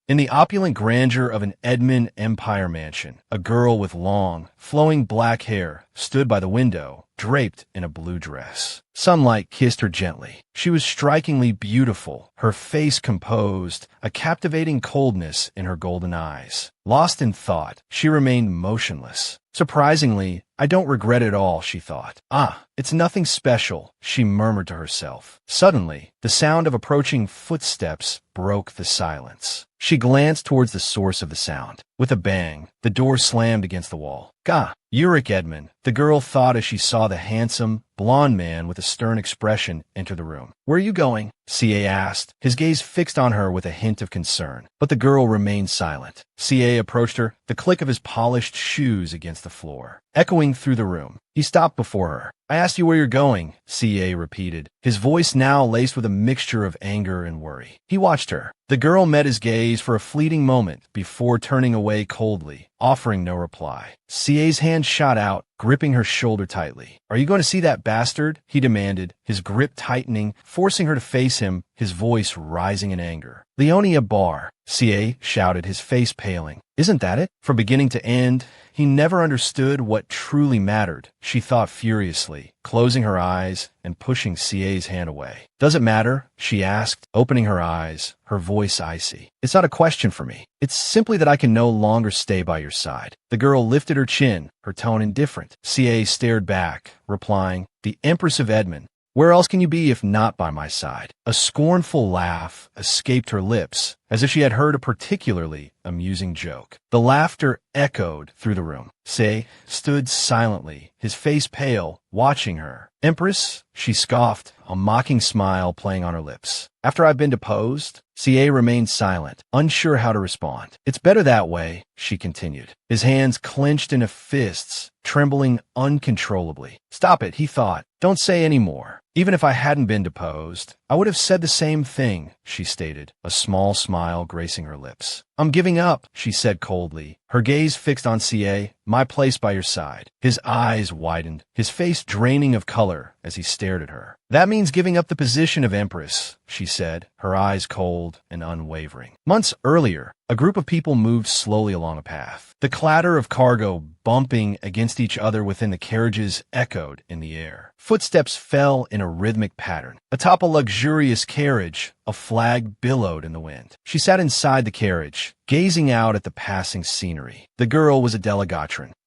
In the opulent grandeur of an Edmond Empire mansion, a girl with long, flowing black hair stood by the window, draped in a blue dress. Sunlight kissed her gently. She was strikingly beautiful, her face composed, a captivating coldness in her golden eyes. Lost in thought, she remained motionless. Surprisingly, I don't regret it all, she thought. Ah, it's nothing special, she murmured to herself. Suddenly, the sound of approaching footsteps broke the silence. She glanced towards the source of the sound. With a bang, the door slammed against the wall. Gah! Uric Edmond, the girl thought as she saw the handsome, blond man with a stern expression enter the room. Where are you going? Cier asked, his gaze fixed on her with a hint of concern. But the girl remained silent. Cier approached her, the click of his polished shoes against the floor, echoing through the room. He stopped before her. I asked you where you're going, Cier repeated, his voice now laced with a mixture of anger and worry. He watched her. The girl met his gaze for a fleeting moment before turning away coldly, offering no reply. Cier's hand shot out, gripping her shoulder tightly. Are you going to see that bastard? He demanded, his grip tightening, forcing her to face him, his voice rising in anger. Leonel Bar, Cier shouted, his face paling. Isn't that it? From beginning to end, he never understood what truly mattered, she thought furiously, closing her eyes and pushing Cier's hand away. Does it matter? She asked, opening her eyes, her voice icy. It's not a question for me. It's simply that I can no longer stay by your side. The girl lifted her chin, her tone indifferent. Cier stared back, replying, the Empress of Edmond. Where else can you be if not by my side? A scornful laugh escaped her lips, as if she had heard a particularly amusing joke. The laughter echoed through the room. Cier stood silently, his face pale, watching her. Empress, she scoffed, a mocking smile playing on her lips. After I've been deposed? Cier remained silent, unsure how to respond. It's better that way, she continued, his hands clenched into fists, trembling uncontrollably. Stop it, he thought. Don't say any more. Even if I hadn't been deposed, I would have said the same thing, she stated, a small smile gracing her lips. I'm giving up, she said coldly, her gaze fixed on Cier, my place by your side. His eyes widened, his face draining of color as he stared at her. That means giving up the position of Empress, she said, her eyes cold and unwavering. Months earlier, a group of people moved slowly along a path. The clatter of cargo bumping against each other within the carriages echoed in the air. Footsteps fell in a rhythmic pattern. Atop a luxurious carriage, a flag billowed in the wind. She sat inside the carriage, gazing out at the passing scenery. The girl was Adela.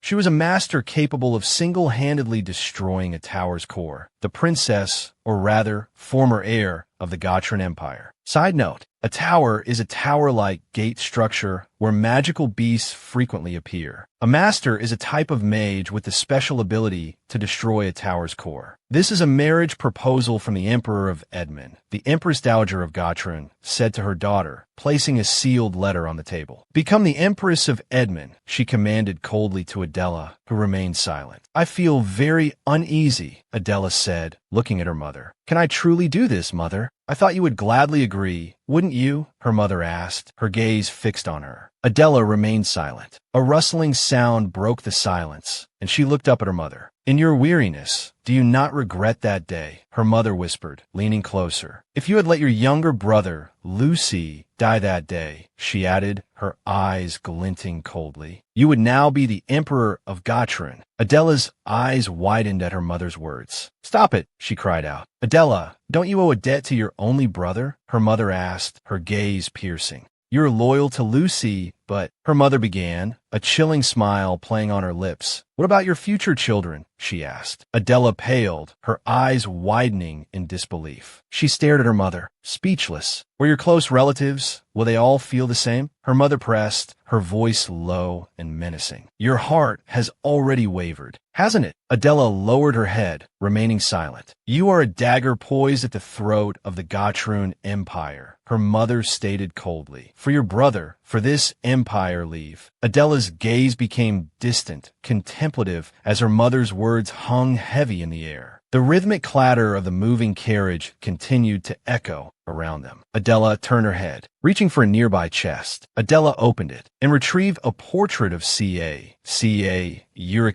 She was a master capable of single-handedly destroying a tower's core, the princess, or rather, former heir of the Gotran Empire. Side note, a tower is a tower-like gate structure where magical beasts frequently appear. A master is a type of mage with the special ability to destroy a tower's core. This is a marriage proposal from the Emperor of Edmond. The Empress Dowager of Gotran said to her daughter, placing a sealed letter on the table. Become the Empress of Edmond, she commanded coldly to Adela, who remained silent. I feel very uneasy, Adela said, looking at her mother. Can I truly do this, mother? I thought you would gladly agree, wouldn't you? Her mother asked, her gaze fixed on her. Adela remained silent. A rustling sound broke the silence, and she looked up at her mother. In your weariness, do you not regret that day? Her mother whispered, leaning closer. If you had let your younger brother, Lucy, die that day, she added, her eyes glinting coldly, you would now be the Emperor of Gotran. Adela's eyes widened at her mother's words. Stop it, she cried out. Adela, don't you owe a debt to your only brother? Her mother asked, her gaze piercing. You're loyal to Lucy, but, her mother began, a chilling smile playing on her lips. What about your future children? She asked. Adela paled, her eyes widening in disbelief. She stared at her mother, speechless. Were your close relatives? Will they all feel the same? Her mother pressed, her voice low and menacing. Your heart has already wavered, hasn't it? Adela lowered her head, remaining silent. You are a dagger poised at the throat of the Gotran Empire, her mother stated coldly. For your brother, for this empire leave. Adela's gaze became distant, contemplative, as her mother's words hung heavy in the air. The rhythmic clatter of the moving carriage continued to echo, around them. Adela turned her head, reaching for a nearby chest. Adela opened it and retrieved a portrait of Cier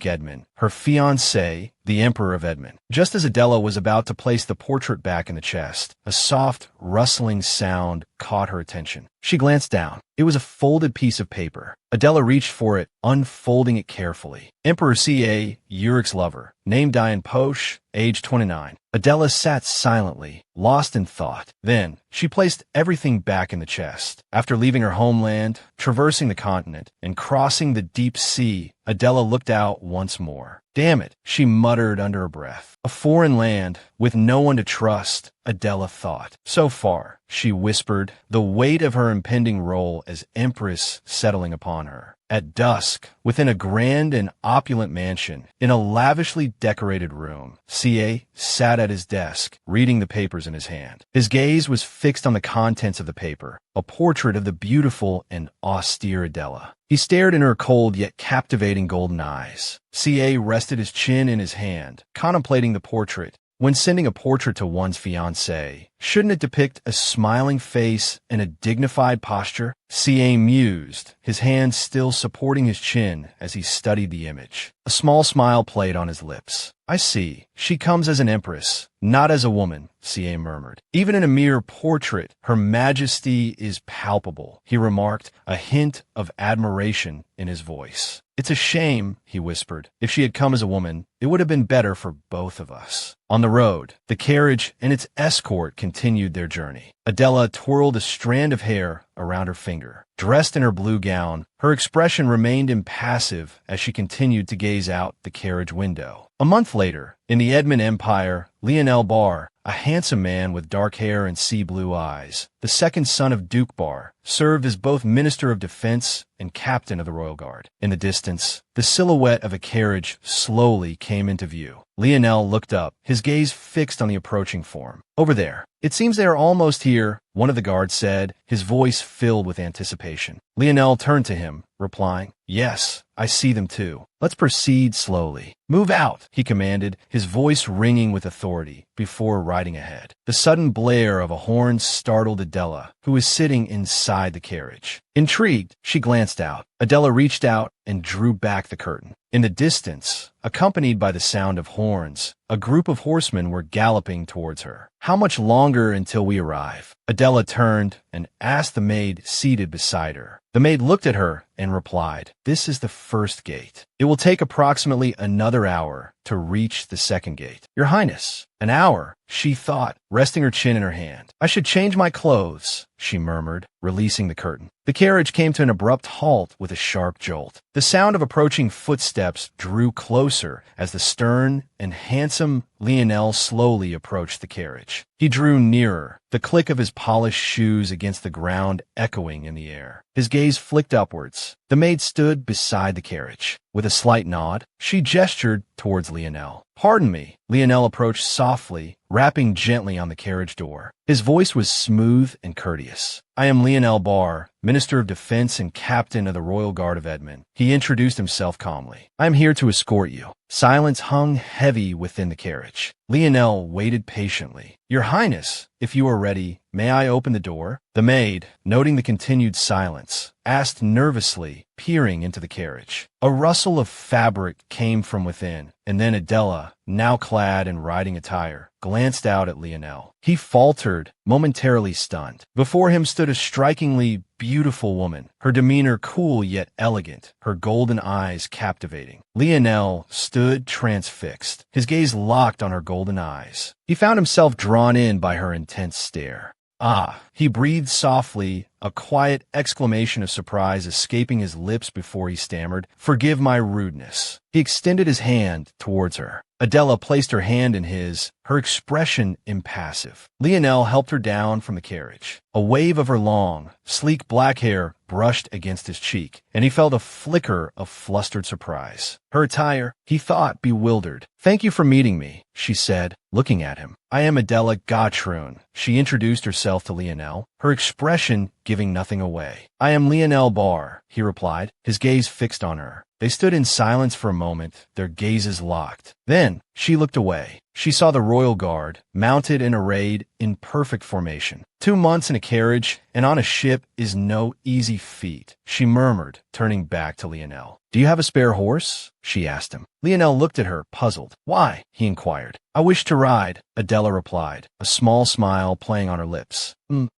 Edmond, her fiancé, the Emperor of Edmond. Just as Adela was about to place the portrait back in the chest, a soft, rustling sound caught her attention. She glanced down. It was a folded piece of paper. Adela reached for it, unfolding it carefully. Emperor Cier, Urik's lover, named Diane Poche, age 29. Adela sat silently, lost in thought. Then, she placed everything back in the chest. After leaving her homeland, traversing the continent, and crossing the deep sea, Adela looked out once more. Damn it, she muttered under her breath. A foreign land, with no one to trust, Adela thought. So far, she whispered, the weight of her impending role as Empress settling upon her. At dusk, within a grand and opulent mansion, in a lavishly decorated room, Cier sat at his desk, reading the papers in his hand. His gaze was fixed on the contents of the paper, a portrait of the beautiful and austere Adela. He stared in her cold yet captivating golden eyes. Cier rested his chin in his hand, contemplating the portrait. When sending a portrait to one's fiancée, shouldn't it depict a smiling face and a dignified posture? Cier mused, his hand still supporting his chin as he studied the image. A small smile played on his lips. I see. She comes as an empress, not as a woman, Cier murmured. Even in a mere portrait, her majesty is palpable, he remarked, a hint of admiration in his voice. It's a shame, he whispered. If she had come as a woman, it would have been better for both of us. On the road, the carriage and its escort continued their journey. Adela twirled a strand of hair around her finger. Dressed in her blue gown, her expression remained impassive as she continued to gaze out the carriage window. A month later, in the Edmond Empire, Leonel Bar, a handsome man with dark hair and sea-blue eyes, the second son of Duke Bar, served as both Minister of Defense and Captain of the Royal Guard. In the distance, the silhouette of a carriage slowly came into view. Leonel looked up, his gaze fixed on the approaching form. Over there. It seems they are almost here, one of the guards said, his voice filled with anticipation. Leonel turned to him, replying, Yes, I see them too. Let's proceed slowly. Move out, he commanded, his voice ringing with authority, before riding ahead. The sudden blare of a horn startled Adela, who was sitting inside the carriage. Intrigued, she glanced out. Adela reached out and drew back the curtain. In the distance, accompanied by the sound of horns, a group of horsemen were galloping towards her. How much longer until we arrive? Adela turned and asked the maid seated beside her. The maid looked at her and replied, This is the first gate. It will take approximately another hour to reach the second gate. Your Highness, an hour, she thought, resting her chin in her hand. I should change my clothes, she murmured, releasing the curtain. The carriage came to an abrupt halt with a sharp jolt. The sound of approaching footsteps drew closer as the stern and handsome Leonel slowly approached the carriage. He drew nearer, the click of his polished shoes against the ground echoing in the air. His gaze flicked upwards. The maid stood beside the carriage. With a slight nod, she gestured towards Leonel. Pardon me. Leonel approached softly, rapping gently on the carriage door. His voice was smooth and courteous. I am Leonel Bar, Minister of Defense and Captain of the Royal Guard of Edmond. He introduced himself calmly. I am here to escort you. Silence hung heavy within the carriage. Leonel waited patiently. Your Highness, if you are ready, may I open the door? The maid, noting the continued silence, asked nervously, peering into the carriage. A rustle of fabric came from within, and then Adela, now clad in riding attire, glanced out at Leonel. He faltered, momentarily stunned. Before him stood a strikingly beautiful woman, her demeanor cool yet elegant, her golden eyes captivating. Leonel stood transfixed, his gaze locked on her golden eyes. He found himself drawn in by her intense stare. Ah, he breathed softly, a quiet exclamation of surprise escaping his lips before he stammered, Forgive my rudeness. He extended his hand towards her. Adela placed her hand in his, her expression impassive. Leonel helped her down from the carriage. A wave of her long, sleek black hair brushed against his cheek, and he felt a flicker of flustered surprise. Her attire, he thought, bewildered. Thank you for meeting me, she said, looking at him. I am Adela Gatrun. She introduced herself to Leonel, her expression giving nothing away. I am Leonel Bar, he replied, his gaze fixed on her. They stood in silence for a moment, their gazes locked. Then, she looked away. She saw the royal guard, mounted and arrayed in perfect formation. 2 months in a carriage and on a ship is no easy feat, she murmured, turning back to Leonel. Do you have a spare horse? She asked him. Leonel looked at her, puzzled. Why? He inquired. I wish to ride, Adela replied, a small smile playing on her lips.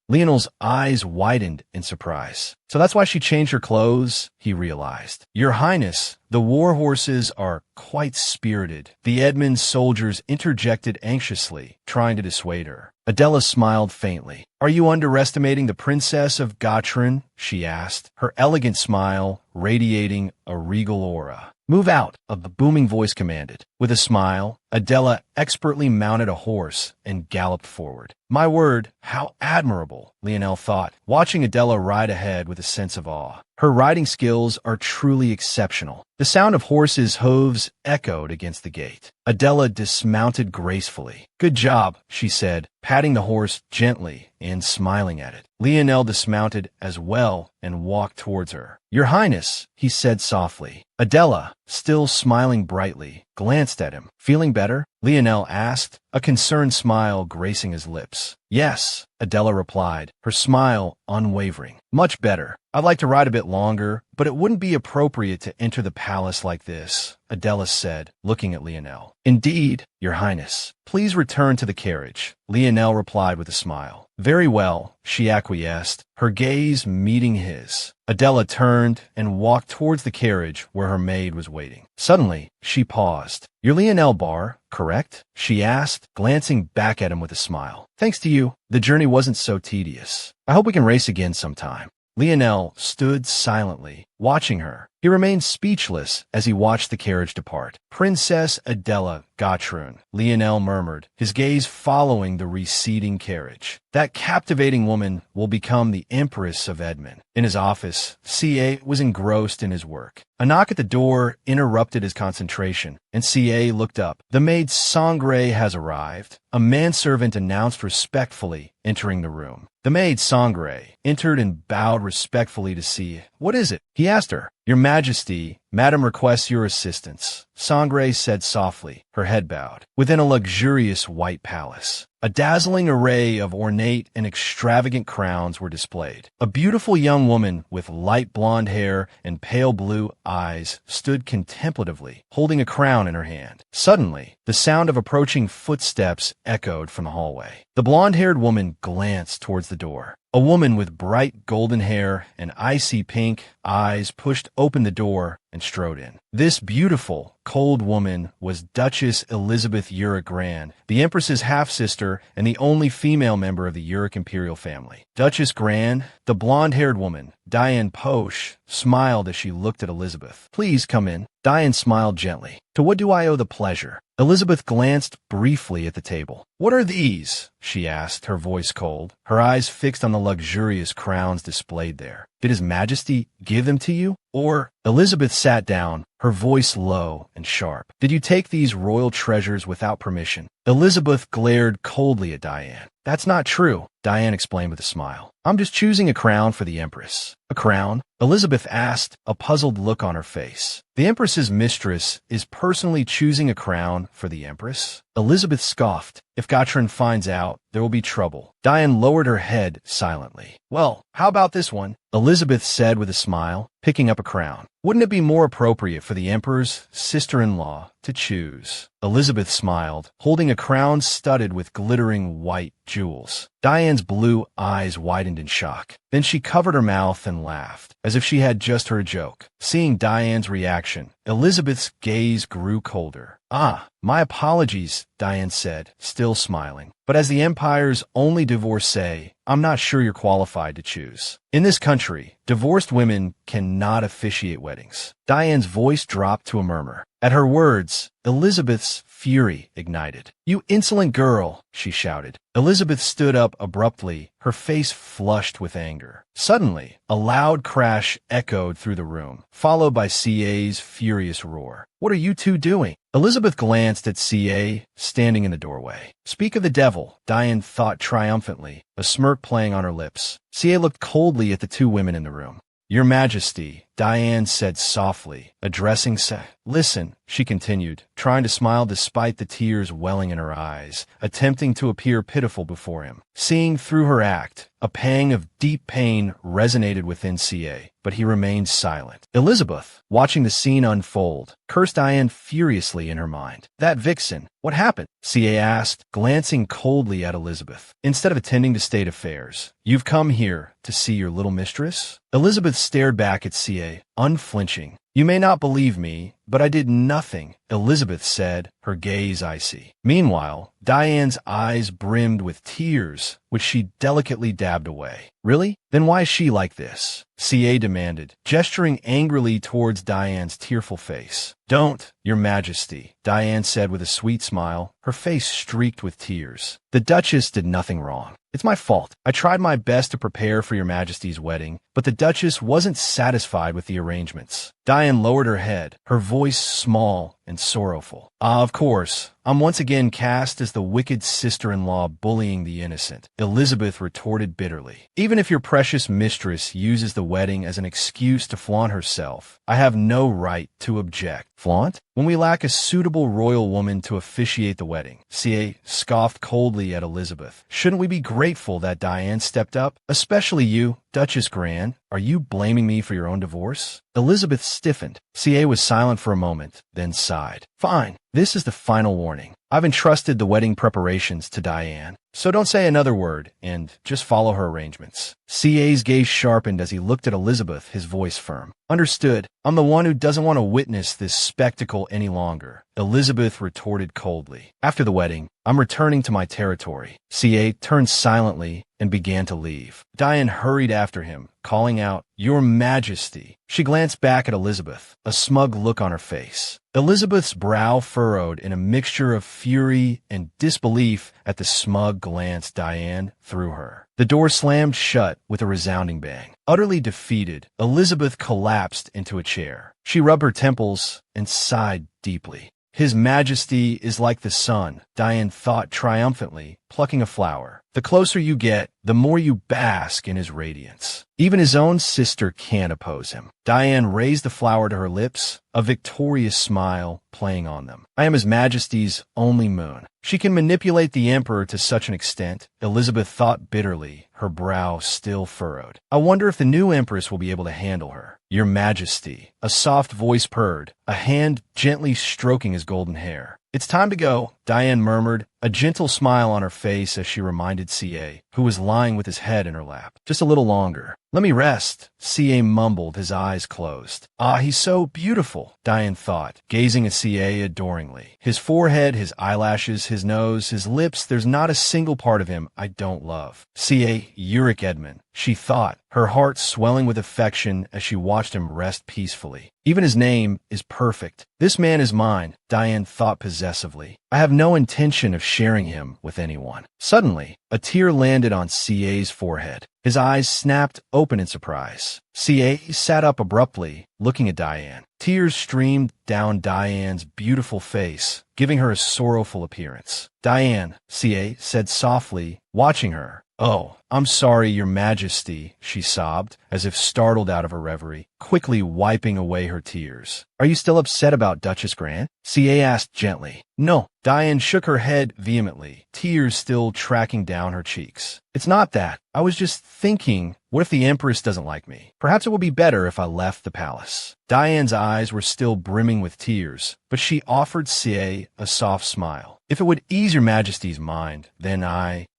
Leonel's eyes widened in surprise. So that's why she changed her clothes, he realized. Your Highness, the war horses are quite spirited. The Edmond soldiers interjected anxiously, trying to dissuade her. Adela smiled faintly. Are you underestimating the Princess of Gotrin? She asked, her elegant smile radiating a regal aura. Move out, a booming voice commanded. With a smile, Adela expertly mounted a horse and galloped forward. My word, how admirable, Leonel thought, watching Adela ride ahead with a sense of awe. Her riding skills are truly exceptional. The sound of horses' hooves echoed against the gate. Adela dismounted gracefully. Good job, she said, patting the horse gently and smiling at it. Leonel dismounted as well and walked towards her. Your Highness, he said softly. Adela, still smiling brightly, glanced at him. Feeling better? Leonel asked, a concerned smile gracing his lips. Yes, Adela replied, her smile unwavering. Much better. I'd like to ride a bit longer, but it wouldn't be appropriate to enter the palace like this, Adela said, looking at Leonel. Indeed, Your Highness. Please return to the carriage, Leonel replied with a smile. Very well, she acquiesced, her gaze meeting his. Adela turned and walked towards the carriage where her maid was waiting. Suddenly, she paused. You're Leonel Bar, correct? She asked, glancing back at him with a smile. Thanks to you, the journey wasn't so tedious. I hope we can race again sometime. Leonel stood silently, watching her. He remained speechless as he watched the carriage depart. Princess Adela Gotrin, Leonel murmured, his gaze following the receding carriage. That captivating woman will become the Empress of Edmond. In his office, Cier was engrossed in his work. A knock at the door interrupted his concentration, and Cier looked up. The maid Sangre has arrived, a manservant announced respectfully, entering the room. The maid Sangre entered and bowed respectfully to Cier. What is it? He asked her. Your Majesty, Madam requests your assistance, Sangre said softly, her head bowed. Within a luxurious white palace, a dazzling array of ornate and extravagant crowns were displayed. A beautiful young woman with light blonde hair and pale blue eyes stood contemplatively, holding a crown in her hand. Suddenly, the sound of approaching footsteps echoed from the hallway. The blonde-haired woman glanced towards the door. A woman with bright golden hair and icy pink eyes pushed open the door and strode in. This beautiful, cold woman was Duchess Elizabeth Grand, the Empress's half-sister and the only female member of the Uric imperial family. Duchess Grand, the blonde-haired woman, Diane Poche, smiled as she looked at Elizabeth. Please come in. Diane smiled gently. To what do I owe the pleasure? Elizabeth glanced briefly at the table. What are these? She asked, her voice cold, her eyes fixed on the luxurious crowns displayed there. Did His Majesty give them to you? Or, Elizabeth sat down, her voice low and sharp. Did you take these royal treasures without permission? Elizabeth glared coldly at Diane. That's not true, Diane explained with a smile. I'm just choosing a crown for the Empress. A crown? Elizabeth asked, a puzzled look on her face. The Empress's mistress is personally choosing a crown for the Empress? Elizabeth scoffed. If Gotrin finds out, there will be trouble. Diane lowered her head silently. Well, how about this one? Elizabeth said with a smile, picking up a crown. Wouldn't it be more appropriate for the Emperor's sister-in-law to choose? Elizabeth smiled, holding a crown studded with glittering white jewels. Diane's blue eyes widened in shock. Then she covered her mouth and laughed, as if she had just heard a joke. Seeing Diane's reaction, Elizabeth's gaze grew colder. Ah, my apologies, Diane said, still smiling. But as the Empire's only divorcee, I'm not sure you're qualified to choose. In this country, divorced women cannot officiate weddings. Diane's voice dropped to a murmur. At her words, Elizabeth's fury ignited. You insolent girl, she shouted. Elizabeth stood up abruptly, her face flushed with anger. Suddenly, a loud crash echoed through the room, followed by Cier's furious roar. What are you two doing? Elizabeth glanced at Cier, standing in the doorway. Speak of the devil, Diane thought triumphantly, a smirk playing on her lips. Cier looked coldly at the two women in the room. Your Majesty, Diane said softly, addressing Listen, she continued, trying to smile despite the tears welling in her eyes, attempting to appear pitiful before him. Seeing through her act, a pang of deep pain resonated within Cier, but he remained silent. Elizabeth, watching the scene unfold, cursed Diane furiously in her mind. That vixen, what happened? Cier asked, glancing coldly at Elizabeth. Instead of attending to state affairs, you've come here to see your little mistress? Elizabeth stared back at Cier, unflinching. You may not believe me, but I did nothing, Elizabeth said, her gaze icy. Meanwhile, Diane's eyes brimmed with tears, which she delicately dabbed away. Really? Then why is she like this? Cier demanded, gesturing angrily towards Diane's tearful face. Don't, Your Majesty, Diane said with a sweet smile, her face streaked with tears. The Duchess did nothing wrong. It's my fault. I tried my best to prepare for Your Majesty's wedding, but the Duchess wasn't satisfied with the arrangements. Diane lowered her head, her voice small and sorrowful. Of course, I'm once again cast as the wicked sister-in-law bullying the innocent, Elizabeth retorted bitterly. Even if your precious mistress uses the wedding as an excuse to flaunt herself, I have no right to object. Flaunt? When we lack a suitable royal woman to officiate the wedding, Cier scoffed coldly at Elizabeth. Shouldn't we be grateful that Diane stepped up? Especially you, Duchess Grand. Are you blaming me for your own divorce? Elizabeth stiffened. Cier was silent for a moment, then sighed. Fine. This is the final warning. I've entrusted the wedding preparations to Diane, so don't say another word and just follow her arrangements. Cier's gaze sharpened as he looked at Elizabeth, his voice firm. Understood. I'm the one who doesn't want to witness this spectacle any longer, Elizabeth retorted coldly. After the wedding, I'm returning to my territory. Cier turned silently and began to leave. Diane hurried after him, calling out, Your Majesty. She glanced back at Elizabeth, a smug look on her face. Elizabeth's brow furrowed in a mixture of fury and disbelief at the smug glance Diane threw her. The door slammed shut with a resounding bang. Utterly defeated, Elizabeth collapsed into a chair. She rubbed her temples and sighed deeply. His Majesty is like the sun, Diane thought triumphantly, plucking a flower. The closer you get, the more you bask in his radiance. Even his own sister can't oppose him. Diane raised the flower to her lips, a victorious smile playing on them. I am His Majesty's only moon. She can manipulate the Emperor to such an extent, Elizabeth thought bitterly, her brow still furrowed. I wonder if the new Empress will be able to handle her. Your Majesty, a soft voice purred, a hand gently stroking his golden hair. It's time to go, Diane murmured, a gentle smile on her face as she reminded Cier, who was lying with his head in her lap. Just a little longer. Let me rest, Cier mumbled, his eyes closed. Ah, he's so beautiful, Diane thought, gazing at Cier adoringly. His forehead, his eyelashes, his nose, his lips, there's not a single part of him I don't love. Cier, Uric Edmond, she thought, her heart swelling with affection as she watched him rest peacefully. Even his name is perfect. This man is mine, Diane thought possessively. I have no intention of sharing him with anyone. Suddenly, a tear landed on Cier's forehead. His eyes snapped open in surprise. Cier sat up abruptly, looking at Diane. Tears streamed down Diane's beautiful face, giving her a sorrowful appearance. Diane, Cier said softly, watching her. Oh, I'm sorry, Your Majesty, she sobbed, as if startled out of her reverie, quickly wiping away her tears. Are you still upset about Duchess Grand? Cier asked gently. No. Diane shook her head vehemently, tears still tracking down her cheeks. It's not that. I was just thinking, what if the Empress doesn't like me? Perhaps it would be better if I left the palace. Diane's eyes were still brimming with tears, but she offered Cier a soft smile. If it would ease Your Majesty's mind, then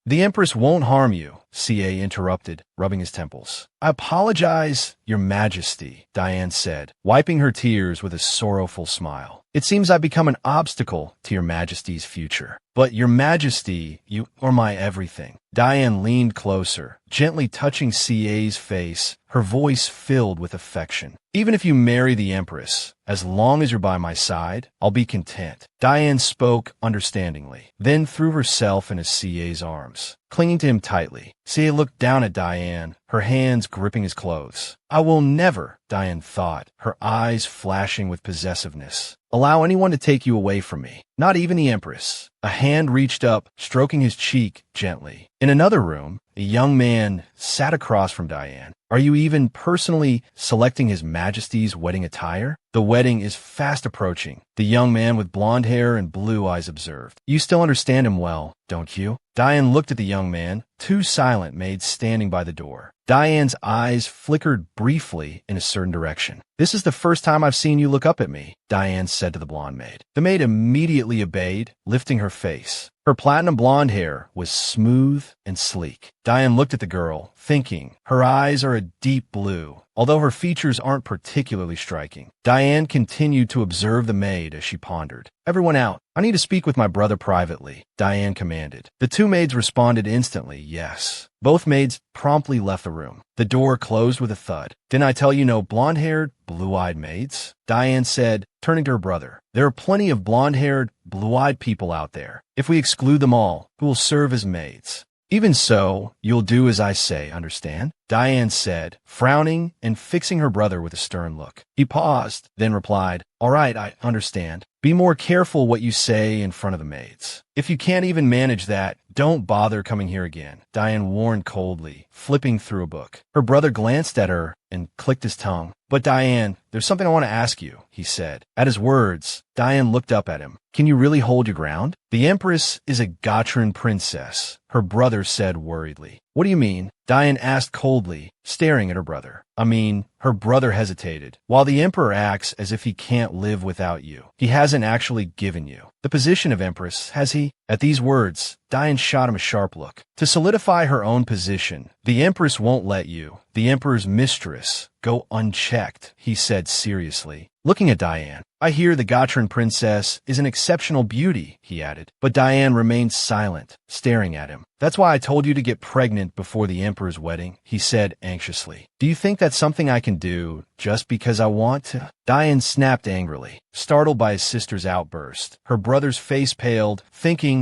The Empress won't harm you, Cier interrupted, rubbing his temples. I apologize, Your Majesty, Diane said, wiping her tears with a sorrowful smile. It seems I've become an obstacle to Your Majesty's future. But Your Majesty, you are my everything. Diane leaned closer, gently touching Cier's face, her voice filled with affection. Even if you marry the Empress, as long as you're by my side, I'll be content. Diane spoke understandingly, then threw herself into Cier's arms, clinging to him tightly. Cier looked down at Diane, her hands gripping his clothes. I will never, Diane thought, her eyes flashing with possessiveness, allow anyone to take you away from me, not even the Empress. A hand reached up, stroking his cheek gently. In another room, a young man sat across from Diane. Are you even personally selecting His Majesty's wedding attire? The wedding is fast approaching, the young man with blonde hair and blue eyes observed. You still understand him well, don't you? Diane looked at the young man, two silent maids standing by the door. Diane's eyes flickered briefly in a certain direction. This is the first time I've seen you look up at me, Diane said to the blonde maid. The maid immediately obeyed, lifting her face. Her platinum blonde hair was smooth and sleek. Diane looked at the girl, thinking, her eyes are a deep blue, although her features aren't particularly striking. Diane continued to observe the maid as she pondered. Everyone out. I need to speak with my brother privately, Diane commanded. The two maids responded instantly, yes. Both maids promptly left the room. The door closed with a thud. Didn't I tell you no blonde-haired, blue-eyed maids? Diane said, turning to her brother. There are plenty of blonde-haired, blue-eyed people out there. If we exclude them all, who will serve as maids? Even so, you'll do as I say, understand? Diane said, frowning and fixing her brother with a stern look. He paused, then replied, all right, I understand. Be more careful what you say in front of the maids. If you can't even manage that, don't bother coming here again, Diane warned coldly, flipping through a book. Her brother glanced at her and clicked his tongue. But Diane, there's something I want to ask you, he said. At his words, Diane looked up at him. Can you really hold your ground? The Empress is a Gotran princess, her brother said worriedly. What do you mean? Diane asked coldly, staring at her brother. I mean, her brother hesitated. While the Emperor acts as if he can't live without you, he hasn't actually given you the position of Empress, has he? At these words, Diane shot him a sharp look. To solidify her own position, the Empress won't let you, the Emperor's mistress, go unchecked, he said seriously. Looking at Diane, I hear the Gotran princess is an exceptional beauty, he added. But Diane remained silent, staring at him. That's why I told you to get pregnant before the Emperor's wedding, he said anxiously. Do you think that's something I can do just because I want to? Diane snapped angrily, startled by his sister's outburst. Her brother's face paled, thinking,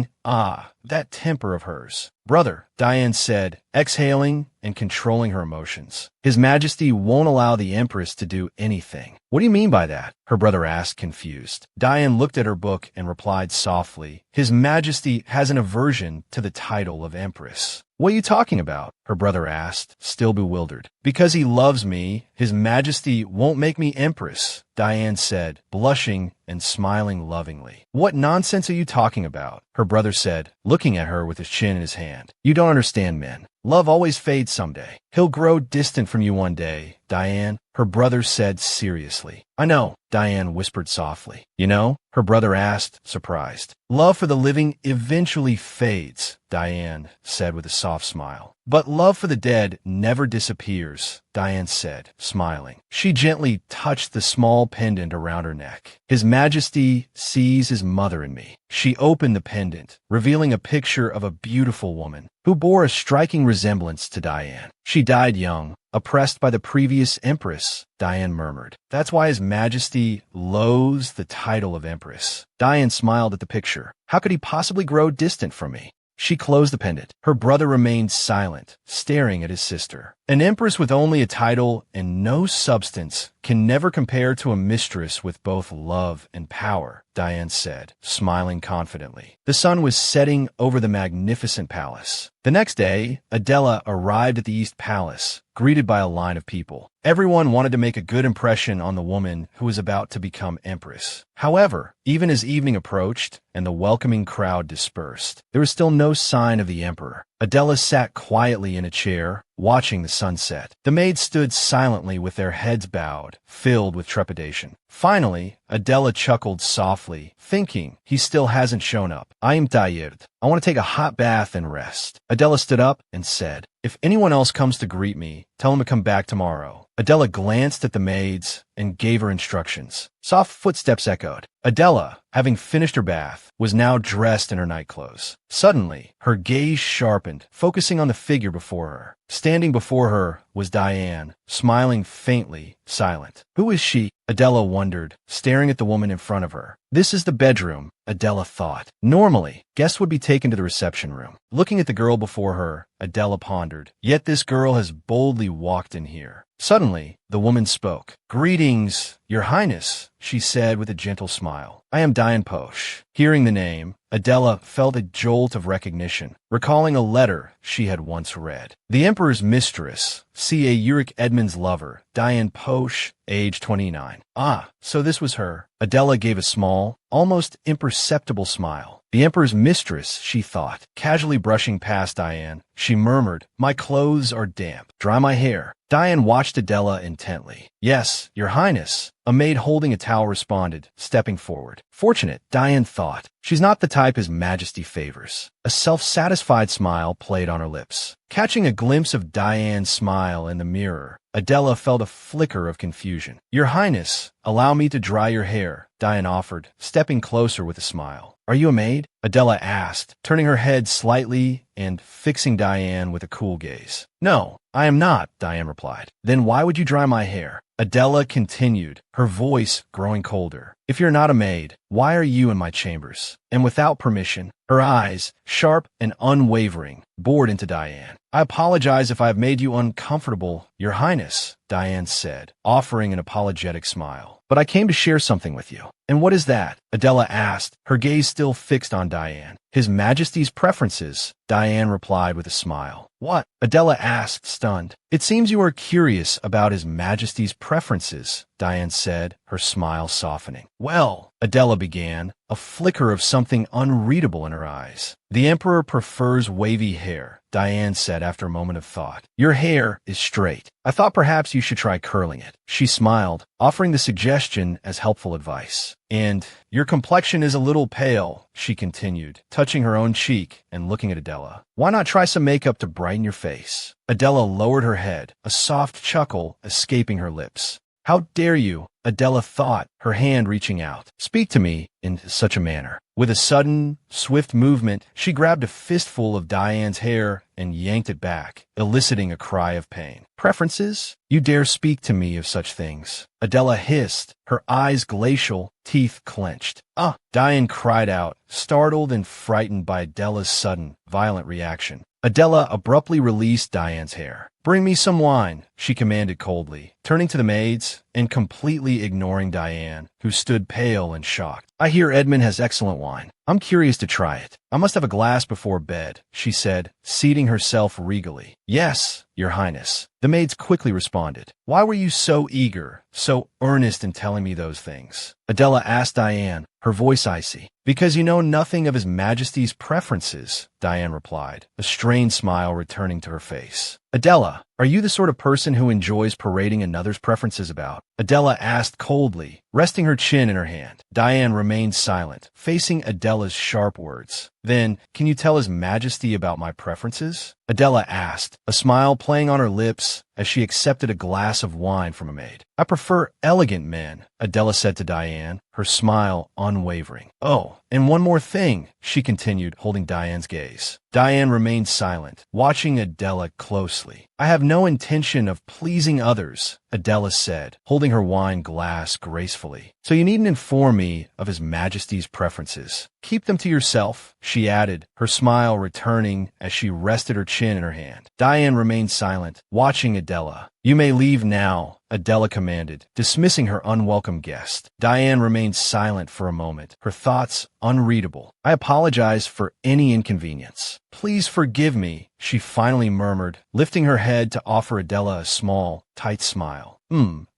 that temper of hers. Brother, Diane said, exhaling and controlling her emotions. His Majesty won't allow the Empress to do anything. What do you mean by that? Her brother asked, confused. Diane looked at her book and replied softly, His Majesty has an aversion to the title of Empress. What are you talking about? Her brother asked, still bewildered. Because he loves me, His Majesty won't make me Empress, Diane said, blushing and smiling lovingly. What nonsense are you talking about? Her brother said, looking at her with his chin in his hand. You don't understand men. Love always fades someday. He'll grow distant from you one day, Diane, her brother said seriously. I know, Diane whispered softly. You know? Her brother asked, surprised. Love for the living eventually fades, Diane said with a soft smile. But love for the dead never disappears, Diane said, smiling. She gently touched the small pendant around her neck. His Majesty sees his mother in me. She opened the pendant, revealing a picture of a beautiful woman who bore a striking resemblance to Diane. She died young, oppressed by the previous Empress, Diane murmured. That's why His Majesty loathes the title of Empress. Diane smiled at the picture. How could he possibly grow distant from me? She closed the pendant. Her brother remained silent, staring at his sister. An empress with only a title and no substance can never compare to a mistress with both love and power, Diane said, smiling confidently. The sun was setting over the magnificent palace. The next day, Adela arrived at the East Palace, greeted by a line of people. Everyone wanted to make a good impression on the woman who was about to become empress. However, even as evening approached and the welcoming crowd dispersed, there was still no sign of the emperor. Adela sat quietly in a chair, watching the sunset. The maids stood silently with their heads bowed, filled with trepidation. Finally, Adela chuckled softly, thinking, he still hasn't shown up. I am tired. I want to take a hot bath and rest. Adela stood up and said, if anyone else comes to greet me, tell him to come back tomorrow. Adela glanced at the maids and gave her instructions. Soft footsteps echoed. Adela, having finished her bath, was now dressed in her nightclothes. Suddenly, her gaze sharpened, focusing on the figure before her. Standing before her was Diane, smiling faintly, silent. Who is she? Adela wondered, staring at the woman in front of her. This is the bedroom, Adela thought. Normally, guests would be taken to the reception room. Looking at the girl before her, Adela pondered. Yet this girl has boldly walked in here. Suddenly, the woman spoke. Greetings, Your Highness, she said with a gentle smile. I am Diane Posh. Hearing the name, Adela felt a jolt of recognition, recalling a letter she had once read. The Emperor's mistress, Cier Edmond's lover, Diane Poche, age 29. Ah, so this was her. Adela gave a small, almost imperceptible smile. The Emperor's mistress, she thought, casually brushing past Diane. She murmured, "My clothes are damp. Dry my hair." Diane watched Adela intently. "Yes, Your Highness," a maid holding a towel responded, stepping forward. Fortunate, Diane thought. She's not the type His Majesty favors. A self-satisfied smile played on her lips. Catching a glimpse of Diane's smile in the mirror, Adela felt a flicker of confusion. "Your Highness, allow me to dry your hair," Diane offered, stepping closer with a smile. "Are you a maid?" Adela asked, turning her head slightly and fixing Diane with a cool gaze. "No, I am not," Diane replied. "Then why would you dry my hair?" Adela continued, her voice growing colder. "If you're not a maid, why are you in my chambers?" And without permission, her eyes, sharp and unwavering, bored into Diane. "I apologize if I have made you uncomfortable, Your Highness," Diane said, offering an apologetic smile. "But I came to share something with you." "And what is that?" Adela asked, her gaze still fixed on Diane. "His Majesty's preferences," Diane replied with a smile. "What?" Adela asked, stunned. "It seems you are curious about His Majesty's preferences," Diane said, her smile softening. "Well," Adela began, a flicker of something unreadable in her eyes. "The Emperor prefers wavy hair," Diane said after a moment of thought. "Your hair is straight. I thought perhaps you should try curling it." She smiled, offering the suggestion as helpful advice. "And your complexion is a little pale," she continued, touching her own cheek and looking at Adela. "Why not try some makeup to brighten your face?" Adela lowered her head, a soft chuckle escaping her lips. "How dare you?" Adela thought, her hand reaching out. "Speak to me in such a manner." With a sudden, swift movement, she grabbed a fistful of Diane's hair and yanked it back, eliciting a cry of pain. "Preferences? You dare speak to me of such things?" Adela hissed, her eyes glacial, teeth clenched. "Ah!" Diane cried out, startled and frightened by Adela's sudden, violent reaction. Adela abruptly released Diane's hair. "Bring me some wine," she commanded coldly, turning to the maids and completely ignoring Diane, who stood pale and shocked. "I hear Edmond has excellent wine. I'm curious to try it. I must have a glass before bed," she said, seating herself regally. "Yes, Your Highness," the maids quickly responded. "Why were you so eager, so earnest in telling me those things?" Adela asked Diane, her voice icy. "Because you know nothing of His Majesty's preferences," Diane replied, a strained smile returning to her face. "Adela, are you the sort of person who enjoys parading another's preferences about?" Adela asked coldly, resting her chin in her hand. Diane remained silent, facing Adela's sharp words. "Then, can you tell His Majesty about my preferences?" Adela asked, a smile playing on her lips as she accepted a glass of wine from a maid. "I prefer elegant men," Adela said to Diane, her smile unwavering. "Oh, and one more thing," she continued, holding Diane's gaze. Diane remained silent, watching Adela closely. "I have no intention of pleasing others," Adela said, holding her wine glass gracefully. "So you needn't inform me of His Majesty's preferences. Keep them to yourself," she added, her smile returning as she rested her chin in her hand. Diane remained silent, watching Adela. "You may leave now," Adela commanded, dismissing her unwelcome guest. Diane remained silent for a moment, her thoughts unreadable. "I apologize for any inconvenience. Please forgive me," she finally murmured, lifting her head to offer Adela a small, tight smile.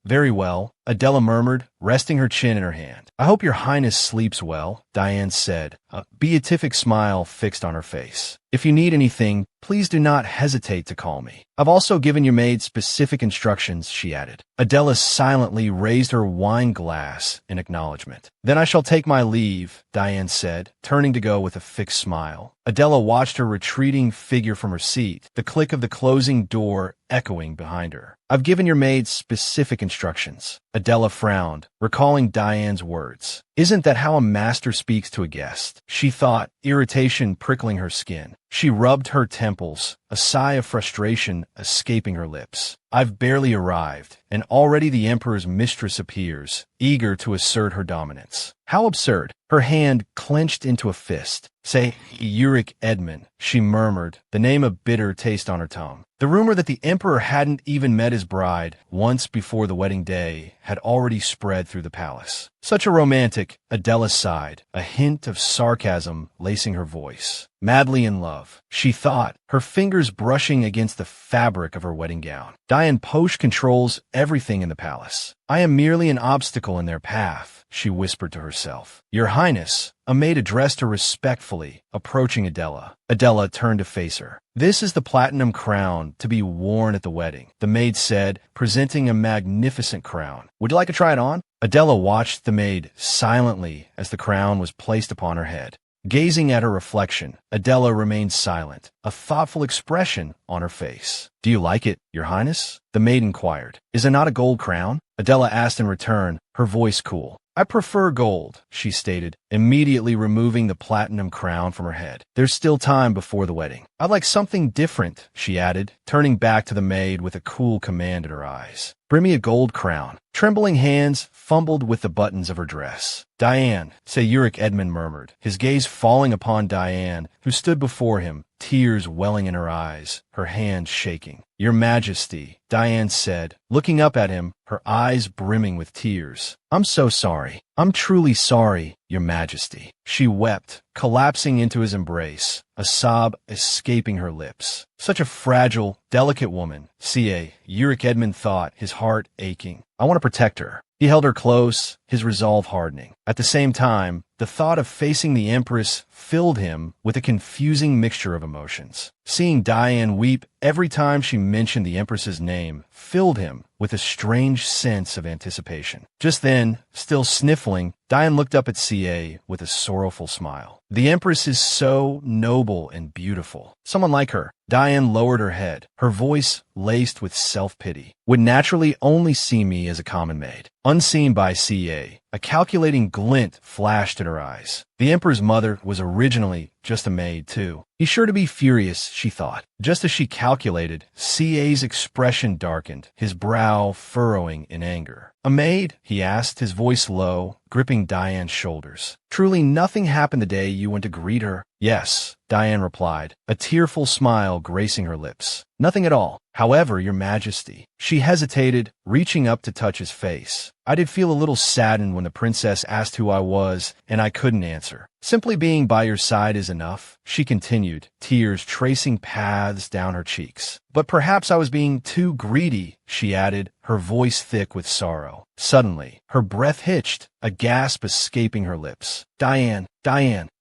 Very well," Adela murmured, resting her chin in her hand. "I hope Your Highness sleeps well," Diane said, a beatific smile fixed on her face. "If you need anything, please do not hesitate to call me. I've also given your maid specific instructions," she added. Adela silently raised her wine glass in acknowledgement. "Then I shall take my leave," Diane said, turning to go with a fixed smile. Adela watched her retreating figure from her seat, the click of the closing door echoing behind her. "I've given your maid specific instructions." Adela frowned, recalling Diane's words. "Isn't that how a master speaks to a guest?" she thought, irritation prickling her skin. She rubbed her temples, a sigh of frustration escaping her lips. "I've barely arrived, and already the Emperor's mistress appears, eager to assert her dominance. How absurd!" Her hand clenched into a fist. "Say, Cier Edmond," she murmured, the name a bitter taste on her tongue. The rumor that the Emperor hadn't even met his bride once before the wedding day had already spread through the palace. Such a romantic, Adela sighed, a hint of sarcasm lacing her voice. Madly in love, she thought, her fingers brushing against the fabric of her wedding gown. Diane Posh controls everything in the palace. I am merely an obstacle in their path, she whispered to herself. Your Highness, a maid addressed her respectfully, approaching Adela. Adela turned to face her. This is the platinum crown to be worn at the wedding, the maid said, presenting a magnificent crown. Would you like to try it on? Adela watched the maid silently as the crown was placed upon her head. Gazing at her reflection, Adela remained silent, a thoughtful expression on her face. Do you like it, Your Highness? The maid inquired. Is it not a gold crown? Adela asked in return, her voice cool. I prefer gold, she stated, immediately removing the platinum crown from her head. There's still time before the wedding. I'd like something different, she added, turning back to the maid with a cool command in her eyes. Bring me a gold crown. Trembling hands fumbled with the buttons of her dress. Diane, Cier Edmond murmured, his gaze falling upon Diane, who stood before him, tears welling in her eyes, her hands shaking. Your Majesty, Diane said, looking up at him, her eyes brimming with tears. I'm so sorry. I'm truly sorry, Your Majesty. She wept, collapsing into his embrace, a sob escaping her lips. Such a fragile, delicate woman, Cier Edmond thought, his heart aching. I want to protect her. He held her close, his resolve hardening. At the same time, the thought of facing the Empress filled him with a confusing mixture of emotions. Seeing Diane weep every time she mentioned the Empress's name filled him with a strange sense of anticipation. Just then, still sniffling, Diane looked up at Cier with a sorrowful smile. The Empress is so noble and beautiful. Someone like her. Diane lowered her head, her voice laced with self-pity. Would naturally only see me as a common maid. Unseen by Cier, a calculating glint flashed in her eyes. The Emperor's mother was originally just a maid, too. He's sure to be furious, she thought. Just as she calculated, Cier's expression darkened, his brow furrowing in anger. A maid? He asked, his voice low, gripping Diane's shoulders. Truly nothing happened the day you went to greet her? Yes, Diane replied, a tearful smile gracing her lips. Nothing at all. However, Your Majesty. She hesitated, reaching up to touch his face. I did feel a little saddened when the princess asked who I was, and I couldn't answer. Simply being by your side is enough, she continued, tears tracing paths down her cheeks. But perhaps I was being too greedy, she added, her voice thick with sorrow. Suddenly, her breath hitched, a gasp escaping her lips. Diane,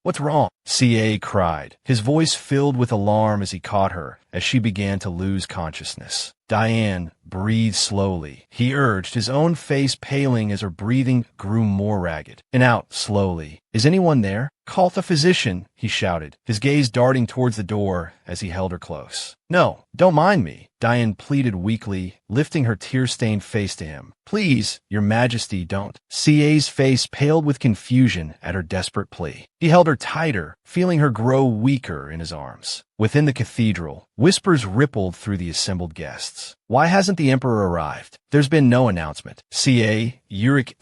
what's wrong? Cier cried, his voice filled with alarm as he caught her, as she began to lose consciousness. Diane, breathe slowly, he urged, his own face paling as her breathing grew more ragged. And out, slowly. Is anyone there? Call the physician, he shouted, his gaze darting towards the door as he held her close. No, don't mind me, Diane pleaded weakly, lifting her tear-stained face to him. Please, Your Majesty, don't. Cier's face paled with confusion at her desperate plea. He held her tighter, feeling her grow weaker in his arms. Within the cathedral, whispers rippled through the assembled guests. Why hasn't the Emperor arrived? There's been no announcement. Cier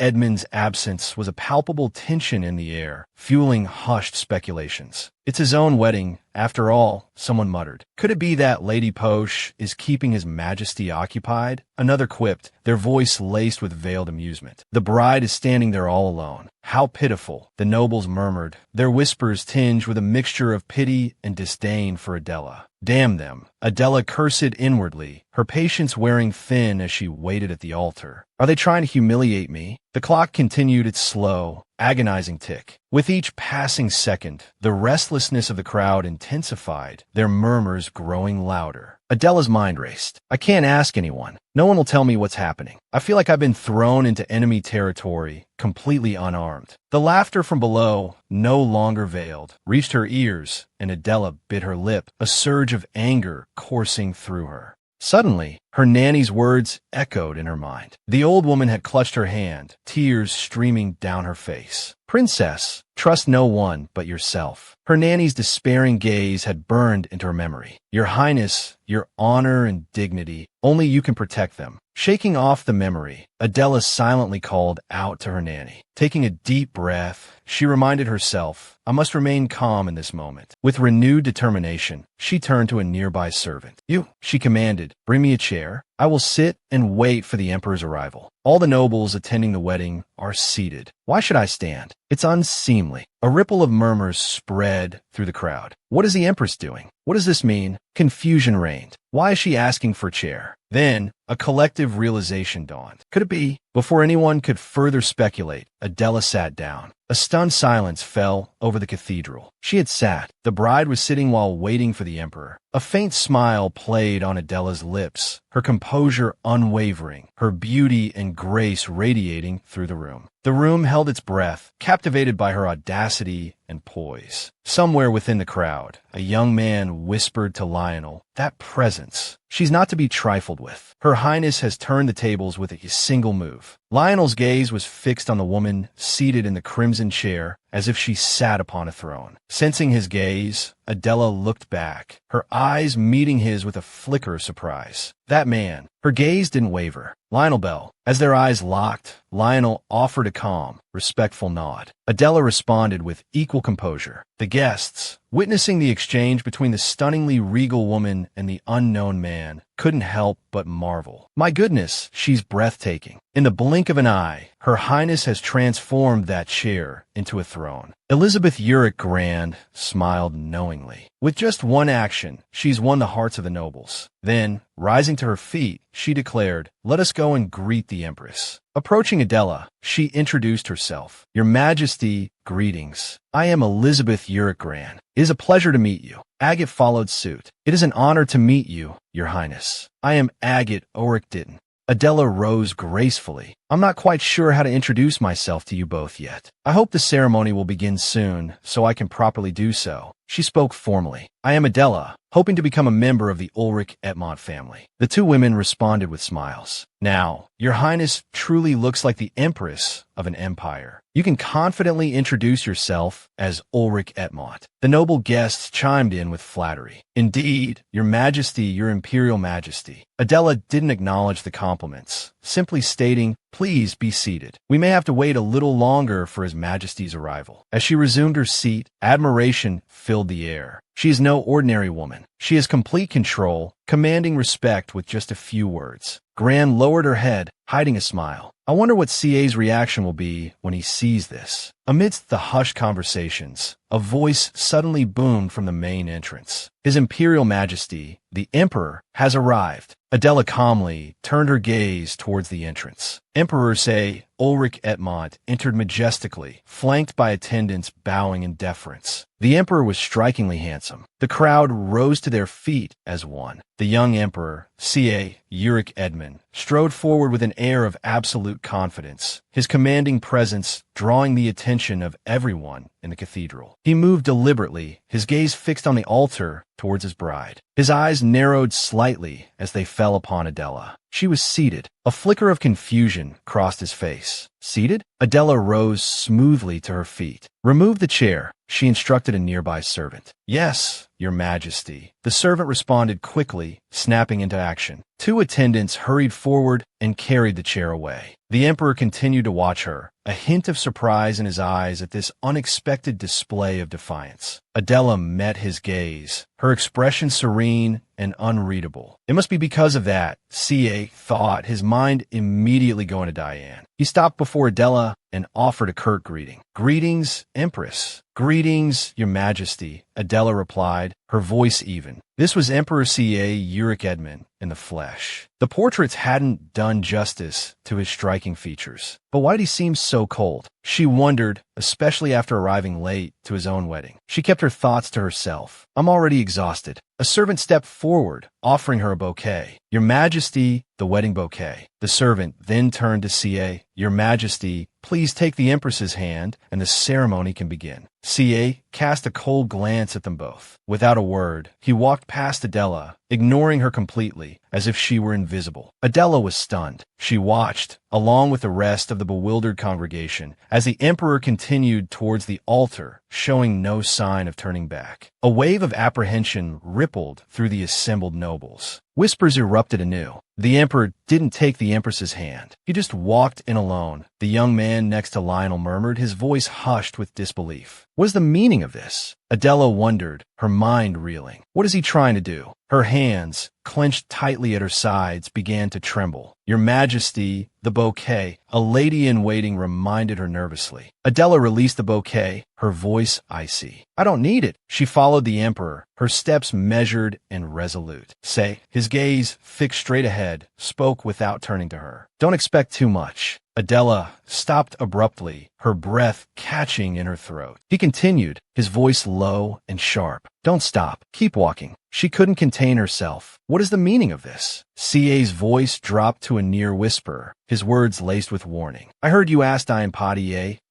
Edmond's absence was a palpable tension in the air, fueling hushed speculations. It's his own wedding, after all, someone muttered. Could it be that Lady Posh is keeping His Majesty occupied? Another quipped, their voice laced with veiled amusement. The bride is standing there all alone. How pitiful, the nobles murmured, their whispers tinged with a mixture of pity and disdain for Adela. Damn them. Adela cursed inwardly, her patience wearing thin as she waited at the altar. Are they trying to humiliate me? The clock continued its slow, agonizing tick. With each passing second, the restlessness of the crowd intensified, their murmurs growing louder. Adela's mind raced. I can't ask anyone. No one will tell me what's happening. I feel like I've been thrown into enemy territory, completely unarmed. The laughter from below, no longer veiled, reached her ears, and Adela bit her lip, a surge of anger coursing through her. Suddenly, her nanny's words echoed in her mind. The old woman had clutched her hand, tears streaming down her face. Princess, trust no one but yourself. Her nanny's despairing gaze had burned into her memory. Your Highness, your honor and dignity, only you can protect them. Shaking off the memory, Adela silently called out to her nanny. Taking a deep breath, she reminded herself, I must remain calm in this moment. With renewed determination, she turned to a nearby servant. You, she commanded, bring me a chair. I will sit and wait for the emperor's arrival. All the nobles attending the wedding are seated. Why should I stand? It's unseemly. A ripple of murmurs spread through the crowd. What is the empress doing? What does this mean? Confusion reigned. Why is she asking for chair? Then, a collective realization dawned. Could it be? Before anyone could further speculate, Adela sat down. A stunned silence fell over the cathedral. She had sat. The bride was sitting while waiting for the emperor. A faint smile played on Adela's lips, her composure unwavering, her beauty and grace radiating through the room. The room held its breath, captivated by her audacity and poise. Somewhere within the crowd, a young man whispered to Lionel, "That presence. She's not to be trifled with. Her Highness has turned the tables with a single move." Lionel's gaze was fixed on the woman seated in the crimson chair, as if she sat upon a throne. Sensing his gaze, Adela looked back, her eyes meeting his with a flicker of surprise. That man. Her gaze didn't waver. Lionel Bell. As their eyes locked, Lionel offered a calm, respectful nod. Adela responded with equal composure. The guests, witnessing the exchange between the stunningly regal woman and the unknown man, couldn't help but marvel. My goodness, she's breathtaking. In the blink of an eye, Her Highness has transformed that chair into a throne. Elizabeth Uric Grand smiled knowingly. With just one action, she's won the hearts of the nobles. Then, rising to her feet, she declared, "Let us go and greet the Empress." Approaching Adela, she introduced herself. "Your Majesty, greetings. I am Elizabeth Uric Grand. It is a pleasure to meet you." Agate followed suit. "It is an honor to meet you, Your Highness. I am Agate Oric Ditton." Adela rose gracefully. "I'm not quite sure how to introduce myself to you both yet. I hope the ceremony will begin soon, so I can properly do so." She spoke formally. "I am Adela, hoping to become a member of the Ulrich Edmond family." The two women responded with smiles. "Now, Your Highness truly looks like the Empress of an empire. You can confidently introduce yourself as Ulrich Edmond." The noble guests chimed in with flattery. "Indeed, Your Majesty, Your Imperial Majesty." Adela didn't acknowledge the compliments, simply stating, "Please be seated. We may have to wait a little longer for His Majesty's arrival." As she resumed her seat, admiration filled the air. She is no ordinary woman. She has complete control, commanding respect with just a few words. Gran lowered her head, hiding a smile. "I wonder what CA's reaction will be when he sees this." Amidst the hushed conversations, a voice suddenly boomed from the main entrance. "His Imperial Majesty, the Emperor, has arrived." Adela calmly turned her gaze towards the entrance. Emperor say Ulrich Edmond entered majestically, flanked by attendants bowing in deference. The emperor was strikingly handsome. The crowd rose to their feet as one. The young emperor, Cier Uric Edmond, strode forward with an air of absolute confidence, his commanding presence drawing the attention of everyone in the cathedral. He moved deliberately, his gaze fixed on the altar towards his bride. His eyes narrowed slightly as they fell upon Adela. She was seated. A flicker of confusion crossed his face. "Seated?" Adela rose smoothly to her feet. "Remove the chair," she instructed a nearby servant. "Yes, Your Majesty." The servant responded quickly, snapping into action. Two attendants hurried forward and carried the chair away. The emperor continued to watch her, a hint of surprise in his eyes at this unexpected display of defiance. Adela met his gaze, her expression serene and unreadable. It must be because of that, CA thought, his mind immediately going to Diane. He stopped before Adela and offered a curt greeting. "Greetings, Empress." "Greetings, Your Majesty," Adela replied, her voice even. This was Emperor CA Uric Edmond in the flesh. The portraits hadn't done justice to his striking features. But why did he seem so cold? She wondered, especially after arriving late to his own wedding. She kept her thoughts to herself. "I'm already exhausted." A servant stepped forward, offering her a bouquet. "Your Majesty," the wedding bouquet. The servant then turned to CA. "Your Majesty, please take the Empress's hand and the ceremony can begin." CA cast a cold glance at them both. Without a word, he walked past Adela, ignoring her completely, as if she were invisible. Adela was stunned. She watched, along with the rest of the bewildered congregation, as the emperor continued towards the altar, showing no sign of turning back. A wave of apprehension rippled through the assembled nobles. Whispers erupted anew. The emperor didn't take the empress's hand. He just walked in alone, the The young man next to Lionel murmured, his voice hushed with disbelief. What is the meaning of this? Adela wondered, her mind reeling. What is he trying to do? Her hands, clenched tightly at her sides, began to tremble. Your Majesty, the bouquet, a lady-in-waiting reminded her nervously. Adela released the bouquet, her voice icy. I don't need it. She followed the Emperor, her steps measured and resolute. Say, his gaze, fixed straight ahead, spoke without turning to her. Don't expect too much. Adela stopped abruptly, her breath catching in her throat. He continued, his voice low and sharp. Don't stop. Keep walking. She couldn't contain herself. What is the meaning of this? Cier's voice dropped to a near whisper, his words laced with warning. I heard you ask Diane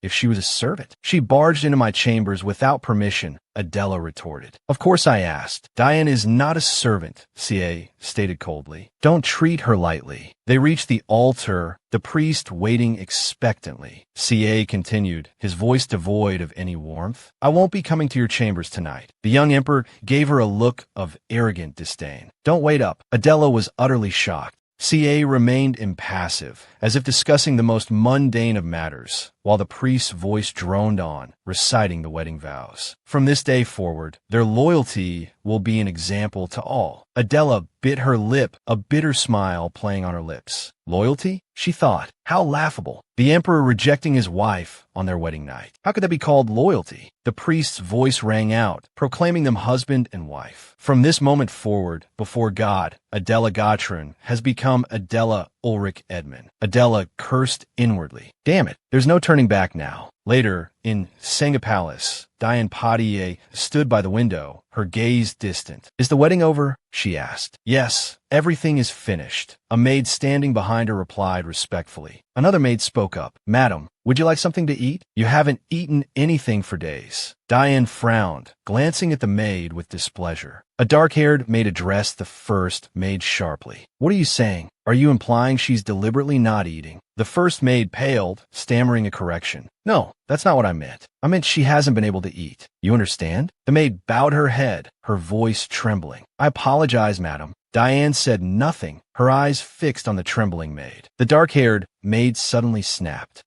if she was a servant. She barged into my chambers without permission, Adela retorted. Of course I asked. Diane is not a servant, Cier stated coldly. Don't treat her lightly. They reached the altar, the priest waiting expectantly. Cier continued, his voice devoid of any warmth. I won't be coming to your chambers tonight. The young emperor gave her a look of arrogant disdain. Don't wait up. Adela was utterly shocked. Cier remained impassive, as if discussing the most mundane of matters, while the priest's voice droned on, reciting the wedding vows. From this day forward, their loyalty will be an example to all. Adela bit her lip, a bitter smile playing on her lips. Loyalty? She thought. How laughable. The emperor rejecting his wife on their wedding night. How could that be called loyalty? The priest's voice rang out, proclaiming them husband and wife. From this moment forward, before God, Adela Gotrin has become Adela Ulrich Edmond. Adela cursed inwardly. Damn it, there's no turning back now. Later, in Palace, Diane stood by the window, her gaze distant. Is the wedding over? She asked. Yes, everything is finished. A maid standing behind her replied respectfully. Another maid spoke up. Madam, would you like something to eat? You haven't eaten anything for days. Diane frowned, glancing at the maid with displeasure. A dark-haired maid addressed the first maid sharply. What are you saying? Are you implying she's deliberately not eating? The first maid paled, stammering a correction. No, that's not what I meant. I meant she hasn't been able to eat. You understand? The maid bowed her head, her voice trembling. I apologize, madam. Diane said nothing, her eyes fixed on the trembling maid. The dark-haired maid suddenly snapped.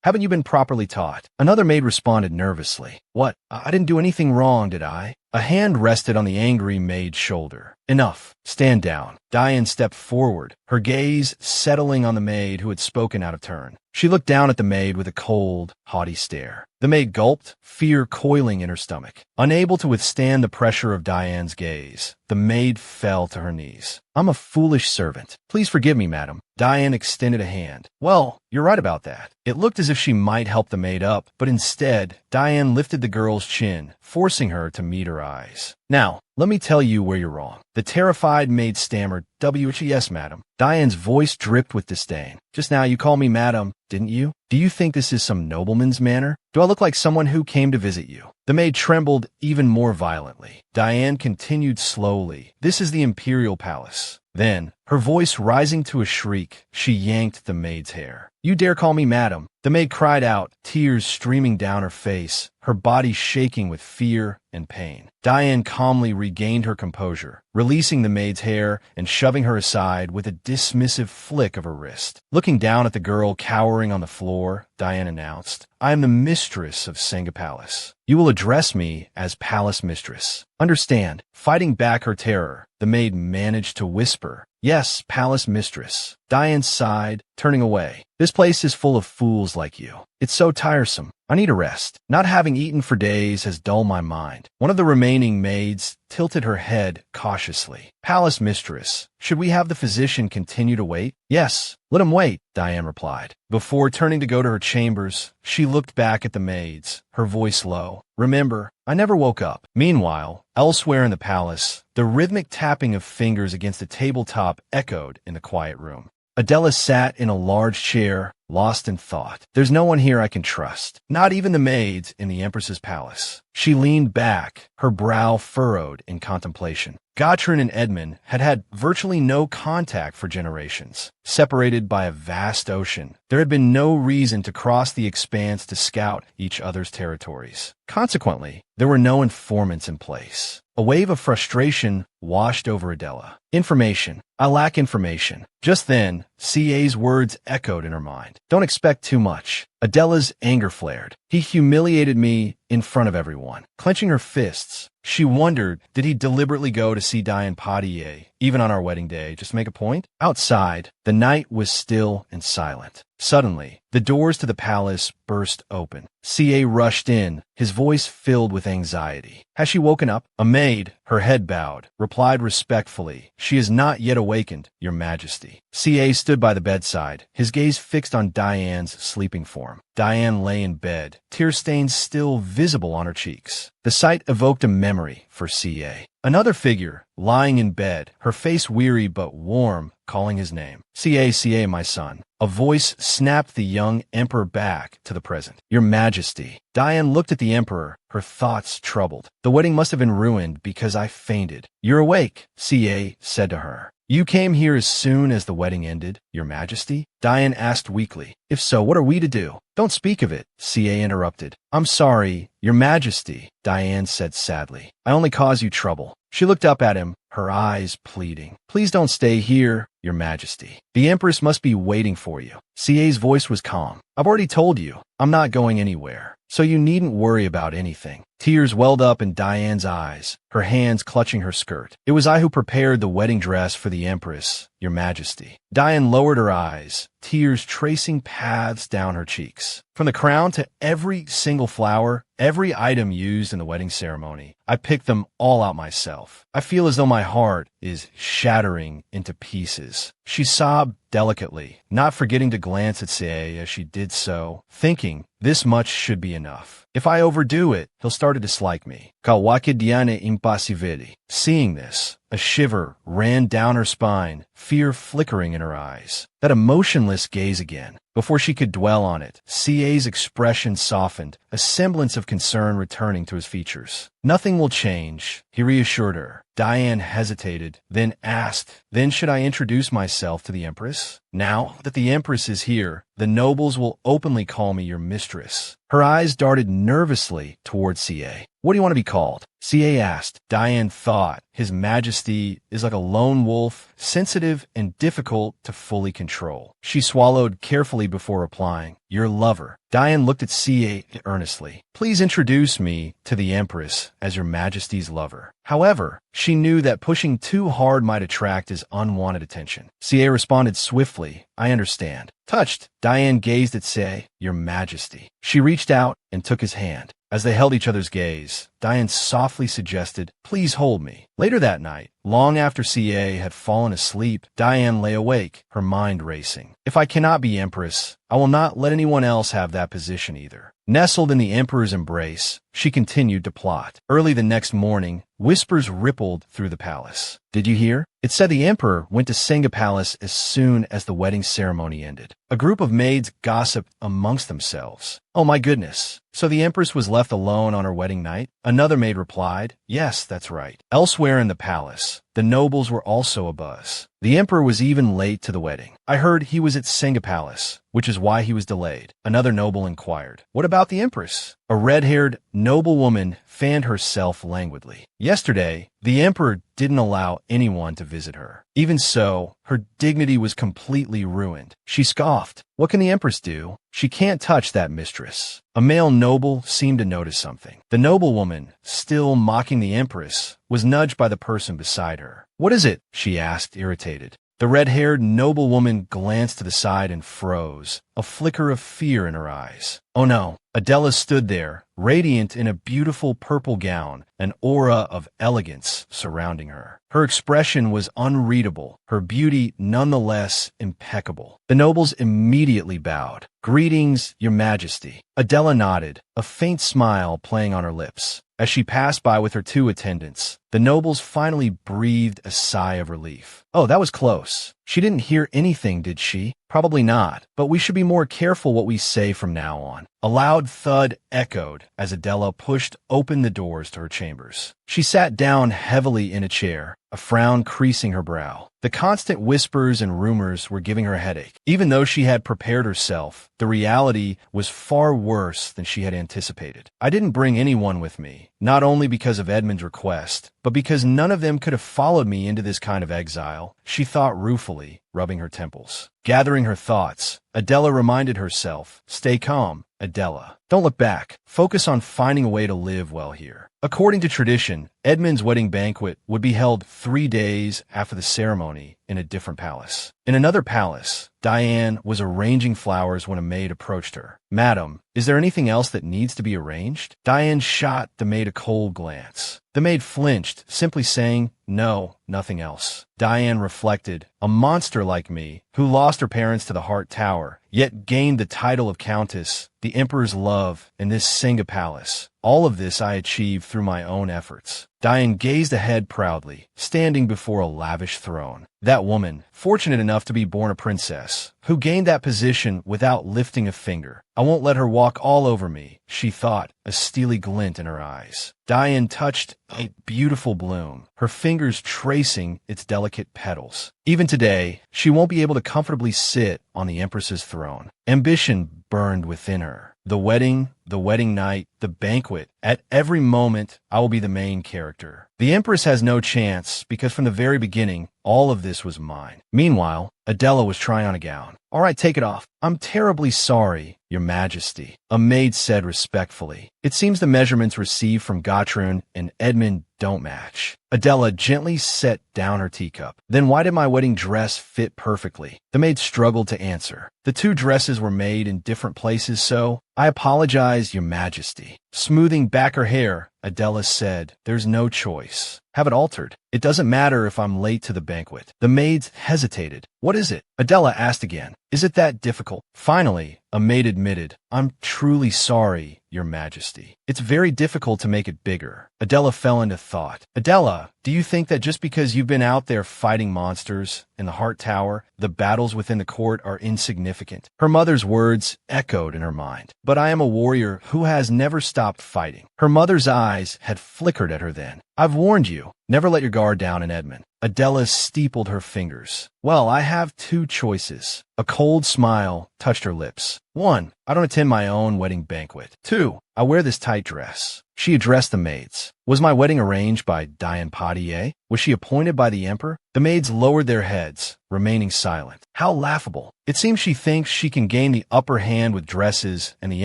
Haven't you been properly taught? Another maid responded nervously. What? I didn't do anything wrong, did I? A hand rested on the angry maid's shoulder. Enough. Stand down. Diane stepped forward, her gaze settling on the maid who had spoken out of turn. She looked down at the maid with a cold, haughty stare. The maid gulped, fear coiling in her stomach. Unable to withstand the pressure of Diane's gaze, the maid fell to her knees. I'm a foolish servant. Please forgive me, madam. Diane extended a hand. Well, you're right about that. It looked as if she might help the maid up, but instead, Diane lifted the girl's chin, forcing her to meet her eyes. Now, let me tell you where you're wrong. The terrified maid stammered, Yes, madam. Diane's voice dripped with disdain. Just now you called me madam, didn't you? Do you think this is some nobleman's manner? Do I look like someone who came to visit you? The maid trembled even more violently. Diane continued slowly. This is the imperial palace. Then, her voice rising to a shriek, she yanked the maid's hair. You dare call me madam? The maid cried out, tears streaming down her face, her body shaking with fear and pain. Diane calmly regained her composure, releasing the maid's hair and shoving her aside with a dismissive flick of her wrist. Looking down at the girl cowering on the floor, Diane announced, I am the mistress of Palace. You will address me as palace mistress. Understand, fighting back her terror, the maid managed to whisper, Yes, palace mistress. Diane sighed, turning away. This place is full of fools like you. It's so tiresome. I need a rest. Not having eaten for days has dulled my mind. One of the remaining maids tilted her head cautiously. Palace mistress, should we have the physician continue to wait? Yes, let him wait, Diane replied. Before turning to go to her chambers, she looked back at the maids, her voice low. Remember, I never woke up. Meanwhile, elsewhere in the palace, the rhythmic tapping of fingers against a tabletop echoed in the quiet room. Adela sat in a large chair, lost in thought. There's no one here I can trust, not even the maids in the Empress's palace. She leaned back, her brow furrowed in contemplation. Gotrin and Edmond had had virtually no contact for generations. Separated by a vast ocean, there had been no reason to cross the expanse to scout each other's territories. Consequently, there were no informants in place. A wave of frustration washed over Adela. Information. I lack information. Just then, Cier's words echoed in her mind. mind. Don't expect too much. Adela's anger flared. He humiliated me in front of everyone. Clenching her fists, she wondered, did he deliberately go to see Diane Potier, even on our wedding day, just to make a point? Outside, the night was still and silent. Suddenly, the doors to the palace burst open. Cier rushed in, his voice filled with anxiety. Has she woken up? A maid, her head bowed, replied respectfully, "She is not yet awakened, Your Majesty." Cier stood by the bedside, his gaze fixed on Diane's sleeping form. Diane lay in bed, tear stains still visible on her cheeks. The sight evoked a memory for Cier. Another figure, lying in bed, her face weary but warm, calling his name. "Cier, Cier, my son." A voice snapped the young emperor back to the present. "Your Majesty." Diane looked at the emperor, her thoughts troubled. "The wedding must have been ruined because I fainted." "You're awake," Cier said to her. "You came here as soon as the wedding ended, Your Majesty?" Diane asked weakly. "If so, what are we to do?" "Don't speak of it," Cier interrupted. "I'm sorry, Your Majesty," Diane said sadly. "I only cause you trouble." She looked up at him, her eyes pleading. "Please don't stay here, Your Majesty. The Empress must be waiting for you." Cier's voice was calm. "I've already told you, I'm not going anywhere, so you needn't worry about anything." Tears welled up in Diane's eyes, her hands clutching her skirt. "It was I who prepared the wedding dress for the Empress, Your Majesty." Diane lowered her eyes, tears tracing paths down her cheeks. "From the crown to every single flower, every item used in the wedding ceremony, I picked them all out myself. I feel as though my heart is shattering into pieces." She sobbed delicately, not forgetting to glance at Cier as she did so, thinking, this much should be enough. If I overdo it, he'll start to dislike me. Quotidiana impassivity. Seeing this, a shiver ran down her spine, fear flickering in her eyes. That emotionless gaze again. Before she could dwell on it, Cier's expression softened, a semblance of concern returning to his features. "Nothing will change," he reassured her. Diane hesitated, then asked, "Then should I introduce myself to the Empress? Now that the Empress is here, the nobles will openly call me your mistress." Her eyes darted nervously toward Cier. "What do you want to be called?" Cier asked. Diane thought, His Majesty is like a lone wolf, sensitive and difficult to fully control. She swallowed carefully before replying, "Your lover." Diane looked at Cier earnestly. "Please introduce me to the Empress as Your Majesty's lover." However, she knew that pushing too hard might attract his unwanted attention. Cier responded swiftly, "I understand." Touched, Diane gazed at Cier, "Your Majesty." She reached out and took his hand. As they held each other's gaze, Diane softly suggested, "Please hold me." Later that night, long after Cier had fallen asleep, Diane lay awake, her mind racing. "If I cannot be Empress, I will not let anyone else have that position either." Nestled in the Emperor's embrace, she continued to plot. Early the next morning, whispers rippled through the palace. "Did you hear?" It said the Emperor went to Singa Palace as soon as the wedding ceremony ended. A group of maids gossiped amongst themselves. "Oh my goodness. So the Empress was left alone on her wedding night?" Another maid replied, "Yes, that's right." Elsewhere in the palace, the nobles were also abuzz. The Emperor was even late to the wedding. "I heard he was at Singa Palace, which is why he was delayed." Another noble inquired, "What about the Empress?" A red-haired noblewoman fanned herself languidly. "Yesterday, the Emperor didn't allow anyone to visit her. Even so, her dignity was completely ruined." She scoffed. "What can the Empress do? She can't touch that mistress." A male noble seemed to notice something. The noblewoman, still mocking the Empress, was nudged by the person beside her. "What is it?" she asked, irritated. The red-haired noblewoman glanced to the side and froze, a flicker of fear in her eyes. Oh no. Adela stood there, radiant in a beautiful purple gown, an aura of elegance surrounding her. Her expression was unreadable, her beauty nonetheless impeccable. The nobles immediately bowed. "Greetings, Your Majesty." Adela nodded, a faint smile playing on her lips. As she passed by with her two attendants, the nobles finally breathed a sigh of relief. "Oh, that was close. She didn't hear anything, did she?" "Probably not, but we should be more careful what we say from now on." A loud thud echoed as Adela pushed open the doors to her chambers. She sat down heavily in a chair, a frown creasing her brow. The constant whispers and rumors were giving her a headache. Even though she had prepared herself, the reality was far worse than she had anticipated. "I didn't bring anyone with me," not only because of Edmond's request, but because none of them could have followed me into this kind of exile, she thought ruefully, rubbing her temples. Gathering her thoughts, Adela reminded herself, "Stay calm, Adela. Don't look back. Focus on finding a way to live well here." According to tradition, Edmond's wedding banquet would be held 3 days after the ceremony in a different palace. In another palace, Diane was arranging flowers when a maid approached her. "Madam, is there anything else that needs to be arranged?" Diane shot the maid a cold glance. The maid flinched, simply saying, "No, nothing else." Diane reflected, a monster like me, who lost her parents to the Heart Tower, yet gained the title of Countess, the Emperor's love, in this Singa palace. All of this I achieved through my own efforts. Diane gazed ahead proudly, standing before a lavish throne. That woman, fortunate enough to be born a princess, who gained that position without lifting a finger. I won't let her walk all over me, she thought, a steely glint in her eyes. Diane touched a beautiful bloom, her fingers tracing its delicate petals. Even today, she won't be able to comfortably sit on the Empress's throne. Ambition burned within her. The wedding night, the banquet. At every moment, I will be the main character. The Empress has no chance because from the very beginning, all of this was mine. Meanwhile, Adela was trying on a gown. "All right, take it off." "I'm terribly sorry, Your Majesty," a maid said respectfully. "It seems the measurements received from Gautrun and Edmond don't match." Adela gently set down her teacup. "Then why did my wedding dress fit perfectly?" The maid struggled to answer. "The 2 dresses were made in different places, so I apologize, Your Majesty." Smoothing back her hair, Adela said, "There's no choice. Have it altered. It doesn't matter if I'm late to the banquet." The maids hesitated. "What is it?" Adela asked again. "Is it that difficult?" Finally, a maid admitted, "I'm truly sorry, Your Majesty. It's very difficult to make it bigger." Adela fell into thought. "Adela, do you think that just because you've been out there fighting monsters in the Heart Tower, the battles within the court are insignificant?" Her mother's words echoed in her mind. "But I am a warrior who has never stopped fighting." Her mother's eyes had flickered at her then. "I've warned you. Never let your guard down in Edmond." Adela steepled her fingers. "Well, I have 2 choices." A cold smile touched her lips. 1. I don't attend my own wedding banquet. 2. I wear this tight dress. She addressed the maids. "Was my wedding arranged by Diane Poitier? Was she appointed by the Emperor?" The maids lowered their heads, remaining silent. How laughable. It seems she thinks she can gain the upper hand with dresses and the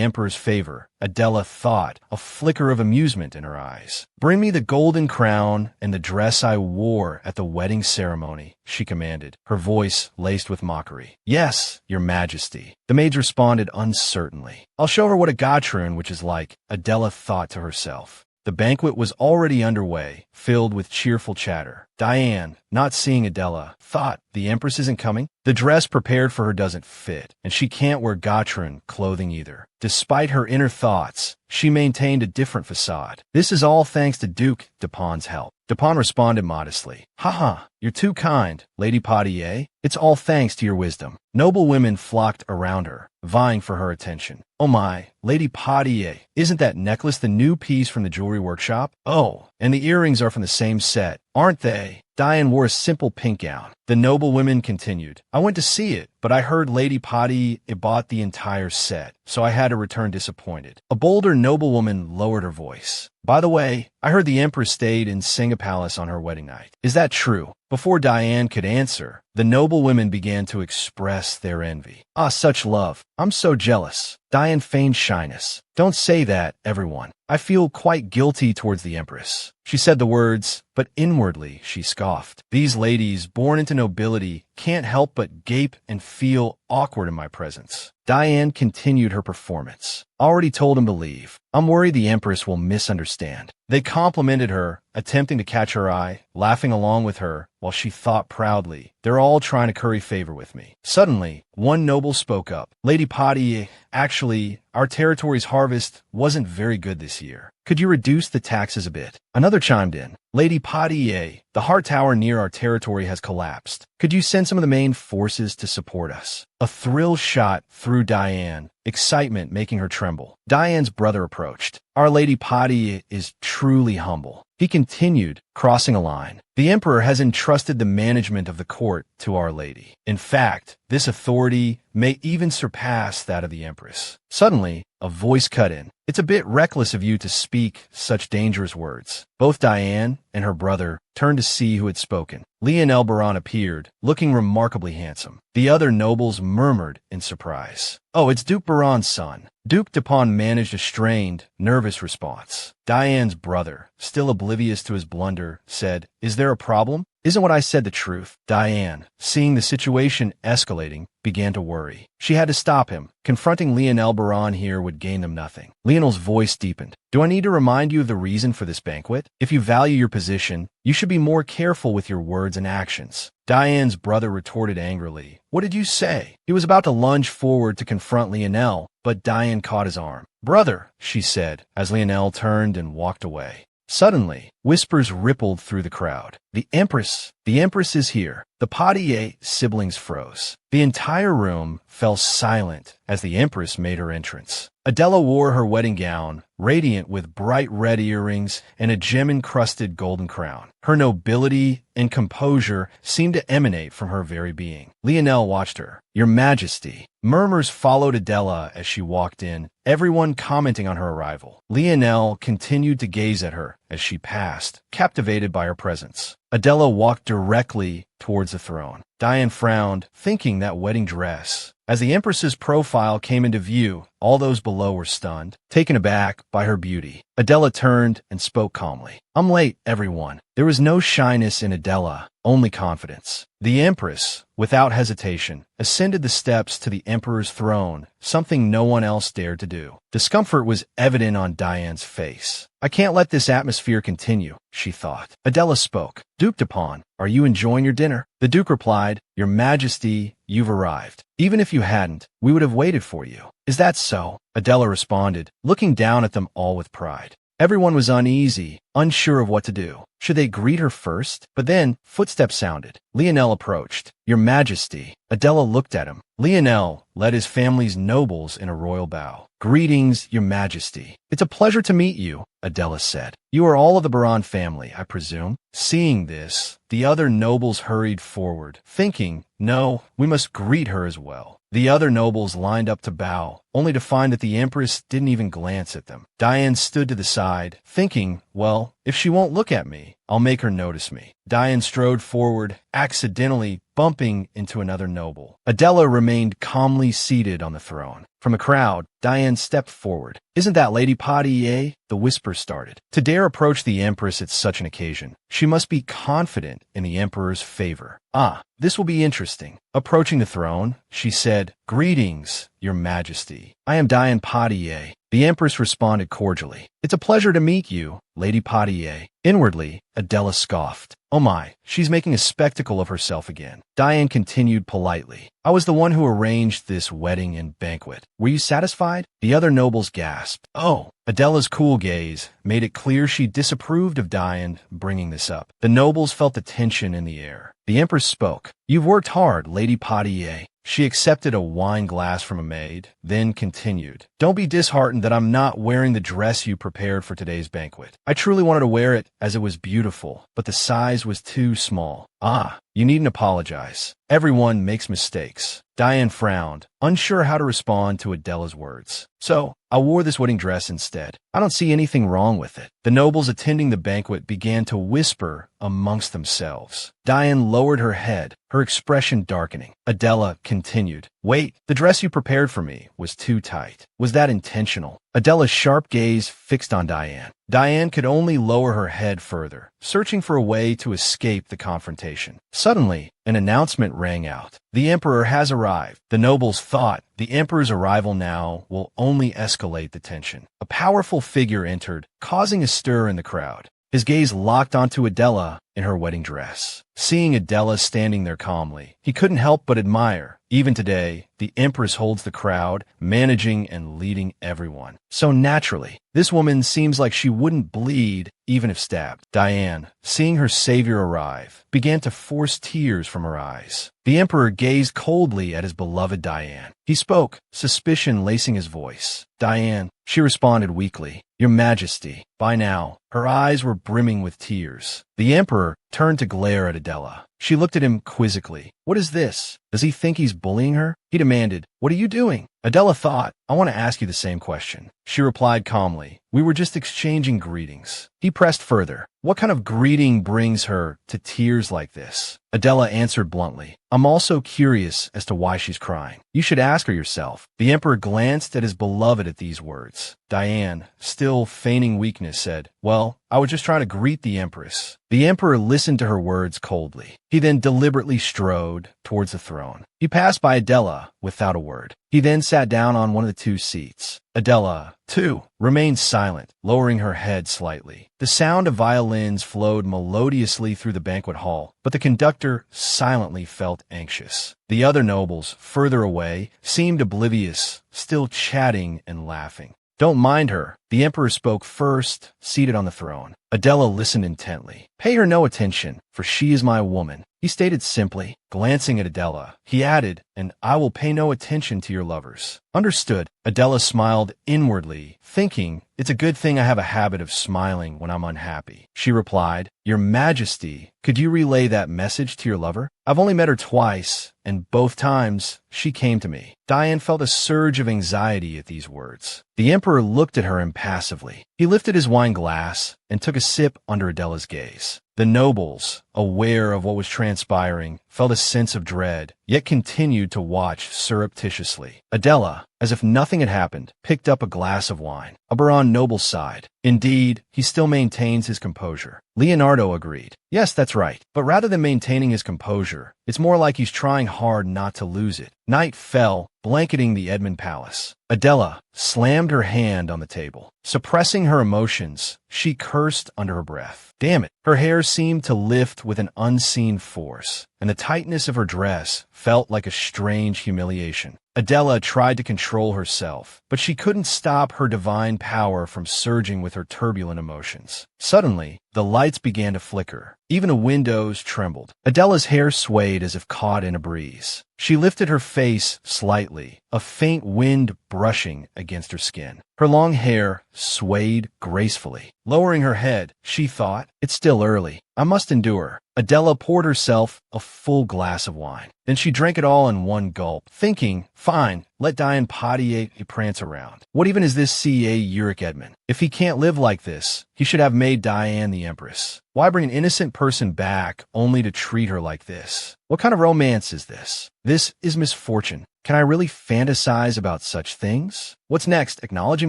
Emperor's favor, Adela thought, a flicker of amusement in her eyes. "Bring me the golden crown and the dress I wore at the wedding ceremony," she commanded, her voice laced with mockery. "Yes, Your Majesty." The maids responded uncertainly. "I'll show her what a Gautrun which is like," Adela thought to herself. The banquet was already underway, filled with cheerful chatter. Diane, not seeing Adela, thought, "The Empress isn't coming? The dress prepared for her doesn't fit, and she can't wear Gautrun clothing either." Despite her inner thoughts, she maintained a different facade. "This is all thanks to Duke Dupon's help." Dupont responded modestly. "Haha, you're too kind, Lady Poitier. It's all thanks to your wisdom." Noble women flocked around her, vying for her attention. "Oh my, Lady Poitier, isn't that necklace the new piece from the jewelry workshop? Oh, and the earrings are from the same set, aren't they?" Diane wore a simple pink gown. The noble women continued. "I went to see it, but I heard Lady Poitier bought the entire set, so I had to return disappointed." A bolder noblewoman lowered her voice. "By the way, I heard the Empress stayed in Singa Palace on her wedding night. Is that true?" Before Diane could answer, the noble women began to express their envy. "Ah, such love. I'm so jealous." Diane feigned shyness. "Don't say that, everyone. I feel quite guilty towards the Empress." She said the words, but inwardly she scoffed. "These ladies, born into nobility, can't help but gape and feel awkward in my presence." Diane continued her performance. "Already told him to leave. I'm worried the Empress will misunderstand." They complimented her, attempting to catch her eye, laughing along with her, while she thought proudly, "They're all trying to curry favor with me." Suddenly, one noble spoke up. "Lady Poitier, actually, our territory's harvest wasn't very good this year. Could you reduce the taxes a bit?" Another chimed in. "Lady Poitier, the Heart Tower near our territory has collapsed. Could you send some of the main forces to support us?" A thrill shot through Diane, excitement making her tremble. Diane's brother approached. "Our Lady Poitier is truly humble." He continued, crossing a line. The emperor has entrusted the management of the court to Our Lady. In fact, this authority may even surpass that of the empress. Suddenly, a voice cut in. It's a bit reckless of you to speak such dangerous words. Both Diane and her brother turned to see who had spoken. Leonel Bar appeared, looking remarkably handsome. The other nobles murmured in surprise. Oh, it's Duke Baron's son. Duke Dupont managed a strained, nervous response. Diane's brother, still oblivious to his blunder, said, "Is there a problem? Isn't what I said the truth?" Diane, seeing the situation escalating, began to worry. She had to stop him. Confronting Leonel Bar here would gain them nothing. Leonel's voice deepened. Do I need to remind you of the reason for this banquet? If you value your position, you should be more careful with your words and actions. Diane's brother retorted angrily. What did you say? He was about to lunge forward to confront Leonel, but Diane caught his arm. Brother, she said, as Leonel turned and walked away. Suddenly, whispers rippled through the crowd. The Empress is here. The Poitiers siblings froze. The entire room fell silent as the Empress made her entrance. Adela wore her wedding gown, radiant with bright red earrings and a gem-encrusted golden crown. Her nobility and composure seemed to emanate from her very being. Leonel watched her. Your Majesty. Murmurs followed Adela as she walked in, everyone commenting on her arrival. Leonel continued to gaze at her as she passed, captivated by her presence. Adela walked directly towards the throne. Diane frowned, thinking that wedding dress. As the Empress's profile came into view, all those below were stunned, taken aback by her beauty. Adela turned and spoke calmly. I'm late, everyone. There was no shyness in Adela, only confidence. The Empress, without hesitation, ascended the steps to the Emperor's throne, something no one else dared to do. Discomfort was evident on Diane's face. I can't let this atmosphere continue, she thought. Adela spoke. Duke Dupont, are you enjoying your dinner? The Duke replied, Your Majesty, you've arrived. Even if you hadn't, we would have waited for you. Is that so? Adela responded, looking down at them all with pride. Everyone was uneasy, unsure of what to do. Should they greet her first? But then, footsteps sounded. Leonel approached. Your Majesty. Adela looked at him. Leonel led his family's nobles in a royal bow. Greetings, Your Majesty. It's a pleasure to meet you, Adela said. You are all of the Baron family, I presume? Seeing this, the other nobles hurried forward, thinking, no, we must greet her as well. The other nobles lined up to bow, only to find that the Empress didn't even glance at them. Diane stood to the side, thinking, well, if she won't look at me, I'll make her notice me. Diane strode forward, accidentally bumping into another noble. Adela remained calmly seated on the throne. From a crowd, Diane stepped forward. Isn't that Lady Poitiers? The whisper started. To dare approach the Empress at such an occasion, she must be confident in the Emperor's favor. Ah, this will be interesting. Approaching the throne, she said, Greetings, Your Majesty. I am Diane Poitiers. The Empress responded cordially. It's a pleasure to meet you, Lady Poitiers. Inwardly, Adela scoffed. Oh my, she's making a spectacle of herself again. Diane continued politely. I was the one who arranged this wedding and banquet. Were you satisfied? The other nobles gasped. Oh. Adela's cool gaze made it clear she disapproved of Diane bringing this up. The nobles felt the tension in the air. The Empress spoke. You've worked hard, Lady Poitiers. She accepted a wine glass from a maid, then continued. Don't be disheartened that I'm not wearing the dress you prepared for today's banquet. I truly wanted to wear it as it was beautiful, but the size was too small. Ah, you needn't apologize. Everyone makes mistakes. Diane frowned, unsure how to respond to Adela's words. So, I wore this wedding dress instead. I don't see anything wrong with it. The nobles attending the banquet began to whisper amongst themselves. Diane lowered her head, her expression darkening. Adela continued. Wait, the dress you prepared for me was too tight. Was that intentional? Adela's sharp gaze fixed on Diane. Diane could only lower her head further, searching for a way to escape the confrontation. Suddenly, an announcement rang out. The Emperor has arrived. The nobles thought the Emperor's arrival now will only escalate the tension. A powerful figure entered, causing a stir in the crowd. His gaze locked onto Adela, in her wedding dress. Seeing Adela standing there calmly, he couldn't help but admire. Even today, the Empress holds the crowd, managing and leading everyone. So naturally, this woman seems like she wouldn't bleed even if stabbed. Diane, seeing her savior arrive, began to force tears from her eyes. The Emperor gazed coldly at his beloved Diane. He spoke, suspicion lacing his voice. Diane, she responded weakly. Your Majesty. By now, her eyes were brimming with tears. The Emperor turned to glare at Adela. She looked at him quizzically. What is this? Does he think he's bullying her? He demanded, what are you doing? Adela thought, I want to ask you the same question. She replied calmly, we were just exchanging greetings. He pressed further. What kind of greeting brings her to tears like this? Adela answered bluntly, I'm also curious as to why she's crying. You should ask her yourself. The Emperor glanced at his beloved at these words. Diane, still feigning weakness, said, well, I was just trying to greet the Empress. The Emperor listened to her words coldly. He then deliberately strode towards the throne. He passed by Adela without a word. He then sat down on one of the two seats. Adela, too, remained silent, lowering her head slightly. The sound of violins flowed melodiously through the banquet hall, but the conductor silently felt anxious. The other nobles, further away, seemed oblivious, still chatting and laughing. Don't mind her. The Emperor spoke first, seated on the throne. Adela listened intently. Pay her no attention, for she is my woman. He stated simply, glancing at Adela. He added, and I will pay no attention to your lovers. Understood. Adela smiled inwardly, thinking, it's a good thing I have a habit of smiling when I'm unhappy. She replied, Your Majesty, could you relay that message to your lover? I've only met her twice, and both times she came to me. Diane felt a surge of anxiety at these words. The Emperor looked at her impassively. He lifted his wine glass and took a sip under Adela's gaze. The nobles, aware of what was transpiring, felt a sense of dread, yet continued to watch surreptitiously. Adela, as if nothing had happened, picked up a glass of wine. Oberon noble sighed. Indeed, he still maintains his composure. Leonardo agreed. Yes, that's right. But rather than maintaining his composure, it's more like he's trying hard not to lose it. Night fell, blanketing the Edmond palace. Adela slammed her hand on the table. Suppressing her emotions, she cursed under her breath. Damn it. Her hair seemed to lift with an unseen force, and the tightness of her dress felt like a strange humiliation. Adela tried to control herself, but she couldn't stop her divine power from surging with her turbulent emotions. Suddenly, the lights began to flicker. Even the windows trembled. Adela's hair swayed as if caught in a breeze. She lifted her face slightly, a faint wind brushing against her skin. Her long hair swayed gracefully. Lowering her head, she thought, it's still early. I must endure. Adela poured herself a full glass of wine. Then she drank it all in one gulp, thinking, fine, let Diane Potier prance around. What even is this C.A. Uric Edmond? If he can't live like this, he should have made Diane the Empress. Why bring an innocent person back only to treat her like this? What kind of romance is this? This is misfortune. Can I really fantasize about such things? What's next? Acknowledging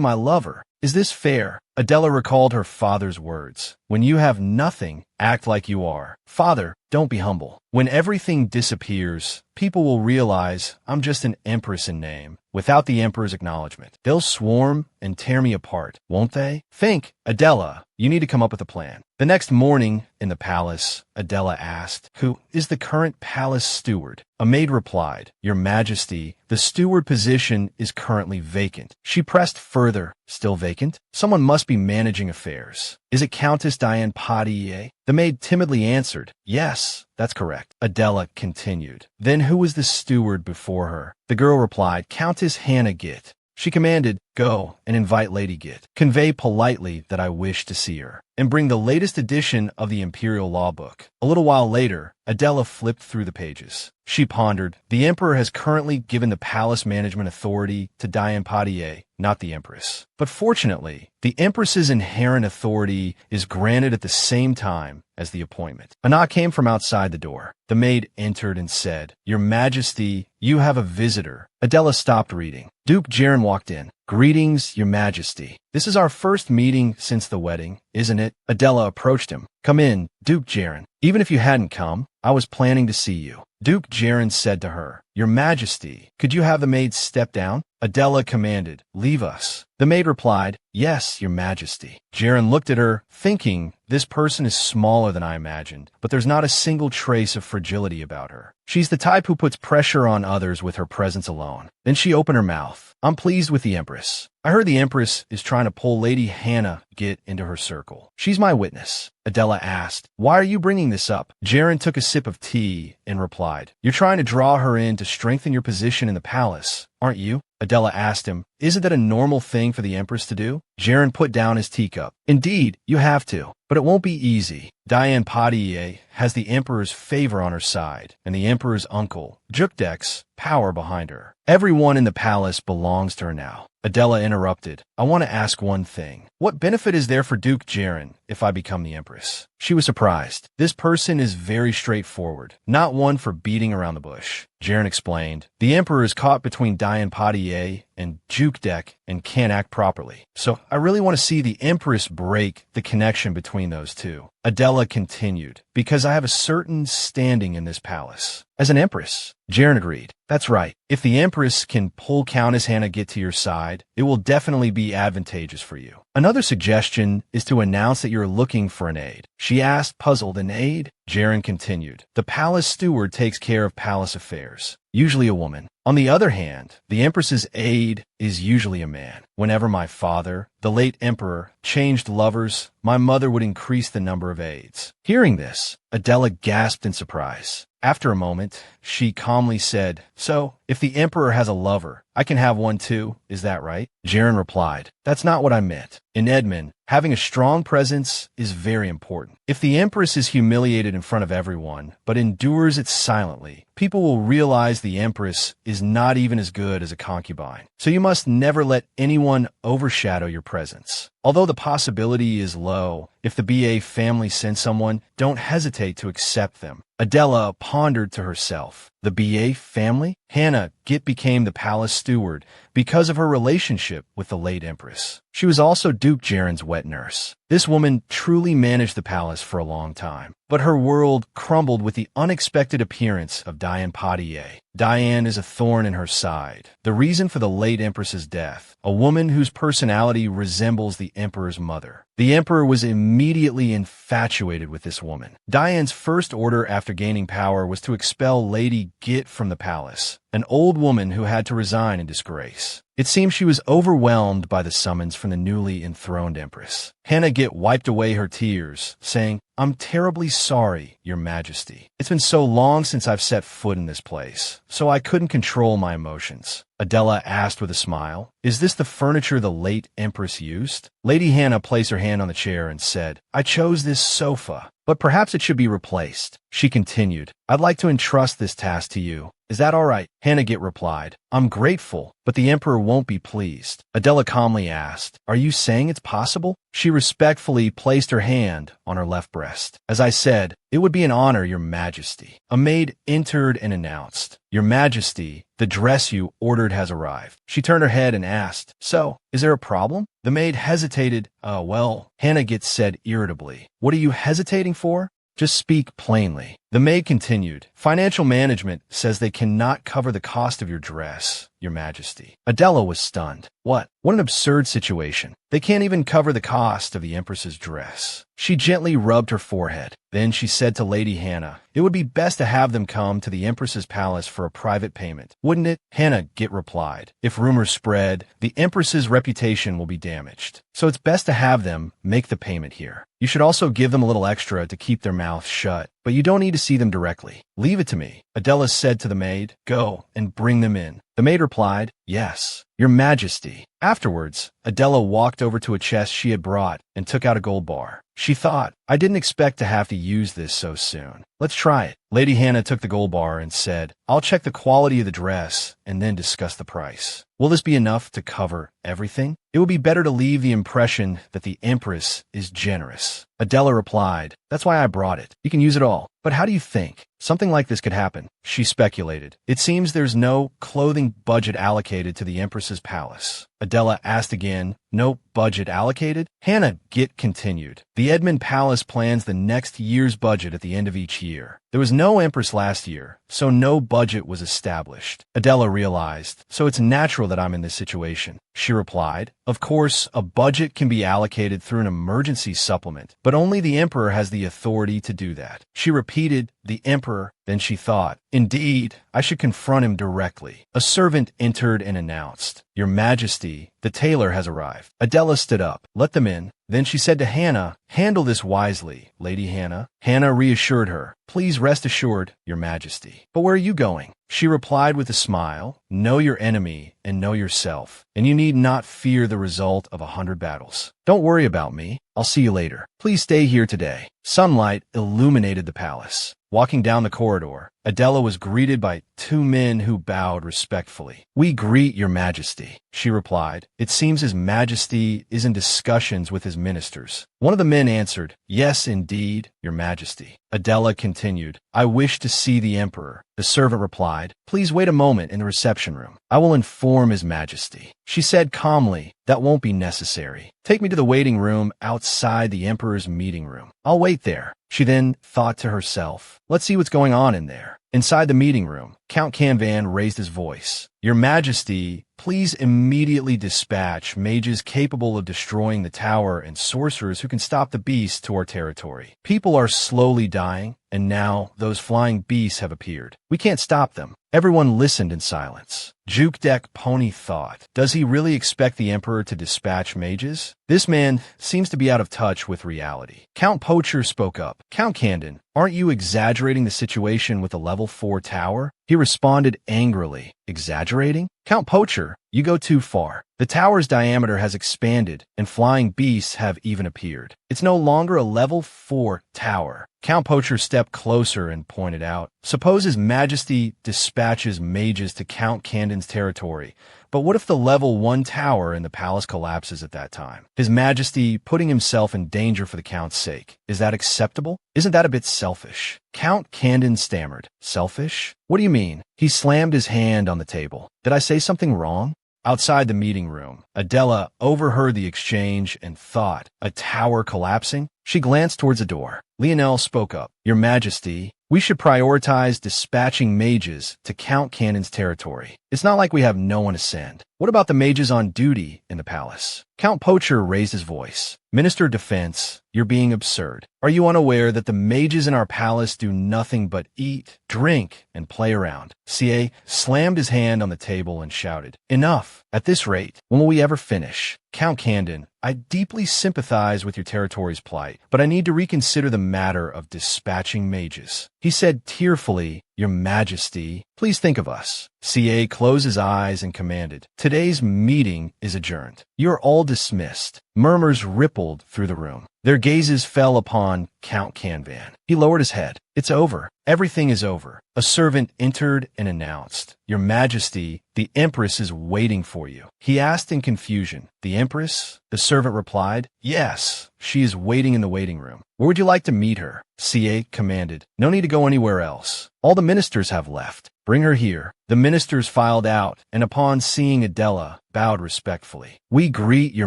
my lover. Is this fair? Adela recalled her father's words. When you have nothing, act like you are. Father, don't be humble. When everything disappears, people will realize I'm just an empress in name, without the emperor's acknowledgement. They'll swarm and tear me apart, won't they? Think, Adela, you need to come up with a plan. The next morning, in the palace, Adela asked, Who is the current palace steward? A maid replied, Your Majesty, the steward position is currently vacant. She pressed further, still vacant? Someone must be managing affairs. Is it Countess Diane Potier? The maid timidly answered, Yes, that's correct. Adela continued. Then who was the steward before her? The girl replied, Countess Hannah Gitt. She commanded, Go and invite Lady Gitt. Convey politely that I wish to see her, and bring the latest edition of the imperial law book. A little while later, Adela flipped through the pages. She pondered, The emperor has currently given the palace management authority to Diane Potier, not the empress. But fortunately, the empress's inherent authority is granted at the same time as the appointment. A knock came from outside the door. The maid entered and said, Your Majesty, you have a visitor. Adela stopped reading. Duke Cier walked in. Greetings, Your Majesty. This is our first meeting since the wedding, isn't it? Adela approached him. Come in, Duke Cier. Even if you hadn't come, I was planning to see you. Duke Cier said to her, Your Majesty, could you have the maid step down? Adela commanded, "Leave us." The maid replied, "Yes, your majesty." Cier looked at her, thinking, this person is smaller than I imagined, but there's not a single trace of fragility about her. She's the type who puts pressure on others with her presence alone. Then she opened her mouth. "I'm pleased with the Empress. I heard the Empress is trying to pull Lady Hannah get into her circle. She's my witness." Adela asked, "Why are you bringing this up?" Cier took a sip of tea and replied, "You're trying to draw her in to strengthen your position in the palace, aren't you?" Adela asked him, "Isn't that a normal thing for the Empress to do?" Cier put down his teacup. "Indeed, you have to, but it won't be easy. Diane Poitiers has the Emperor's favor on her side, and the Emperor's uncle, Duchess, power behind her. Everyone in the palace belongs to her now." Adela interrupted, "I want to ask one thing. What benefit is there for Duke Cier if I become the Empress?" She was surprised. This person is very straightforward, not one for beating around the bush. Cier explained, "The Emperor is caught between Diane Poitiers and Duchess and can't act properly. So I really want to see the Empress break the connection between those two." Adela continued, "Because I have a certain standing in this palace. As an Empress." Cier agreed. "That's right. If the Empress can pull Countess Hannah get to your side, it will definitely be advantageous for you. Another suggestion is to announce that you're looking for an aide." She asked, puzzled, "An aide?" Cier continued, "The palace steward takes care of palace affairs, usually a woman. On the other hand, the Empress's aide is usually a man. Whenever my father, the late Emperor, changed lovers, my mother would increase the number of aides." Hearing this, Adela gasped in surprise. After a moment, she calmly said, "So, if the Emperor has a lover, I can have one too, is that right?" Cier replied, "That's not what I meant. In Edmond, having a strong presence is very important. If the Empress is humiliated in front of everyone, but endures it silently, people will realize the Empress is not even as good as a concubine. So you must never let anyone overshadow your presence. Although the possibility is low, if the BA family sends someone, don't hesitate to accept them." Adela pondered to herself. The BA family? Hannah became the palace steward because of her relationship with the late Empress. She was also Duke Cieren's wet nurse. This woman truly managed the palace for a long time, but her world crumbled with the unexpected appearance of Diane Poitiers. Diane is a thorn in her side. The reason for the late Empress's death, a woman whose personality resembles the Emperor's mother. The Emperor was immediately infatuated with this woman. Diane's first order after gaining power was to expel Lady Git from the palace, an old woman who had to resign in disgrace. It seems she was overwhelmed by the summons from the newly enthroned Empress. Hannah Git wiped away her tears, saying, "I'm terribly sorry, Your Majesty. It's been so long since I've set foot in this place, so I couldn't control my emotions." Adela asked with a smile, "Is this the furniture the late Empress used?" Lady Hannah placed her hand on the chair and said, "I chose this sofa, but perhaps it should be replaced." She continued, "I'd like to entrust this task to you. Is that all right?" Hannah Git replied, "I'm grateful, but the Emperor won't be pleased." Adela calmly asked, "Are you saying it's possible?" She respectfully placed her hand on her left breast. "As I said, it would be an honor, Your Majesty." A maid entered and announced, "Your Majesty, the dress you ordered has arrived." She turned her head and asked, "So, is there a problem?" The maid hesitated. Well," Hannah Git said irritably. "What are you hesitating for? Just speak plainly." The maid continued, "Financial management says they cannot cover the cost of your dress, Your Majesty." Adela was stunned. What an absurd situation. They can't even cover the cost of the Empress's dress. She gently rubbed her forehead. Then she said to Lady Hannah, "It would be best to have them come to the Empress's palace for a private payment, wouldn't it?" Hannah Git replied, "If rumors spread, the Empress's reputation will be damaged. So it's best to have them make the payment here. You should also give them a little extra to keep their mouths shut, but you don't need to see them directly. Leave it to me." Adela said to the maid, "Go and bring them in." The maid replied, "Yes, Your Majesty." Afterwards, Adela walked over to a chest she had brought and took out a gold bar. She thought, "I didn't expect to have to use this so soon. Let's try it." Lady Hannah took the gold bar and said, "I'll check the quality of the dress and then discuss the price. Will this be enough to cover everything? It would be better to leave the impression that the Empress is generous." Adela replied, "That's why I brought it. You can use it all. But how do you think something like this could happen?" She speculated, "It seems there's no clothing budget allocated to the Empress's palace." Adela asked again. No budget allocated? Hannah Git continued. The Edmond Palace plans the next year's budget at the end of each year. There was no Empress last year, so no budget was established. Adela realized, so it's natural that I'm in this situation. She replied, of course, a budget can be allocated through an emergency supplement, but only the Emperor has the authority to do that. She repeated, the Emperor, then she thought, indeed, I should confront him directly. A servant entered and announced, Your Majesty, the tailor has arrived. Adela stood up. Let them in. Then she said to Hannah, handle this wisely, Lady Hannah. Hannah reassured her, please rest assured, Your Majesty. But where are you going? She replied with a smile, know your enemy and know yourself, and you need not fear the result of 100 battles. Don't worry about me. I'll see you later. Please stay here today. Sunlight illuminated the palace. Walking down the corridor, Adela was greeted by two men who bowed respectfully. We greet Your Majesty, she replied. It seems His Majesty is in discussions with his ministers. One of the men answered, yes, indeed, Your Majesty. Adela continued, I wish to see the Emperor. The servant replied, please wait a moment in the reception room. I will inform His Majesty. She said calmly, that won't be necessary. Take me to the waiting room outside the Emperor's meeting room. I'll wait there. She then thought to herself, let's see what's going on in there. Inside the meeting room, Count Canvan raised his voice. Your Majesty, please immediately dispatch mages capable of destroying the tower and sorcerers who can stop the beasts to our territory. People are slowly dying, and now those flying beasts have appeared. We can't stop them. Everyone listened in silence. Jukdek Pony thought, does he really expect the Emperor to dispatch mages? This man seems to be out of touch with reality. Count Poacher spoke up. Count Candon, aren't you exaggerating the situation with the level 4 tower? He responded angrily. Exaggerating? Count Poacher, you go too far. The tower's diameter has expanded, and flying beasts have even appeared. It's no longer a level 4 tower. Count Poacher stepped closer and pointed out, suppose His Majesty dispatches mages to Count Candon's territory, but what if the level 1 tower in the palace collapses at that time? His Majesty putting himself in danger for the Count's sake. Is that acceptable? Isn't that a bit selfish? Count Candon stammered. Selfish? What do you mean? He slammed his hand on the table. Did I say something wrong? Outside the meeting room, Adela overheard the exchange and thought, a tower collapsing? She glanced towards the door. Leonel spoke up. Your Majesty, we should prioritize dispatching mages to Count Cannon's territory. It's not like we have no one to send. What about the mages on duty in the palace? Count Poacher raised his voice. Minister of Defense, you're being absurd. Are you unaware that the mages in our palace do nothing but eat, drink, and play around? Cier slammed his hand on the table and shouted, enough. At this rate, when will we ever finish? Count Candon, I deeply sympathize with your territory's plight, but I need to reconsider the matter of dispatching mages. He said tearfully, Your Majesty, please think of us. Cier closed his eyes and commanded, today's meeting is adjourned. You're all dismissed. Murmurs rippled through the room. Their gazes fell upon Count Canvan. He lowered his head. It's over. Everything is over. A servant entered and announced, Your Majesty, the Empress is waiting for you. He asked in confusion, the Empress? The servant replied, yes, she is waiting in the waiting room. Where would you like to meet her? Cier commanded, no need to go anywhere else. All the ministers have left. Bring her here. The ministers filed out, and upon seeing Adela, bowed respectfully. We greet Your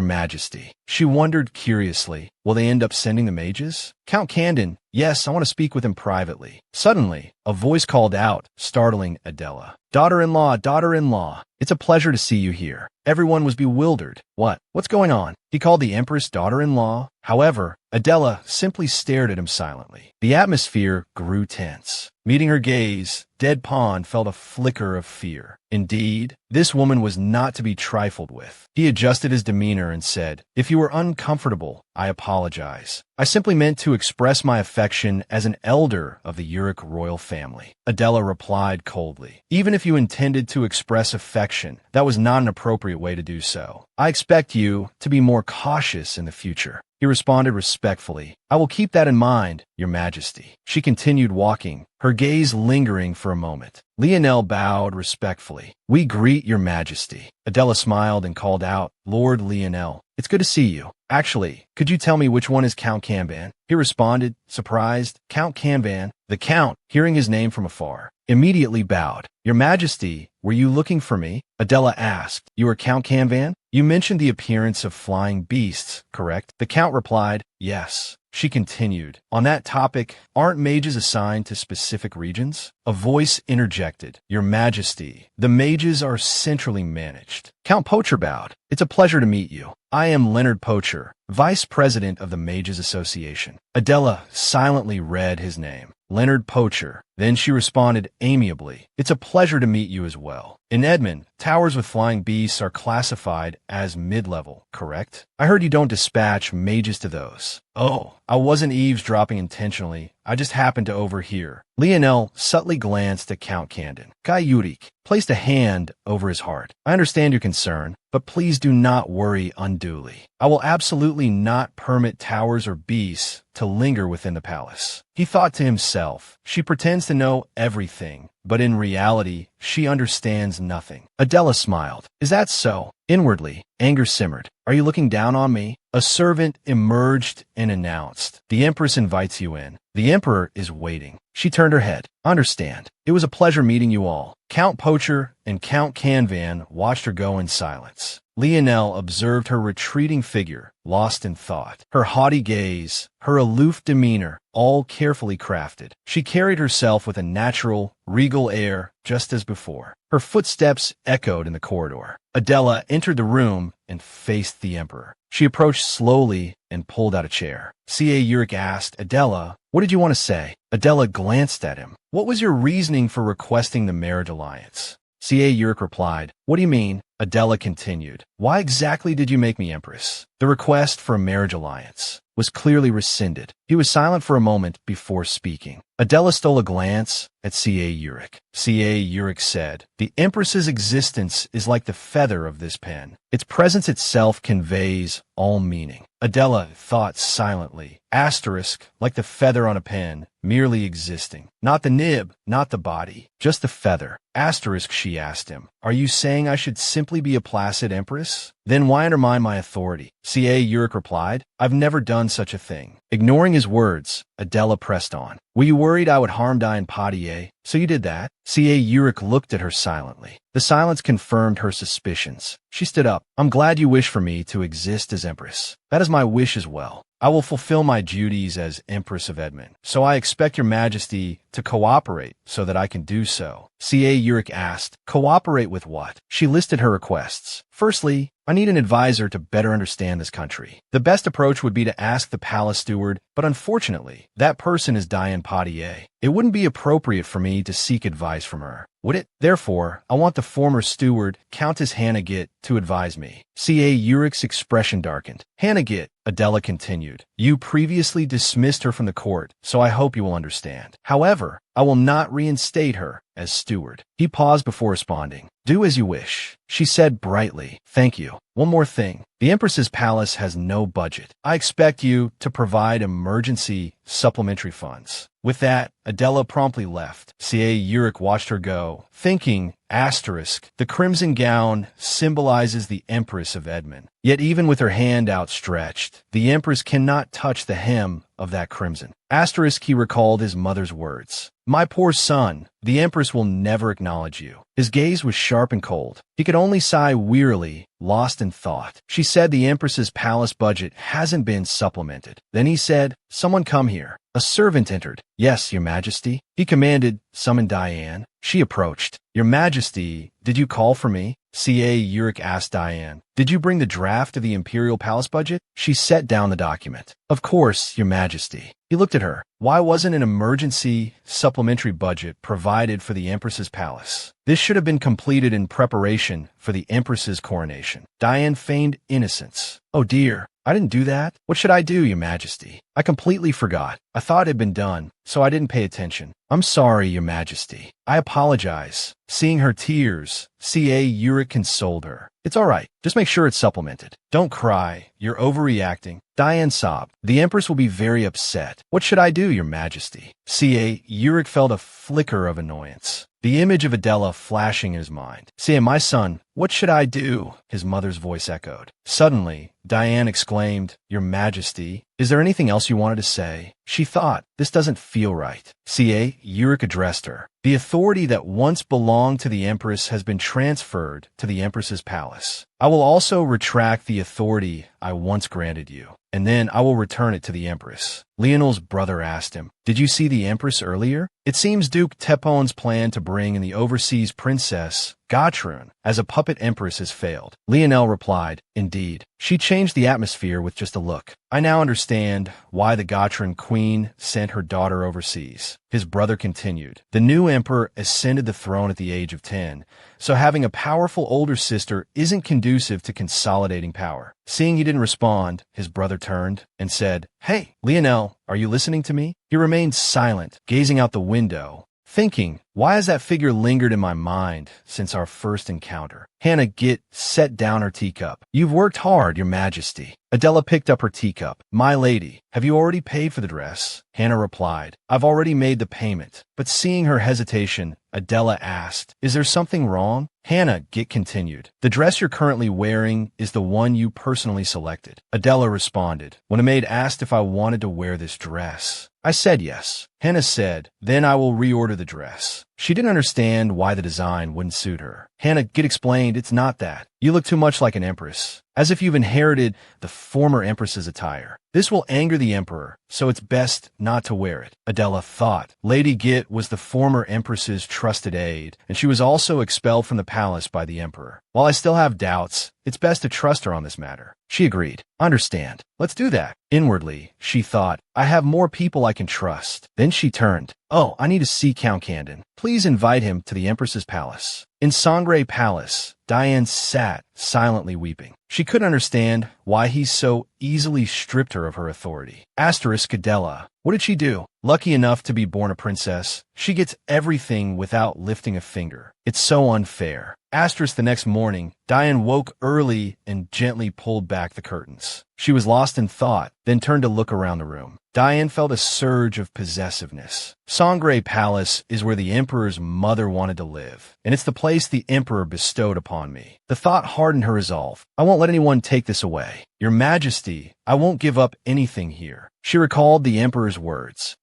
Majesty. She wondered curiously, will they end up sending the mages? Count Candon, yes, I want to speak with him privately. Suddenly, a voice called out, startling Adela. Daughter-in-law, daughter-in-law, it's a pleasure to see you here. Everyone was bewildered. What's going on? He called the Empress daughter-in-law. However, Adela simply stared at him silently. The atmosphere grew tense. Meeting her gaze, Deadpan felt a flicker of fear. Indeed, this woman was not to be trifled with. He adjusted his demeanor and said, if you were uncomfortable, I apologize. I simply meant to express my affection as an elder of the Uric royal family. Adela replied coldly, even if you intended to express affection, that was not an appropriate way to do so. I expect you to be more cautious in the future. He responded respectfully, I will keep that in mind, Your Majesty. She continued walking, her gaze lingering for a moment. Leonel bowed respectfully. We greet Your Majesty. Adela smiled and called out, Lord Leonel, it's good to see you. Actually, could you tell me which one is Count Canvan? He responded, surprised, Count Canvan. The Count, hearing his name from afar, immediately bowed. Your Majesty, were you looking for me? Adela asked. You are Count Canvan? You mentioned the appearance of flying beasts, correct? The Count replied, yes. She continued, on that topic, aren't mages assigned to specific regions? A voice interjected, Your Majesty, the mages are centrally managed. Count Poacher bowed. It's a pleasure to meet you. I am Leonard Poacher, Vice President of the Mages Association. Adela silently read his name, Leonard Poacher. Then she responded amiably, It's a pleasure to meet you as well. In Edmond, towers with flying beasts are classified as mid-level, correct? I heard you don't dispatch mages to those. Oh, I wasn't eavesdropping intentionally. I just happened to overhear. Leonel subtly glanced at Count Candon. Guy Yurik placed a hand over his heart. I understand your concern, but please do not worry unduly. I will absolutely not permit towers or beasts to linger within the palace. He thought to himself, she pretends to know everything, but in reality, she understands nothing. Adela smiled. Is that so? Inwardly, anger simmered. Are you looking down on me? A servant emerged and announced, The Empress invites you in. The Emperor is waiting. She turned her head. Understand. It was a pleasure meeting you all. Count Poacher and Count Canvan watched her go in silence. Leonel observed her retreating figure, lost in thought. Her haughty gaze, her aloof demeanor, all carefully crafted. She carried herself with a natural, regal air, just as before. Her footsteps echoed in the corridor. Adela entered the room and faced the Emperor. She approached slowly and pulled out a chair. C.A. Yurik asked, Adela, what did you want to say? Adela glanced at him. What was your reasoning for requesting the marriage alliance? C.A. Yurik replied, What do you mean? Adela continued, Why exactly did you make me Empress? The request for a marriage alliance was clearly rescinded. He was silent for a moment before speaking. Adela stole a glance at C.A. Yurik. C.A. Yurik said, The Empress's existence is like the feather of this pen. Its presence itself conveys all meaning. Adela thought silently. Asterisk, like the feather on a pen, merely existing. Not the nib, not the body, just the feather. Asterisk, she asked him, Are you saying I should simply be a placid Empress? Then why undermine my authority? C.A. Yurik replied, I've never done such a thing. Ignoring his words, Adela pressed on. Were you worried I would harm Diane Potier? So you did that? C.A. Yurik looked at her silently. The silence confirmed her suspicions. She stood up. I'm glad you wish for me to exist as Empress. That is my wish as well. I will fulfill my duties as Empress of Edmond, so I expect your Majesty to cooperate so that I can do so. C.A. Yurik asked, Cooperate with what? She listed her requests. Firstly, I need an advisor to better understand this country. The best approach would be to ask the palace steward, but unfortunately, that person is Diane Potier. It wouldn't be appropriate for me to seek advice from her, would it? Therefore, I want the former steward, Countess Hannagit, to advise me. C.A. Yurik's expression darkened. Hannagit, Adela continued, you previously dismissed her from the court, so I hope you will understand. However, I will not reinstate her as steward. He paused before responding. Do as you wish, she said brightly. Thank you. One more thing. The Empress's palace has no budget. I expect you to provide emergency supplementary funds. With that, Adela promptly left. C.A. Yurik watched her go, thinking, asterisk, the crimson gown symbolizes the Empress of Edmond. Yet even with her hand outstretched, the Empress cannot touch the hem of that crimson. Asterisk, he recalled his mother's words. My poor son, the Empress will never acknowledge you. His gaze was sharp and cold. He could only sigh wearily, lost in thought. She said the Empress's palace budget hasn't been supplemented. Then he said, Someone come here. A servant entered. Yes, Your Majesty. He commanded, Summon Diane. She approached. Your Majesty, did you call for me? C.A. Yurik asked Diane. Did you bring the draft of the imperial palace budget? She set down the document. Of course, Your Majesty. He looked at her. Why wasn't an emergency supplementary budget provided for the Empress's palace? This should have been completed in preparation for the Empress's coronation. Diane feigned innocence. Oh dear, I didn't do that. What should I do, Your Majesty? I completely forgot. I thought it had been done, so I didn't pay attention. I'm sorry, Your Majesty. I apologize. Seeing her tears, C.A. Yurik consoled her. It's all right. Just make sure it's supplemented. Don't cry. You're overreacting. Diane sobbed. The Empress will be very upset. What should I do, Your Majesty? C.A. Yurik felt a flicker of annoyance. The image of Adela flashing in his mind. C.A. my son, what should I do? His mother's voice echoed. Suddenly, Diane exclaimed, Your Majesty, is there anything else you wanted to say? She thought, this doesn't feel right. Cier addressed her. The authority that once belonged to the Empress has been transferred to the Empress's palace. I will also retract the authority I once granted you, and then I will return it to the Empress. Leonel's brother asked him, did you see the Empress earlier? It seems Duke Tepon's plan to bring in the overseas princess, Gatrun, as a puppet empress has failed. Leonel replied, indeed. She changed the atmosphere with just a look. I now understand why the Gatrun queen sent her daughter overseas. His brother continued. The new emperor ascended the throne at the age of 10, so having a powerful older sister isn't conducive to consolidating power. Seeing he didn't respond, his brother turned and said, Hey, Leonel, are you listening to me? He remained silent, gazing out the window, thinking, why has that figure lingered in my mind since our first encounter? Hannah set down her teacup. You've worked hard, your majesty. Adela picked up her teacup. My lady, have you already paid for the dress? Hannah replied, I've already made the payment. But seeing her hesitation, Adela asked, is there something wrong? Hannah continued, the dress you're currently wearing is the one you personally selected. Adela responded, when a maid asked if I wanted to wear this dress, I said yes. Hannah said, then I will reorder the dress. She didn't understand why the design wouldn't suit her. Hannah explained, it's not that. You look too much like an empress, as if you've inherited the former empress's attire. This will anger the emperor, so it's best not to wear it. Adela thought. Lady was the former empress's trusted aide, and she was also expelled from the palace by the emperor. While I still have doubts, it's best to trust her on this matter. She agreed. Understand. Let's do that. Inwardly, she thought, I have more people I can trust. Then she turned. Oh, I need to see Count Candon. Please invite him to the Empress's palace. In Sangre Palace, Diane sat, silently weeping. She couldn't understand why he so easily stripped her of her authority. Adela. What did she do? Lucky enough to be born a princess, she gets everything without lifting a finger. It's so unfair. The next morning, Diane woke early and gently pulled back the curtains. She was lost in thought, then turned to look around the room. Diane felt a surge of possessiveness. Sangre Palace is where the emperor's mother wanted to live, and it's the place the emperor bestowed upon me. The thought hardened her resolve. I won't let anyone take this away. Your Majesty, I won't give up anything here. She recalled the emperor's words.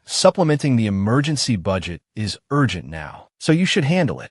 Supplementing the emergency budget is urgent now, so you should handle it.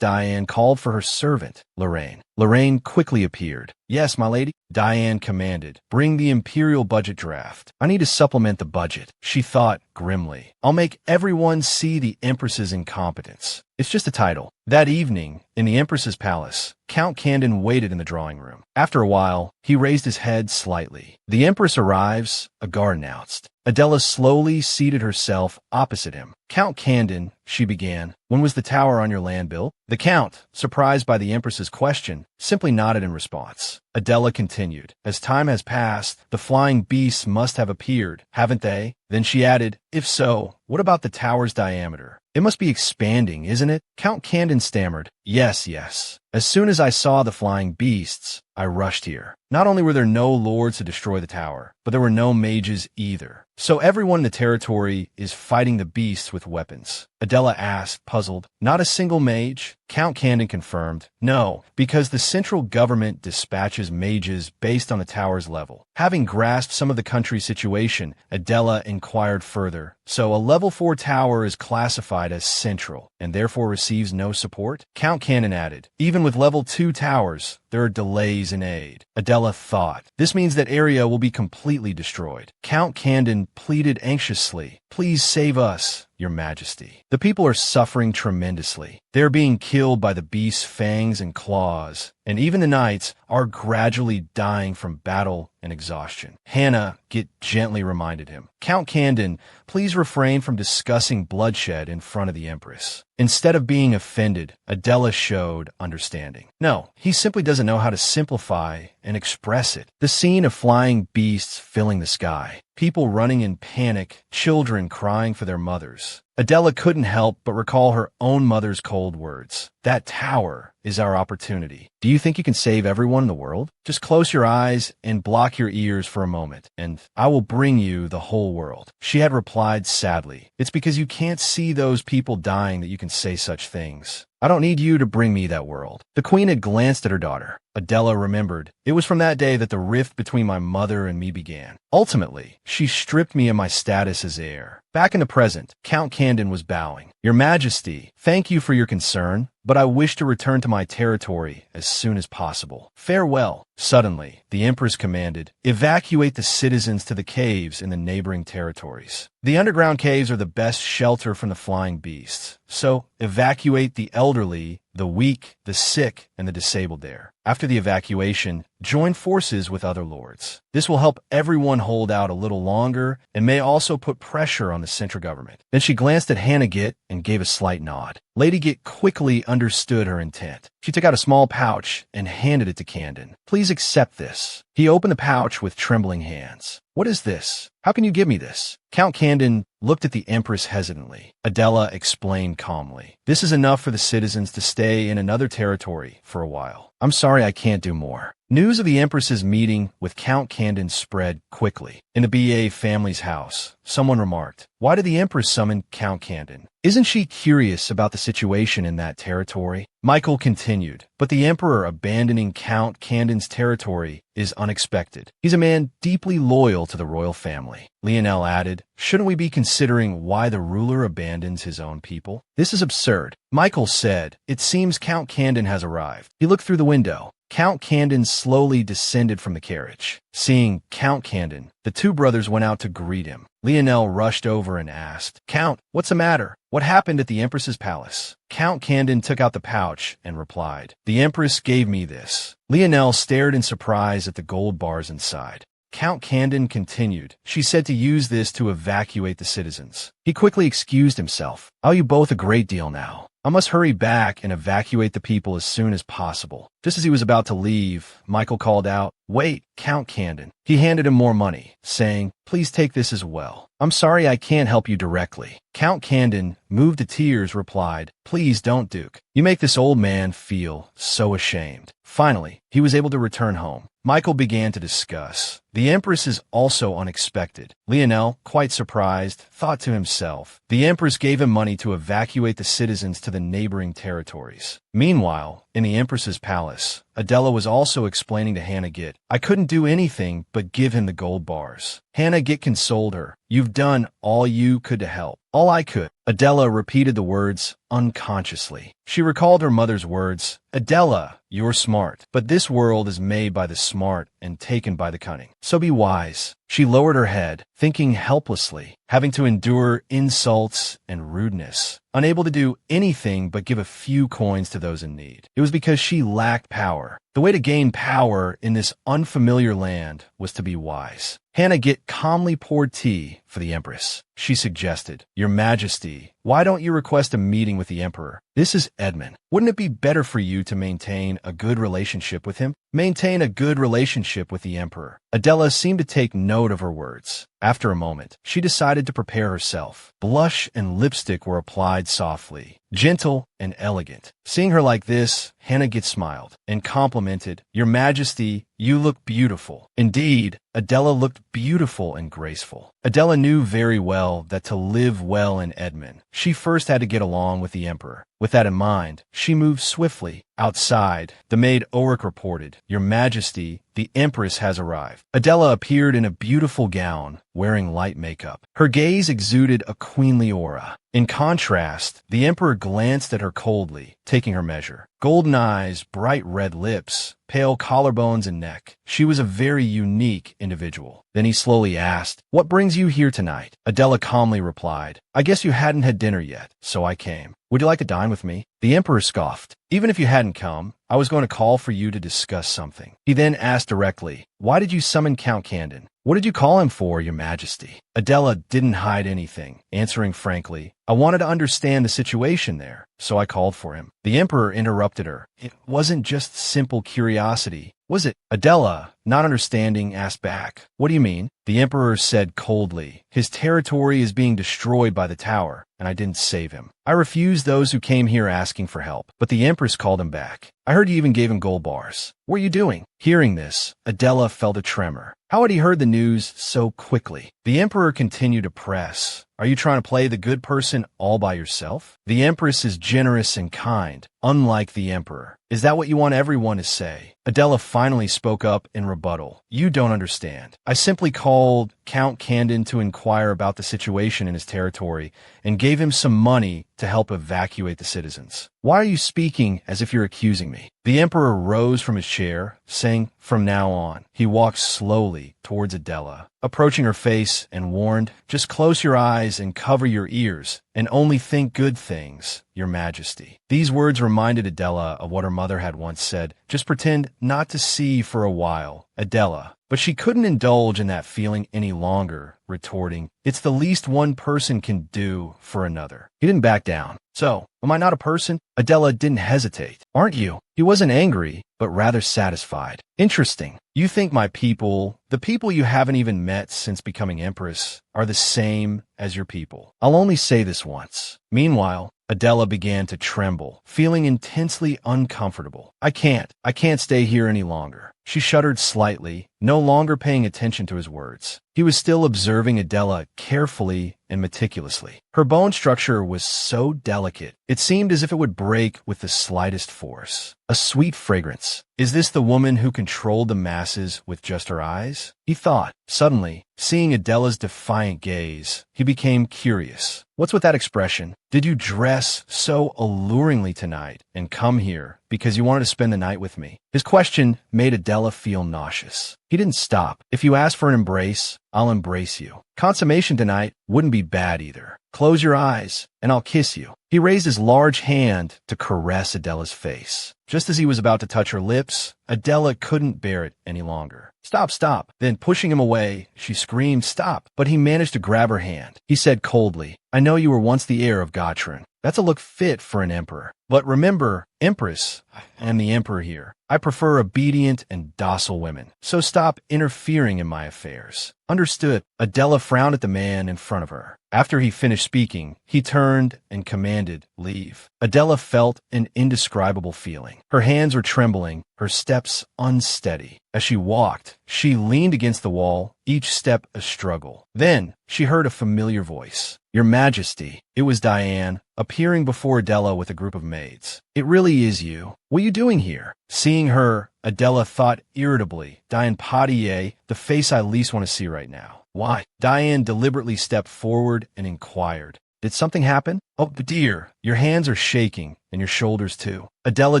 Diane called for her servant, Lorraine. Lorraine quickly appeared. Yes, my lady, Diane commanded. Bring the imperial budget draft. I need to supplement the budget. She thought grimly. I'll make everyone see the Empress's incompetence. It's just a title. That evening, in the Empress's palace, Count Candon waited in the drawing room. After a while, he raised his head slightly. The Empress arrives, a guard announced. Adela slowly seated herself opposite him. Count Candon, she began, when was the tower on your land built? The Count, surprised by the Empress's question, simply nodded in response. Adela continued, as time has passed, the flying beasts must have appeared, haven't they? Then she added, if so, what about the tower's diameter? It must be expanding, isn't it? Count Candon stammered, yes. As soon as I saw the flying beasts, I rushed here. Not only were there no lords to destroy the tower, but there were no mages either. So everyone in the territory is fighting the beasts with weapons. Adela asked, puzzled. Not a single mage? Count Candon confirmed. No, because the central government dispatches mages based on the tower's level. Having grasped some of the country's situation, Adela inquired further. So a level 4 tower is classified as central, and therefore receives no support? Count Candon added, even with level 2 towers, there are delays in aid. Adela thought, this means that area will be completely destroyed. Count Candon pleaded anxiously, please save us, your Majesty. The people are suffering tremendously. They're being killed by the beast's fangs and claws, and even the knights are gradually dying from battle and exhaustion. Hannah gently reminded him. Count Candon, please refrain from discussing bloodshed in front of the Empress. Instead of being offended, Adela showed understanding. No, he simply doesn't know how to simplify and express it. The scene of flying beasts filling the sky, people running in panic, children crying for their mothers. Adela couldn't help but recall her own mother's cold words. That tower is our opportunity. Do you think you can save everyone in the world? Just close your eyes and block your ears for a moment, and I will bring you the whole world. She had replied sadly, it's because you can't see those people dying that you can say such things. I don't need you to bring me that world. The queen had glanced at her daughter. Adela remembered. It was from that day that the rift between my mother and me began. Ultimately, she stripped me of my status as heir. Back in the present, Count Candon was bowing. Your Majesty, thank you for your concern, but I wish to return to my territory as soon as possible. Farewell. Suddenly, the Empress commanded, evacuate the citizens to the caves in the neighboring territories. The underground caves are the best shelter from the flying beasts, so evacuate the elderly, the weak, the sick, and the disabled there. After the evacuation, join forces with other lords. This will help everyone hold out a little longer and may also put pressure on the central government. Then she glanced at Hannah Gitt and gave a slight nod. Lady Gitt quickly understood her intent. She took out a small pouch and handed it to Candon. Please accept this. He opened the pouch with trembling hands. What is this? How can you give me this? Count Candon looked at the Empress hesitantly. Adela explained calmly. This is enough for the citizens to stay in another territory for a while. I'm sorry I can't do more. News of the Empress's meeting with Count Candon spread quickly. In the BA family's house, someone remarked, why did the Empress summon Count Candon? Isn't she curious about the situation in that territory? Michael continued, but the Emperor abandoning Count Candon's territory is unexpected. He's a man deeply loyal to the royal family. Leonel added, shouldn't we be considering why the ruler abandons his own people? This is absurd. Michael said, it seems Count Candon has arrived. He looked through the window. Count Candon slowly descended from the carriage. Seeing Count Candon, the two brothers went out to greet him. Leonel rushed over and asked, Count, what's the matter? What happened at the Empress's palace? Count Candon took out the pouch and replied, the Empress gave me this. Leonel stared in surprise at the gold bars inside. Count Candon continued, she said to use this to evacuate the citizens. He quickly excused himself. I owe you both a great deal now. I must hurry back and evacuate the people as soon as possible. Just as he was about to leave, Michael called out, wait, Count Candon. He handed him more money, saying, please take this as well. I'm sorry I can't help you directly. Count Candon, moved to tears, replied, please don't, Duke. You make this old man feel so ashamed. Finally, he was able to return home. Michael began to discuss. The Empress is also unexpected. Leonel, quite surprised, thought to himself, the Empress gave him money to evacuate the citizens to the neighboring territories. Meanwhile, in the Empress's palace, Adela was also explaining to Hannah Gitt, I couldn't do anything but give him the gold bars. Hannah Gitt consoled her. You've done all you could to help. All I could. Adela repeated the words unconsciously. She recalled her mother's words, Adela, you're smart, but this world is made by the smart and taken by the cunning. So be wise. She lowered her head, thinking helplessly, having to endure insults and rudeness, unable to do anything but give a few coins to those in need. It was because she lacked power. The way to gain power in this unfamiliar land was to be wise. Hannah Gitt calmly poured tea for the Empress. She suggested, Your Majesty, why don't you request a meeting with the Emperor? This is Edmond. Wouldn't it be better for you to maintain a good relationship with him? Maintain a good relationship with the Emperor. Adela seemed to take note of her words. After a moment, she decided to prepare herself. Blush and lipstick were applied softly, gentle and elegant. Seeing her like this, Hannah Gitt smiled and complimented, Your Majesty, you look beautiful. Indeed, Adela looked beautiful and graceful. Adela knew very well that to live well in Edmond, she first had to get along with the Emperor. With that in mind, she moved swiftly. Outside, the maid Ulrich reported, Your Majesty, the Empress has arrived. Adela appeared in a beautiful gown, wearing light makeup. Her gaze exuded a queenly aura. In contrast, the Emperor glanced at her coldly, taking her measure. Golden eyes, bright red lips, pale collarbones and neck. She was a very unique individual. Then he slowly asked, What brings you here tonight? Adela calmly replied, I guess you hadn't had dinner yet, so I came. Would you like to dine with me? The Emperor scoffed. Even if you hadn't come, I was going to call for you to discuss something. He then asked directly, Why did you summon Count Candon? What did you call him for, Your Majesty? Adela didn't hide anything, answering frankly, I wanted to understand the situation there, so I called for him. The Emperor interrupted her. It wasn't just simple curiosity, was it? Adela, not understanding, asked back, What do you mean? The Emperor said coldly, His territory is being destroyed by the tower, and I didn't save him. I refused those who came here asking for help, but the Empress called him back. I heard you even gave him gold bars. What are you doing? Hearing this, Adela felt a tremor. How had he heard the news so quickly? The Emperor continued to press. Are you trying to play the good person all by yourself? The Empress is generous and kind, unlike the Emperor. Is that what you want everyone to say? Adela finally spoke up in rebuttal. You don't understand. I simply called Count Candon to inquire about the situation in his territory and gave him some money to help evacuate the citizens. Why are you speaking as if you're accusing me? The Emperor rose from his chair, saying, from now on. He walked slowly towards Adela, approaching her face and warned, just close your eyes and cover your ears, and only think good things, Your Majesty. These words reminded Adela of what her mother had once said, just pretend not to see for a while, Adela. But she couldn't indulge in that feeling any longer, retorting, it's the least one person can do for another. He didn't back down. So, am I not a person? Adela didn't hesitate. Aren't you? He wasn't angry, but rather satisfied. Interesting. You think my people, the people you haven't even met since becoming Empress, are the same as your people. I'll only say this once. Meanwhile, Adela began to tremble, feeling intensely uncomfortable. I can't stay here any longer. She shuddered slightly, no longer paying attention to his words. He was still observing Adela carefully and meticulously. Her bone structure was so delicate, it seemed as if it would break with the slightest force. A sweet fragrance. Is this the woman who controlled the masses with just her eyes? He thought. Suddenly, seeing Adela's defiant gaze, he became curious. What's with that expression? Did you dress so alluringly tonight and come here because you wanted to spend the night with me? His question made Adela feel nauseous. He didn't stop. If you ask for an embrace, I'll embrace you. Consummation tonight wouldn't be bad either. Close your eyes, and I'll kiss you. He raised his large hand to caress Adela's face. Just as he was about to touch her lips, Adela couldn't bear it any longer. Stop. Then, pushing him away, she screamed, stop, but he managed to grab her hand. He said coldly, I know you were once the heir of Gottrin. That's a look fit for an emperor. But remember, Empress, I am the emperor here. I prefer obedient and docile women. So stop interfering in my affairs. Understood. Adela frowned at the man in front of her. After he finished speaking, he turned and commanded, leave. Adela felt an indescribable feeling. Her hands were trembling, her steps unsteady. As she walked, she leaned against the wall, each step a struggle. Then, she heard a familiar voice. Your Majesty. It was Diane, appearing before Adela with a group of maids. It really is you. What are you doing here? Seeing her, Adela thought irritably, Diane Potier, the face I least want to see right now. Why? Diane deliberately stepped forward and inquired. Did something happen? Oh, dear, your hands are shaking, and your shoulders too. Adela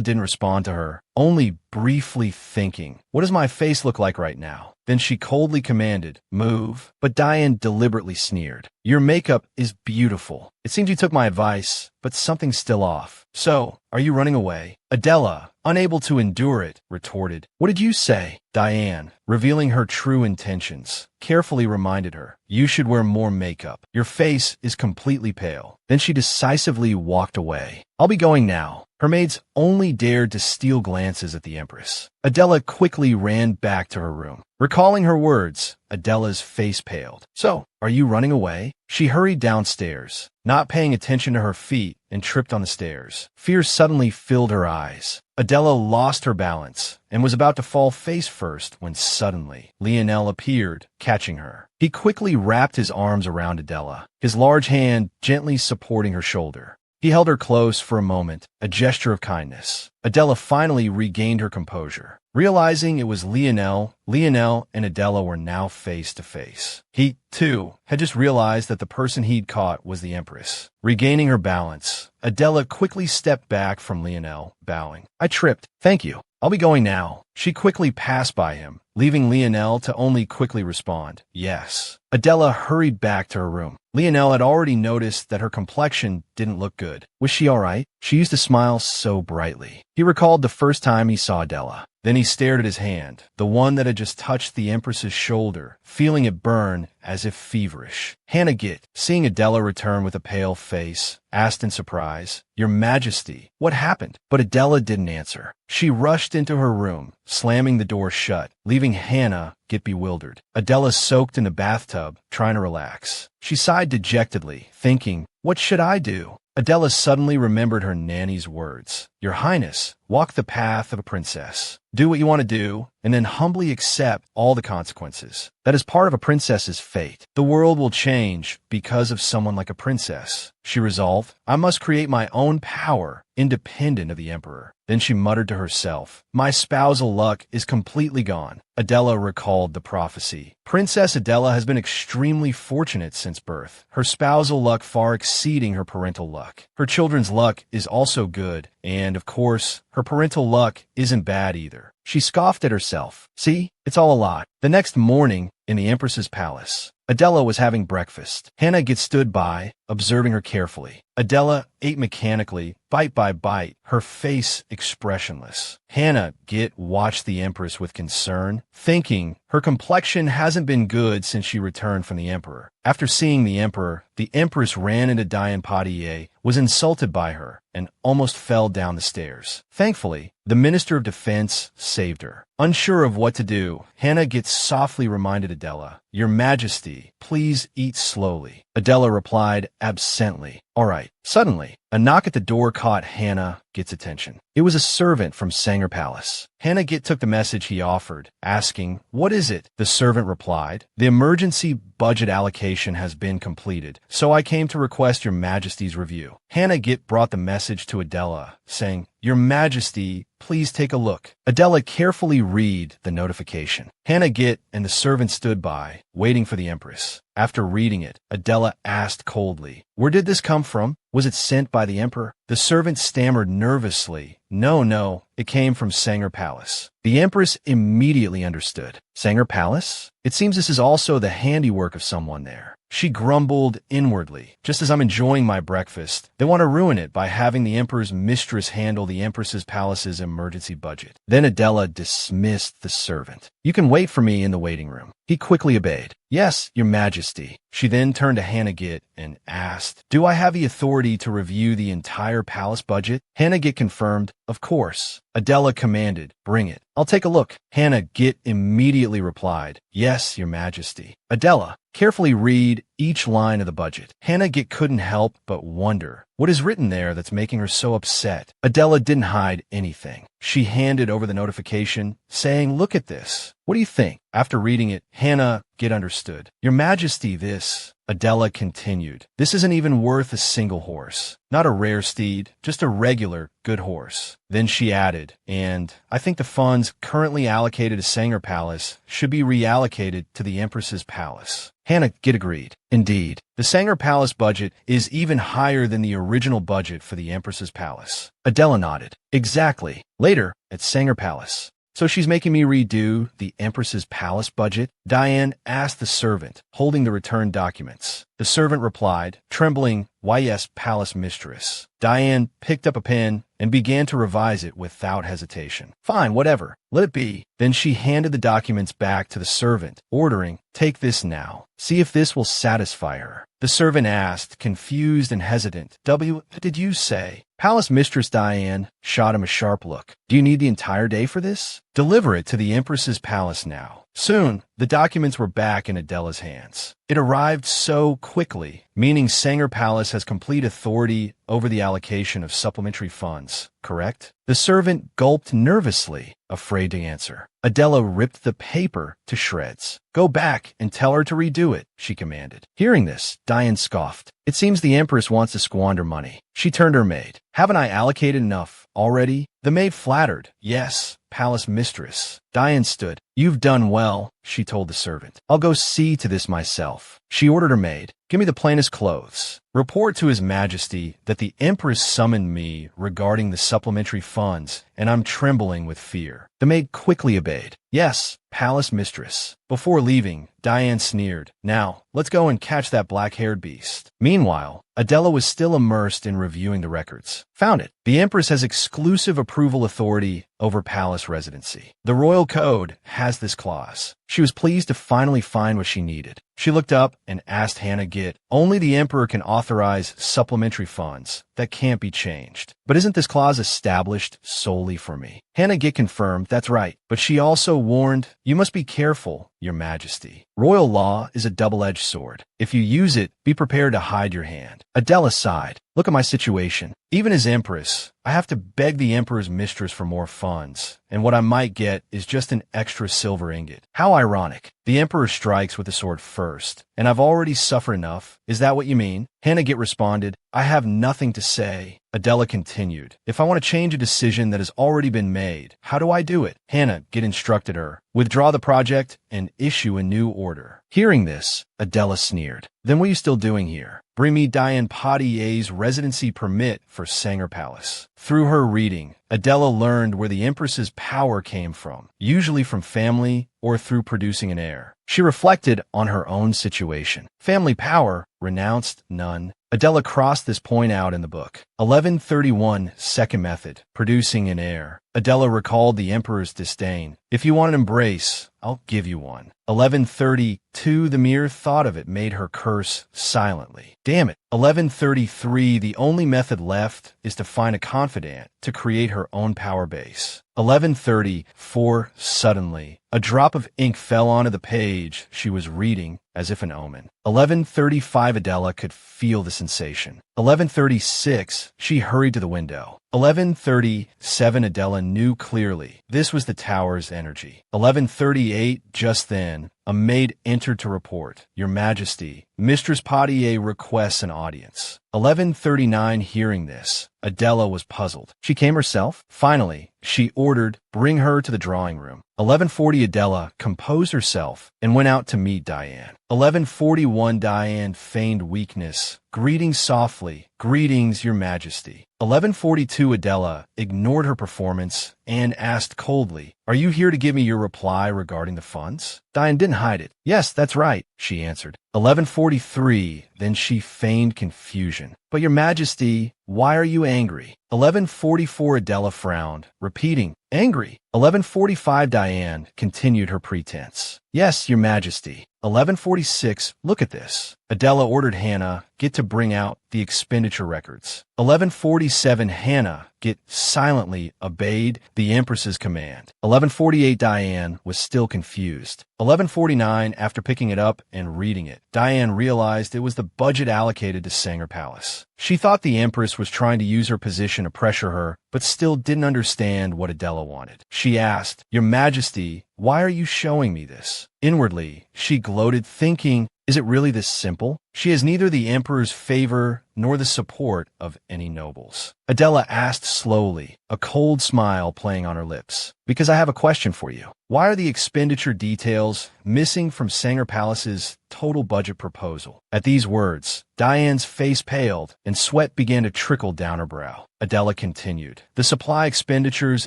didn't respond to her, only briefly thinking, what does my face look like right now? Then she coldly commanded, move. But Diane deliberately sneered. Your makeup is beautiful. It seems you took my advice, but something's still off. So, are you running away? Adela, unable to endure it, retorted. What did you say? Diane, revealing her true intentions, carefully reminded her, you should wear more makeup. Your face is completely pale. Then she decisively walked away. I'll be going now. Her maids only dared to steal glances at the Empress. Adela quickly ran back to her room. Recalling her words, Adela's face paled. So, are you running away? She hurried downstairs, not paying attention to her feet, and tripped on the stairs. Fear suddenly filled her eyes. Adela lost her balance and was about to fall face first when suddenly Leonel appeared, catching her. He quickly wrapped his arms around Adela, his large hand gently supporting her shoulder. He held her close for a moment, a gesture of kindness. Adela finally regained her composure. Realizing it was Leonel and Adela were now face to face. He, too, had just realized that the person he'd caught was the Empress. Regaining her balance, Adela quickly stepped back from Leonel, bowing. I tripped. Thank you. I'll be going now. She quickly passed by him, leaving Leonel to only quickly respond, yes. Adela hurried back to her room. Leonel had already noticed that her complexion didn't look good. Was she all right? She used to smile so brightly. He recalled the first time he saw Adela. Then he stared at his hand, the one that had just touched the Empress's shoulder, feeling it burn as if feverish. Hannah Gitt, seeing Adela return with a pale face, asked in surprise, Your Majesty, what happened? But Adela didn't answer. She rushed into her room, slamming the door shut, leaving Hannah Gitt bewildered. Adela soaked in the bathtub, trying to relax. She sighed dejectedly, thinking, what should I do? Adela suddenly remembered her nanny's words. Your Highness, walk the path of a princess. Do what you want to do, and then humbly accept all the consequences. That is part of a princess's fate. The world will change because of someone like a princess. She resolved, I must create my own power, independent of the emperor. Then she muttered to herself, my spousal luck is completely gone. Adela recalled the prophecy. Princess Adela has been extremely fortunate since birth, her spousal luck far exceeding her parental luck. Her children's luck is also good, and, of course, her parental luck isn't bad either. She scoffed at herself. See, it's all a lie. The next morning, in the Empress's palace, Adela was having breakfast. Hannah stood by, observing her carefully. Adela ate mechanically, bite by bite, her face expressionless. Hannah watched the Empress with concern, thinking her complexion hasn't been good since she returned from the Emperor. After seeing the Emperor, the Empress ran into Diane Poitier, was insulted by her, and almost fell down the stairs. Thankfully, the Minister of Defense saved her. Unsure of what to do, Hannah softly reminded Adela, Your Majesty, please eat slowly. Adela replied absently, All right. Suddenly, a knock at the door caught Hannah's attention. It was a servant from Sanger Palace. Hannah took the message he offered, asking, What is it? The servant replied, The emergency budget allocation has been completed, so I came to request Your Majesty's review. Hannah brought the message to Adela, saying, Your Majesty, please take a look. Adela carefully read the notification. Hannah and the servant stood by, waiting for the Empress. After reading it, Adela asked coldly, Where did this come from? Was it sent by the Emperor? The servant stammered nervously, No, it came from Sanger Palace. The Empress immediately understood. Sanger Palace? It seems this is also the handiwork of someone there. She grumbled inwardly. Just as I'm enjoying my breakfast, they want to ruin it by having the Emperor's mistress handle the Empress's palace's emergency budget. Then Adela dismissed the servant. You can wait for me in the waiting room. He quickly obeyed. Yes, Your Majesty. She then turned to Hannah and asked, Do I have the authority to review the entire palace budget? Hannah confirmed, Of course. Adela commanded, Bring it. I'll take a look. Hannah immediately replied, Yes, Your Majesty. Adela, carefully read each line of the budget. Hannah couldn't help but wonder, what is written there that's making her so upset? Adela didn't hide anything. She handed over the notification, saying, Look at this. What do you think? After reading it, Hannah understood. Your Majesty, this. Adela continued. This isn't even worth a single horse. Not a rare steed, just a regular, good horse. Then she added, and I think the funds currently allocated to Sanger Palace should be reallocated to the Empress's palace. Hannah agreed. Indeed, the Sanger Palace budget is even higher than the original budget for the Empress's palace. Adela nodded. Exactly. Later, at Sanger Palace. So she's making me redo the Empress's palace budget? Diane asked the servant, holding the returned documents. The servant replied, trembling, Why yes, palace mistress. Diane picked up a pen and began to revise it without hesitation. Fine, whatever. Let it be. Then she handed the documents back to the servant, ordering, Take this now. See if this will satisfy her. The servant asked, confused and hesitant, What did you say? Palace Mistress Diane shot him a sharp look. Do you need the entire day for this? Deliver it to the Empress's palace now. Soon, the documents were back in Adela's hands. It arrived so quickly, meaning Sanger Palace has complete authority over the allocation of supplementary funds, correct? The servant gulped nervously, afraid to answer. Adela ripped the paper to shreds. Go back and tell her to redo it, she commanded. Hearing this, Diane scoffed. It seems the Empress wants to squander money. She turned to her maid. Haven't I allocated enough already? The maid flattered. Yes, palace mistress. Diane stood. You've done well, she told the servant. I'll go see to this myself. She ordered her maid. Give me the plainest clothes. Report to His Majesty that the Empress summoned me regarding the supplementary funds, and I'm trembling with fear. The maid quickly obeyed. Yes, palace mistress. Before leaving, Diane sneered. Now, let's go and catch that black-haired beast. Meanwhile, Adela was still immersed in reviewing the records. Found it. The Empress has exclusive approval authority over palace residency. The royal code has this clause. She was pleased to finally find what she needed. She looked up and asked Hannah only the Emperor can authorize supplementary funds. That can't be changed. But isn't this clause established solely for me? Hannah get confirmed, that's right. But she also warned, you must be careful, Your Majesty. Royal law is a double-edged sword. If you use it, be prepared to hide your hand. Adela sighed. Look at my situation. Even as Empress, I have to beg the Emperor's mistress for more funds, and what I might get is just an extra silver ingot. How ironic. The Emperor strikes with the sword first, and I've already suffered enough. Is that what you mean? Hannah get responded, I have nothing to say. Adela continued, if I want to change a decision that has already been made, how do I do it? Hannah get instructed her, withdraw the project and issue a new order. Hearing this, Adela sneered. Then what are you still doing here? Bring me Diane Potier's residency permit for Sanger Palace. Through her reading, Adela learned where the Empress's power came from, usually from family or through producing an heir. She reflected on her own situation. Family power, renounced, none. Adela crossed this point out in the book. 1131, second method, producing an heir. Adela recalled the Emperor's disdain. If you want an embrace, I'll give you one. 1132, the mere thought of it made her curse silently. Damn it. 1133, the only method left is to find a confidant to create her own power base. 1134, suddenly, a drop of ink fell onto the page she was reading as if an omen. 1135, Adela could feel the sensation. 1136, she hurried to the window. 1137, Adela knew clearly. This was the tower's energy. 1138, just then, a maid entered to report. Your Majesty, Mistress Potier requests an audience. 1139, hearing this, Adela was puzzled. She came herself? Finally, she ordered, bring her to the drawing room. 1140, Adela composed herself and went out to meet Diane. 1141, Diane feigned weakness. Greetings softly. Greetings, Your Majesty. 1142, Adela ignored her performance and asked coldly, are you here to give me your reply regarding the funds? Diane didn't hide it. Yes, that's right, she answered. 1143, then she feigned confusion. But Your Majesty, why are you angry? 1144, Adela frowned, repeating, angry. 1145, Diane continued her pretense. Yes, Your Majesty. 1146, look at this. Adela ordered Hannah, get to bring out the expenditure records. 1147, Hannah, get silently obeyed the Empress's command. 1148, Diane was still confused. 1149, after picking it up and reading it, Diane realized it was the budget allocated to Sanger Palace. She thought the Empress was trying to use her position to pressure her, but still didn't understand what Adela wanted. She asked, Your Majesty, why are you showing me this? Inwardly, she gloated, thinking, is it really this simple? She has neither the Emperor's favor nor the support of any nobles. Adela asked slowly, a cold smile playing on her lips. Because I have a question for you. Why are the expenditure details missing from Sanger Palace's total budget proposal? At these words, Diane's face paled and sweat began to trickle down her brow. Adela continued, the supply expenditures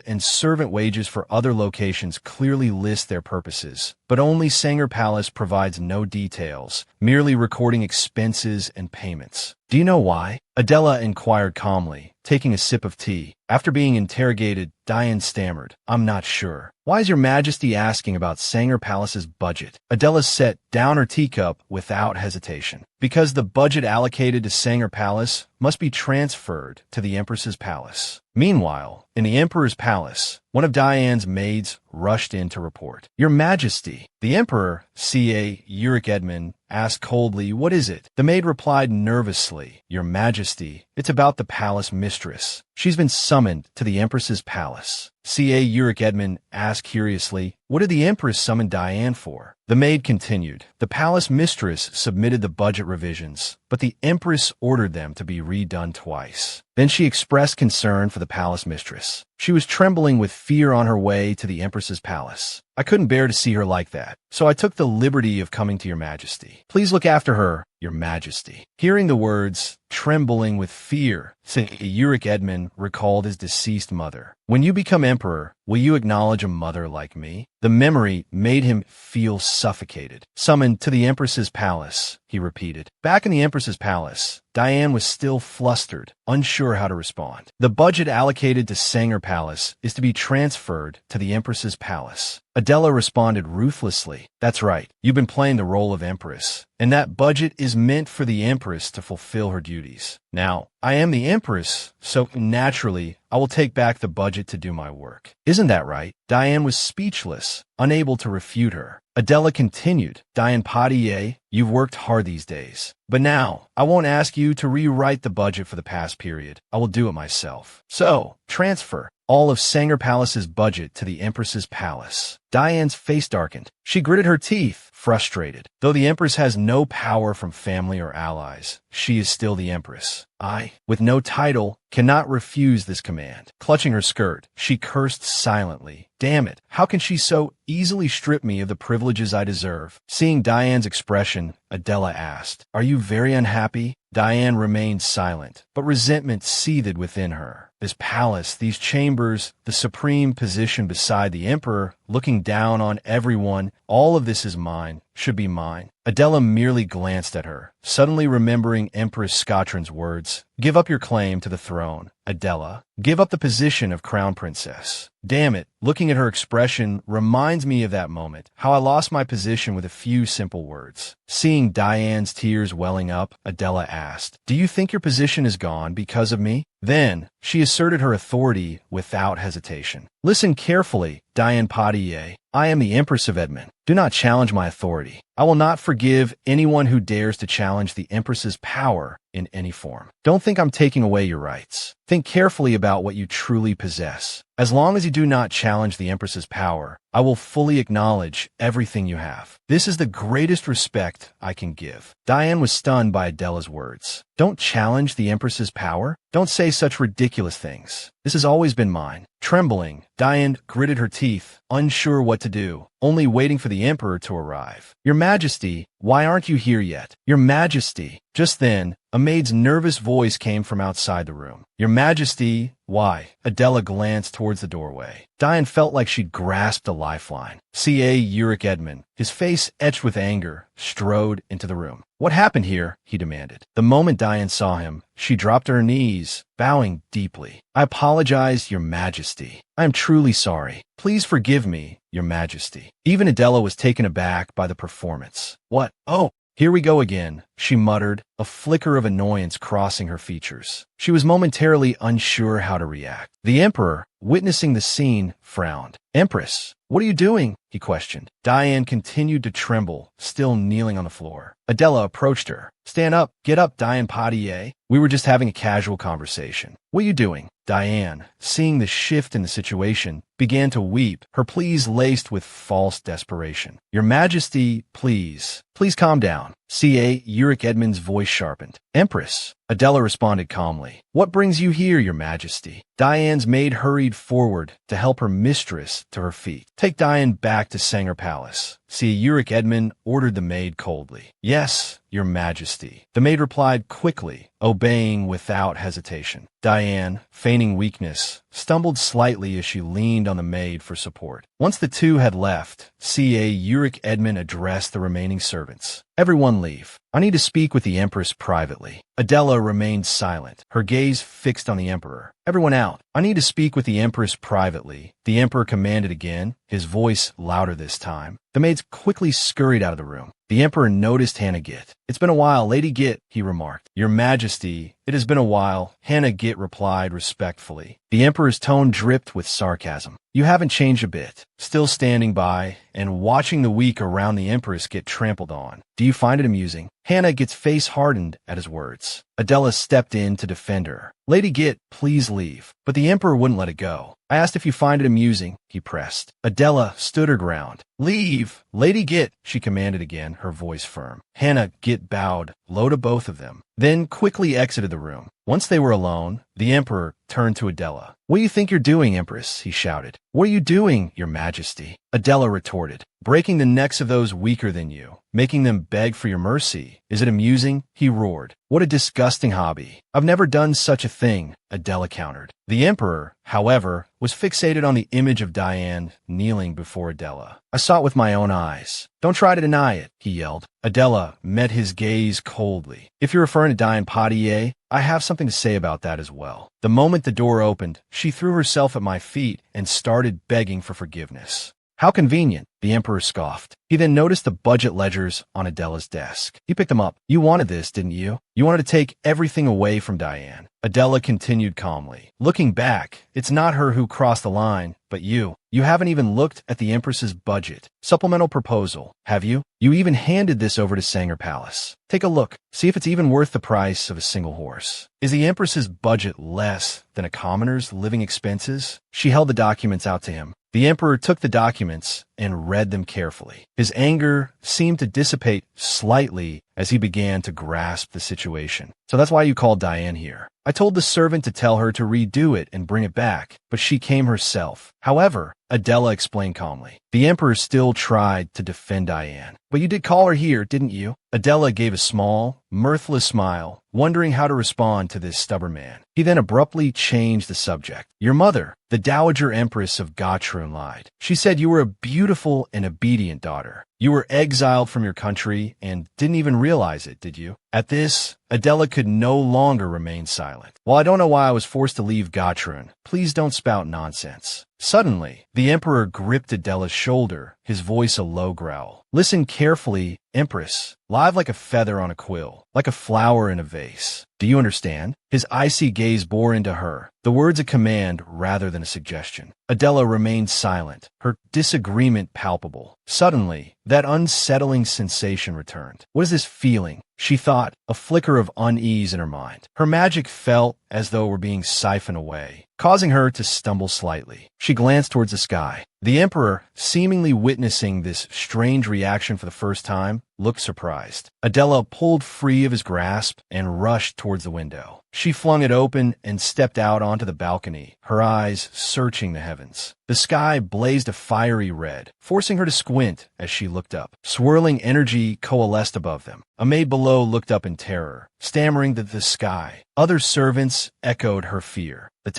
and servant wages for other locations clearly list their purposes, but only Sanger Palace provides no details, merely recording expenses and payments. Do you know why? Adela inquired calmly, taking a sip of tea. After being interrogated, Diane stammered, I'm not sure. Why is Your Majesty asking about Sanger Palace's budget? Adela set down her teacup without hesitation. Because the budget allocated to Sanger Palace must be transferred to the Empress's palace. Meanwhile, in the Emperor's palace, one of Diane's maids rushed in to report. Your Majesty, the Emperor, Cier and Edmond, asked coldly, what is it? The maid replied nervously, Your Majesty, it's about the palace mistress. She's been summoned to the Empress's palace. Cier and Edmond asked curiously, what did the Empress summon Diane for? The maid continued, the palace mistress submitted the budget revisions, but the Empress ordered them to be redone twice. Then she expressed concern for the palace mistress. She was trembling with fear on her way to the Empress's palace. I couldn't bear to see her like that, so I took the liberty of coming to Your Majesty. Please look after her, Your Majesty. Hearing the words, trembling with fear, Cier and Edmond recalled his deceased mother. When you become emperor, will you acknowledge a mother like me? The memory made him feel suffocated. Summoned to the Empress's palace, he repeated. Back in the Empress's palace, Diane was still flustered, unsure how to respond. The budget allocated to Sanger Palace is to be transferred to the Empress's palace. Adela responded ruthlessly. That's right, you've been playing the role of Empress, and that budget is meant for the Empress to fulfill her duties. Now, I am the Empress, so naturally, I will take back the budget to do my work. Isn't that right? Diane was speechless, unable to refute her. Adela continued, Diane Potier, you've worked hard these days. But now, I won't ask you to rewrite the budget for the past period. I will do it myself. So, transfer all of Sanger Palace's budget to the Empress's palace. Diane's face darkened. She gritted her teeth, frustrated. Though the Empress has no power from family or allies, she is still the Empress. I, with no title, cannot refuse this command. Clutching her skirt, she cursed silently. Damn it, how can she so easily strip me of the privileges I deserve? Seeing Diane's expression, Adela asked, Are you very unhappy? Diane remained silent, but resentment seethed within her. This palace, these chambers, the supreme position beside the emperor, looking down on everyone, all of this is mine, should be mine. Adela merely glanced at her, suddenly remembering Empress Scottron's words. Give up your claim to the throne, Adela. Give up the position of crown princess. Damn it, looking at her expression reminds me of that moment, how I lost my position with a few simple words. Seeing Diane's tears welling up, Adela asked, Do you think your position is gone because of me? Then, she asserted her authority without hesitation. Listen carefully, Diane Potier. I am the Empress of Edmond. Do not challenge my authority. I will not forgive anyone who dares to challenge the Empress's power in any form. Don't think I'm taking away your rights. Think carefully about what you truly possess. As long as you do not challenge the Empress's power, I will fully acknowledge everything you have. This is the greatest respect I can give. Diane was stunned by Adela's words. Don't challenge the Empress's power? Don't say such ridiculous things. This has always been mine. Trembling, Diane gritted her teeth, unsure what to do, only waiting for the Emperor to arrive. Your Majesty, why aren't you here yet? Your Majesty. Just then, a maid's nervous voice came from outside the room. Your Majesty, why? Adela glanced towards the doorway. Diane felt like she'd grasped a lifeline. Cier and Edmond, his face etched with anger, strode into the room. What happened here? He demanded. The moment Diane saw him, she dropped to her knees, bowing deeply. I apologize, Your Majesty. I am truly sorry. Please forgive me, Your Majesty. Even Adela was taken aback by the performance. What? Oh, here we go again, she muttered, a flicker of annoyance crossing her features. She was momentarily unsure how to react. The Emperor, witnessing the scene, frowned. Empress, what are you doing? He questioned. Diane continued to tremble, still kneeling on the floor. Adela approached her. Stand up, get up, Diane Potier. We were just having a casual conversation. What are you doing? Diane, seeing the shift in the situation, began to weep, her pleas laced with false desperation. Your Majesty, please calm down. Cier and Edmond's voice sharpened. Empress, Adela responded calmly. What brings you here, Your Majesty? Diane's maid hurried forward to help her mistress to her feet. Take Diane back to Sanger Palace. Cier and Edmond ordered the maid coldly. Yes, Your Majesty. The maid replied quickly, obeying without hesitation. Diane, feigning weakness, stumbled slightly as she leaned on the maid for support. Once the two had left, Cier and Edmond addressed the remaining servants. Everyone leave. I need to speak with the Empress privately. Adela remained silent, her gaze fixed on the Emperor. Everyone out. I need to speak with the Empress privately. The Emperor commanded again, his voice louder this time. The maids quickly scurried out of the room. The Emperor noticed Hannah Gitt. It's been a while, Lady Gitt, he remarked. Your Majesty, it has been a while, Hannah Gitt replied respectfully. The Emperor's tone dripped with sarcasm. You haven't changed a bit, still standing by and watching the weak around the Empress get trampled on. Do you find it amusing? Hannah Gitt's face hardened at his words. Adela stepped in to defend her. Lady Gitt, please leave. But the Emperor wouldn't let it go. I asked if you find it amusing, he pressed. Adela stood her ground. Leave! Lady Gitt, she commanded again, her voice firm. Hannah Gitt bowed, low to both of them, then quickly exited the room. Once they were alone, the Emperor turned to Adela. What do you think you're doing, Empress? He shouted. What are you doing, Your Majesty? Adela retorted. Breaking the necks of those weaker than you, making them beg for your mercy. Is it amusing? He roared. What a disgusting hobby. I've never done such a thing, Adela countered. The Emperor, however, was fixated on the image of Diane kneeling before Adela. I saw it with my own eyes. Don't try to deny it, he yelled. Adela met his gaze coldly. If you're referring to Diane Potier, I have something to say about that as well. The moment the door opened, she threw herself at my feet and started begging for forgiveness. How convenient, the Emperor scoffed. He then noticed the budget ledgers on Adela's desk. He picked them up. You wanted this, didn't you? You wanted to take everything away from Diane. Adela continued calmly. Looking back, it's not her who crossed the line, but you. You haven't even looked at the Empress's budget. Supplemental proposal, have you? You even handed this over to Sanger Palace. Take a look. See if it's even worth the price of a single horse. Is the Empress's budget less than a commoner's living expenses? She held the documents out to him. The Emperor took the documents and read them carefully. His anger seemed to dissipate slightly as he began to grasp the situation. So that's why you called Diane here. I told the servant to tell her to redo it and bring it back, but she came herself. However, Adela explained calmly. The Emperor still tried to defend Diane. But you did call her here, didn't you? Adela gave a small, mirthless smile, wondering how to respond to this stubborn man. He then abruptly changed the subject. Your mother, the Dowager Empress of Gatrun, lied. She said you were a beautiful and obedient daughter. You were exiled from your country and didn't even realize it, did you? At this, Adela could no longer remain silent. Well, I don't know why I was forced to leave Gatrun. Please don't spout nonsense. Suddenly, the Emperor gripped Adela's shoulder, his voice a low growl. Listen carefully, Empress. Live like a feather on a quill, like a flower in a vase. Do you understand? His icy gaze bore into her, the words a command rather than a suggestion. Adela remained silent, her disagreement palpable. Suddenly, that unsettling sensation returned. What is this feeling? She thought, a flicker of unease in her mind. Her magic felt as though it were being siphoned away, causing her to stumble slightly. She glanced towards the sky. The Emperor, seemingly witnessing this strange reaction for the first time, looked surprised. Adela pulled free of his grasp and rushed towards the window. She flung it open and stepped out onto the balcony, her eyes searching the heavens. The sky blazed a fiery red, forcing her to squint as she looked up. Swirling energy coalesced above them. A maid below looked up in terror, stammering that the sky. Other servants echoed her fear. The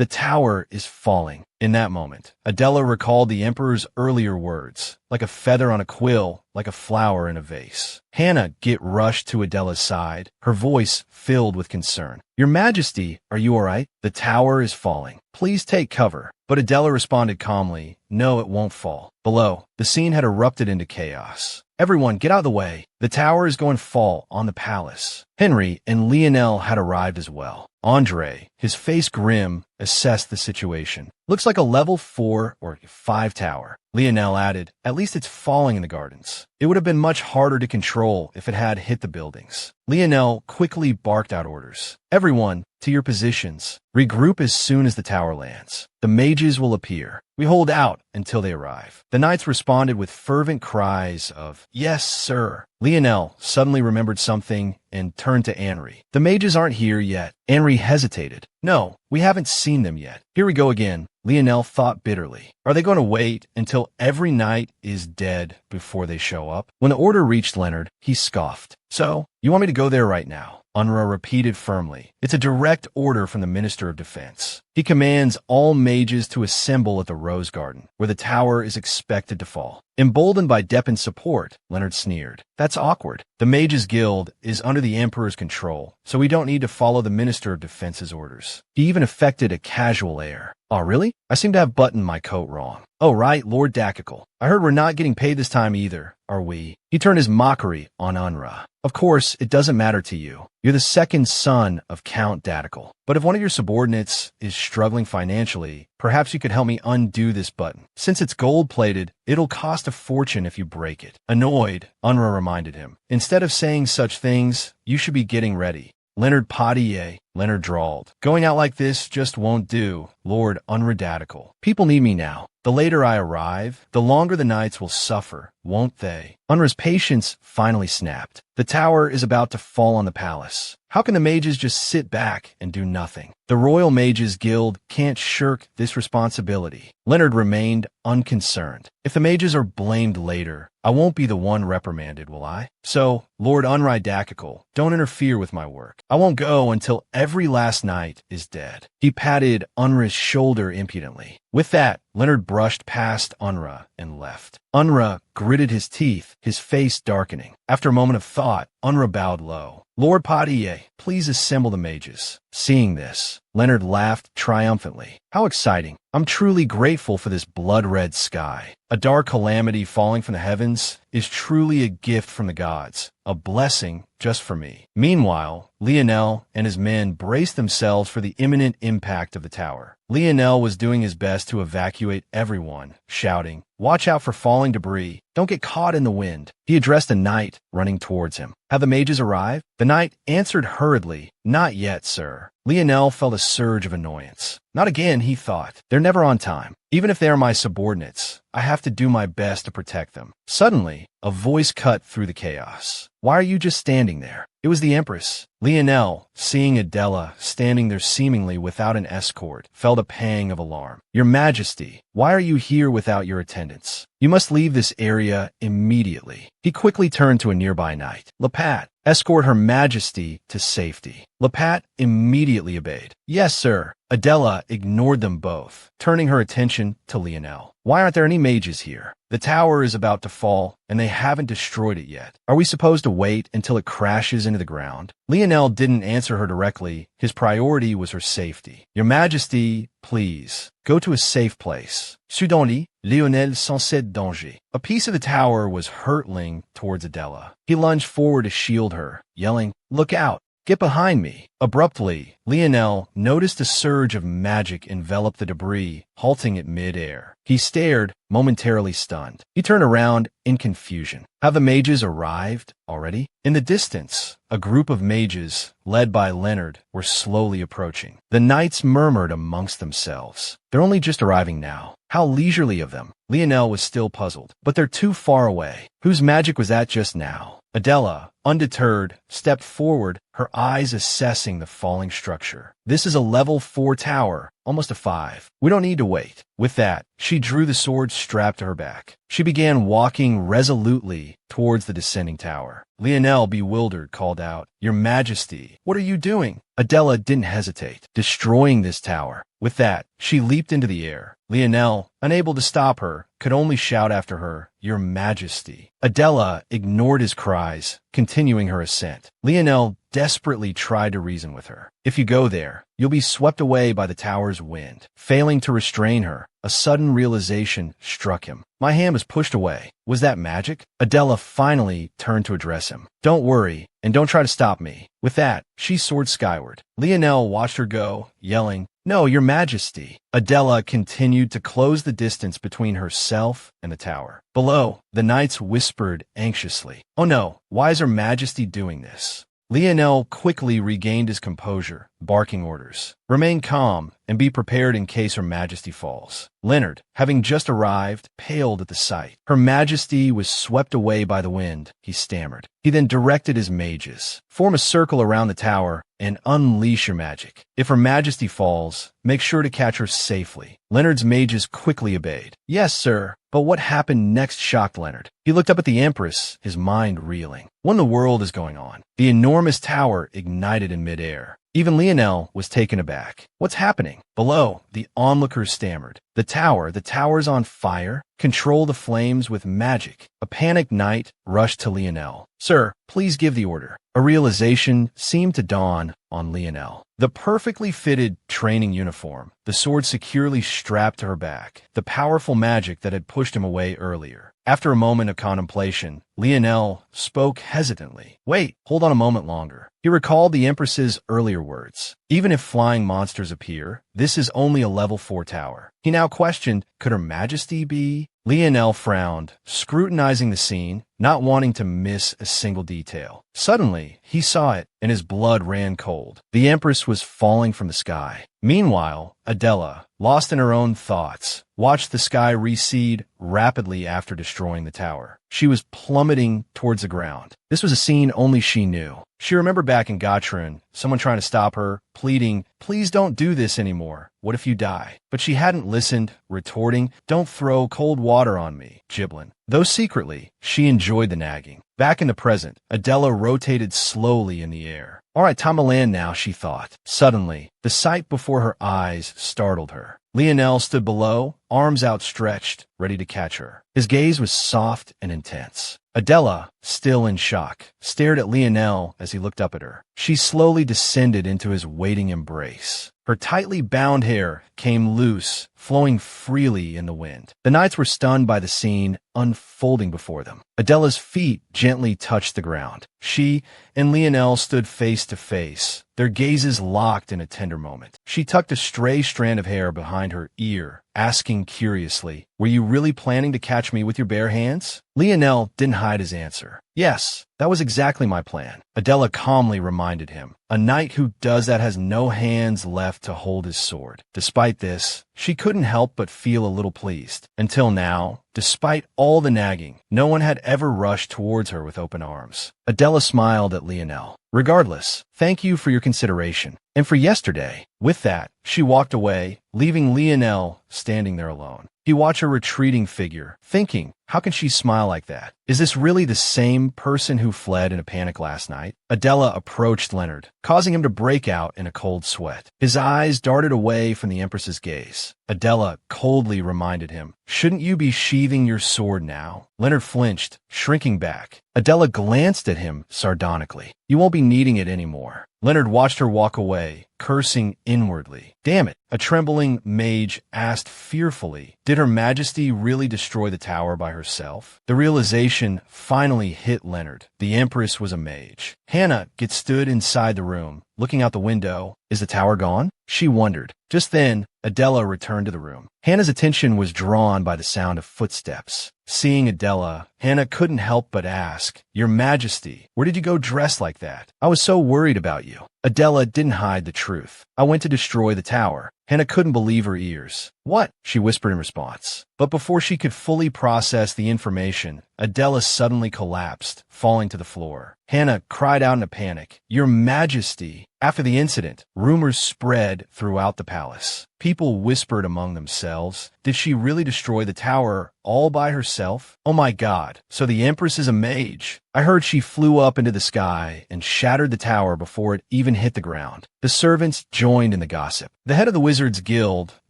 tower is falling. In that moment, Adela recalled the Emperor's earlier words, like a feather on a quill, like a flower in a vase. Hannah rushed to Adela's side, her voice filled with concern. Your Majesty, are you all right? The tower is falling. Please take cover. But Adela responded calmly, no, it won't fall. Below, the scene had erupted into chaos. Everyone, get out of the way. The tower is going to fall on the palace. Henry and Leonel had arrived as well. Andre, his face grim, assessed the situation. Looks like a level 4 or 5 tower. Leonel added, at least it's falling in the gardens. It would have been much harder to control if it had hit the buildings. Leonel quickly barked out orders. Everyone, to your positions. Regroup as soon as the tower lands. The mages will appear. We hold out until they arrive. The knights responded with fervent cries of, yes, sir. Leonel suddenly remembered something and turned to Henry. The mages aren't here yet. Henry hesitated. No, we haven't seen them yet. Here we go again. Leonel thought bitterly. Are they going to wait until every knight is dead before they show up? When the order reached Leonard, he scoffed. So, you want me to go there right now? Unra repeated firmly. It's a direct order from the Minister of Defense. He commands all mages to assemble at the Rose Garden, where the tower is expected to fall. Emboldened by Deepens' support, Leonard sneered. That's awkward. The Mages Guild is under the Emperor's control, so we don't need to follow the Minister of Defense's orders. He even affected a casual air. Oh, really? I seem to have buttoned my coat wrong. Oh, right, Lord Dakical. I heard we're not getting paid this time either, are we? He turned his mockery on Unra. Of course, it doesn't matter to you. You're the second son of Count Dakical. But if one of your subordinates is struggling financially, perhaps you could help me undo this button. Since it's gold-plated, it'll cost a fortune if you break it. Annoyed, Unra reminded him. Instead of saying such things, you should be getting ready. Leonard Potier, Leonard drawled. Going out like this just won't do, Lord Unredatical. People need me now. The later I arrive, the longer the knights will suffer, won't they? Unra's patience finally snapped. The tower is about to fall on the palace. How can the mages just sit back and do nothing? The Royal Mages Guild can't shirk this responsibility. Leonard remained unconcerned. If the mages are blamed later, I won't be the one reprimanded, will I? So, Lord Unridakical, don't interfere with my work. I won't go until every last knight is dead. He patted Unra's shoulder impudently. With that, Leonard brushed past Unra and left. Unra gritted his teeth, his face darkening. After a moment of thought, Unra bowed low. Lord Padille, please assemble the mages. Seeing this, Leonard laughed triumphantly. How exciting. I'm truly grateful for this blood-red sky. A dark calamity falling from the heavens is truly a gift from the gods, a blessing just for me. Meanwhile, Leonel and his men braced themselves for the imminent impact of the tower. Leonel was doing his best to evacuate everyone, shouting, "Watch out for falling debris. Don't get caught in the wind." He addressed a knight running towards him. "Have the mages arrived?" The knight answered hurriedly, "Not yet, sir." Leonel felt a surge of annoyance. Not again, he thought. They're never on time. Even if they are my subordinates, I have to do my best to protect them. Suddenly, a voice cut through the chaos. "Why are you just standing there?" It was the Empress. Leonel, seeing Adela standing there seemingly without an escort, felt a pang of alarm. "Your Majesty, why are you here without your attendants? You must leave this area immediately." He quickly turned to a nearby knight. "Lapat, escort Her Majesty to safety." Lapat immediately obeyed. "Yes, sir." Adela ignored them both, turning her attention to Leonel. "Why aren't there any mages here? The tower is about to fall, and they haven't destroyed it yet. Are we supposed to wait until it crashes into the ground?" Leonel didn't answer her directly. His priority was her safety. "Your Majesty, please, go to a safe place." Soudainly, Leonel sensait danger. A piece of the tower was hurtling towards Adela. He lunged forward to shield her, yelling, "Look out! Get behind me." Abruptly, Leonel noticed a surge of magic envelop the debris, halting it mid-air. He stared, momentarily stunned. He turned around in confusion. Have the mages arrived already? In the distance, a group of mages, led by Leonard, were slowly approaching. The knights murmured amongst themselves. "They're only just arriving now. How leisurely of them." Leonel was still puzzled. "But they're too far away. Whose magic was that just now?" Adela, undeterred, stepped forward, her eyes assessing the falling structure. "This is a level 4 tower, almost a 5. We don't need to wait." With that, she drew the sword strapped to her back. She began walking resolutely towards the descending tower. Leonel, bewildered, called out, "Your Majesty, what are you doing?" Adela didn't hesitate. "Destroying this tower." With that, she leaped into the air. Leonel, unable to stop her, could only shout after her, "Your Majesty." Adela ignored his cries, continuing her ascent. Leonel desperately tried to reason with her. "If you go there, you'll be swept away by the tower's wind." Failing to restrain her, a sudden realization struck him. "My hand was pushed away. Was that magic?" Adela finally turned to address him. "Don't worry, and don't try to stop me." With that, she soared skyward. Leonel watched her go, yelling, "No, Your Majesty." Adela continued to close the distance between herself and the tower. Below, the knights whispered anxiously, "Oh no, why is Her Majesty doing this?" Leonel quickly regained his composure, barking orders. "Remain calm and be prepared in case Her Majesty falls." Leonard, having just arrived, paled at the sight. "Her Majesty was swept away by the wind," he stammered. He then directed his mages. "Form a circle around the tower and unleash your magic. If Her Majesty falls, make sure to catch her safely." Leonard's mages quickly obeyed. "Yes, sir." But what happened next shocked Leonard. He looked up at the Empress, his mind reeling. What in the world is going on? The enormous tower ignited in midair. Even Leonel was taken aback. "What's happening?" Below, the onlookers stammered. The tower's on fire. Control the flames with magic." A panicked knight rushed to Leonel. "Sir, please give the order." A realization seemed to dawn on Leonel. The perfectly fitted training uniform, the sword securely strapped to her back, the powerful magic that had pushed him away earlier. After a moment of contemplation, Leonel spoke hesitantly. "Wait, hold on a moment longer." He recalled the Empress's earlier words. Even if flying monsters appear, this is only a level 4 tower. He now questioned, could Her Majesty be? Leonel frowned, scrutinizing the scene, not wanting to miss a single detail. Suddenly, he saw it, and his blood ran cold. The Empress was falling from the sky. Meanwhile, Adela, lost in her own thoughts, watched the sky recede rapidly after destroying the tower. She was plummeting towards the ground. This was a scene only she knew. She remembered back in Gotrin, someone trying to stop her, pleading, please don't do this anymore. What if you die? But she hadn't listened, retorting, don't throw cold water on me, Giblin. Though secretly, she enjoyed the nagging. Back in the present, Adela rotated slowly in the air. All right, time to land now, she thought. Suddenly, the sight before her eyes startled her. Leonel stood below, arms outstretched, ready to catch her. His gaze was soft and intense. Adela, still in shock, stared at Leonel as he looked up at her. She slowly descended into his waiting embrace. Her tightly bound hair came loose, flowing freely in the wind. The knights were stunned by the scene unfolding before them. Adela's feet gently touched the ground. She and Leonel stood face to face, their gazes locked in a tender moment. She tucked a stray strand of hair behind her ear, asking curiously, were you really planning to catch me with your bare hands? Leonel didn't hide his answer. Yes, that was exactly my plan. Adela calmly reminded him. A knight who does that has no hands left to hold his sword. Despite this, she couldn't help but feel a little pleased. Until now, despite all the nagging, no one had ever rushed towards her with open arms. Adela smiled at Leonel. Regardless, thank you for your consideration. And for yesterday. With that, she walked away, leaving Leonel standing there alone. He watched her retreating figure, thinking, how can she smile like that? Is this really the same person who fled in a panic last night? Adela approached Leonard, causing him to break out in a cold sweat. His eyes darted away from the Empress's gaze. Adela coldly reminded him, shouldn't you be sheathing your sword now? Leonard flinched, shrinking back. Adela glanced at him sardonically. You won't be needing it anymore. Leonard watched her walk away, cursing inwardly. Damn it, a trembling mage asked fearfully, did Her Majesty really destroy the tower by herself? The realization finally hit Leonard. The Empress was a mage. Hannah stood inside the room, looking out the window. Is the tower gone? She wondered. Just then, Adela returned to the room. Hannah's attention was drawn by the sound of footsteps. Seeing Adela, Hannah couldn't help but ask, Your Majesty, where did you go dressed like that? I was so worried about you. Adela didn't hide the truth. I went to destroy the tower. Hannah couldn't believe her ears. What? She whispered in response. But before she could fully process the information, Adela suddenly collapsed, falling to the floor. Hannah cried out in a panic, Your Majesty! After the incident, rumors spread throughout the palace. People whispered among themselves, did she really destroy the tower all by herself? Oh my God, so the Empress is a mage. I heard she flew up into the sky and shattered the tower before it even hit the ground. The servants joined in the gossip. The head of the Wizards Guild,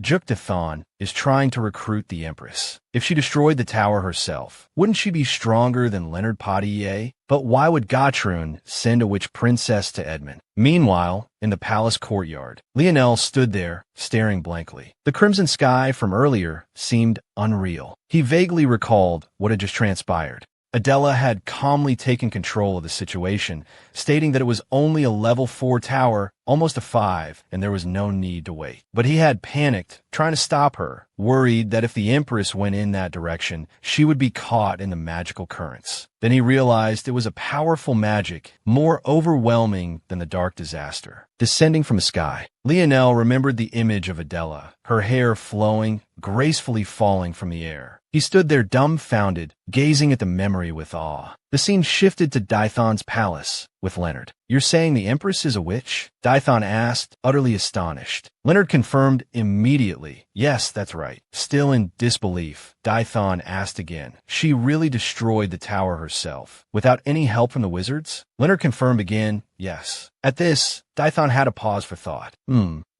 Juktathon, is trying to recruit the Empress. If she destroyed the tower herself, wouldn't she be stronger than Leonard Potier? But why would Gatrun send a witch princess to Edmond? Meanwhile, in the palace courtyard, Leonel stood there, staring blankly. The crimson sky from earlier seemed unreal. He vaguely recalled what had just transpired. Adela had calmly taken control of the situation, stating that it was only a level 4 tower, almost a 5, and there was no need to wait. But he had panicked, trying to stop her, worried that if the Empress went in that direction, she would be caught in the magical currents. Then he realized it was a powerful magic, more overwhelming than the dark disaster, descending from the sky. Leonel remembered the image of Adela, her hair flowing, gracefully falling from the air. He stood there dumbfounded, gazing at the memory with awe. The scene shifted to Dython's palace, with Leonard. You're saying the Empress is a witch? Dython asked, utterly astonished. Leonard confirmed immediately. Yes, that's right. Still in disbelief, Dython asked again. She really destroyed the tower herself, without any help from the wizards? Leonard confirmed again, yes. At this, Dython had a pause for thought.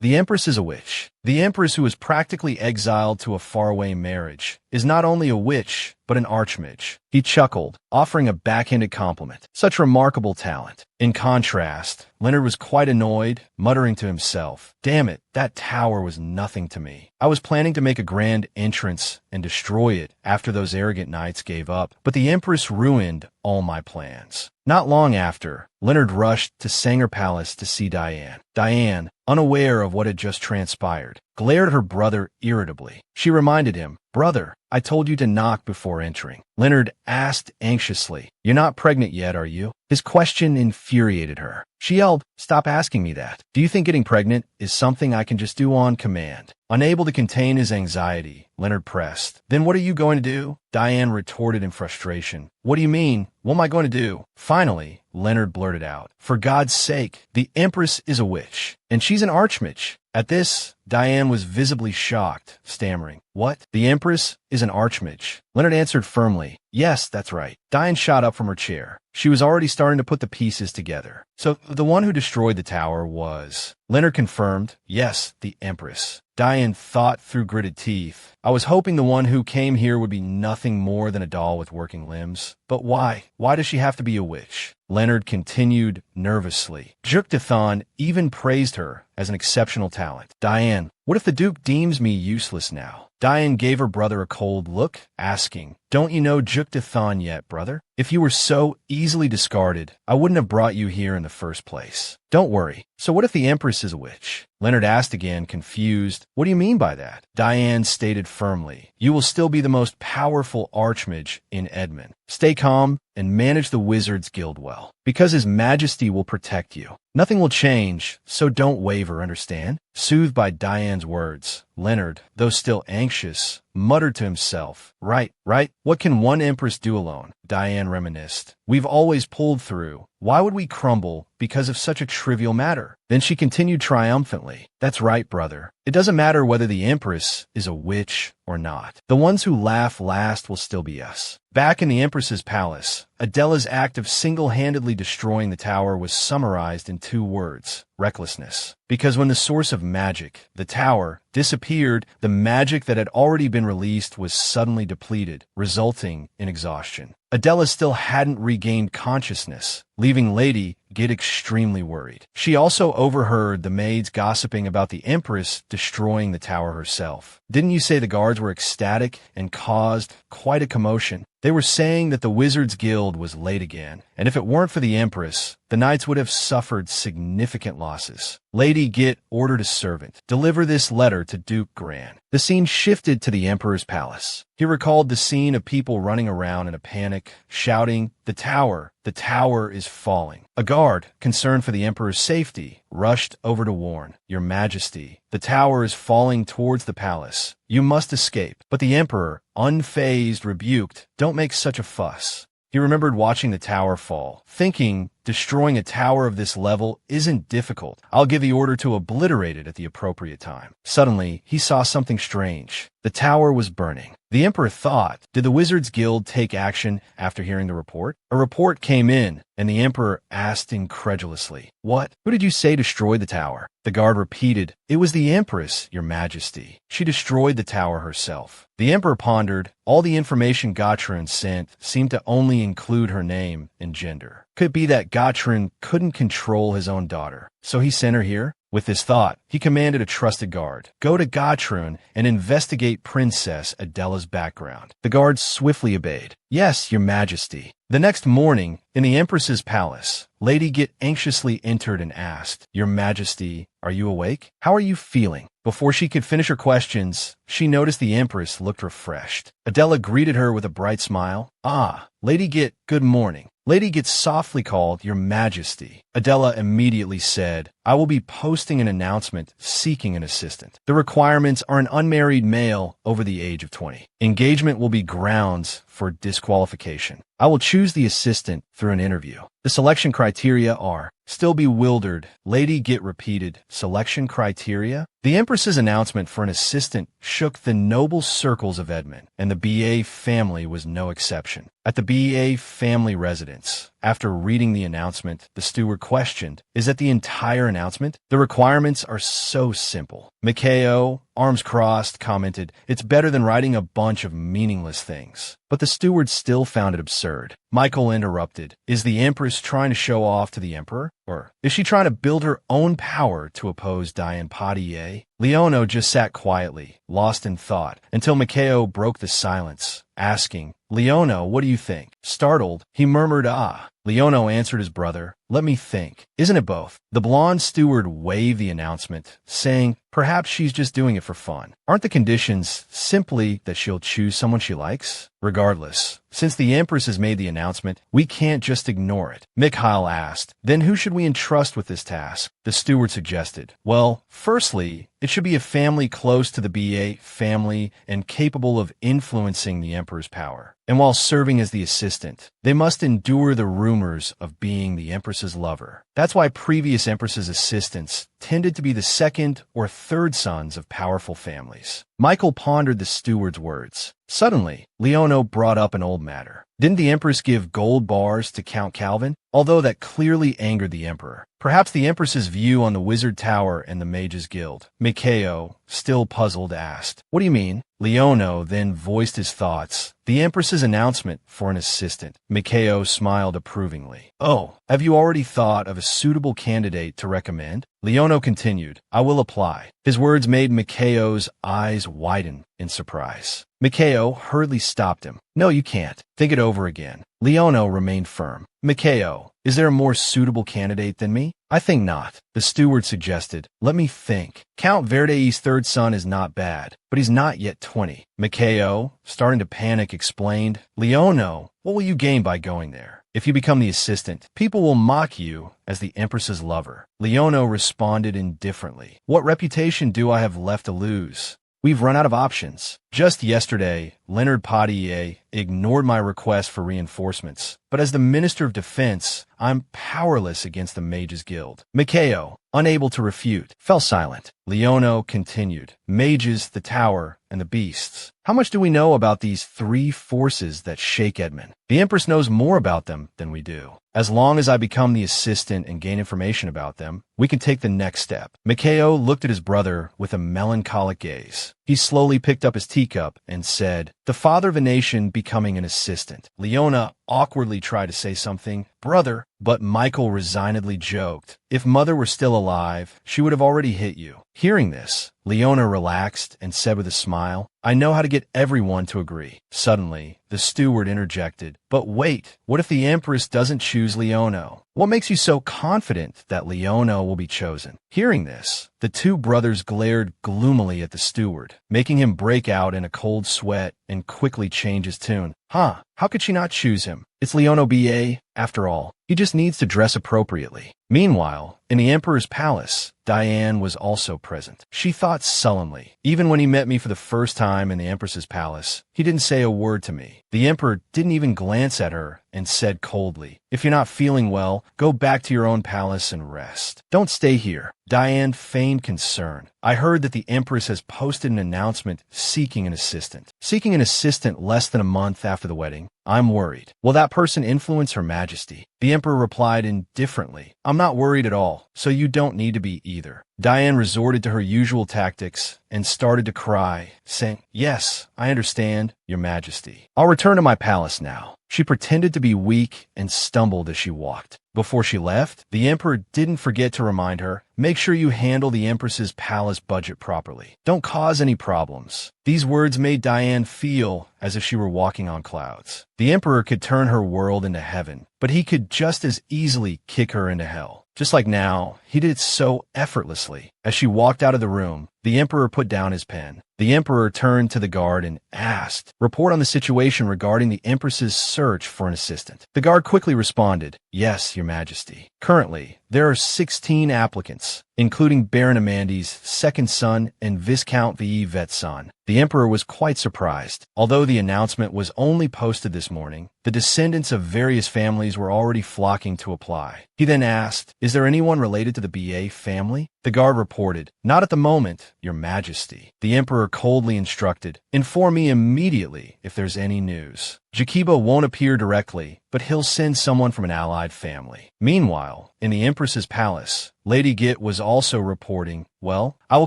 The Empress is a witch. The Empress, who was practically exiled to a faraway marriage, is not only a witch, but an archmage. He chuckled, offering a backhanded compliment. Such remarkable talent. In contrast, Leonard was quite annoyed, muttering to himself, damn it, that tower was nothing to me. I was planning to make a grand entrance and destroy it after those arrogant knights gave up, but the Empress ruined all my plans. Not long after, Leonard rushed to Sanger Palace to see Diane. Diane, unaware of what had just transpired, glared at her brother irritably. She reminded him, Brother, I told you to knock before entering. Leonard asked anxiously, You're not pregnant yet, are you? His question infuriated her. She yelled, Stop asking me that. Do you think getting pregnant is something I can just do on command? Unable to contain his anxiety, Leonard pressed. Then what are you going to do? Diane retorted in frustration. What do you mean? What am I going to do? Finally, Leonard blurted out. For God's sake, the Empress is a witch, and she's an archmage. At this, Diane was visibly shocked, stammering. What? The Empress is an archmage? Leonard answered firmly. Yes, that's right. Diane shot up from her chair. She was already starting to put the pieces together. So the one who destroyed the tower was... Leonard confirmed. Yes, the Empress. Diane thought through gritted teeth. I was hoping the one who came here would be nothing more than a doll with working limbs. But why? Why does she have to be a witch? Leonard continued nervously. Duchess even praised her as an exceptional talent. Diane, what if the Duke deems me useless now? Diane gave her brother a cold look, asking, Don't you know Duchess yet, brother? If you were so easily discarded, I wouldn't have brought you here in the first place. Don't worry. So what if the Empress is a witch? Leonard asked again, confused. What do you mean by that? Diane stated firmly, You will still be the most powerful archmage in Edmond. Stay calm and manage the Wizards Guild well, because His Majesty will protect you. Nothing will change, so don't waver, understand? Soothed by Diane's words, Leonard, though still anxious, muttered to himself, Right. What can one Empress do alone? Diane reminisced. We've always pulled through. Why would we crumble because of such a trivial matter? Then she continued triumphantly. That's right, brother. It doesn't matter whether the Empress is a witch or not. The ones who laugh last will still be us. Back in the Empress's palace, Adela's act of single-handedly destroying the tower was summarized in 2 words, recklessness. Because when the source of magic, the tower, disappeared, the magic that had already been released was suddenly depleted, resulting in exhaustion. Adela still hadn't regained consciousness, leaving Lady get extremely worried. She also overheard the maids gossiping about the Empress destroying the tower herself. Didn't you say the guards were ecstatic and caused quite a commotion? They were saying that the Wizards Guild was late again, and if it weren't for the Empress, the knights would have suffered significant losses. Lady Git ordered a servant, Deliver this letter to Duke Gran. The scene shifted to the Emperor's palace. He recalled the scene of people running around in a panic, shouting, The tower is falling. A guard, concerned for the Emperor's safety, rushed over to warn, Your Majesty, the tower is falling towards the palace. You must escape. But the Emperor, unfazed, rebuked, Don't make such a fuss. He remembered watching the tower fall, thinking, Destroying a tower of this level isn't difficult. I'll give the order to obliterate it at the appropriate time. Suddenly, he saw something strange. The tower was burning. The Emperor thought, Did the Wizards Guild take action after hearing the report? A report came in, and the Emperor asked incredulously, What? Who did you say destroyed the tower? The guard repeated, It was the Empress, Your Majesty. She destroyed the tower herself. The Emperor pondered. All the information Gotrin sent seemed to only include her name and gender. Could it be that Gotrin couldn't control his own daughter, so he sent her here? With this thought, he commanded a trusted guard, Go to Gotrin and investigate Princess Adela's background. The guard swiftly obeyed. Yes, Your Majesty. The next morning, in the Empress's palace, Lady Git anxiously entered and asked, Your Majesty, are you awake? How are you feeling? Before she could finish her questions, she noticed the Empress looked refreshed. Adela greeted her with a bright smile. Ah, Lady Git, good morning. Lady Git softly called, Your Majesty. Adela immediately said, I will be posting an announcement seeking an assistant. The requirements are an unmarried male over the age of 20. Engagement will be grounds for disqualification. I will choose the assistant through an interview. The selection criteria are, Still bewildered, Lady Git repeated, Selection criteria? The Empress's announcement for an assistant shook the noble circles of Edmond, and the BA family was no exception. At the BA family residence, after reading the announcement, the steward questioned, Is that the entire announcement? The requirements are so simple. Mikao, arms crossed, commented, It's better than writing a bunch of meaningless things. But the steward still found it absurd. Michael interrupted, Is the Empress trying to show off to the Emperor? Or is she trying to build her own power to oppose Diane Potier? Leono just sat quietly, lost in thought, until Mikao broke the silence, asking, Leono, what do you think? Startled, he murmured, Ah. Leonel answered his brother. Let me think. Isn't it both? The blonde steward waved the announcement, saying, perhaps she's just doing it for fun. Aren't the conditions simply that she'll choose someone she likes? Regardless, since the Empress has made the announcement, we can't just ignore it. Mikhail asked, then who should we entrust with this task? The steward suggested. Well, firstly, it should be a family close to the BA family and capable of influencing the Emperor's power. And while serving as the assistant, they must endure the rumors of being the Empress's lover. That's why previous Empress's assistants tended to be the second or third sons of powerful families. Michael pondered the steward's words. Suddenly, Leonel brought up an old matter. Didn't the Empress give gold bars to Count Calvin? Although that clearly angered the Emperor. Perhaps the Empress's view on the Wizard Tower and the Mages Guild. Mikhail, still puzzled, asked, what do you mean? Leonel then voiced his thoughts. The Empress's announcement for an assistant. Mikhail smiled approvingly. Oh, have you already thought of a suitable candidate to recommend? Leonel continued, I will apply. His words made Mikhail's eyes widen in surprise. Mikhail hurriedly stopped him. No, you can't. Think it over again. Leonel remained firm. Mikhail, is there a more suitable candidate than me? I think not. The steward suggested. Let me think. Count Verde's third son is not bad, but he's not yet 20. Mikhail, starting to panic, explained, Leonel, what will you gain by going there? If you become the assistant, people will mock you as the Empress's lover. Leonel responded indifferently. What reputation do I have left to lose? We've run out of options. Just yesterday, Leonard Potier ignored my request for reinforcements, but as the Minister of Defense, I'm powerless against the Mages Guild. Mikhail, unable to refute, fell silent. Leonel continued, Mages, the Tower, and the Beasts. How much do we know about these three forces that shake Edmond? The Empress knows more about them than we do. As long as I become the assistant and gain information about them, we can take the next step. Mikhail looked at his brother with a melancholic gaze. He slowly picked up his teacup and said, the father of a nation becoming an assistant. Leona awkwardly tried to say something, brother, but Michael resignedly joked, if mother were still alive, she would have already hit you. Hearing this, Leona relaxed and said with a smile, I know how to get everyone to agree. Suddenly, the steward interjected, but wait, what if the Empress doesn't choose Leonel? What makes you so confident that Leonel will be chosen? Hearing this, the two brothers glared gloomily at the steward, making him break out in a cold sweat and quickly change his tune. Huh, how could she not choose him? It's Leonel Ba, after all. He just needs to dress appropriately. Meanwhile, in the Emperor's palace, Diane was also present. She thought sullenly. Even when he met me for the first time in the Empress's palace, he didn't say a word to me. The Emperor didn't even glance at her and said coldly, if you're not feeling well, go back to your own palace and rest. Don't stay here. Diane feigned concern. I heard that the Empress has posted an announcement seeking an assistant. Seeking an assistant less than a month after the wedding. I'm worried. Will that person influence Her Majesty? The Emperor replied indifferently. I'm not worried at all, so you don't need to be either. Diane resorted to her usual tactics and started to cry, saying, yes, I understand, Your Majesty. I'll return to my palace now. She pretended to be weak and stumbled as she walked. Before she left, the Emperor didn't forget to remind her, make sure you handle the Empress's palace budget properly. Don't cause any problems. These words made Diane feel as if she were walking on clouds. The Emperor could turn her world into heaven, but he could just as easily kick her into hell. Just like now, he did it so effortlessly. As she walked out of the room, the Emperor put down his pen. The Emperor turned to the guard and asked, report on the situation regarding the Empress's search for an assistant. The guard quickly responded, yes, Your Majesty. Currently, there are 16 applicants, including Baron Amandi's second son and Viscount V'Yvette's son. The Emperor was quite surprised. Although the announcement was only posted this morning, the descendants of various families were already flocking to apply. He then asked, is there anyone related to the Ba family? The guard reported, not at the moment, Your Majesty. The Emperor coldly instructed, inform me immediately if there's any news. Jakiba won't appear directly, but he'll send someone from an allied family. Meanwhile, in the Empress's palace, Lady Git was also reporting, well, I will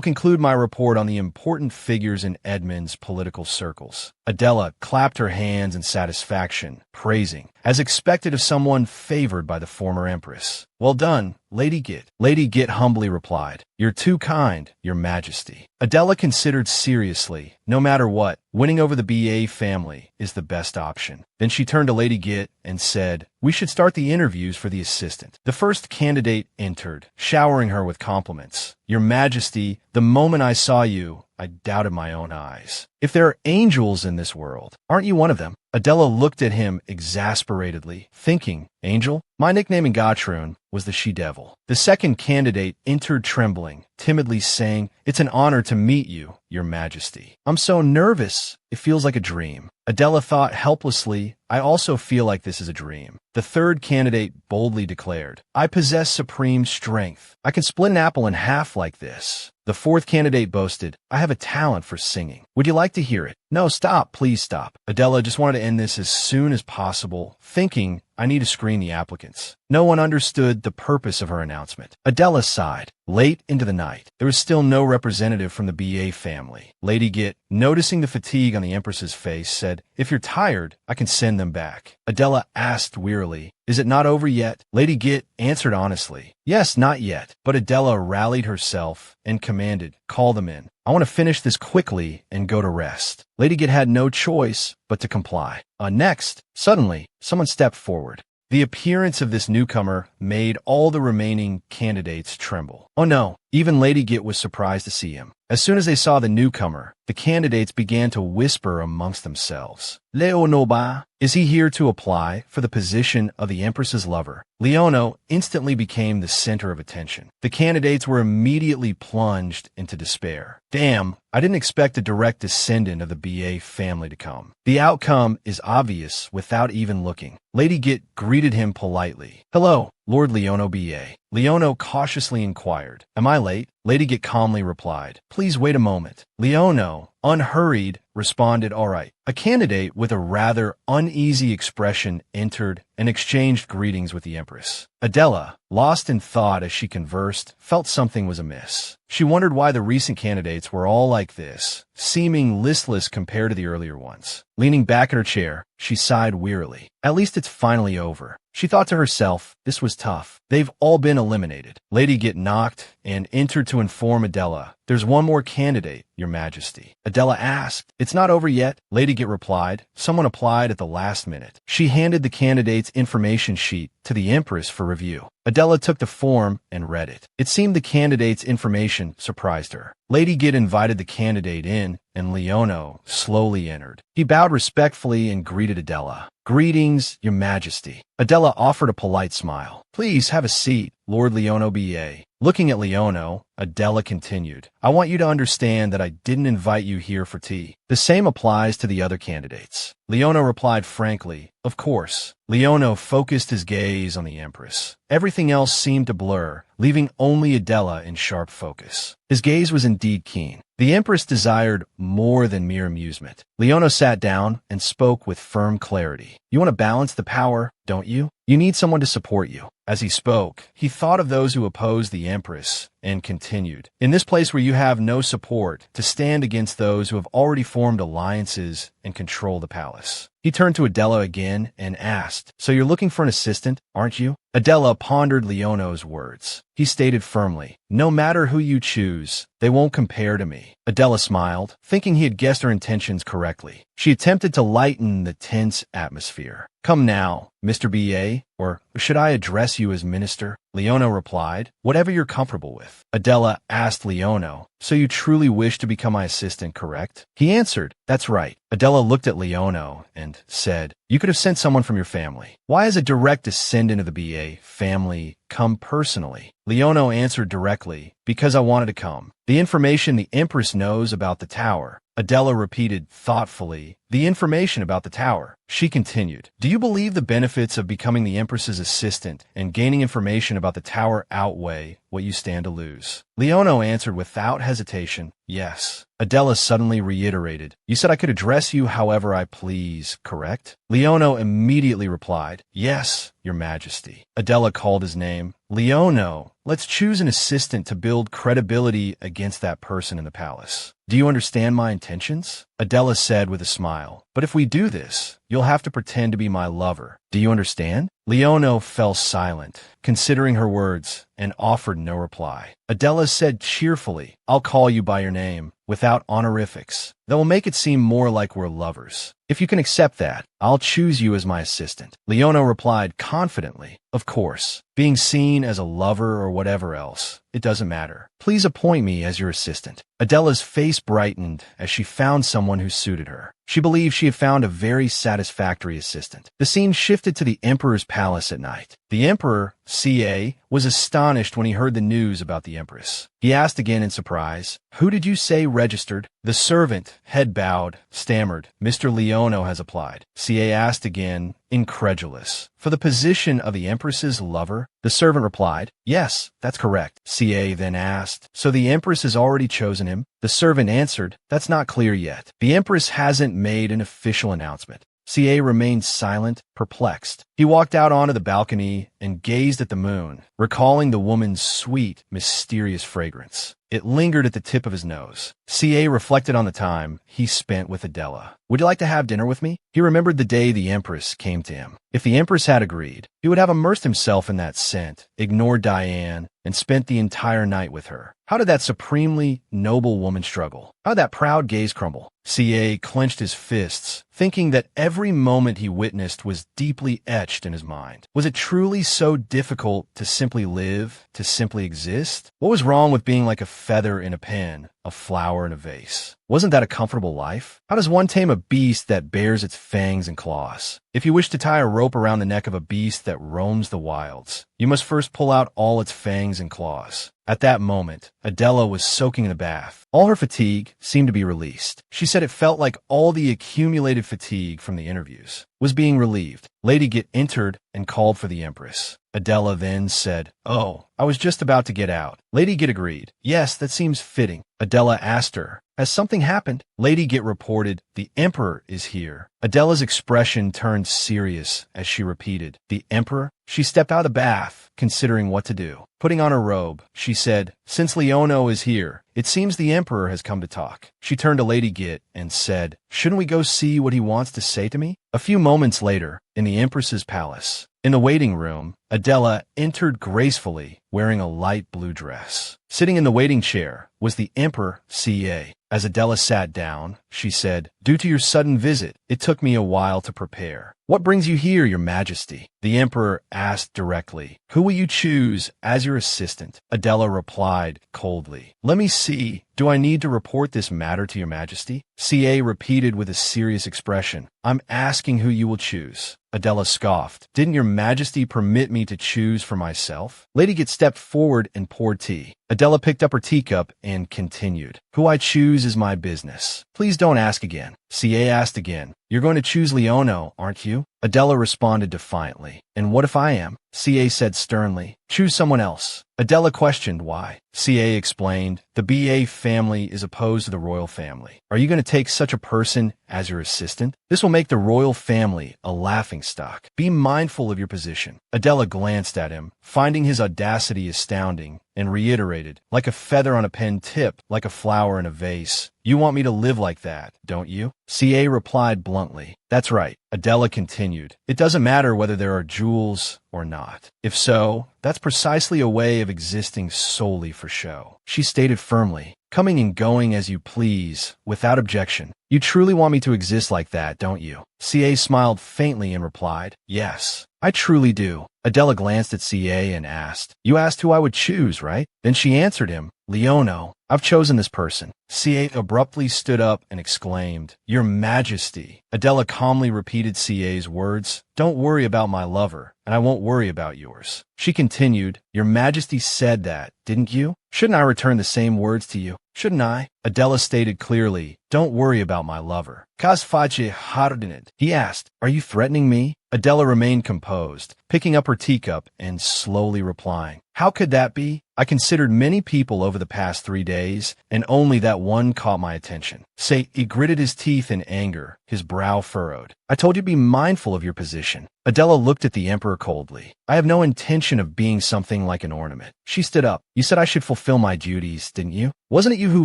conclude my report on the important figures in Edmond's political circles. Adela clapped her hands in satisfaction, praising, as expected of someone favored by the former Empress. Well done, Lady Git. Lady Git humbly replied, you're too kind, Your Majesty. Adela considered seriously, no matter what, winning over the BA family is the best option. Then she turned to Lady Git and said, "We should start the interviews for the assistant." The first candidate entered, showering her with compliments. "Your Majesty, the moment I saw you, I doubted my own eyes. If there are angels in this world, aren't you one of them?" Adela looked at him exasperately, thinking, "Angel?" My nickname in Gatrun was the she-devil. The second candidate entered trembling, timidly saying, "It's an honor to meet you, Your Majesty. I'm so nervous. It feels like a dream." Adela thought helplessly, "I also feel like this is a dream." The third candidate boldly declared, "I possess supreme strength. I can split an apple in half like this." The fourth candidate boasted, "I have a talent for singing. Would you like to hear it?" "No, stop, please stop." Adela just wanted to end this as soon as possible, thinking, "I need to screen the applicants." No one understood the purpose of her announcement. Adela sighed. Late into the night, there was still no representative from the BA family. Lady Git, noticing the fatigue on the Empress's face, said, "If you're tired, I can send them back." Adela asked wearily, "Is it not over yet?" Lady Git answered honestly, "Yes, not yet." But Adela rallied herself and commanded, "Call them in. I want to finish this quickly and go to rest." Lady Git had no choice but to comply. Next, suddenly, someone stepped forward. The appearance of this newcomer made all the remaining candidates tremble. Oh no, even Lady Git was surprised to see him. As soon as they saw the newcomer, the candidates began to whisper amongst themselves. "Leonel Bar, is he here to apply for the position of the Empress's lover?" Leonel instantly became the center of attention. The candidates were immediately plunged into despair. "Damn, I didn't expect a direct descendant of the BA family to come." The outcome is obvious without even looking. Lady Git greeted him politely. "Hello, Lord Leonel BA." Leonel cautiously inquired, "Am I late?" Lady Git calmly replied, "Please wait a moment." Leonel, unhurried, responded, "All right." A candidate with a rather uneasy expression entered and exchanged greetings with the Empress. Adela, lost in thought as she conversed, felt something was amiss. She wondered why the recent candidates were all like this, seeming listless compared to the earlier ones. Leaning back in her chair, she sighed wearily. At least it's finally over. She thought to herself, this was tough. They've all been eliminated. Lady Git knocked and entered to inform Adela, "There's one more candidate, Your Majesty." Adela asked, "It's not over yet?" Lady Git replied, "Someone applied at the last minute." She handed the candidate's information sheet to the Empress for review. Adela took the form and read it. It seemed the candidate's information surprised her. Lady Git invited the candidate in, and Leonel slowly entered. He bowed respectfully and greeted Adela. "Greetings, Your Majesty." Adela offered a polite smile. "Please have a seat, Lord Leonel BA." Looking at Leonel, Adela continued, "I want you to understand that I didn't invite you here for tea. The same applies to the other candidates." Leonel replied frankly, "Of course." Leonel focused his gaze on the Empress. Everything else seemed to blur, leaving only Adela in sharp focus. His gaze was indeed keen. The Empress desired more than mere amusement. Leonel sat down and spoke with firm clarity. "You want to balance the power, don't you? You need someone to support you." As he spoke, he thought of those who opposed the Empress and continued, "In this place where you have no support, to stand against those who have already formed alliances and control the palace." He turned to Adela again and asked, "So you're looking for an assistant, aren't you?" Adela pondered Leonel's words. He stated firmly, "No matter who you choose, they won't compare to me." Adela smiled, thinking he had guessed her intentions correctly. She attempted to lighten the tense atmosphere. "Come now, Mr. BA, or should I address you as Minister?" Leonel replied, "Whatever you're comfortable with." Adela asked Leonel, "So you truly wish to become my assistant, correct?" He answered, "That's right." Adela looked at Leonel and said, "You could have sent someone from your family. Why has a direct descendant of the BA family come personally?" Leonel answered directly, "Because I wanted to come. The information the Empress knows about the tower." Adela repeated thoughtfully, "The information about the tower." She continued, "Do you believe the benefits of becoming the Empress's assistant and gaining information about the tower outweigh what you stand to lose?" Leonel answered without hesitation, "Yes." Adela suddenly reiterated, "You said I could address you however I please, correct?" Leonel immediately replied, "Yes, Your Majesty." Adela called his name. "Leonel, let's choose an assistant to build credibility against that person in the palace. Do you understand my intentions?" Adela said with a smile, But if we do this, you'll have to pretend to be my lover. Do you understand? Leonel fell silent, considering her words, and offered no reply. Adela said cheerfully, I'll call you by your name, without honorifics. That will make it seem more like we're lovers. If you can accept that, I'll choose you as my assistant. Leonel replied confidently, of course. Being seen as a lover or whatever else, it doesn't matter. Please appoint me as your assistant. Adela's face brightened as she found someone who suited her. She believed she had found a very satisfactory assistant. The scene shifted to the Emperor's palace at night. The Emperor, Cier, was astonished when he heard the news about the Empress. He asked again in surprise, Who did you say registered? The servant, head bowed, stammered, Mr. Leonel has applied. Cier asked again, incredulous. For the position of the Empress's lover? The servant replied, Yes, that's correct. Cier then asked, So the Empress has already chosen him? The servant answered, That's not clear yet. The Empress hasn't made an official announcement. Cier remained silent, perplexed. He walked out onto the balcony and gazed at the moon, recalling the woman's sweet, mysterious fragrance. It lingered at the tip of his nose. Cier reflected on the time he spent with Adela. Would you like to have dinner with me? He remembered the day the Empress came to him. If the Empress had agreed, he would have immersed himself in that scent, ignored Diane, and spent the entire night with her. How did that supremely noble woman struggle? How did that proud gaze crumble? Cier clenched his fists, thinking that every moment he witnessed was deeply etched in his mind. Was it truly so difficult to simply live, to simply exist? What was wrong with being like a feather in a pen, a flower in a vase? Wasn't that a comfortable life? How does one tame a beast that bears its fangs and claws? If you wish to tie a rope around the neck of a beast that roams the wilds, you must first pull out all its fangs and claws. At that moment, Adela was soaking in the bath. All her fatigue seemed to be released. She said it felt like all the accumulated fatigue from the interviews was being relieved. Lady Get entered and called for the Empress. Adela then said, Oh, I was just about to get out. Lady Get agreed. Yes, that seems fitting. Adela asked her, Has something happened? Lady Get reported, The Emperor is here. Adela's expression turned serious as she repeated, The Emperor? She stepped out of the bath, considering what to do. Putting on her robe, she said, Since Leonel is here, it seems the Emperor has come to talk. She turned to Lady Get and said, Shouldn't we go see what he wants to say to me? A few moments later, in the Empress's palace, in the waiting room, Adela entered gracefully, wearing a light blue dress. Sitting in the waiting chair was the Emperor Cier. As Adela sat down, she said, Due to your sudden visit, it took me a while to prepare. What brings you here, your majesty? The Emperor asked directly. Who will you choose as your assistant? Adela replied coldly. Let me see. Do I need to report this matter to your majesty? Cier repeated with a serious expression. I'm asking who you will choose. Adela scoffed. Didn't your majesty permit me to choose for myself? Lady Get stepped forward and poured tea. Adela picked up her teacup and continued. Who I choose is my business. Please don't ask again. Cier asked again. You're going to choose Leonel, aren't you? Adela responded defiantly. And what if I am? Cier said sternly. Choose someone else. Adela questioned why. Cier explained, the BA family is opposed to the royal family. Are you going to take such a person as your assistant? This will make the royal family a laughingstock. Be mindful of your position. Adela glanced at him, finding his audacity astounding, and reiterated, like a feather on a pen tip, like a flower in a vase. You want me to live like that, don't you? Cier replied bluntly. That's right. Adela continued. It doesn't matter whether there are jewels or not. If so, that's precisely a way of existing solely for show. She stated firmly, coming and going as you please, without objection. You truly want me to exist like that, don't you? Cier smiled faintly and replied, Yes, I truly do. Adela glanced at Cier and asked, You asked who I would choose, right? Then she answered him, Leonel, I've chosen this person. Cier abruptly stood up and exclaimed, Your Majesty. Adela calmly repeated Cier's words, Don't worry about my lover, and I won't worry about yours. She continued, Your Majesty said that, didn't you? Shouldn't I return the same words to you? Shouldn't I? Adela stated clearly, Don't worry about my lover. Kas face hardined. He asked, Are you threatening me? Adela remained composed, picking up her teacup and slowly replying, How could that be? I considered many people over the past 3 days, and only that one caught my attention. He gritted his teeth in anger, his brow furrowed. I told you to be mindful of your position. Adela looked at the Emperor coldly. I have no intention of being something like an ornament. She stood up. You said I should fulfill my duties, didn't you? Wasn't it you who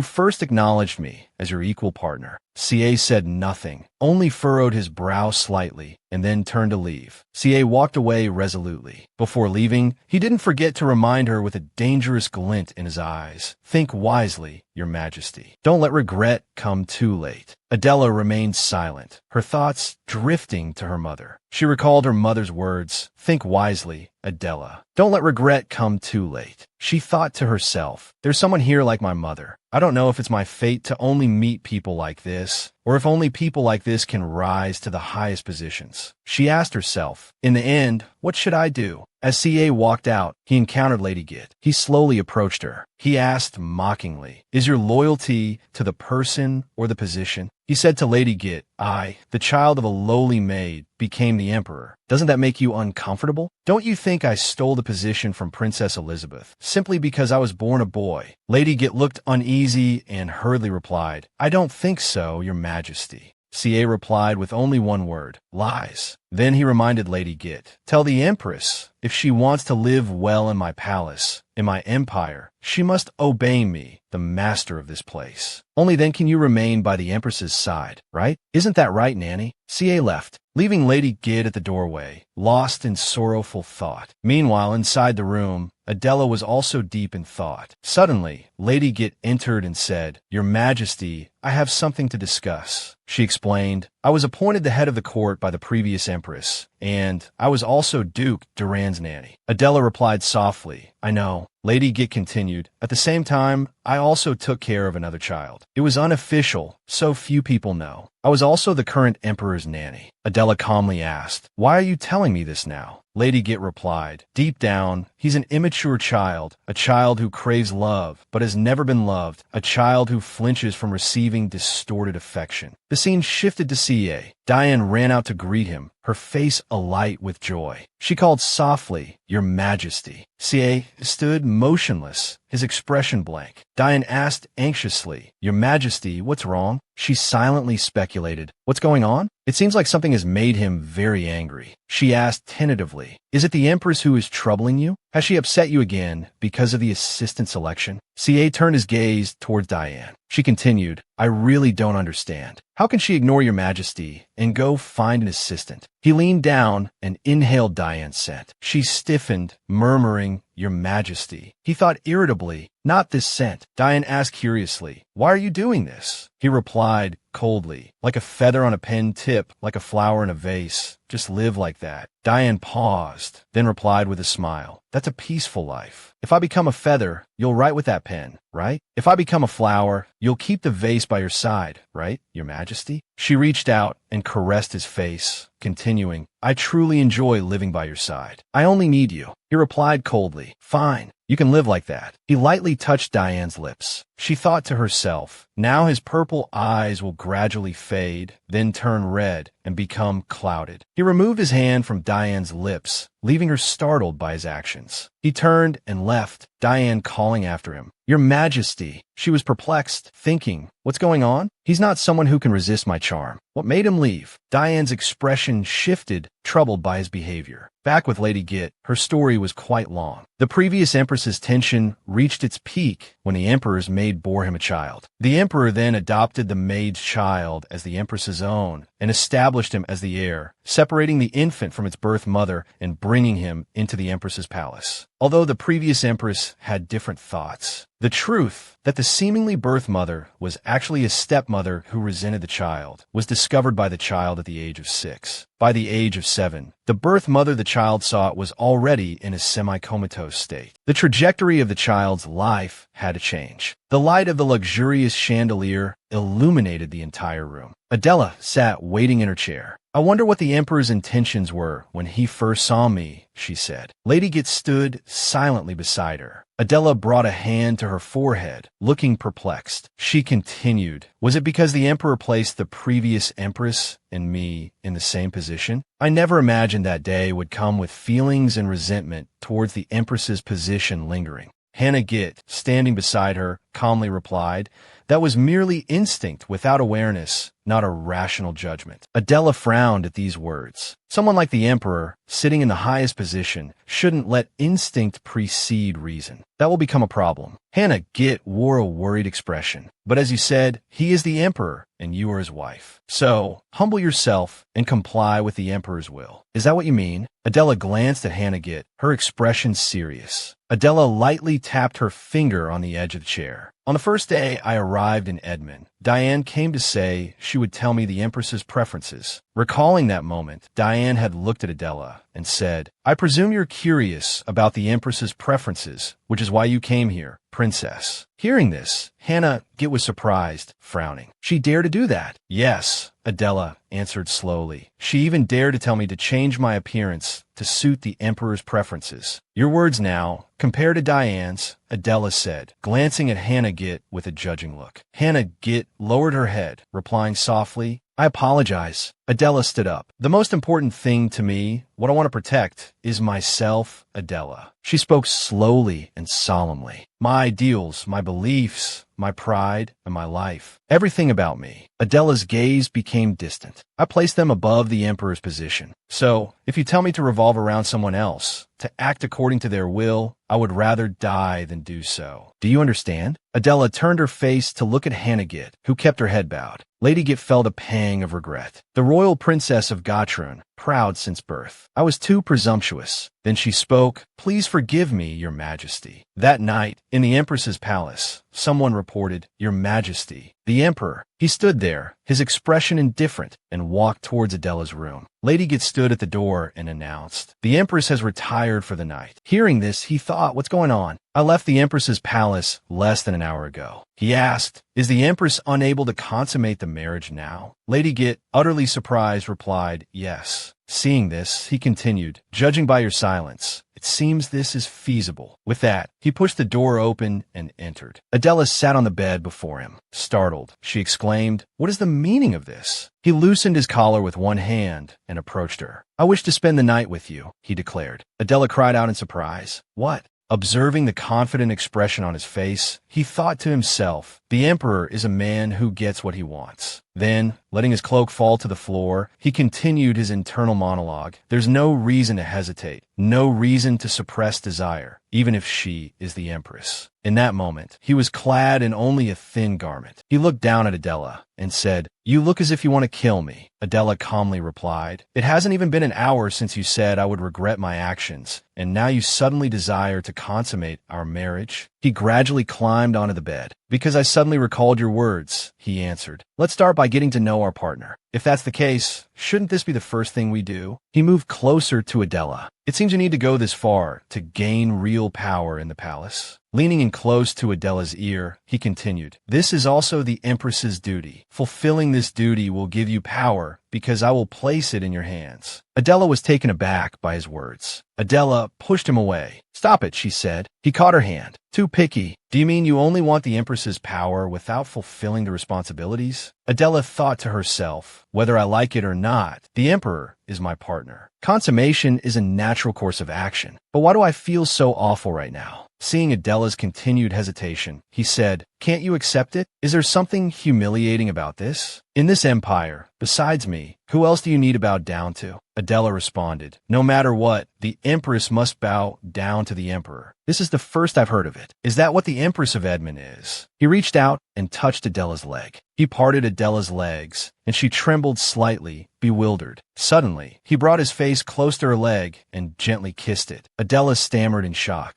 first acknowledged me as your equal partner? Cier said nothing, only furrowed his brow slightly, and then turned to leave. Cier walked away resolutely. Before leaving, he didn't forget to remind her with a dangerous glint in his eyes. Think wisely, Your Majesty. Don't let regret come too late. Adela remained silent, her thoughts drifting to her mother. She recalled her mother's words, think wisely, Adela. Don't let regret come too late. She thought to herself, there's someone here like my mother. I don't know if it's my fate to only meet people like this, or if only people like this can rise to the highest positions. She asked herself, in the end, what should I do? As Cier walked out, he encountered Lady Git. He slowly approached her. He asked mockingly, is your loyalty to the person or the position? He said to Lady Git, I, the child of a lowly maid, became the emperor. Doesn't that make you uncomfortable? Don't you think I stole the position from Princess Elizabeth simply because I was born a boy? Lady Git looked uneasy and hurriedly replied, I don't think so, Your Majesty. Cier replied with only one word, lies. Then he reminded Lady Git, tell the Empress, if she wants to live well in my palace, in my empire, she must obey me, the master of this place. Only then can you remain by the Empress's side, right? Isn't that right, Nanny? Cier left, leaving Lady Git at the doorway, lost in sorrowful thought. Meanwhile, inside the room, Adela was also deep in thought. Suddenly, Lady Git entered and said, Your Majesty, I have something to discuss. She explained, I was appointed the head of the court by the previous Empress, and I was also Duke Duran's nanny. Adela replied softly, I know. Lady Git continued, at the same time, I also took care of another child. It was unofficial, so few people know. I was also the current emperor's nanny. Adela calmly asked, why are you telling me this now? Lady Git replied, deep down, he's an immature child, a child who craves love, but has never been loved, a child who flinches from receiving distorted affection. The scene shifted to Cier. Diane ran out to greet him, her face alight with joy. She called softly, Your Majesty. Cier stood motionless, his expression blank. Diane asked anxiously, Your Majesty, what's wrong? She silently speculated, what's going on? It seems like something has made him very angry. She asked tentatively, is it the Empress who is troubling you? Has she upset you again because of the assistant selection? Cier turned his gaze towards Diane. She continued, I really don't understand. How can she ignore Your Majesty and go find an assistant? He leaned down and inhaled Diane's scent. She stiffened, murmuring, Your Majesty. He thought irritably, not this scent. Diane asked curiously, why are you doing this? He replied coldly, like a feather on a pen tip, like a flower in a vase. Just live like that. Diane paused, then replied with a smile, that's a peaceful life. If I become a feather, you'll write with that pen, right? If I become a flower, you'll keep the vase by your side, right, Your Majesty? She reached out and caressed his face, continuing, I truly enjoy living by your side. I only need you. He replied coldly, fine. You can live like that. He lightly touched Diane's lips. She thought to herself, now his purple eyes will gradually fade, then turn red and become clouded. He removed his hand from Diane's lips, leaving her startled by his actions. He turned and left, Diane calling after him, Your Majesty. She was perplexed, thinking, what's going on? He's not someone who can resist my charm. What made him leave? Diane's expression shifted, troubled by his behavior. Back with Lady Git, her story was quite long. The previous Empress's tension reached its peak when the Emperor's maid bore him a child. The Emperor then adopted the maid's child as the Empress's own and established him as the heir, separating the infant from its birth mother and bringing him into the Empress's palace. Although the previous Empress had different thoughts, the truth that the seemingly birth mother was actually a stepmother who resented the child was discovered by the child at the age of 6. By the age of 7, the birth mother the child sought was already in a semi-comatose state. The trajectory of the child's life had to change. The light of the luxurious chandelier illuminated the entire room. Adela sat waiting in her chair. I wonder what the Emperor's intentions were when he first saw me, she said. Lady Git stood silently beside her. Adela brought a hand to her forehead, looking perplexed. She continued, was it because the Emperor placed the previous Empress and me in the same position? I never imagined that day would come with feelings and resentment towards the Empress's position lingering. Hannah Gitt, standing beside her, calmly replied, "That was merely instinct without awareness, not a rational judgment." Adela frowned at these words. Someone like the Emperor, sitting in the highest position, shouldn't let instinct precede reason. That will become a problem. Hannah Gitt wore a worried expression. "But as you said, he is the Emperor, and you are his wife. So, humble yourself and comply with the Emperor's will. Is that what you mean?" Adela glanced at Hannah Gitt, her expression serious. Adela lightly tapped her finger on the edge of the chair. "On the first day I arrived in Edmond, Diane came to say she would tell me the Empress's preferences. Recalling that moment, Diane had looked at Adela and said, 'I presume you're curious about the Empress's preferences, which is why you came here, Princess.'" Hearing this, Hannah Gitt was surprised, frowning. "She dared to do that?" "Yes," Adela answered slowly. "She even dared to tell me to change my appearance to suit the Emperor's preferences." "Your words now, compared to Diane's," Adela said, glancing at Hannah Gitt with a judging look. Hannah Gitt lowered her head, replying softly, "I apologize." Adela stood up. "The most important thing to me, what I want to protect, is myself, Adela." She spoke slowly and solemnly. "My ideals, my beliefs, my pride, and my life. Everything about me." Adela's gaze became distant. "I place them above the Emperor's position. So, if you tell me to revolve around someone else, to act according to their will, I would rather die than do so. Do you understand?" Adela turned her face to look at Hannah Gitt, who kept her head bowed. Lady Gitt felt a pang of regret. The royal princess of Gotron, proud since birth. "I was too presumptuous." Then she spoke, "Please forgive me, Your Majesty." That night, in the Empress's palace, someone reported, "Your Majesty." The Emperor, he stood there, his expression indifferent, and walked towards Adela's room. Lady Gitt stood at the door and announced, "The Empress has retired for the night." Hearing this, he thought, "What's going on?" "I left the Empress's palace less than an hour ago." He asked, "Is the Empress unable to consummate the marriage now?" Lady Gitt, utterly surprised, replied, "Yes." Seeing this, he continued, "Judging by your silence, it seems this is feasible." With that, he pushed the door open and entered. Adela sat on the bed before him. Startled, she exclaimed, "What is the meaning of this?" He loosened his collar with one hand and approached her. "I wish to spend the night with you," he declared. Adela cried out in surprise. "What?" Observing the confident expression on his face, he thought to himself, "The Emperor is a man who gets what he wants." Then, letting his cloak fall to the floor, he continued his internal monologue. "There's no reason to hesitate, no reason to suppress desire, even if she is the Empress." In that moment, he was clad in only a thin garment. He looked down at Adela and said, "You look as if you want to kill me." Adela calmly replied, "It hasn't even been an hour since you said I would regret my actions, and now you suddenly desire to consummate our marriage." He gradually climbed onto the bed. "Because I suddenly recalled your words," he answered. "Let's start by getting to know our partner. If that's the case, shouldn't this be the first thing we do?" He moved closer to Adela. "It seems you need to go this far to gain real power in the palace." Leaning in close to Adela's ear, he continued, "This is also the Empress's duty. Fulfilling this duty will give you power because I will place it in your hands." Adela was taken aback by his words. Adela pushed him away. "Stop it," she said. He caught her hand. "Too picky. Do you mean you only want the Empress's power without fulfilling the responsibilities?" Adela thought to herself, "Whether I like it or not, the Emperor is my partner. Consummation is a natural course of action. But why do I feel so awful right now?" Seeing Adela's continued hesitation, he said, "Can't you accept it? Is there something humiliating about this? In this empire, besides me, who else do you need to bow down to?" Adela responded, "No matter what, the Empress must bow down to the Emperor. This is the first I've heard of it. Is that what the Empress of Edmond is?" He reached out and touched Adela's leg. He parted Adela's legs, and she trembled slightly, bewildered. Suddenly, he brought his face close to her leg and gently kissed it. Adela stammered in shock.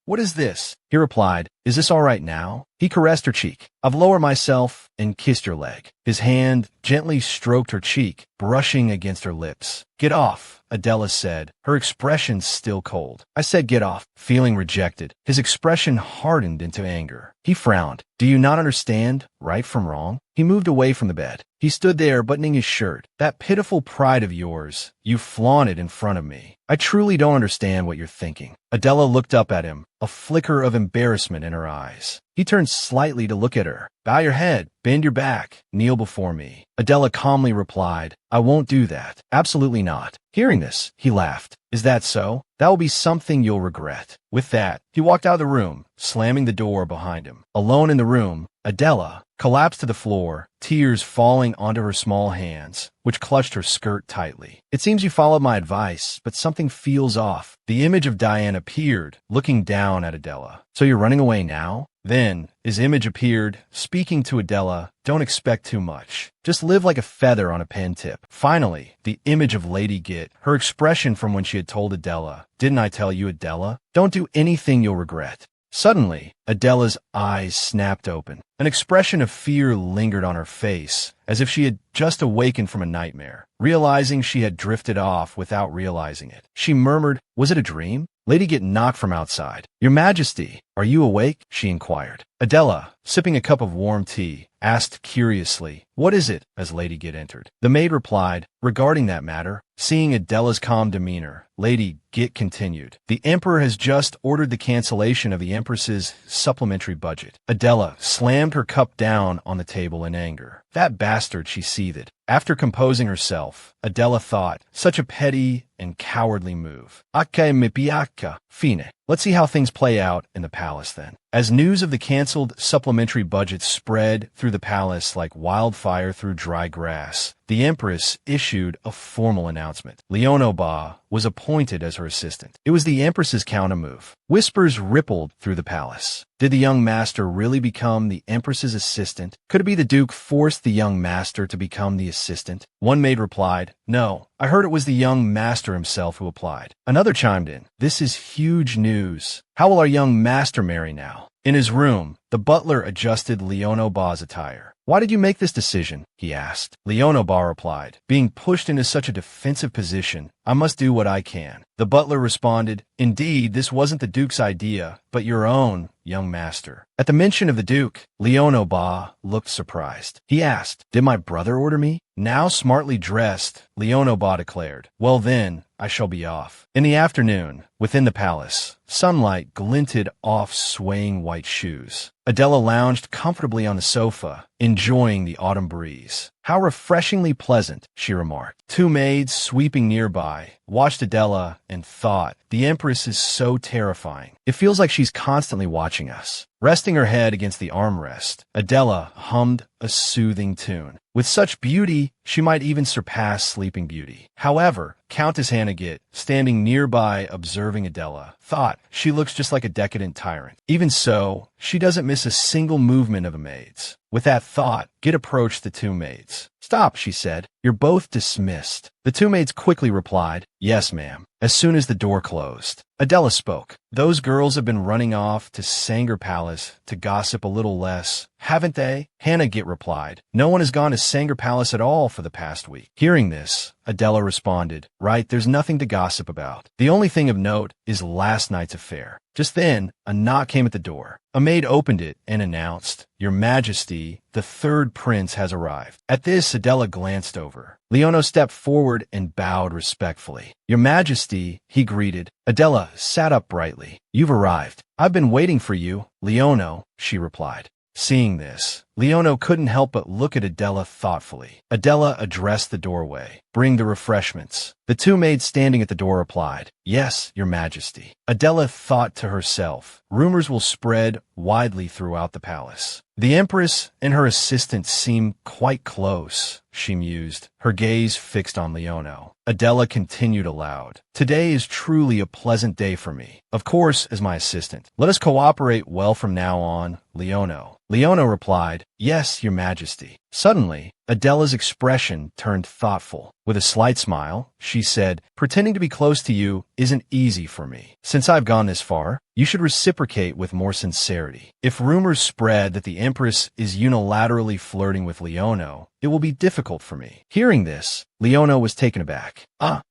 What is this?" He replied, "Is this all right now?" He caressed her cheek. "I've lowered myself and kissed your leg." His hand gently stroked her cheek, brushing against her lips. "Get off," Adela said, her expression still cold. "I said get off." Feeling rejected, his expression hardened into anger. He frowned. "Do you not understand right from wrong?" He moved away from the bed. He stood there buttoning his shirt. That pitiful pride of yours, you flaunt it in front of me. I truly don't understand what you're thinking. Adela looked up at him, a flicker of embarrassment in her eyes. He turned slightly to look at her. Bow your head, bend your back, kneel before me. Adela calmly replied, I won't do that. Absolutely not. Hearing this, he laughed. Is that so? That will be something you'll regret. With that, he walked out of the room, slamming the door behind him. Alone in the room, Adela collapsed to the floor, tears falling onto her small hands, which clutched her skirt tightly. It seems you followed my advice, but something feels off. The image of Diane appeared, looking down at Adela. So you're running away now? Then, his image appeared, speaking to Adela, don't expect too much. Just live like a feather on a pen tip. Finally, the image of Lady Git, her expression from when she had told Adela, didn't I tell you, Adela? Don't do anything you'll regret. Suddenly, Adela's eyes snapped open. An expression of fear lingered on her face, as if she had just awakened from a nightmare, realizing she had drifted off without realizing it. She murmured, was it a dream? Lady Git knocked from outside. Your Majesty, are you awake? She inquired. Adela, sipping a cup of warm tea, asked curiously, what is it, as Lady Git entered? The maid replied, regarding that matter. Seeing Adela's calm demeanor, Lady Git continued, the Emperor has just ordered the cancellation of the Empress's supplementary budget. Adela slammed her cup down on the table in anger. That bastard, she seethed. After composing herself, Adela thought, such a petty and cowardly move. Ake me piaca, fine. Let's see how things play out in the palace then. As news of the cancelled supplementary budget spread through the palace like wildfire through dry grass, the Empress issued a formal announcement. Leonel Bar was appointed as her assistant. It was the Empress's counter-move. Whispers rippled through the palace. Did the young master really become the Empress's assistant? Could it be the Duke forced the young master to become the assistant? One maid replied, no, I heard it was the young master himself who applied. Another chimed in, this is huge news. How will our young master marry now? In his room, the butler adjusted Leonel Bar's attire. Why did you make this decision? He asked. Leonel Bar replied, being pushed into such a defensive position, I must do what I can. The butler responded, indeed, this wasn't the Duke's idea, but your own, young master. At the mention of the Duke, Leonel Bar looked surprised. He asked, did my brother order me? Now smartly dressed, Leonel Bar declared, well then, I shall be off. In the afternoon, within the palace, sunlight glinted off swaying white shoes. Adela lounged comfortably on the sofa, enjoying the autumn breeze. How refreshingly pleasant, she remarked. Two maids sweeping nearby watched Adela and thought, the Empress is so terrifying. It feels like she's constantly watching us. Resting her head against the armrest, Adela hummed a soothing tune. With such beauty, she might even surpass Sleeping Beauty. However, Countess Hannah, standing nearby observing Adela, thought she looks just like a decadent tyrant. Even so, she doesn't miss a single movement of the maids. With that thought, Git approached the two maids. Stop, she said. You're both dismissed. The two maids quickly replied, yes, ma'am, as soon as the door closed. Adela spoke. Those girls have been running off to Sanger Palace to gossip a little less, haven't they? Hannah replied. No one has gone to Sanger Palace at all for the past week. Hearing this, Adela responded, right, there's nothing to gossip about. The only thing of note is last night's affair. Just then, a knock came at the door. A maid opened it and announced, Your Majesty, the third prince has arrived. At this, Adela glanced over. Leonel stepped forward and bowed respectfully. Your Majesty, he greeted. Adela sat up brightly. You've arrived. I've been waiting for you. Leonel, she replied. Seeing this, Leonel couldn't help but look at Adela thoughtfully. Adela addressed the doorway. Bring the refreshments. The two maids standing at the door replied, yes, Your Majesty. Adela thought to herself, rumors will spread widely throughout the palace. The Empress and her assistant seem quite close, she mused, her gaze fixed on Leonel. Adela continued aloud. Today is truly a pleasant day for me. Of course, as my assistant. Let us cooperate well from now on, Leonel. Leonel replied, yes, Your Majesty. Suddenly, Adela's expression turned thoughtful. With a slight smile, she said, pretending to be close to you isn't easy for me. Since I've gone this far, you should reciprocate with more sincerity. If rumors spread that the Empress is unilaterally flirting with Leonel, it will be difficult for me. Hearing this, Leonel was taken aback.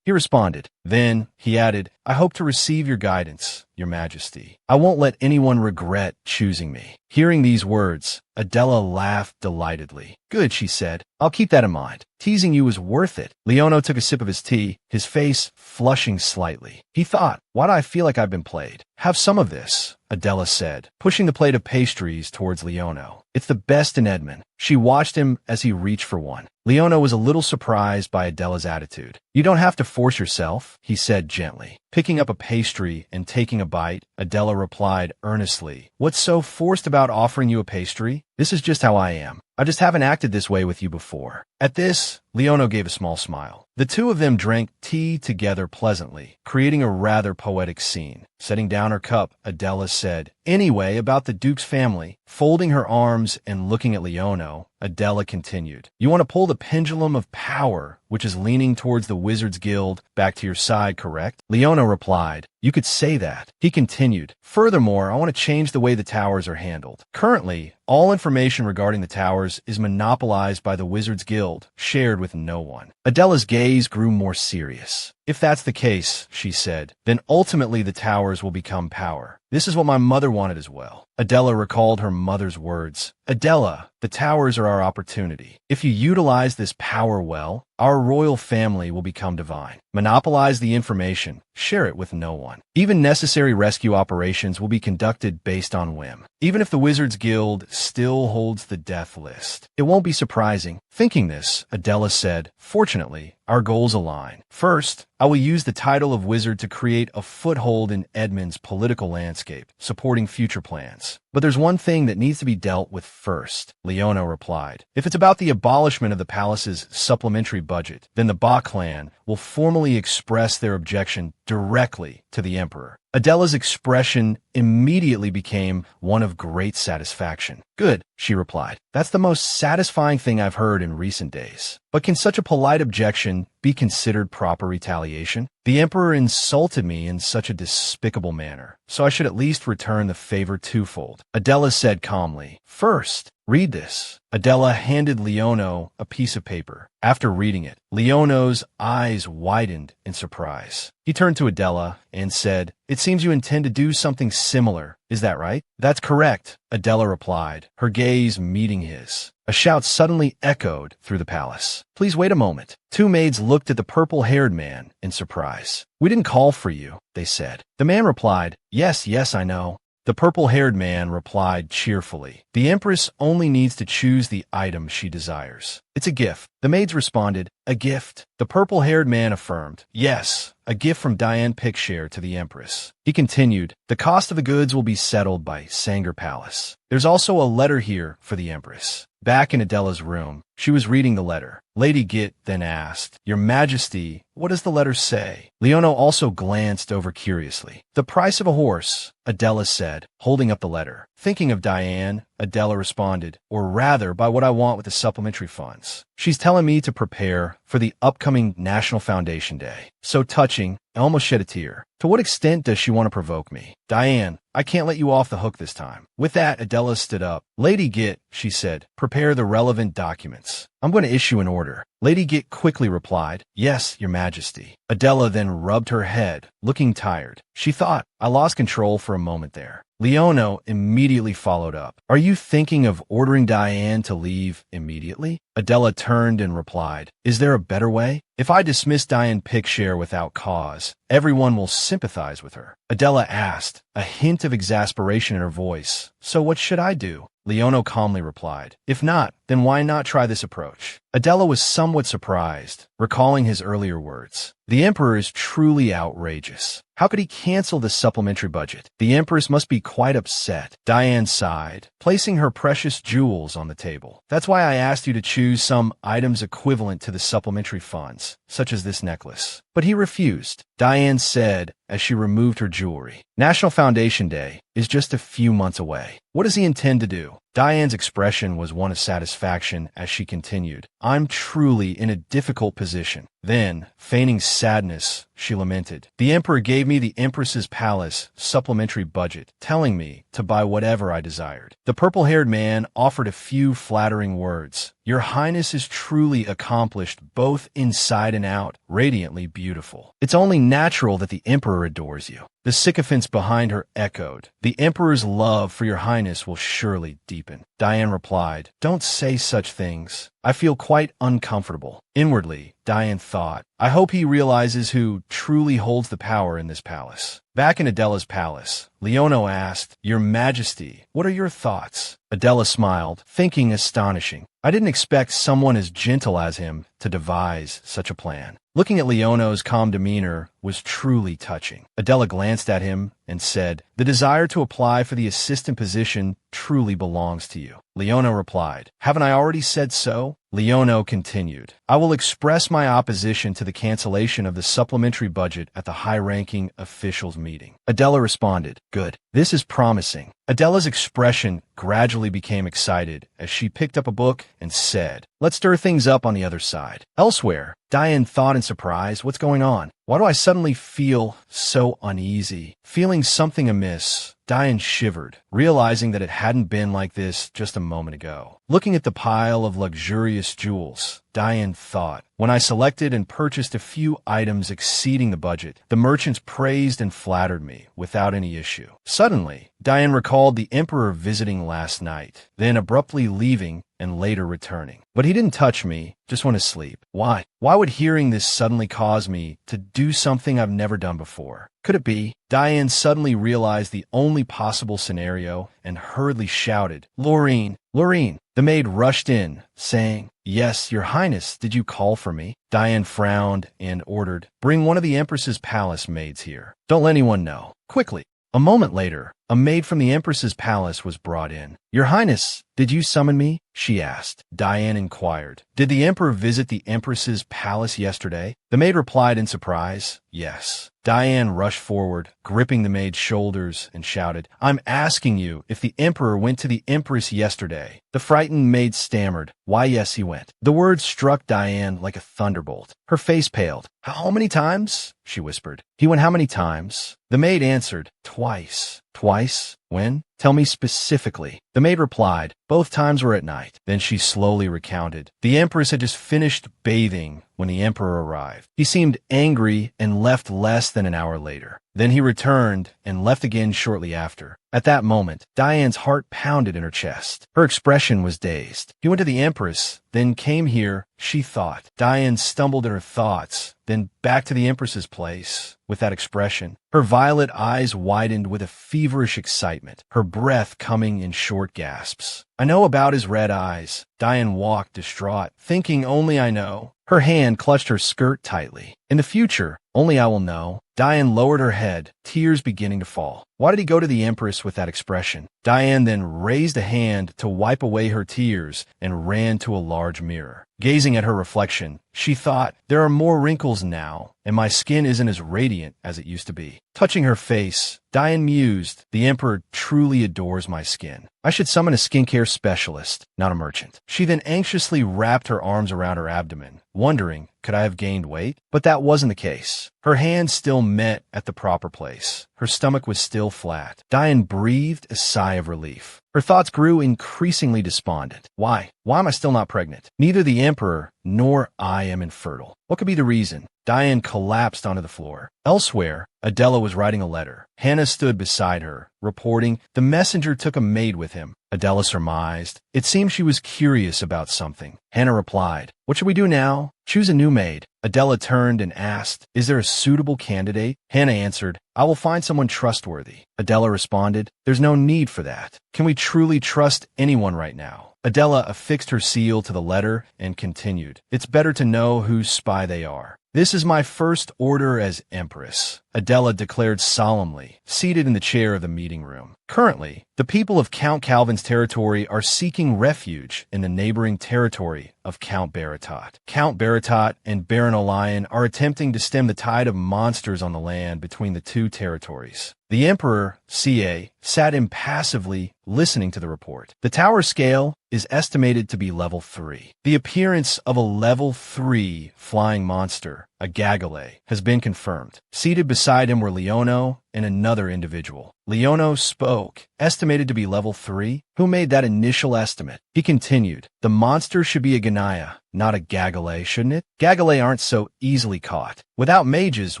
He responded. Then, he added, I hope to receive your guidance, Your Majesty. I won't let anyone regret choosing me. Hearing these words, Adela laughed delightedly. Good, she said. I'll keep that in mind. Teasing you was worth it. Leono took a sip of his tea, his face flushing slightly. He thought, why do I feel like I've been played? Have some of this, Adela said, pushing the plate of pastries towards Leono. It's the best in Edmond. She watched him as he reached for one. Leono was a little surprised by Adela's attitude. You don't have to force yourself, he said gently. Picking up a pastry and taking a bite, Adela replied earnestly, what's so forced about offering you a pastry? This is just how I am. I just haven't acted this way with you before. At this, Leono gave a small smile. The two of them drank tea together pleasantly, creating a rather poetic scene. Setting down her cup, Adela said, anyway, about the Duke's family. Folding her arms and looking at Leono, Adela continued, you want to pull the pendulum of power, which is leaning towards the Wizards Guild, back to your side, correct? Leono replied, you could say that. He continued, furthermore, I want to change the way the towers are handled. Currently, all information regarding the towers is monopolized by the Wizards Guild, shared with no one. Adela's gaze grew more serious. If that's the case, she said, then ultimately the towers will become power. This is what my mother wanted as well. Adela recalled her mother's words. Adela, the towers are our opportunity. If you utilize this power well, our royal family will become divine. Monopolize the information. Share it with no one. Even necessary rescue operations will be conducted based on whim. Even if the Wizards Guild still holds the death list. It won't be surprising. Thinking this, Adela said, fortunately, our goals align. First, I will use the title of wizard to create a foothold in Edmond's political landscape, supporting future plans. But there's one thing that needs to be dealt with first, Leono replied. If it's about the abolishment of the palace's supplementary budget, then the Ba clan will formally express their objection directly to the Emperor. Adela's expression immediately became one of great satisfaction. Good, she replied. That's the most satisfying thing I've heard in recent days. But can such a polite objection be considered proper retaliation? The Emperor insulted me in such a despicable manner, so I should at least return the favor twofold. Adela said calmly, first, read this. Adela handed Leono a piece of paper. After reading it, Leono's eyes widened in surprise. He turned to Adela and said, it seems you intend to do something similar. Is that right? That's correct, Adela replied, her gaze meeting his. A shout suddenly echoed through the palace. Please wait a moment. Two maids looked at the purple-haired man in surprise. We didn't call for you, they said. The man replied, yes, I know. The purple-haired man replied cheerfully, the Empress only needs to choose the item she desires. It's a gift. The maids responded, a gift. The purple-haired man affirmed, yes, a gift from Diane Pickshare to the Empress. He continued, the cost of the goods will be settled by Sanger Palace. There's also a letter here for the Empress. Back in Adela's room, she was reading the letter. Lady Git then asked, Your Majesty, what does the letter say? Leono also glanced over curiously. The price of a horse, Adela said, holding up the letter. Thinking of Diane, Adela responded, or rather by what I want with the supplementary funds. She's telling me to prepare for the upcoming National Foundation Day. So touching, I almost shed a tear. To what extent does she want to provoke me? Diane, I can't let you off the hook this time. With that, Adela stood up. Lady Git, she said, prepare the relevant documents. I'm going to issue an order. Lady Git quickly replied, Yes, Your Majesty. Adela then rubbed her head, looking tired. She thought, I lost control for a moment there. Leono immediately followed up. Are you thinking of ordering Diane to leave immediately? Adela turned and replied, Is there a better way? If I dismiss Diane Pickshare without cause, everyone will sympathize with her. Adela asked, a hint of exasperation in her voice. So what should I do? Leono calmly replied, If not, then why not try this approach? Adela was somewhat surprised, recalling his earlier words. The Emperor is truly outrageous. How could he cancel the supplementary budget? The Empress must be quite upset. Diane sighed, placing her precious jewels on the table. That's why I asked you to choose some items equivalent to the supplementary funds, such as this necklace. But he refused. Diane said as she removed her jewelry. National Foundation Day is just a few months away. What does he intend to do? Diane's expression was one of satisfaction as she continued. I'm truly in a difficult position. Then, feigning sadness, she lamented, "The Emperor gave me the Empress's palace supplementary budget, telling me to buy whatever I desired." The purple-haired man offered a few flattering words. "Your Highness is truly accomplished both inside and out, radiantly beautiful. It's only natural that the Emperor adores you." The sycophants behind her echoed, "The Emperor's love for your Highness will surely deepen." Diane replied, "Don't say such things. I feel quite uncomfortable." Inwardly, Diane thought, "I hope he realizes who truly holds the power in this palace." Back in Adela's palace, Leonel asked, "Your Majesty, what are your thoughts?" Adela smiled, thinking astonishing. "I didn't expect someone as gentle as him to devise such a plan." Looking at Leonel's calm demeanor was truly touching. Adela glanced at him and said, "The desire to apply for the assistant position truly belongs to you." Leonel replied, "Haven't I already said so?" Leonel continued, "I will express my opposition to the cancellation of the supplementary budget at the high-ranking officials' meeting." Adela responded, "Good. This is promising." Adela's expression gradually became excited as she picked up a book and said, "Let's stir things up on the other side." Elsewhere, Diane thought in surprise, "What's going on? Why do I suddenly feel so uneasy?" Feeling something amiss, Diane shivered, realizing that it hadn't been like this just a moment ago. Looking at the pile of luxurious jewels, Diane thought, "When I selected and purchased a few items exceeding the budget, the merchants praised and flattered me without any issue." Suddenly, Diane recalled the Emperor visiting last night, then abruptly leaving and later returning. "But he didn't touch me, just went to sleep. Why? Why would hearing this suddenly cause me to do something I've never done before? Could it be?" Diane suddenly realized the only possible scenario and hurriedly shouted, "Lorene! Lorene!" The maid rushed in, saying, "Yes, Your Highness, did you call for me?" Diane frowned and ordered, "Bring one of the Empress's palace maids here. Don't let anyone know. Quickly." A moment later, a maid from the Empress's palace was brought in. "Your Highness, did you summon me?" she asked. Diane inquired, "Did the Emperor visit the Empress's palace yesterday?" The maid replied in surprise, "Yes." Diane rushed forward, gripping the maid's shoulders, and shouted, "I'm asking you if the Emperor went to the Empress yesterday." The frightened maid stammered, "Why, yes, he went." The words struck Diane like a thunderbolt. Her face paled. "How many times?" she whispered. "He went how many times?" The maid answered, "Twice." "Twice? When? Tell me specifically." The maid replied, "Both times were at night." Then she slowly recounted. The Empress had just finished bathing when the Emperor arrived. He seemed angry and left less than an hour later. Then he returned and left again shortly after. At that moment, Diane's heart pounded in her chest. Her expression was dazed. "He went to the Empress, then came here," she thought. Diane stumbled in her thoughts, then back to the Empress's place with that expression. Her violet eyes widened with a feverish excitement, her breath coming in short gasps. "I know about his red eyes." Diane walked distraught, thinking only I know. Her hand clutched her skirt tightly. "In the future, only I will know." Diane lowered her head, tears beginning to fall. Why did he go to the Empress with that expression? Diane then raised a hand to wipe away her tears and ran to a large mirror. Gazing at her reflection, she thought, "There are more wrinkles now, and my skin isn't as radiant as it used to be." Touching her face, Diane mused, "The Emperor truly adores my skin. I should summon a skincare specialist, not a merchant." She then anxiously wrapped her arms around her abdomen, wondering, could I have gained weight? But that wasn't the case. Her hands still met at the proper place. Her stomach was still flat. Diane breathed a sigh of relief. Her thoughts grew increasingly despondent. Why? Why am I still not pregnant? Neither the Emperor nor I am infertile. What could be the reason? Diane collapsed onto the floor. Elsewhere, Adela was writing a letter. Hannah stood beside her, reporting, "The messenger took a maid with him." Adela surmised. It seemed she was curious about something. Hannah replied, "What should we do now?" "Choose a new maid." Adela turned and asked, "Is there a suitable candidate?" Hannah answered, "I will find someone trustworthy." Adela responded, "There's no need for that. Can we truly trust anyone right now?" Adela affixed her seal to the letter and continued, "It's better to know whose spy they are. This is my first order as Empress." Adela declared solemnly, seated in the chair of the meeting room. Currently, the people of Count Calvin's territory are seeking refuge in the neighboring territory of Count Baratot. Count Baratot and Baron Olion are attempting to stem the tide of monsters on the land between the two territories. The Emperor, Cier, sat impassively listening to the report. The tower scale is estimated to be level 3. The appearance of a level 3 flying monster, a Gagale, has been confirmed. Seated beside him were Leono and another individual. Leono spoke, estimated to be level 3. Who made that initial estimate? He continued, the monster should be a Ganaya, not a Gagale, shouldn't it? Gagale aren't so easily caught. Without mages,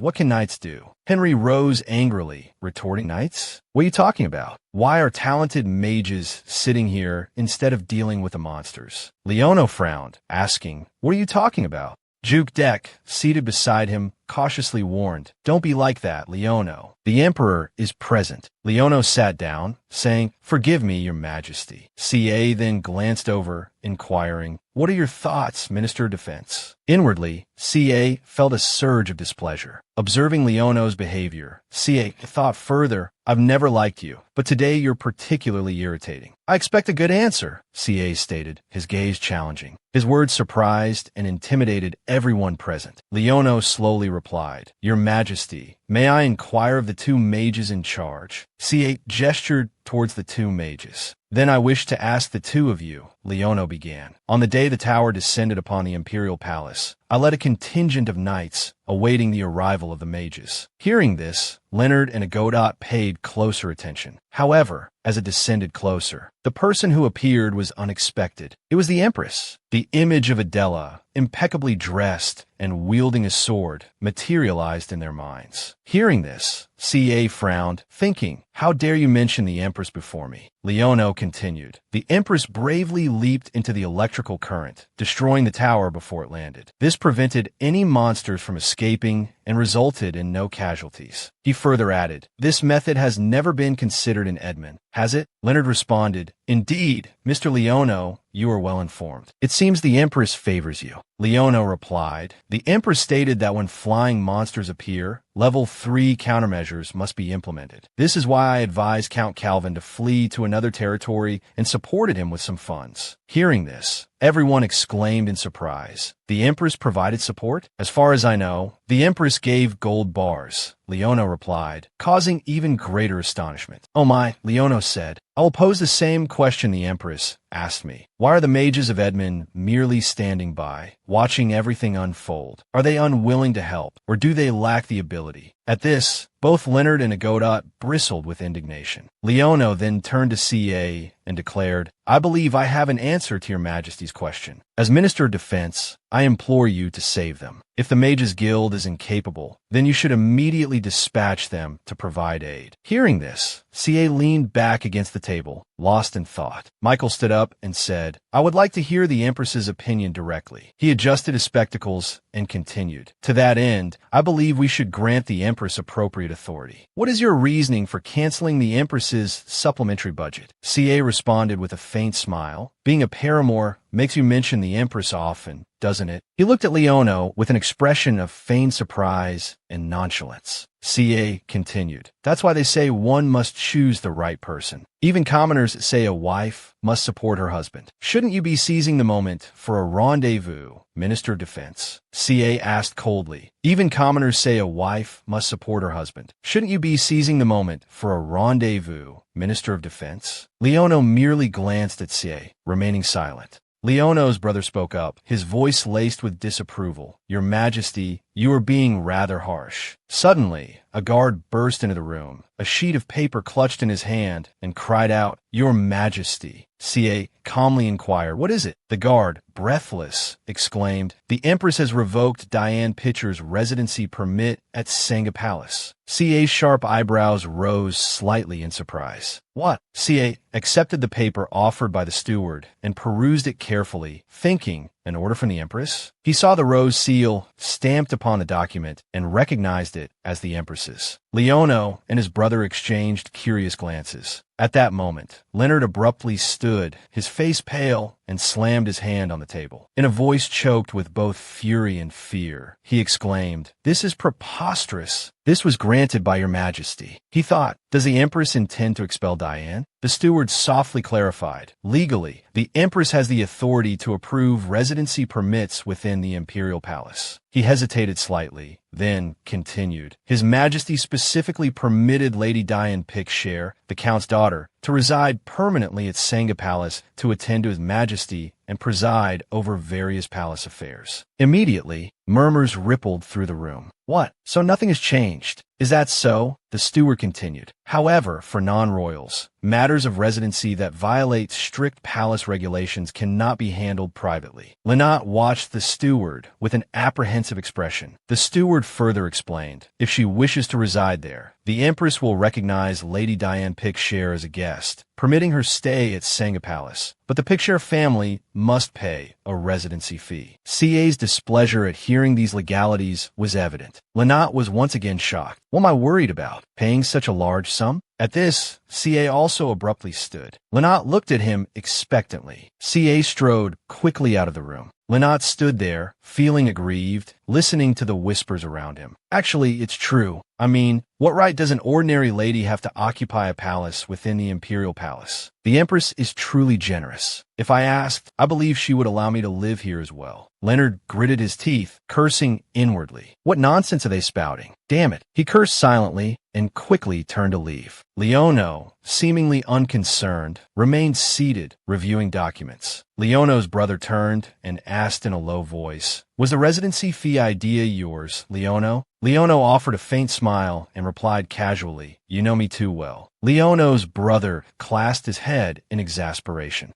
what can knights do? Henry rose angrily, retorting, knights? What are you talking about? Why are talented mages sitting here instead of dealing with the monsters? Leono frowned, asking, what are you talking about? Juke Deck, seated beside him, cautiously warned, don't be like that, Leono. The Emperor is present. Leono sat down, saying, forgive me, your majesty. Cier then glanced over, inquiring, what are your thoughts, Minister of Defense? Inwardly, Cier felt a surge of displeasure. Observing Leono's behavior, Cier thought further, I've never liked you, but today you're particularly irritating. I expect a good answer, Cier stated, his gaze challenging. His words surprised and intimidated everyone present. Leono slowly replied, your majesty, may I inquire of the two mages in charge? Cier gestured towards the two mages. Then I wish to ask the two of you, Leono began. On the day the tower descended upon the imperial palace, I led a contingent of knights awaiting the arrival of the mages. Hearing this, Leonard and Agodot paid closer attention. However, as it descended closer, the person who appeared was unexpected. It was the Empress. The image of Adela, impeccably dressed and wielding a sword, materialized in their minds. Hearing this, Cier frowned, thinking, how dare you mention the Empress before me? Leono continued. The Empress bravely leaped into the electrical current, destroying the tower before it landed. This prevented any monsters from escaping and resulted in no casualties. He further added, this method has never been considered in Edmond, has it? Leonard responded, indeed, Mr. Leono, you are well informed. It seems the Empress favors you. Leono replied, the Empress stated that when flying monsters appear, level 3 countermeasures must be implemented. This is why I advised Count Calvin to flee to another territory and supported him with some funds. Hearing this, everyone exclaimed in surprise. The Empress provided support? As far as I know, the Empress gave gold bars, Leono replied, causing even greater astonishment. Oh my, Leono said, I will pose the same question the Empress asked me. Why are the mages of Edmond merely standing by, watching everything unfold? Are they unwilling to help, or do they lack the ability? At this, both Leonard and Agodot bristled with indignation. Leono then turned to Cier and declared, I believe I have an answer to your majesty's question. As Minister of Defense, I implore you to save them. If the Mages Guild is incapable, then you should immediately dispatch them to provide aid. Hearing this, Cier leaned back against the table, lost in thought. Michael stood up and said, I would like to hear the Empress's opinion directly. He adjusted his spectacles and continued. To that end, I believe we should grant the Empress appropriate authority. What is your reasoning for canceling the Empress's supplementary budget? Cier responded with a faint smile. Being a paramour makes you mention the Empress often, doesn't it? He looked at Leono with an expression of feigned surprise and nonchalance. Cier continued. That's why they say one must choose the right person. Even commoners say a wife must support her husband. Shouldn't you be seizing the moment for a rendezvous, Minister of Defense? Cier asked coldly. Even commoners say a wife must support her husband. Shouldn't you be seizing the moment for a rendezvous, Minister of Defense? Leono merely glanced at Cier, remaining silent. Leono's brother spoke up, his voice laced with disapproval. Your Majesty, you are being rather harsh. Suddenly, a guard burst into the room, a sheet of paper clutched in his hand, and cried out, Your Majesty. Cier calmly inquired, What is it? The guard, breathless, exclaimed, The Empress has revoked Diane Pitcher's residency permit at Sanga Palace. Cier's sharp eyebrows rose slightly in surprise. What? Cier accepted the paper offered by the steward and perused it carefully, thinking, an order from the Empress? He saw the rose seal stamped upon the document and recognized it as the Empress's. Leono and his brother exchanged curious glances. At that moment, Leonard abruptly stood, his face pale, and slammed his hand on the table. In a voice choked with both fury and fear, he exclaimed, "This is preposterous. This was granted by your majesty." He thought, does the Empress intend to expel Diane? The steward softly clarified, legally, the Empress has the authority to approve residency permits within the imperial palace. He hesitated slightly, then continued. His Majesty specifically permitted Lady Diane Cier, the Count's daughter, to reside permanently at Sanga Palace to attend to His Majesty and preside over various palace affairs. Immediately, murmurs rippled through the room. What? So nothing has changed? Is that so? The steward continued. However, for non-royals, matters of residency that violate strict palace regulations cannot be handled privately. Leonel watched the steward with an apprehensive expression. The steward further explained, if she wishes to reside there, the Empress will recognize Lady Diane Cier as a guest, permitting her stay at Sanga Palace. But the Cier family must pay a residency fee. Cier's displeasure at hearing these legalities was evident. Leonel was once again shocked. What am I worried about? Paying such a large sum? At this, Cier also abruptly stood. Leonel looked at him expectantly. Cier strode quickly out of the room. Leonel stood there, feeling aggrieved, listening to the whispers around him. Actually, it's true. I mean, what right does an ordinary lady have to occupy a palace within the imperial palace? The Empress is truly generous. If I asked, I believe she would allow me to live here as well. Leonard gritted his teeth, cursing inwardly. What nonsense are they spouting? Damn it. He cursed silently and quickly turned to leave. Leonel, seemingly unconcerned, remained seated, reviewing documents. Leonel's brother turned and asked in a low voice, "Was the residency fee idea yours, Leonel?" Leonel offered a faint smile and replied casually, "You know me too well." Leonel's brother clasped his head in exasperation.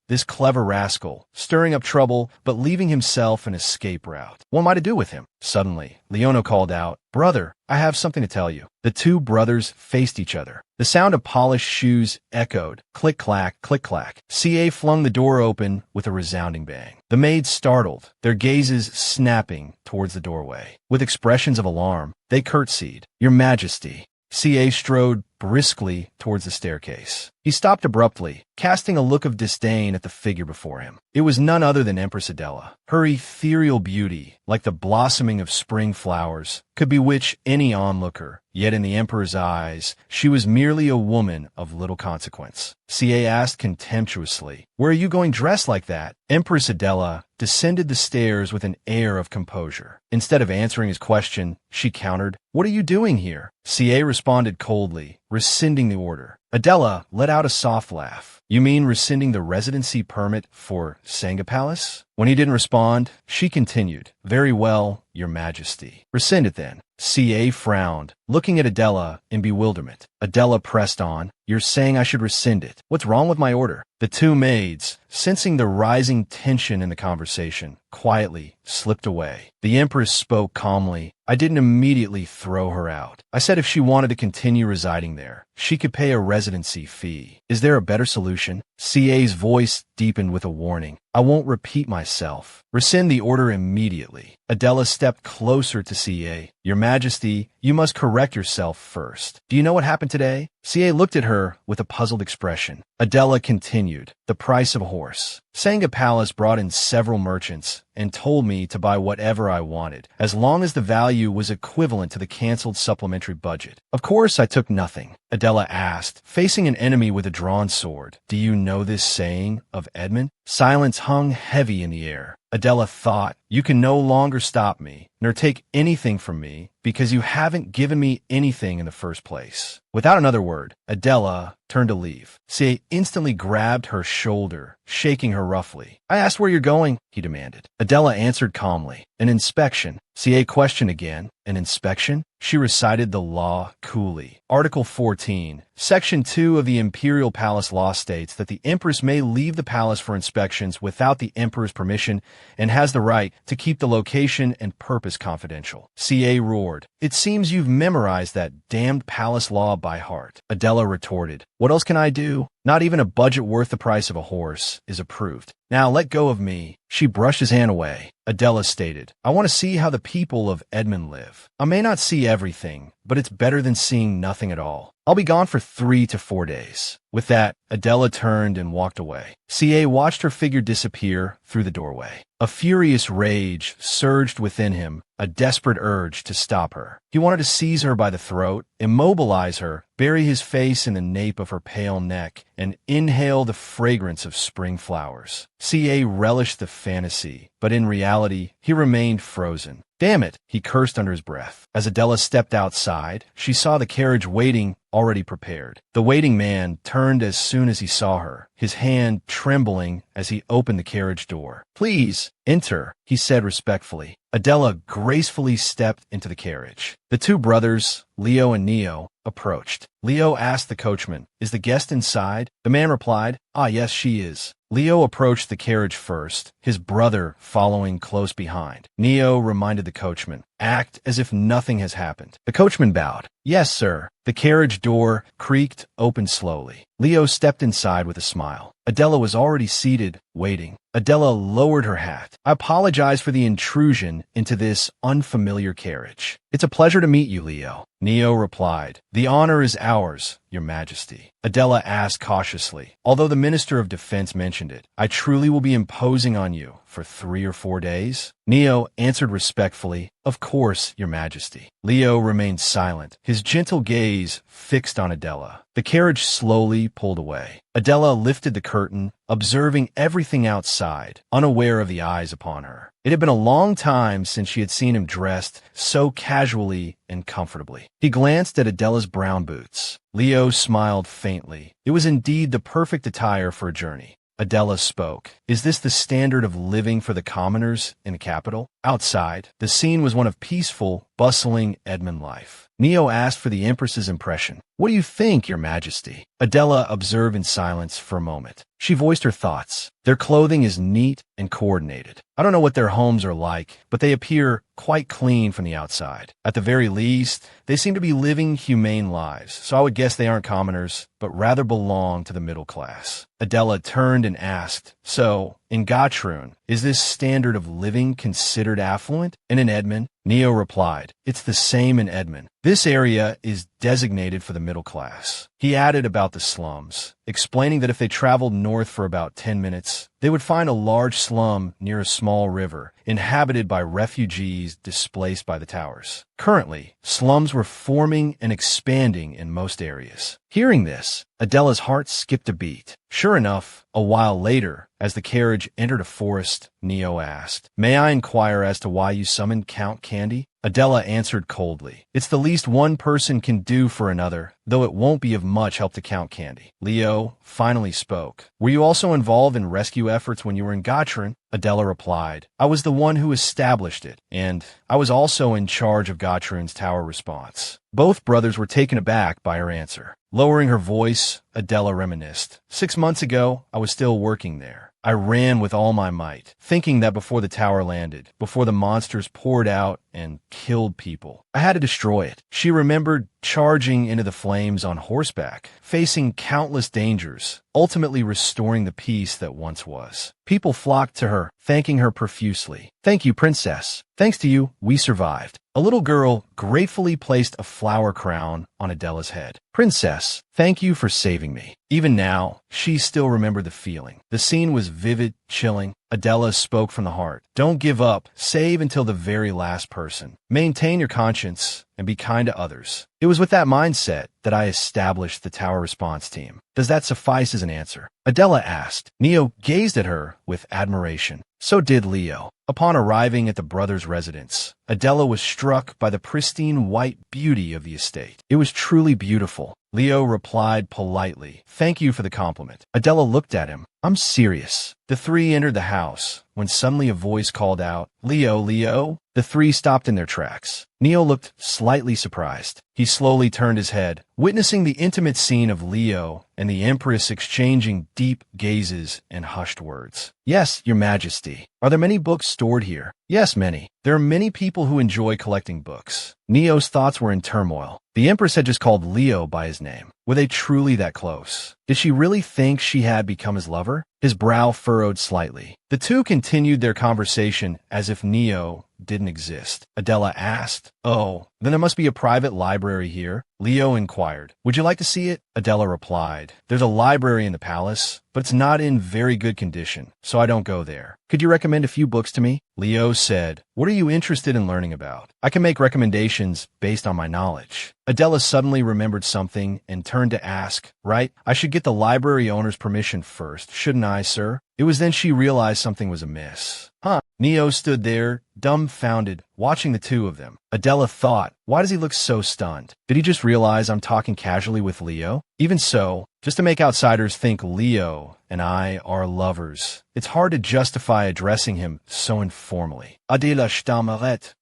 This clever rascal, stirring up trouble, but leaving himself an escape route. What am I to do with him? Suddenly, Leonel called out, "Brother, I have something to tell you." The two brothers faced each other. The sound of polished shoes echoed, click-clack, click-clack. Cier flung the door open with a resounding bang. The maids startled, their gazes snapping towards the doorway. With expressions of alarm, they curtsied. "Your Majesty." Cier strode briskly towards the staircase. He stopped abruptly, casting a look of disdain at the figure before him. It was none other than Empress Adela. Her ethereal beauty, like the blossoming of spring flowers, could bewitch any onlooker, yet in the Emperor's eyes, she was merely a woman of little consequence. Cier asked contemptuously, "Where are you going dressed like that?" Empress Adela descended the stairs with an air of composure. Instead of answering his question, she countered, "What are you doing here?" Cier responded coldly, rescinding the order. Adela let out a soft laugh. "You mean rescinding the residency permit for Sanga Palace?" When he didn't respond, she continued, "Very well, Your Majesty. Rescind it then." Cier frowned, looking at Adela in bewilderment. Adela pressed on, "You're saying I should rescind it. What's wrong with my order?" The two maids, sensing the rising tension in the conversation, quietly slipped away. The Empress spoke calmly. "I didn't immediately throw her out. I said if she wanted to continue residing there, she could pay a residency fee. Is there a better solution?" Cier's voice deepened with a warning. "I won't repeat myself. Rescind the order immediately." Adela stepped closer to Cier. "Your Majesty, you must correct yourself first. Do you know what happened today?" Cier looked at her with a puzzled expression. Adela continued, "The price of a horse. Sanga Palace brought in several merchants and told me to buy whatever I wanted, as long as the value was equivalent to the cancelled supplementary budget. Of course, I took nothing." Adela asked, facing an enemy with a drawn sword, "Do you know this saying of Edmond?" Silence hung heavy in the air. Adela thought, "You can no longer stop me, nor take anything from me, because you haven't given me anything in the first place." Without another word, Adela turned to leave. Cier instantly grabbed her shoulder, shaking her roughly. "I asked where you're going," he demanded. Adela answered calmly, "An inspection." Cier questioned again, "An inspection?" She recited the law coolly. Article 14, Section 2 of the Imperial Palace Law states that the Empress may leave the palace for inspections without the Emperor's permission and has the right to keep the location and purpose confidential. Cier roared, "It seems you've memorized that damned palace law by heart." Adela retorted, "What else can I do? Not even a budget worth the price of a horse is approved. Now let go of me. She brushed his hand away. Adela stated, I want to see how the people of Edmond live. I may not see everything, but it's better than seeing nothing at all. I'll be gone for 3 to 4 days. With that, Adela turned and walked away. Cier watched her figure disappear through the doorway. A furious rage surged within him, a desperate urge to stop her. He wanted to seize her by the throat, immobilize her, bury his face in the nape of her pale neck, and inhale the fragrance of spring flowers. Cier relished the fantasy, but in reality, he remained frozen. Damn it, he cursed under his breath. As Adela stepped outside, she saw the carriage waiting, already prepared. The waiting man turned as soon as he saw her, his hand trembling as he opened the carriage door. Please, enter, he said respectfully. Adela gracefully stepped into the carriage. The two brothers, Leo and Neo, approached. Leo asked the coachman, is the guest inside? The man replied, ah, yes, she is. Leo approached the carriage first, his brother following close behind. Neo reminded the coachman, act as if nothing has happened. The coachman bowed. Yes, sir. The carriage door creaked open slowly. Leo stepped inside with a smile. Adela was already seated, waiting. Adela lowered her hat. I apologize for the intrusion into this unfamiliar carriage. It's a pleasure to meet you, Leo. Neo replied, the honor is ours, Your Majesty. Adela asked cautiously, although the Minister of Defense mentioned it, I truly will be imposing on you for 3 or 4 days? Neo answered respectfully, of course, Your Majesty. Leo remained silent, his gentle gaze fixed on Adela. The carriage slowly pulled away. Adela lifted the curtain, observing everything outside, unaware of the eyes upon her. It had been a long time since she had seen him dressed so casually and comfortably. He glanced at Adela's brown boots. Leo smiled faintly. It was indeed the perfect attire for a journey. Adela spoke. Is this the standard of living for the commoners in the capital? Outside, the scene was one of peaceful, bustling Edmond life. Neo asked for the Empress's impression. What do you think, Your Majesty? Adela observed in silence for a moment. She voiced her thoughts. Their clothing is neat and coordinated. I don't know what their homes are like, but they appear quite clean from the outside. At the very least, they seem to be living humane lives, so I would guess they aren't commoners, but rather belong to the middle class. Adela turned and asked, so, in Gatrun, is this standard of living considered affluent? And in Edmond? Neo replied, it's the same in Edmond. This area is designated for the middle class. He added about the slums, explaining that if they traveled north for about 10 minutes, they would find a large slum near a small river, inhabited by refugees displaced by the towers. Currently, slums were forming and expanding in most areas. Hearing this, Adela's heart skipped a beat. Sure enough, a while later, as the carriage entered a forest, Neo asked, may I inquire as to why you summoned Count Candy? Adela answered coldly, it's the least one person can do for another, though it won't be of much help to Count Candy. Leo finally spoke. Were you also involved in rescue efforts when you were in Gatrun? Adela replied, I was the one who established it, and I was also in charge of Gatrun's tower response. Both brothers were taken aback by her answer. Lowering her voice, Adela reminisced. 6 months ago, I was still working there. I ran with all my might, thinking that before the tower landed, before the monsters poured out and killed people, I had to destroy it. She remembered charging into the flames on horseback, facing countless dangers, ultimately restoring the peace that once was. People flocked to her, thanking her profusely. Thank you, Princess. Thanks to you, we survived. A little girl gratefully placed a flower crown on Adela's head. Princess, thank you for saving me. Even now, she still remembered the feeling. The scene was vivid, chilling. Adela spoke from the heart. Don't give up. Save until the very last person. Maintain your conscience and be kind to others. It was with that mindset that I established the tower response team. Does that suffice as an answer? Adela asked. Neo gazed at her with admiration. So did Leo. Upon arriving at the brothers' residence, Adela was struck by the pristine white beauty of the estate. It was truly beautiful. Leo replied politely, thank you for the compliment. Adela looked at him. I'm serious. The three entered the house, when suddenly a voice called out, Leo, Leo. The three stopped in their tracks. Neo looked slightly surprised. He slowly turned his head, witnessing the intimate scene of Leo and the Empress exchanging deep gazes and hushed words. Yes, Your Majesty. Are there many books stored here? Yes, many. There are many people who enjoy collecting books. Neo's thoughts were in turmoil. The Empress had just called Leo by his name. Were they truly that close? Did she really think she had become his lover? His brow furrowed slightly. The two continued their conversation as if Neo didn't exist. Adela asked, "Oh, then there must be a private library here?" Leo inquired. "Would you like to see it?" Adela replied, "There's a library in the palace, but it's not in very good condition, so I don't go there. Could you recommend a few books to me?" Leo said, "What are you interested in learning about? I can make recommendations based on my knowledge." Adela suddenly remembered something and turned to ask, "Right, I should get the library owner's permission first, shouldn't I, sir?" It was then she realized something was amiss. Huh. Neo stood there, dumbfounded, watching the two of them. Adela thought, why does he look so stunned? Did he just realize I'm talking casually with Leo? Even so, just to make outsiders think Leo and I are lovers, it's hard to justify addressing him so informally. Adela stammeret,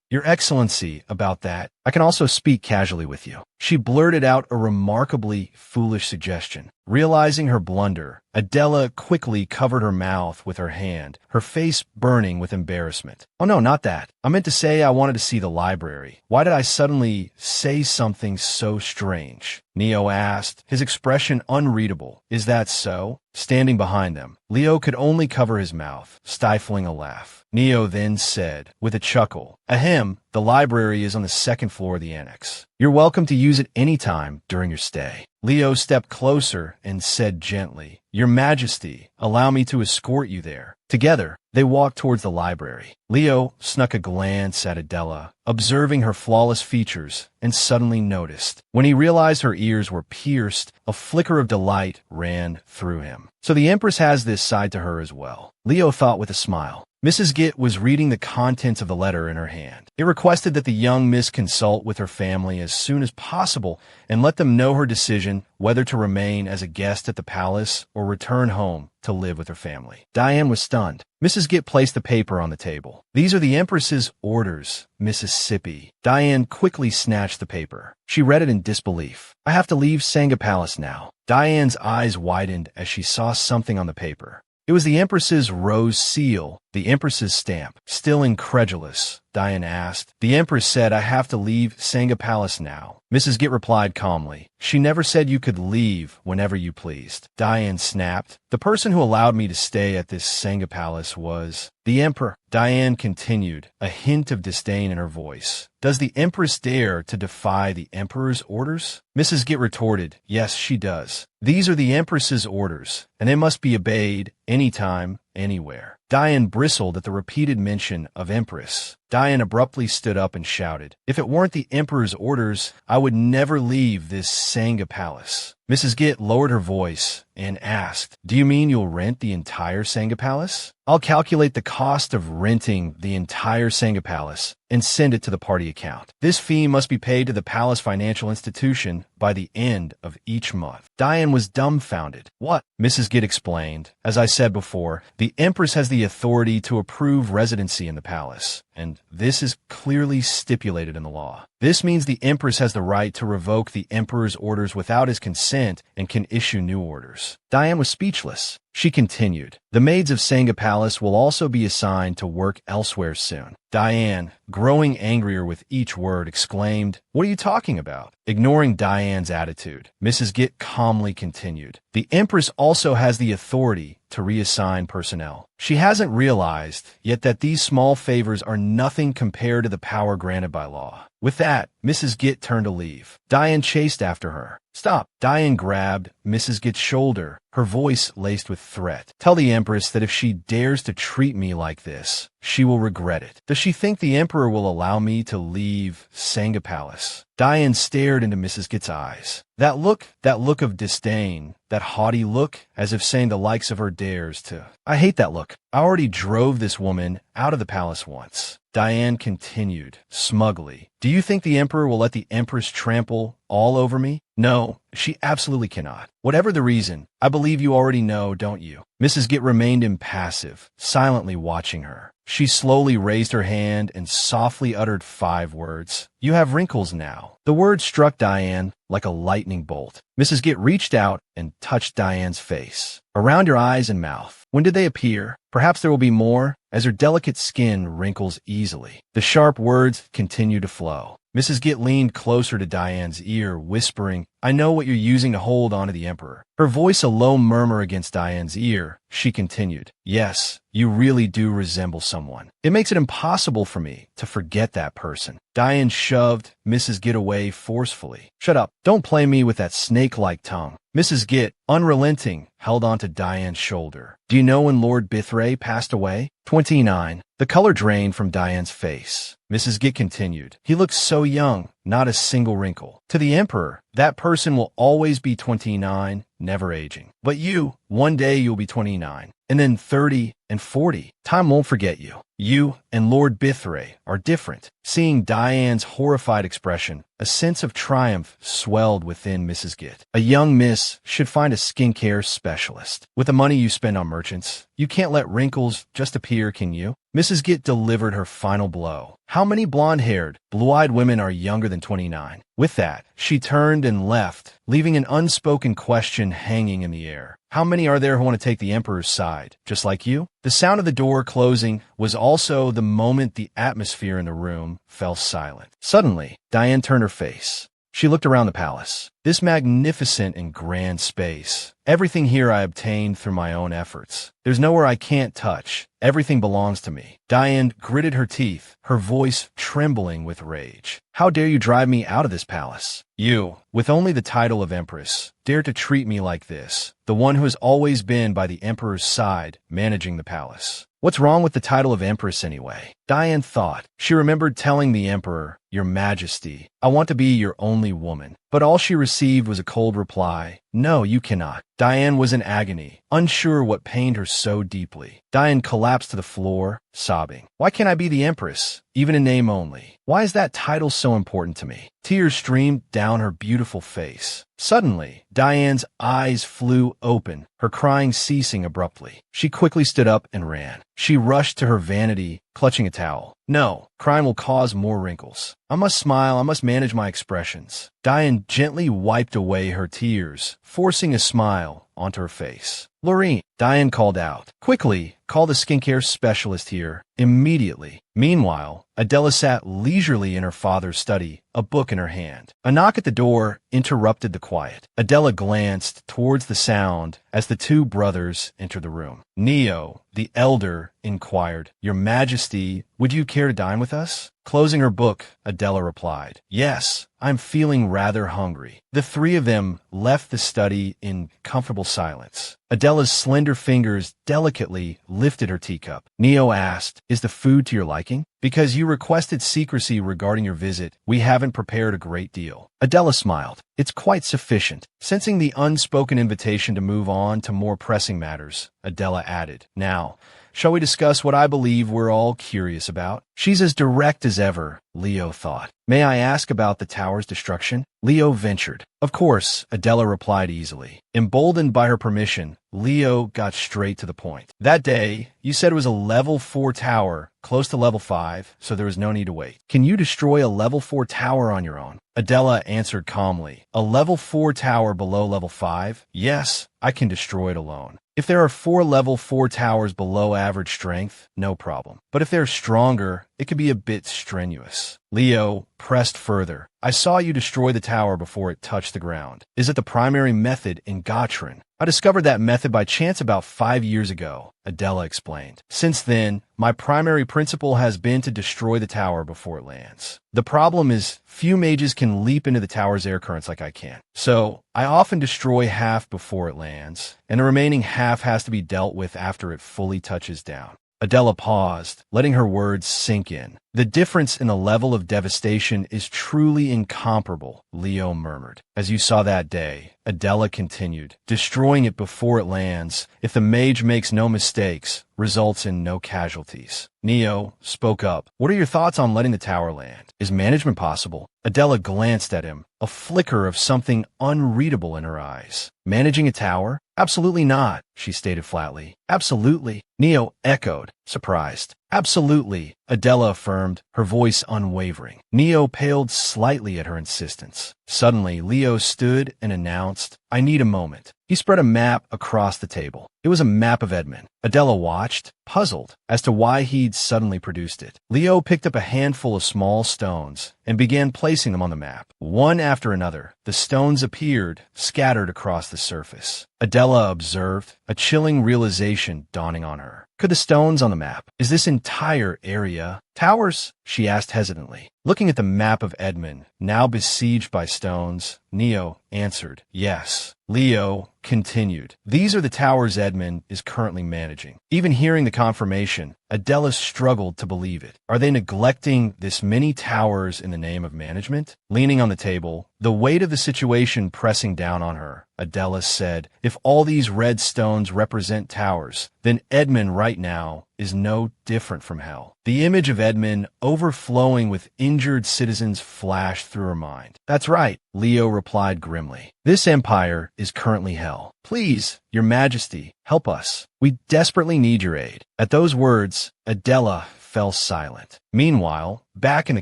Your Excellency, about that, I can also speak casually with you. She blurted out a remarkably foolish suggestion. Realizing her blunder, Adela quickly covered her mouth with her hand, her face burning with embarrassment. "Oh no, not that. I meant to say I wanted to see the library. Why did I suddenly say something so strange?" Neo asked, his expression unreadable. "Is that so?" Standing behind them, Leo could only cover his mouth, stifling a laugh. Neo then said, with a chuckle, "Ahem, the library is on the second floor of the annex. You're welcome to use it any time during your stay." Leo stepped closer and said gently, "Your Majesty, allow me to escort you there." Together, they walked towards the library. Leo snuck a glance at Adela, observing her flawless features, and suddenly noticed. When he realized her ears were pierced, a flicker of delight ran through him. So the Empress has this side to her as well, Leo thought with a smile. Mrs. Gitt was reading the contents of the letter in her hand. It requested that the young miss consult with her family as soon as possible and let them know her decision whether to remain as a guest at the palace or return home to live with her family. Diane was stunned. Mrs. Gitt placed the paper on the table. "These are the Empress's orders, Mississippi." Diane quickly snatched the paper. She read it in disbelief. "I have to leave Sanga Palace now." Diane's eyes widened as she saw something on the paper. It was the Empress's rose seal, the Empress's stamp. Still incredulous, Diane asked. "The Empress said I have to leave Sanga Palace now." Mrs. Gitt replied calmly. "She never said you could leave whenever you pleased." Diane snapped. "The person who allowed me to stay at this Sanga Palace was the Emperor." Diane continued, a hint of disdain in her voice. "Does the Empress dare to defy the Emperor's orders?" Mrs. Gitt retorted, "Yes, she does. These are the Empress's orders, and they must be obeyed anytime, anywhere." Diane bristled at the repeated mention of Empress. Diane abruptly stood up and shouted, "If it weren't the Emperor's orders, I would never leave this Sanga Palace." Mrs. Gitt lowered her voice and asked, "Do you mean you'll rent the entire Sanga Palace?" "I'll calculate the cost of renting the entire Sanga Palace and send it to the party account. This fee must be paid to the Palace Financial Institution by the end of each month." Diane was dumbfounded. "What?" Mrs. Gitt explained. "As I said before, the Empress has the authority to approve residency in the palace, and this is clearly stipulated in the law. This means the Empress has the right to revoke the Emperor's orders without his consent and can issue new orders." Diane was speechless. She continued, "The maids of Sanga Palace will also be assigned to work elsewhere soon." Diane, growing angrier with each word, exclaimed, "What are you talking about?" Ignoring Diane's attitude, Mrs. Gitt calmly continued, "The Empress also has the authority to reassign personnel. She hasn't realized yet that these small favors are nothing compared to the power granted by law." With that, Mrs. Gitt turned to leave. Diane chased after her. "Stop!" Diane grabbed Mrs. Gitt's shoulder, her voice laced with threat. "Tell the Empress that if she dares to treat me like this, she will regret it. Does she think the Emperor will allow me to leave Sanga Palace?" Diane stared into Mrs. Gitt's eyes. That look of disdain, that haughty look, as if saying the likes of her dares to. "I hate that look. I already drove this woman out of the palace once." Diane continued, smugly, "Do you think the Emperor will let the Empress trample all over me?" "No, she absolutely cannot. Whatever the reason, I believe you already know, don't you? Mrs. Gitt remained impassive, silently watching her. She slowly raised her hand and softly uttered 5 words. You have wrinkles now. The word struck Diane like a lightning bolt. Mrs. Gitt reached out and touched Diane's face. Around your eyes and mouth. When did they appear? Perhaps there will be more, as her delicate skin wrinkles easily. The sharp words continued to flow. Mrs. Gitt leaned closer to Diane's ear, whispering, I know what you're using to hold onto the Emperor. Her voice a low murmur against Diane's ear. She continued, yes, you really do resemble someone. It makes it impossible for me to forget that person. Diane shoved Mrs. Gitt away forcefully. Shut up. Don't play me with that snake-like tongue. Mrs. Gitt, unrelenting, held onto Diane's shoulder. Do you know when Lord Bithray passed away? 29. The color drained from Diane's face. Mrs. Gitt continued, he looks so young, not a single wrinkle. To the Emperor, that person will always be 29, never aging. But you, one day you'll be 29, and then 30 and 40. Time won't forget you. You and Lord Bithray are different. Seeing Diane's horrified expression, a sense of triumph swelled within Mrs. Gitt. A young miss should find a skincare specialist. With the money you spend on merchants, you can't let wrinkles just appear, can you? Mrs. Gitt delivered her final blow. How many blonde-haired, blue-eyed women are younger than 29? With that, she turned and left, leaving an unspoken question hanging in the air. How many are there who want to take the Emperor's side, just like you? The sound of the door closing was also the moment the atmosphere in the room fell silent. Suddenly, Diane turned her face. She looked around the palace. This magnificent and grand space. Everything here I obtained through my own efforts. There's nowhere I can't touch. Everything belongs to me. Diane gritted her teeth, her voice trembling with rage. How dare you drive me out of this palace? You, with only the title of Empress, dare to treat me like this, the one who has always been by the Emperor's side, managing the palace. What's wrong with the title of Empress anyway? Diane thought. She remembered telling the Emperor, Your Majesty, I want to be your only woman. But all she received was a cold reply. No, you cannot. Diane was in agony, unsure what pained her so deeply. Diane collapsed to the floor, sobbing. Why can't I be the Empress, even in name only? Why is that title so important to me? Tears streamed down her beautiful face. Suddenly, Diane's eyes flew open, her crying ceasing abruptly. She quickly stood up and ran. She rushed to her vanity, clutching a towel. No, crying will cause more wrinkles. I must smile, I must manage my expressions. Diane gently wiped away her tears, forcing a smile onto her face. Lorraine, Diane called out. Quickly, call the skincare specialist here, immediately. Meanwhile, Adela sat leisurely in her father's study, a book in her hand. A knock at the door interrupted the quiet. Adela glanced towards the sound as the 2 brothers entered the room. Neo, the elder, inquired, Your Majesty, would you care to dine with us? Closing her book, Adela replied, Yes, I'm feeling rather hungry. The 3 of them left the study in comfortable silence. Adela's slender fingers delicately lifted her teacup. Neo asked, Is the food to your liking? Because you requested secrecy regarding your visit, we haven't prepared a great deal. Adela smiled. It's quite sufficient. Sensing the unspoken invitation to move on to more pressing matters, Adela added, Now, shall we discuss what I believe we're all curious about? She's as direct as ever, Leo thought. May I ask about the tower's destruction? Leo ventured. Of course, Adela replied easily. Emboldened by her permission, Leo got straight to the point. That day, you said it was a level 4 tower, close to level 5, so there was no need to wait. Can you destroy a level 4 tower on your own? Adela answered calmly. A level 4 tower below level 5? Yes, I can destroy it alone. If there are 4 level 4 towers below average strength, no problem. But if they're stronger, it could be a bit strenuous. Leo pressed further. I saw you destroy the tower before it touched the ground. Is it the primary method in Gotrin? I discovered that method by chance about 5 years ago, Adela explained. Since then, my primary principle has been to destroy the tower before it lands. The problem is, few mages can leap into the tower's air currents like I can. So, I often destroy half before it lands, and the remaining half has to be dealt with after it fully touches down. Adela paused, letting her words sink in. The difference in the level of devastation is truly incomparable, Leo murmured. As you saw that day, Adela continued, destroying it before it lands, if the mage makes no mistakes, results in no casualties. Neo spoke up. What are your thoughts on letting the tower land? Is management possible? Adela glanced at him, a flicker of something unreadable in her eyes. Managing a tower? Absolutely not, she stated flatly. Absolutely. Neo echoed, surprised. Absolutely, Adela affirmed, her voice unwavering. Neo paled slightly at her insistence. Suddenly, Leo stood and announced, I need a moment. He spread a map across the table. It was a map of Edmond. Adela watched, puzzled as to why he'd suddenly produced it. Leo picked up a handful of small stones and began placing them on the map. One after another, the stones appeared, scattered across the surface. Adela observed, a chilling realization dawning on her. Could the stones on the map, is this entire area towers? She asked hesitantly. Looking at the map of Edmond, now besieged by stones, Neo answered, yes. Leo continued, these are the towers Edmond is currently managing. Even hearing the confirmation, Adela struggled to believe it. Are they neglecting this many towers in the name of management? Leaning on the table, the weight of the situation pressing down on her, Adela said, if all these red stones represent towers, then Edmond right now is no different from hell. The image of Edmond overflowing with injured citizens flashed through her mind. That's right, Leo replied grimly. This empire is currently hell. Please, Your Majesty, help us. We desperately need your aid. At those words, Adela fell silent. Meanwhile, back in the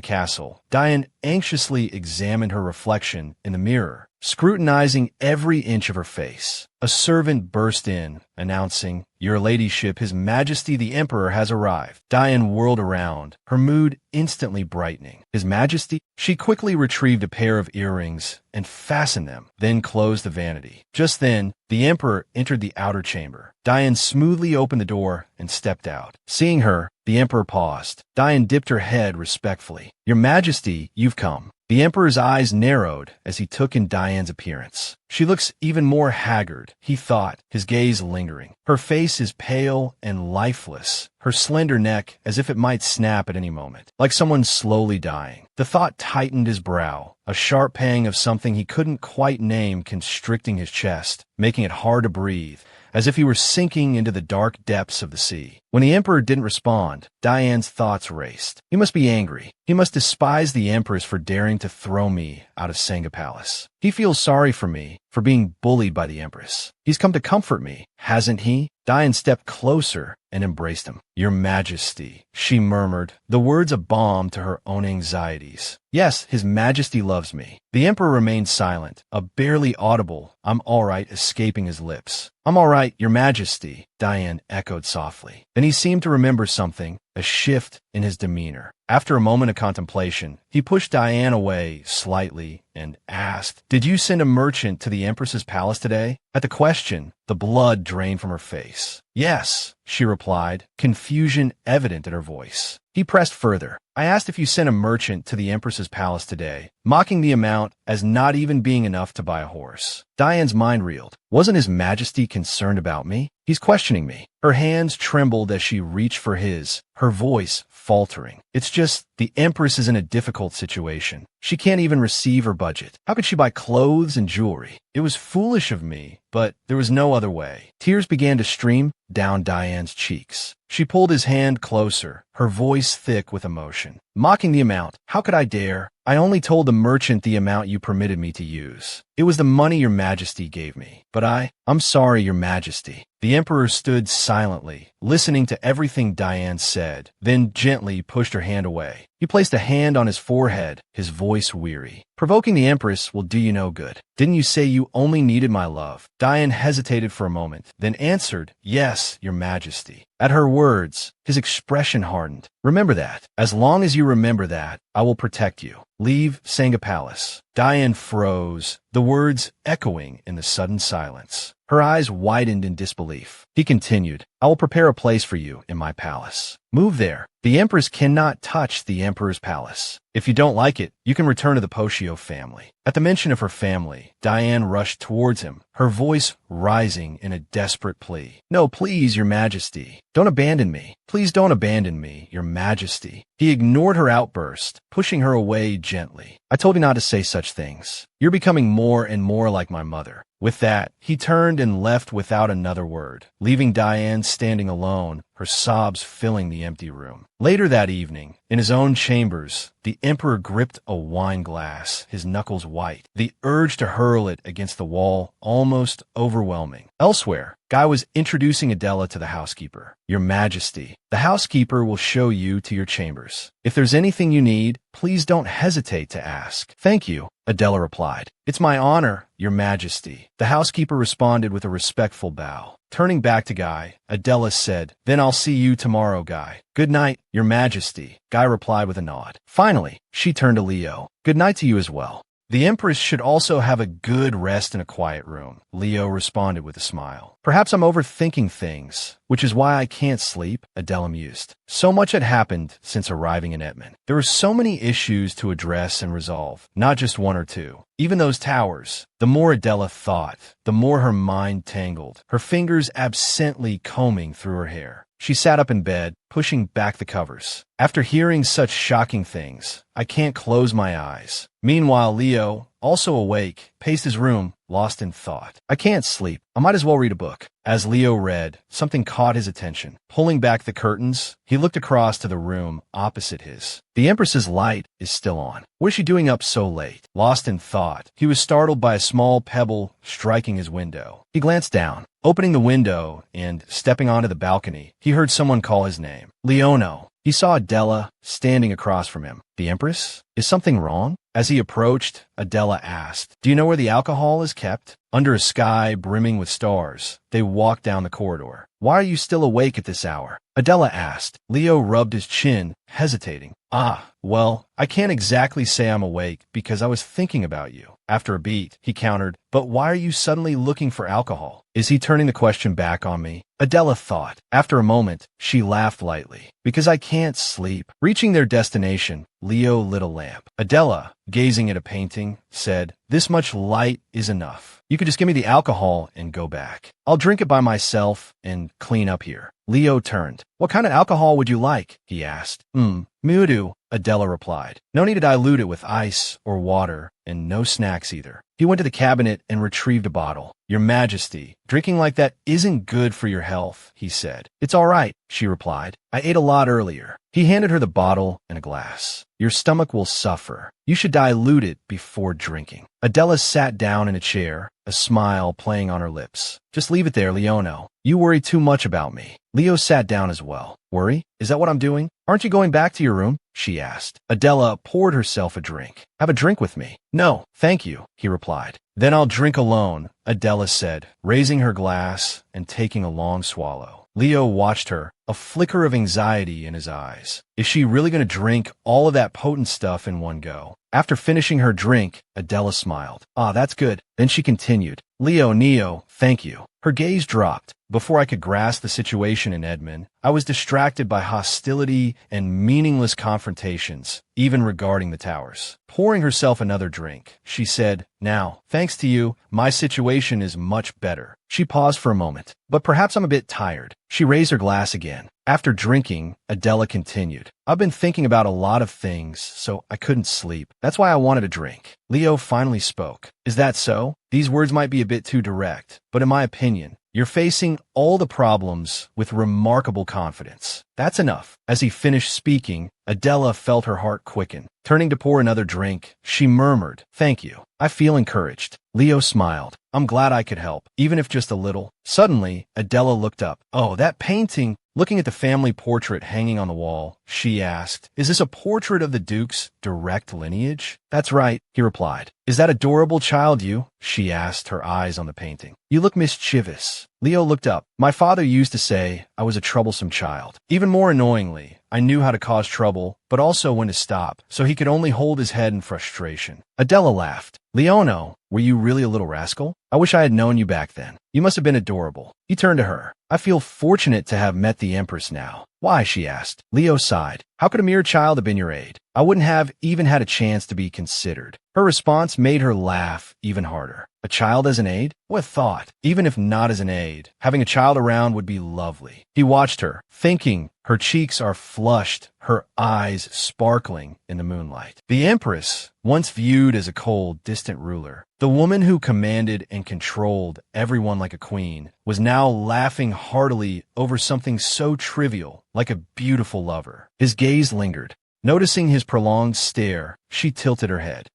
castle, Diane anxiously examined her reflection in the mirror, scrutinizing every inch of her face. A servant burst in, announcing, Your Ladyship, His Majesty the Emperor has arrived. Diane whirled around, her mood instantly brightening. His Majesty? She quickly retrieved a pair of earrings and fastened them, then closed the vanity. Just then, the Emperor entered the outer chamber. Diane smoothly opened the door and stepped out. Seeing her, the Emperor paused. Diane dipped her head respectfully. Your Majesty, you've come. The Emperor's eyes narrowed as he took in Diane's appearance. She looks even more haggard, he thought, his gaze lingering. Her face is pale and lifeless, her slender neck as if it might snap at any moment, like someone slowly dying. The thought tightened his brow, a sharp pang of something he couldn't quite name constricting his chest, making it hard to breathe, as if he were sinking into the dark depths of the sea. When the Emperor didn't respond, Diane's thoughts raced. He must be angry. He must despise the Empress for daring to throw me out of Sanga Palace. He feels sorry for me, for being bullied by the Empress. He's come to comfort me, hasn't he? Diane stepped closer and embraced him. Your Majesty, she murmured, the words a balm to her own anxieties. Yes, His Majesty loves me. The Emperor remained silent, a barely audible, I'm all right, escaping his lips. I'm all right, Your Majesty, Diane echoed softly. Then he seemed to remember something, a shift in his demeanor. After a moment of contemplation, he pushed Diane away slightly and asked, Did you send a merchant to the Empress's palace today? At the question, the blood drained from her face. Yes, she replied, confusion evident in her voice. He pressed further. I asked if you sent a merchant to the Empress's palace today, mocking the amount as not even being enough to buy a horse. Diane's mind reeled. Wasn't His Majesty concerned about me? He's questioning me. Her hands trembled as she reached for his, her voice faltering. It's just, the Empress is in a difficult situation. She can't even receive her budget. How could she buy clothes and jewelry? It was foolish of me, but there was no other way. Tears began to stream down Diane's cheeks. She pulled his hand closer, her voice thick with emotion. Mocking the amount. How could I dare? I only told the merchant the amount you permitted me to use. It was the money Your Majesty gave me. But I'm sorry, Your Majesty. The Emperor stood silently, listening to everything Diane said, then gently pushed her hand away. He placed a hand on his forehead, his voice weary. Provoking the Empress will do you no good. Didn't you say you only needed my love? Diane hesitated for a moment, then answered, Yes, Your Majesty. At her words, his expression hardened. Remember that. As long as you remember that, I will protect you. Leave Sanga Palace. Diane froze, the words echoing in the sudden silence. Her eyes widened in disbelief. He continued, I will prepare a place for you in my palace. Move there. The Empress cannot touch the Emperor's palace. If you don't like it, you can return to the Pocio family. At the mention of her family, Diane rushed towards him, her voice rising in a desperate plea. No, please, Your Majesty. Don't abandon me. Please don't abandon me, Your Majesty. He ignored her outburst, pushing her away gently. I told you not to say such things. You're becoming more and more like my mother. With that, he turned and left without another word, leaving Diane standing alone, her sobs filling the empty room. Later that evening, in his own chambers, the Emperor gripped a wine glass, his knuckles white, the urge to hurl it against the wall almost overwhelming. Elsewhere, Guy was introducing Adela to the housekeeper. Your Majesty, the housekeeper will show you to your chambers. If there's anything you need, please don't hesitate to ask. Thank you, Adela replied. It's my honor, Your Majesty. The housekeeper responded with a respectful bow. Turning back to Guy, Adela said, Then I'll see you tomorrow, Guy. Good night, Your Majesty. Guy replied with a nod. Finally, she turned to Leo. Good night to you as well. The Empress should also have a good rest in a quiet room, Leo responded with a smile. Perhaps I'm overthinking things, which is why I can't sleep, Adela mused. So much had happened since arriving in Edmond. There were so many issues to address and resolve, not just one or two. Even those towers. The more Adela thought, the more her mind tangled, her fingers absently combing through her hair. She sat up in bed, pushing back the covers. After hearing such shocking things, I can't close my eyes. Meanwhile, Leo, also awake, paced his room, lost in thought. I can't sleep. I might as well read a book. As Leo read, something caught his attention. Pulling back the curtains, he looked across to the room opposite his. The Empress's light is still on. What is she doing up so late? Lost in thought, he was startled by a small pebble striking his window. He glanced down. Opening the window and stepping onto the balcony, he heard someone call his name. Leonel. He saw Adela standing across from him. The Empress? Is something wrong? As he approached, Adela asked, Do you know where the alcohol is kept? Under a sky brimming with stars, they walked down the corridor. Why are you still awake at this hour? Adela asked. Leo rubbed his chin, hesitating. Well, I can't exactly say I'm awake because I was thinking about you. After a beat, he countered, But why are you suddenly looking for alcohol? Is he turning the question back on me? Adela thought. After a moment, she laughed lightly. Because I can't sleep. Reaching their destination, Leo lit a lamp. Adela, gazing at a painting, said, This much light is enough. You could just give me the alcohol and go back. I'll drink it by myself and clean up here. Leo turned. What kind of alcohol would you like? He asked. Mudu, Adela replied. No need to dilute it with ice or water, and no snacks either. He went to the cabinet and retrieved a bottle. Your Majesty, drinking like that isn't good for your health, he said. It's all right, she replied. I ate a lot earlier. He handed her the bottle and a glass. Your stomach will suffer. You should dilute it before drinking. Adela sat down in a chair, a smile playing on her lips. Just leave it there, Leonel. You worry too much about me. Leo sat down as well. Worry? Is that what I'm doing? Aren't you going back to your room? She asked. Adela poured herself a drink. Have a drink with me. No, thank you, he replied. Then I'll drink alone, Adela said, raising her glass and taking a long swallow. Leo watched her, a flicker of anxiety in his eyes. Is she really going to drink all of that potent stuff in one go? After finishing her drink, Adela smiled. That's good. Then she continued. Neo, thank you. Her gaze dropped. Before I could grasp the situation in Edmond, I was distracted by hostility and meaningless confrontations, even regarding the towers. Pouring herself another drink, she said, Now, thanks to you, my situation is much better. She paused for a moment. But perhaps I'm a bit tired. She raised her glass again. After drinking, Adela continued. I've been thinking about a lot of things, so I couldn't sleep. That's why I wanted a drink. Leo finally spoke. Is that so? These words might be a bit too direct, but in my opinion, you're facing all the problems with remarkable confidence. That's enough. As he finished speaking, Adela felt her heart quicken. Turning to pour another drink, she murmured, Thank you. I feel encouraged. Leo smiled. I'm glad I could help, even if just a little. Suddenly, Adela looked up. Oh, that painting! Looking at the family portrait hanging on the wall, she asked. Is this a portrait of the Duke's direct lineage? That's right, he replied. Is that adorable child you? She asked, her eyes on the painting. You look mischievous. Leo looked up. My father used to say I was a troublesome child. Even more annoyingly, I knew how to cause trouble, but also when to stop, so he could only hold his head in frustration. Adela laughed. Leono, were you really a little rascal? I wish I had known you back then. You must have been adorable. He turned to her. I feel fortunate to have met the Empress now. Why? She asked. Leo sighed. How could a mere child have been your aide? I wouldn't have even had a chance to be considered. Her response made her laugh even harder. A child as an aide? What thought? Even if not as an aide, having a child around would be lovely. He watched her, thinking. Her cheeks are flushed, her eyes sparkling in the moonlight. The Empress, once viewed as a cold, distant ruler, the woman who commanded and controlled everyone like a queen, was now laughing heartily over something so trivial, like a beautiful lover. His gaze lingered. Noticing his prolonged stare, she tilted her head.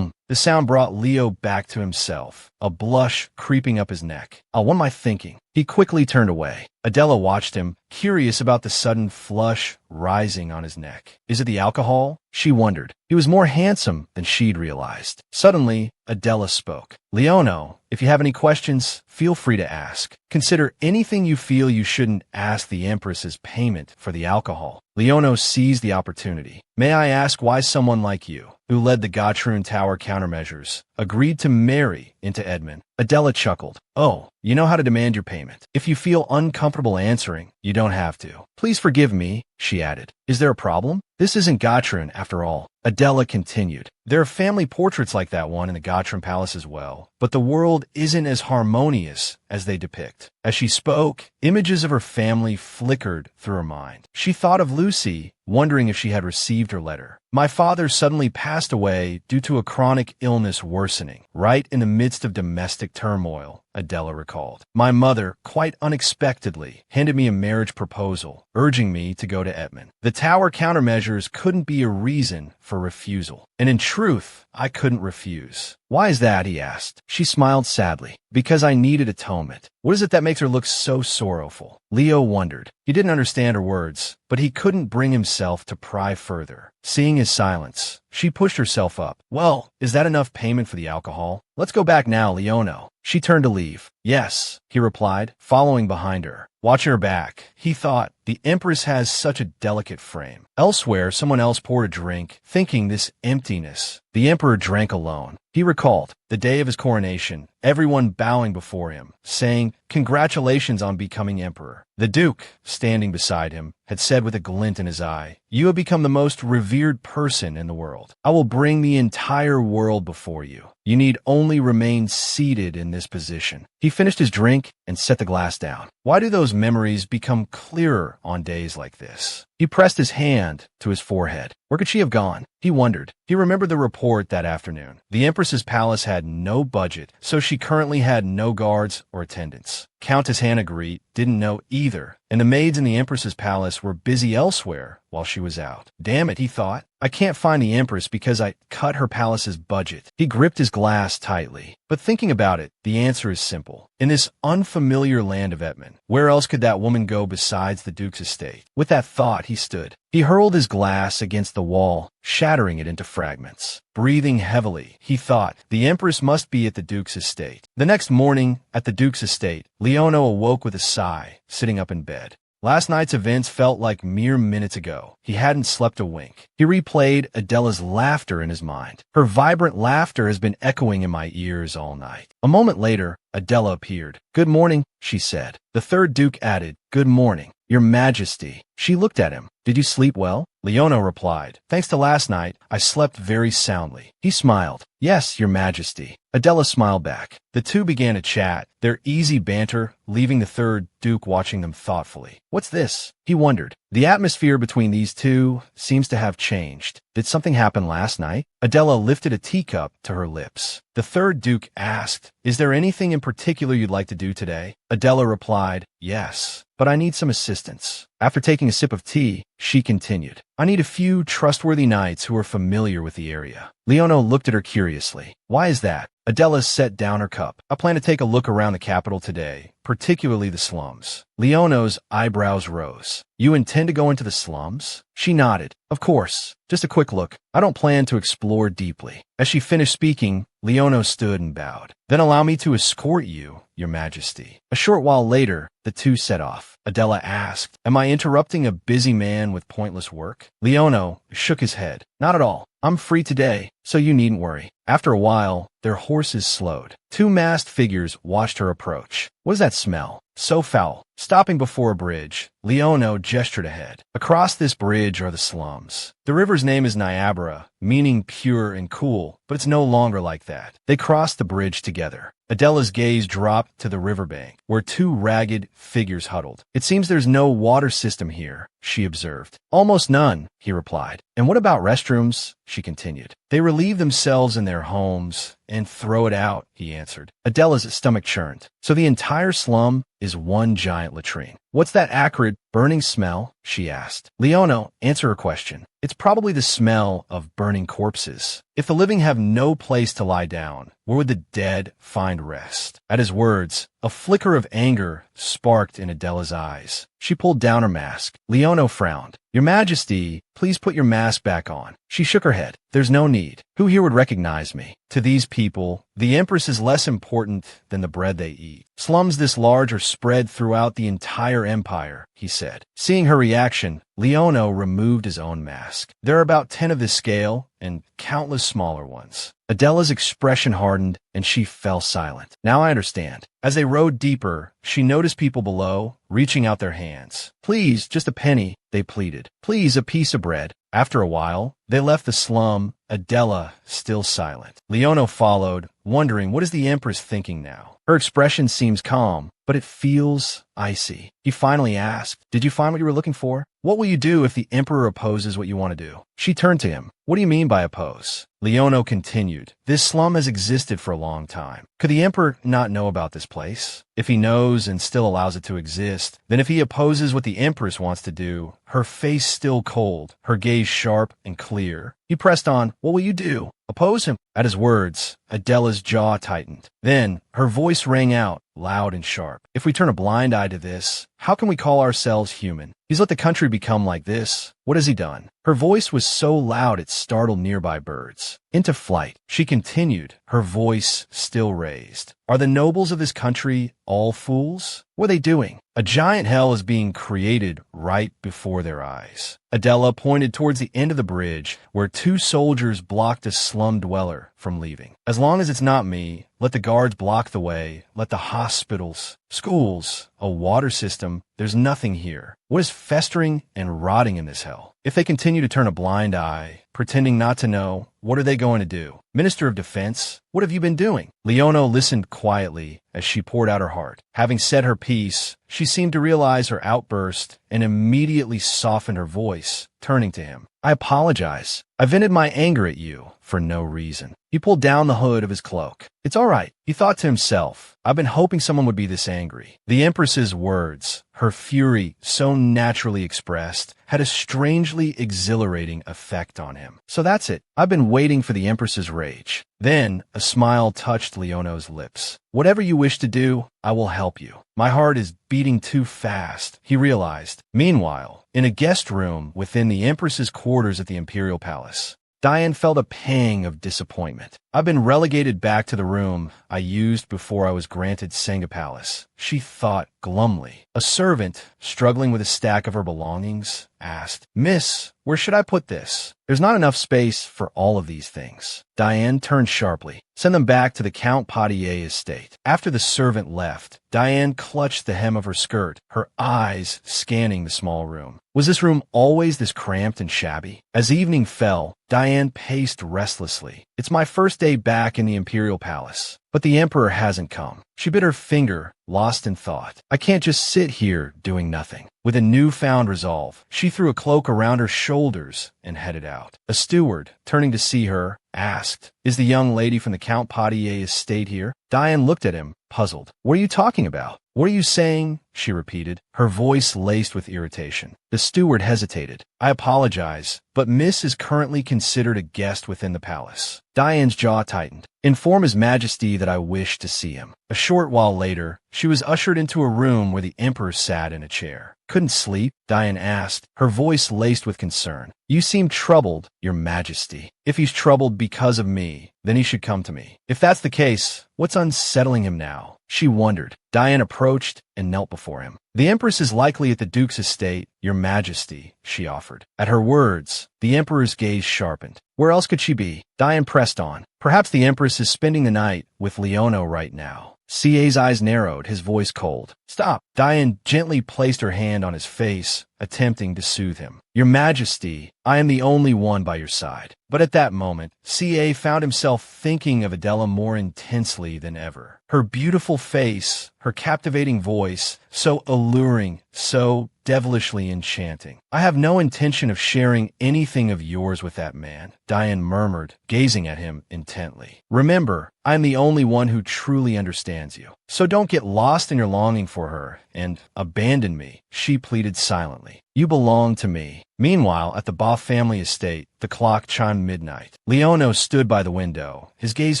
The sound brought Leo back to himself, a blush creeping up his neck. What am I thinking? He quickly turned away. Adela watched him, curious about the sudden flush rising on his neck. Is it the alcohol? She wondered. He was more handsome than she'd realized. Suddenly, Adela spoke. Leono, if you have any questions, feel free to ask. Consider anything you feel you shouldn't ask the Empress as payment for the alcohol. Leono seized the opportunity. May I ask why someone like you, who led the Gatrun Tower countermeasures, agreed to marry into Edmond? Adela chuckled. Oh, you know how to demand your payment. If you feel uncomfortable answering, you don't have to. Please forgive me, she added. Is there a problem? This isn't Gatrun, after all. Adela continued. There are family portraits like that one in the Gatrun Palace as well, but the world isn't as harmonious as they depict. As she spoke, images of her family flickered through her mind. She thought of Lucy, wondering if she had received her letter. My father suddenly passed away due to a chronic illness worsening, right in the midst of domestic turmoil, Adela recalled. My mother, quite unexpectedly, handed me a marriage proposal, urging me to go to Edmond. The Tower countermeasures couldn't be a reason for refusal. And in truth, I couldn't refuse. Why is that? He asked. She smiled sadly. Because I needed atonement. What is it that makes her look so sorrowful? Leo wondered. He didn't understand her words, but he couldn't bring himself to pry further. Seeing his silence, she pushed herself up. Well, is that enough payment for the alcohol? Let's go back now, Leono. She turned to leave. Yes, he replied, following behind her. Watching her back, he thought, the Empress has such a delicate frame. Elsewhere, someone else poured a drink, thinking this emptiness. The Emperor drank alone. He recalled, the day of his coronation, everyone bowing before him, saying, congratulations on becoming emperor. The Duke, standing beside him, had said with a glint in his eye, you have become the most revered person in the world. I will bring the entire world before you. You need only remain seated in this position. He finished his drink and set the glass down. Why do those memories become clearer on days like this? He pressed his hand to his forehead. Where could she have gone? He wondered. He remembered the report that afternoon. The Empress's palace had no budget, so she currently had no guards or attendants. Countess Hannah Greet didn't know either, and the maids in the Empress's palace were busy elsewhere while she was out. Damn it, he thought. I can't find the Empress because I cut her palace's budget. He gripped his glass tightly. But thinking about it, the answer is simple. In this unfamiliar land of Edmond, where else could that woman go besides the Duke's estate? With that thought, he stood. He hurled his glass against the wall, shattering it into fragments. Breathing heavily, he thought, the Empress must be at the Duke's estate. The next morning, at the Duke's estate, Leono awoke with a sigh, sitting up in bed. Last night's events felt like mere minutes ago. He hadn't slept a wink. He replayed Adela's laughter in his mind. Her vibrant laughter has been echoing in my ears all night. A moment later, Adela appeared. Good morning, she said. The third Duke added, Good morning, Your Majesty. She looked at him. Did you sleep well? Leono replied, Thanks to last night, I slept very soundly. He smiled. Yes, Your Majesty. Adela smiled back. The two began to chat, their easy banter leaving the third Duke watching them thoughtfully. What's this? He wondered. The atmosphere between these two seems to have changed. Did something happen last night? Adela lifted a teacup to her lips. The third Duke asked, Is there anything in particular you'd like to do today? Adela replied, Yes, but I need some assistance. After taking a sip of tea, she continued, I need a few trustworthy knights who are familiar with the area. Leono looked at her curiously. Why is that? Adela set down her cup. I plan to take a look around the capital today, particularly the slums. Leono's eyebrows rose. You intend to go into the slums? She nodded. Of course. Just a quick look. I don't plan to explore deeply. As she finished speaking, Leono stood and bowed. Then allow me to escort you, Your Majesty. A short while later, the two set off. Adela asked, am I interrupting a busy man with pointless work? Leono shook his head. Not at all. I'm free today, so you needn't worry. After a while, their horses slowed. Two masked figures watched her approach. What does that smell? So foul. Stopping before a bridge, Leono gestured ahead. Across this bridge are the slums. The river's name is Niagara, meaning pure and cool, but it's no longer like that. They crossed the bridge together. Adela's gaze dropped to the riverbank, where two ragged figures huddled. It seems there's no water system here, she observed. Almost none, he replied. And what about restrooms? She continued. They relieve themselves in their homes and throw it out, he answered. Adela's stomach churned. So the entire slum is one giant latrine. What's that acrid, burning smell? She asked. Leono, answer her question. It's probably the smell of burning corpses. If the living have no place to lie down, where would the dead find rest? At his words, a flicker of anger sparked in Adela's eyes. She pulled down her mask. Leono frowned. Your Majesty, please put your mask back on. She shook her head. There's no need. Who here would recognize me? To these people, the Empress is less important than the bread they eat. Slums this large are spread throughout the entire empire, he said. Seeing her reaction, Leono removed his own mask. There are about 10 of this scale and countless smaller ones. Adela's expression hardened and she fell silent. Now I understand. As they rode deeper, she noticed people below reaching out their hands. Please, just a penny, they pleaded. Please, a piece of bread. After a while, they left the slum, Adela still silent. Leono followed, wondering what is the Empress thinking now. Her expression seems calm, but it feels icy. He finally asked, did you find what you were looking for? What will you do if the Emperor opposes what you want to do? She turned to him. What do you mean by oppose? Leono continued. This slum has existed for a long time. Could the Emperor not know about this place? If he knows and still allows it to exist, then if he opposes what the Empress wants to do, her face still cold, her gaze sharp and clear. He pressed on, what will you do? Oppose him? At his words, Adela's jaw tightened. Then, her voice rang out, loud and sharp. If we turn a blind eye to this, how can we call ourselves human? He's let the country become like this. What has he done? Her voice was so loud it startled nearby birds. Into flight, she continued, her voice still raised. Are the nobles of this country all fools? What are they doing? A giant hell is being created right before their eyes. Adela pointed towards the end of the bridge, where two soldiers blocked a slum dweller from leaving. As long as it's not me, let the guards block the way, let the hospitals, schools, a water system, there's nothing here. What is festering and rotting in this hell? If they continue to turn a blind eye, pretending not to know, what are they going to do? Minister of Defense, what have you been doing? Leono listened quietly as she poured out her heart. Having said her piece, she seemed to realize her outburst and immediately softened her voice, turning to him. I apologize. I vented my anger at you for no reason. He pulled down the hood of his cloak. It's all right, he thought to himself. I've been hoping someone would be this angry. The Empress's words, her fury so naturally expressed, had a strangely exhilarating effect on him. So that's it. I've been waiting for the Empress's rage. Then a smile touched Leono's lips. Whatever you wish to do, I will help you. My heart is beating too fast, he realized. Meanwhile, in a guest room within the Empress's quarters at the Imperial Palace, Diane felt a pang of disappointment. I've been relegated back to the room I used before I was granted Senga Palace, she thought glumly. A servant, struggling with a stack of her belongings, asked, Miss, where should I put this? There's not enough space for all of these things. Diane turned sharply. Send them back to the Count Potier estate. After the servant left, Diane clutched the hem of her skirt, her eyes scanning the small room. Was this room always this cramped and shabby? As evening fell, Diane paced restlessly. It's my first day back in the Imperial Palace, but the Emperor hasn't come. She bit her finger, lost in thought. I can't just sit here doing nothing. With a newfound resolve, she threw a cloak around her shoulders and headed out. A steward, turning to see her, asked, Is the young lady from the Count Potier estate here? Diane looked at him, puzzled. What are you talking about? "What are you saying?" she repeated, her voice laced with irritation. The steward hesitated. "I apologize, but Miss is currently considered a guest within the palace." Diane's jaw tightened. "Inform His Majesty that I wish to see him." A short while later, she was ushered into a room where the Emperor sat in a chair. "Couldn't sleep?" Diane asked, her voice laced with concern. "You seem troubled, Your Majesty." "If he's troubled because of me, then he should come to me. If that's the case, what's unsettling him now?" She wondered. Diane approached and knelt before him. "The Empress is likely at the Duke's estate, Your Majesty," she offered. At her words, the Emperor's gaze sharpened. Where else could she be? Diane pressed on. "Perhaps the Empress is spending the night with Leonel right now." Cier's eyes narrowed, his voice cold. "Stop." Diane gently placed her hand on his face, attempting to soothe him. "Your Majesty, I am the only one by your side." But at that moment, Cier found himself thinking of Adela more intensely than ever. Her beautiful face, her captivating voice, so alluring, so devilishly enchanting. "I have no intention of sharing anything of yours with that man," Diane murmured, gazing at him intently. "Remember, I am the only one who truly understands you. So don't get lost in your longing for her and abandon me," she pleaded silently. "You belong to me." Meanwhile, at the Ba family estate, the clock chimed midnight. Leonel stood by the window, his gaze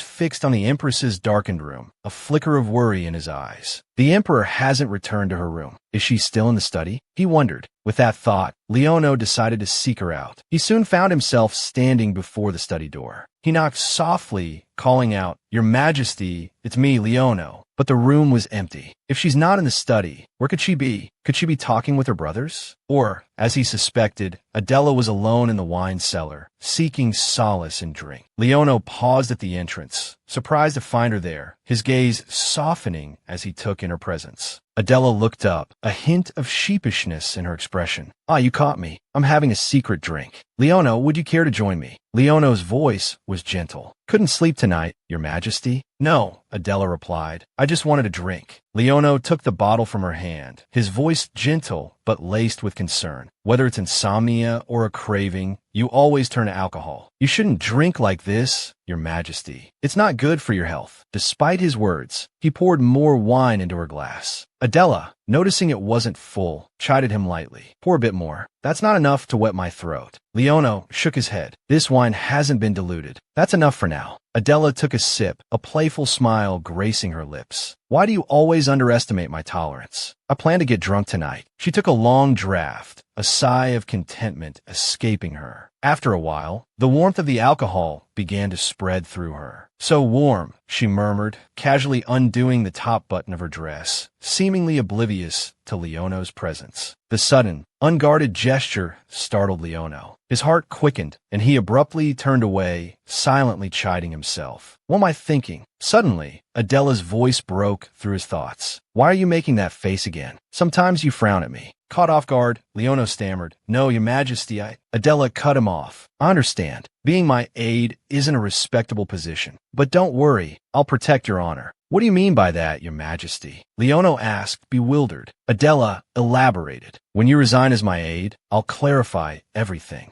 fixed on the Empress's darkened room, a flicker of worry in his eyes. The Emperor hasn't returned to her room. Is she still in the study? He wondered. With that thought, Leonel decided to seek her out. He soon found himself standing before the study door. He knocked softly, calling out, "Your Majesty, it's me, Leonel." But the room was empty. If she's not in the study, where could she be? Could she be talking with her brothers? Or, as he suspected, Adela was alone in the wine cellar, seeking solace in drink. Leonel paused at the entrance, surprised to find her there, his gaze softening as he took in her presence. Adela looked up, a hint of sheepishness in her expression. "Ah, you caught me. I'm having a secret drink. Leonel, would you care to join me?" Leonel's voice was gentle. "Couldn't sleep tonight, Your Majesty." "No," Adela replied. "I just wanted a drink." Leonel took the bottle from her hand, his voice gentle but laced with concern. "Whether it's insomnia or a craving, you always turn to alcohol. You shouldn't drink like this, Your Majesty. It's not good for your health." Despite his words, he poured more wine into her glass. Adela, noticing it wasn't full, chided him lightly. "Pour a bit more. That's not enough to wet my throat." Leonel shook his head. "This wine hasn't been diluted. That's enough for now." Adela took a sip, a playful smile gracing her lips. "Why do you always underestimate my tolerance? I plan to get drunk tonight." She took a long draught, a sigh of contentment escaping her. After a while, the warmth of the alcohol began to spread through her. "So warm," she murmured, casually undoing the top button of her dress, seemingly oblivious to Leonel's presence. The sudden, unguarded gesture startled Leonel. His heart quickened, and he abruptly turned away, silently chiding himself. "What am I thinking?" Suddenly, Adela's voice broke through his thoughts. "Why are you making that face again? Sometimes you frown at me." Caught off guard, Leonel stammered. "No, Your Majesty, Adela cut him off. "I understand. Being my aide isn't a respectable position. But don't worry, I'll protect your honor." "What do you mean by that, Your Majesty?" Leonel asked, bewildered. Adela elaborated. "When you resign as my aide, I'll clarify everything.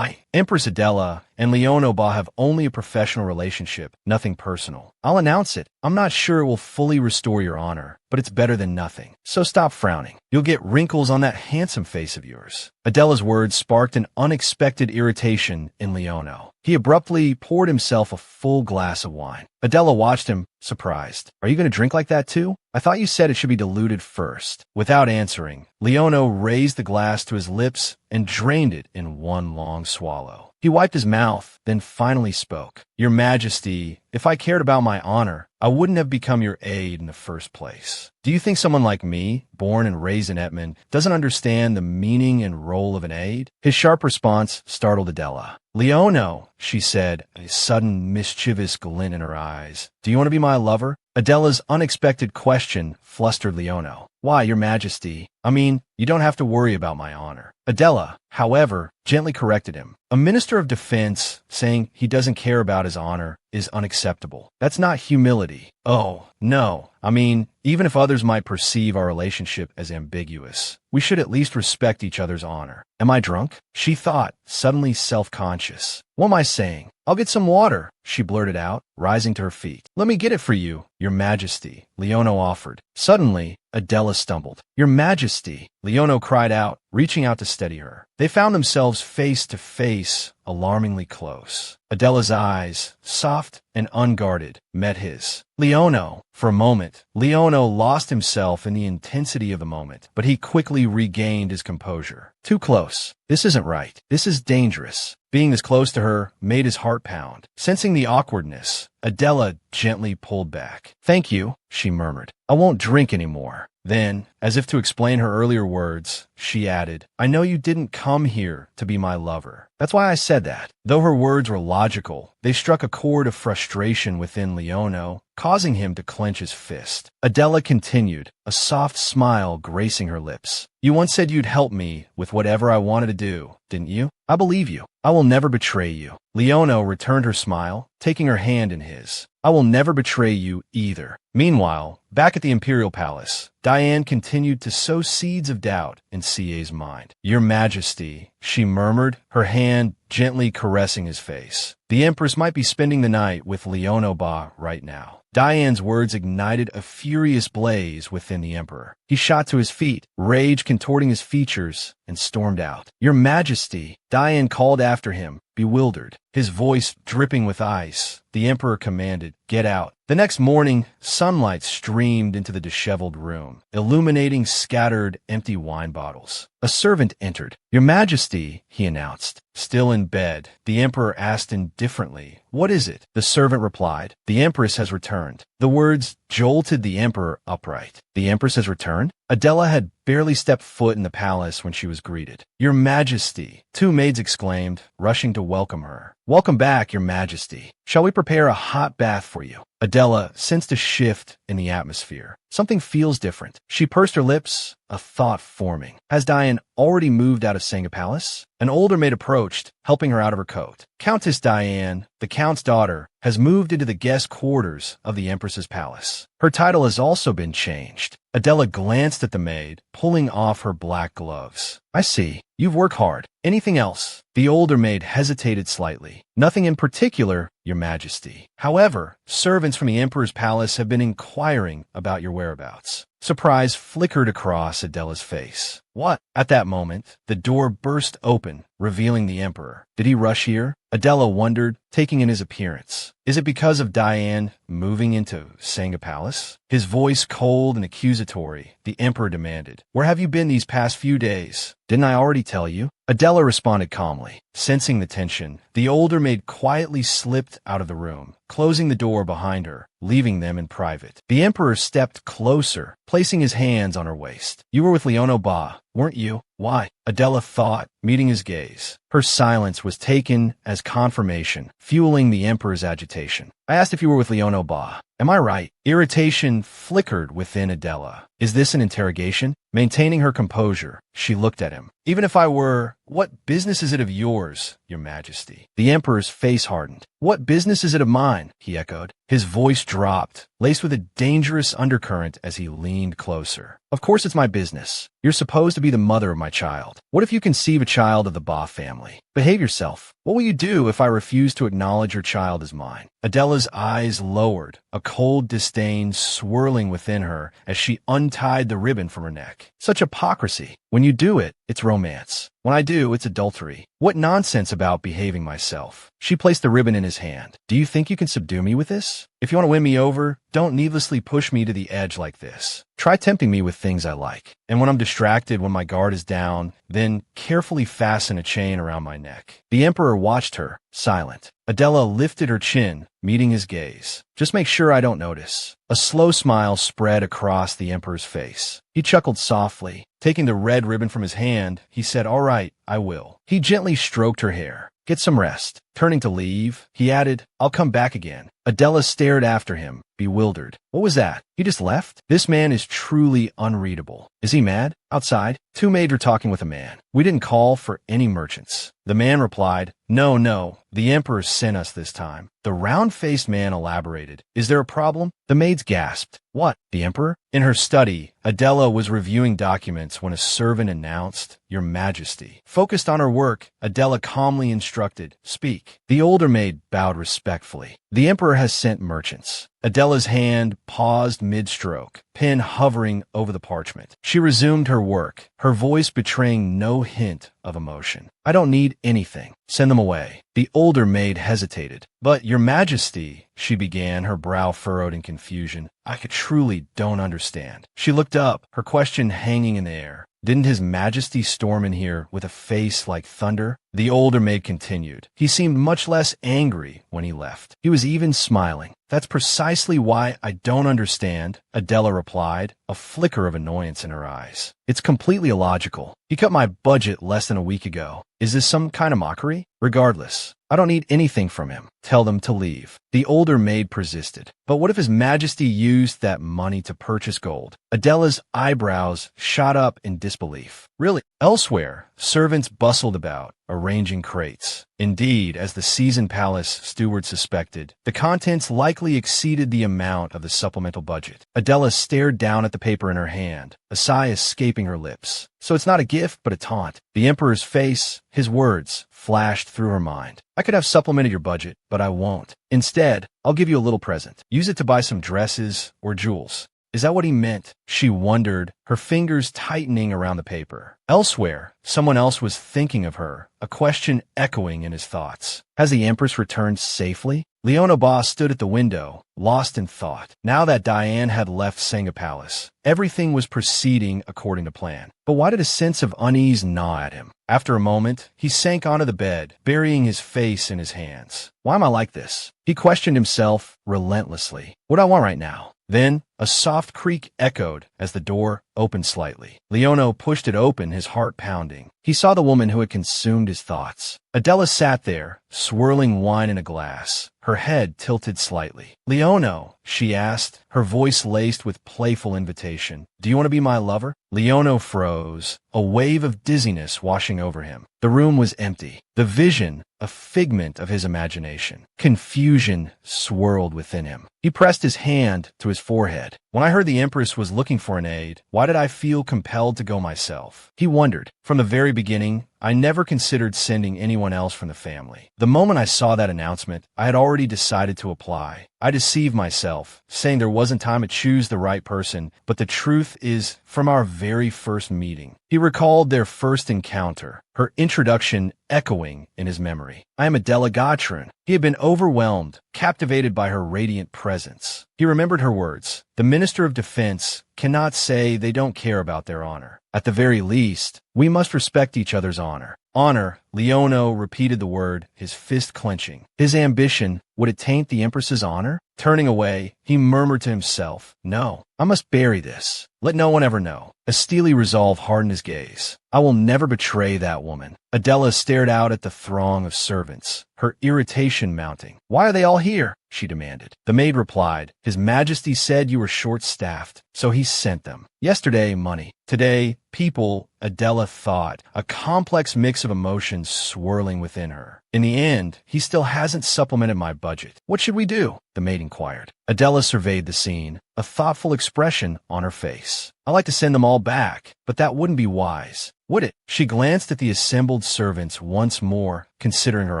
Empress Adela, and Leonel Bar have only a professional relationship, nothing personal. I'll announce it. I'm not sure it will fully restore your honor, but it's better than nothing. So stop frowning. You'll get wrinkles on that handsome face of yours." Adela's words sparked an unexpected irritation in Leonel. He abruptly poured himself a full glass of wine. Adela watched him, surprised. "Are you going to drink like that too? I thought you said it should be diluted first." Without answering, Leonel raised the glass to his lips and drained it in one long swallow. He wiped his mouth, then finally spoke. "Your Majesty, if I cared about my honor, I wouldn't have become your aide in the first place. Do you think someone like me, born and raised in Edmond, doesn't understand the meaning and role of an aide?" His sharp response startled Adela. "Leonel," she said, a sudden mischievous glint in her eyes. "Do you want to be my lover?" Adela's unexpected question flustered Leonel. "Why, Your Majesty? I mean, you don't have to worry about my honor." Adela, however, gently corrected him. "A minister of defense saying he doesn't care about his honor is unacceptable. That's not humility." "Oh," No. I mean, even if others might perceive our relationship as ambiguous, we should at least respect each other's honor. Am I drunk? She thought, suddenly self-conscious. What am I saying? I'll get some water, she blurted out, rising to her feet. Let me get it for you, Your Majesty, Leonel offered. Suddenly, Adela stumbled. Your Majesty, Leonel cried out, reaching out to steady her. They found themselves face to face, alarmingly close. Adela's eyes, soft and unguarded, met his. Leonel. For a moment, Leonel lost himself in the intensity of the moment, but he quickly regained his composure. Too close. This isn't right. This is dangerous. Being this close to her made his heart pound. Sensing the awkwardness, Adela gently pulled back. Thank you, she murmured. I won't drink anymore. Then, as if to explain her earlier words, she added, I know you didn't come here to be my lover. That's why I said that. Though her words were logical, they struck a chord of frustration within Leonel, causing him to clench his fist. Adela continued, a soft smile gracing her lips. You once said you'd help me with whatever I wanted to do, didn't you? I believe you. I will never betray you. Leonel returned her smile, taking her hand in his. I will never betray you either. Meanwhile, back at the Imperial Palace, Diane continued to sow seeds of doubt in Cier's mind. Your Majesty, she murmured, her hand gently caressing his face. The Empress might be spending the night with Leonel Bar right now. Diane's words ignited a furious blaze within the Emperor. He shot to his feet, rage contorting his features, and stormed out. Your Majesty, Diane called after him, bewildered. His voice dripping with ice, the Emperor commanded, get out. The next morning, sunlight streamed into the disheveled room, illuminating scattered, empty wine bottles. A servant entered. Your Majesty, he announced. Still in bed, the Emperor asked indifferently, what is it? The servant replied, the Empress has returned. The words jolted the Emperor upright. The Empress has returned? Adela had barely stepped foot in the palace when she was greeted. Your Majesty, two maids exclaimed, rushing to welcome her. Welcome back, Your Majesty. Shall we prepare a hot bath for you? Adela sensed a shift in the atmosphere. Something feels different. She pursed her lips, a thought forming. Has Diane already moved out of Sanga Palace? An older maid approached, helping her out of her coat. Countess Diane, the Count's daughter, has moved into the guest quarters of the Empress's palace. Her title has also been changed. Adela glanced at the maid, pulling off her black gloves. I see. You've worked hard. Anything else? The older maid hesitated slightly. Nothing in particular, Your Majesty. However, servants from the Emperor's palace have been inquiring about your whereabouts. Surprise flickered across Adela's face. What? At that moment, the door burst open, revealing the Emperor. Did he rush here? Adela wondered, taking in his appearance. Is it because of Diane moving into Sanga Palace? His voice cold and accusatory, the Emperor demanded. Where have you been these past few days? Didn't I already tell you? Adela responded calmly. Sensing the tension, the older maid quietly slipped out of the room, closing the door behind her, leaving them in private. The Emperor stepped closer, placing his hands on her waist. You were with Leonel Bar, weren't you? Why? Adela thought, meeting his gaze. Her silence was taken as confirmation, fueling the Emperor's agitation. I asked if you were with Leonel Bar. Am I right? Irritation flickered within Adela. Is this an interrogation? Maintaining her composure, she looked at him. Even if I were, what business is it of yours, Your Majesty? The Emperor's face hardened. What business is it of mine? He echoed. His voice dropped, laced with a dangerous undercurrent as he leaned closer. Of course it's my business. You're supposed to be the mother of my child. What if you conceive a child of the Ba family? Behave yourself. What will you do if I refuse to acknowledge your child as mine? Adela's eyes lowered, a cold disdain swirling within her as she untied the ribbon from her neck. Such hypocrisy. When you do it, it's romance. When I do, it's adultery. What nonsense about behaving myself. She placed the ribbon in his hand. Do you think you can subdue me with this? If you want to win me over, don't needlessly push me to the edge like this. Try tempting me with things I like. And when I'm distracted, when my guard is down, then carefully fasten a chain around my neck. The Emperor watched her, silent. Adela lifted her chin, meeting his gaze. Just make sure I don't notice. A slow smile spread across the Emperor's face. He chuckled softly. Taking the red ribbon from his hand, he said, all right, I will. He gently stroked her hair. Get some rest. Turning to leave, he added, I'll come back again. Adela stared after him, bewildered. What was that? He just left? This man is truly unreadable. Is he mad? Outside, two maids were talking with a man. We didn't call for any merchants. The man replied, No, the Emperor sent us this time. The round-faced man elaborated, Is there a problem? The maids gasped. What? The Emperor? In her study, Adela was reviewing documents when a servant announced, Your Majesty. Focused on her work, Adela calmly instructed, Speak. The older maid bowed respectfully. The Emperor has sent merchants. Adela's hand paused mid-stroke, pen hovering over the parchment. She resumed her work, her voice betraying no hint of emotion. I don't need anything. Send them away. The older maid hesitated. But, Your Majesty, she began, her brow furrowed in confusion. I truly don't understand. She looked up, her question hanging in the air. Didn't His Majesty storm in here with a face like thunder? The older maid continued. He seemed much less angry when he left. He was even smiling. That's precisely why I don't understand, Adela replied, a flicker of annoyance in her eyes. It's completely illogical. He cut my budget less than a week ago. Is this some kind of mockery? Regardless, I don't need anything from him. Tell them to leave. The older maid persisted. But what if His Majesty used that money to purchase gold? Adela's eyebrows shot up in disbelief. Really? Elsewhere, servants bustled about, arranging crates. Indeed, as the seasoned palace steward suspected, the contents likely exceeded the amount of the supplemental budget. Adela stared down at the paper in her hand, a sigh escaping her lips. So it's not a gift, but a taunt. The Emperor's face, his words, flashed through her mind. I could have supplemented your budget, but I won't. Instead, I'll give you a little present. Use it to buy some dresses or jewels. Is that what he meant? She wondered, her fingers tightening around the paper. Elsewhere, someone else was thinking of her, a question echoing in his thoughts. Has the Empress returned safely? Leonel Bar stood at the window, lost in thought. Now that Diane had left Senga Palace, everything was proceeding according to plan. But why did a sense of unease gnaw at him? After a moment, he sank onto the bed, burying his face in his hands. Why am I like this? He questioned himself relentlessly. What do I want right now? Then, a soft creak echoed as the door opened slightly. Leonel pushed it open, his heart pounding. He saw the woman who had consumed his thoughts. Adela sat there, swirling wine in a glass, her head tilted slightly. Leonel, she asked, her voice laced with playful invitation. Do you want to be my lover? Leonel froze, a wave of dizziness washing over him. The room was empty. The vision, a figment of his imagination. Confusion swirled within him. He pressed his hand to his forehead. When I heard the Empress was looking for an aide, why did I feel compelled to go myself? He wondered. From the very beginning, I never considered sending anyone else from the family. The moment I saw that announcement, I had already decided to apply. I deceived myself, saying there wasn't time to choose the right person, but the truth is, from our very first meeting. He recalled their first encounter, her introduction echoing in his memory. I am Adela Bar. He had been overwhelmed, captivated by her radiant presence. He remembered her words. The Minister of Defense cannot say they don't care about their honor. At the very least, we must respect each other's honor. Honor, Leonel repeated the word, his fist clenching. His ambition, would it taint the Empress's honor? Turning away, he murmured to himself, No, I must bury this. Let no one ever know. A steely resolve hardened his gaze. I will never betray that woman. Adela stared out at the throng of servants, her irritation mounting. Why are they all here? She demanded. The maid replied, His Majesty said you were short-staffed, so he sent them. Yesterday, money. Today, people, Adela thought, a complex mix of emotions swirling within her. In the end, he still hasn't supplemented my budget. What should we do? The maid inquired. Adela surveyed the scene, a thoughtful expression on her face. I like to send them all back, but that wouldn't be wise, would it? She glanced at the assembled servants once more, considering her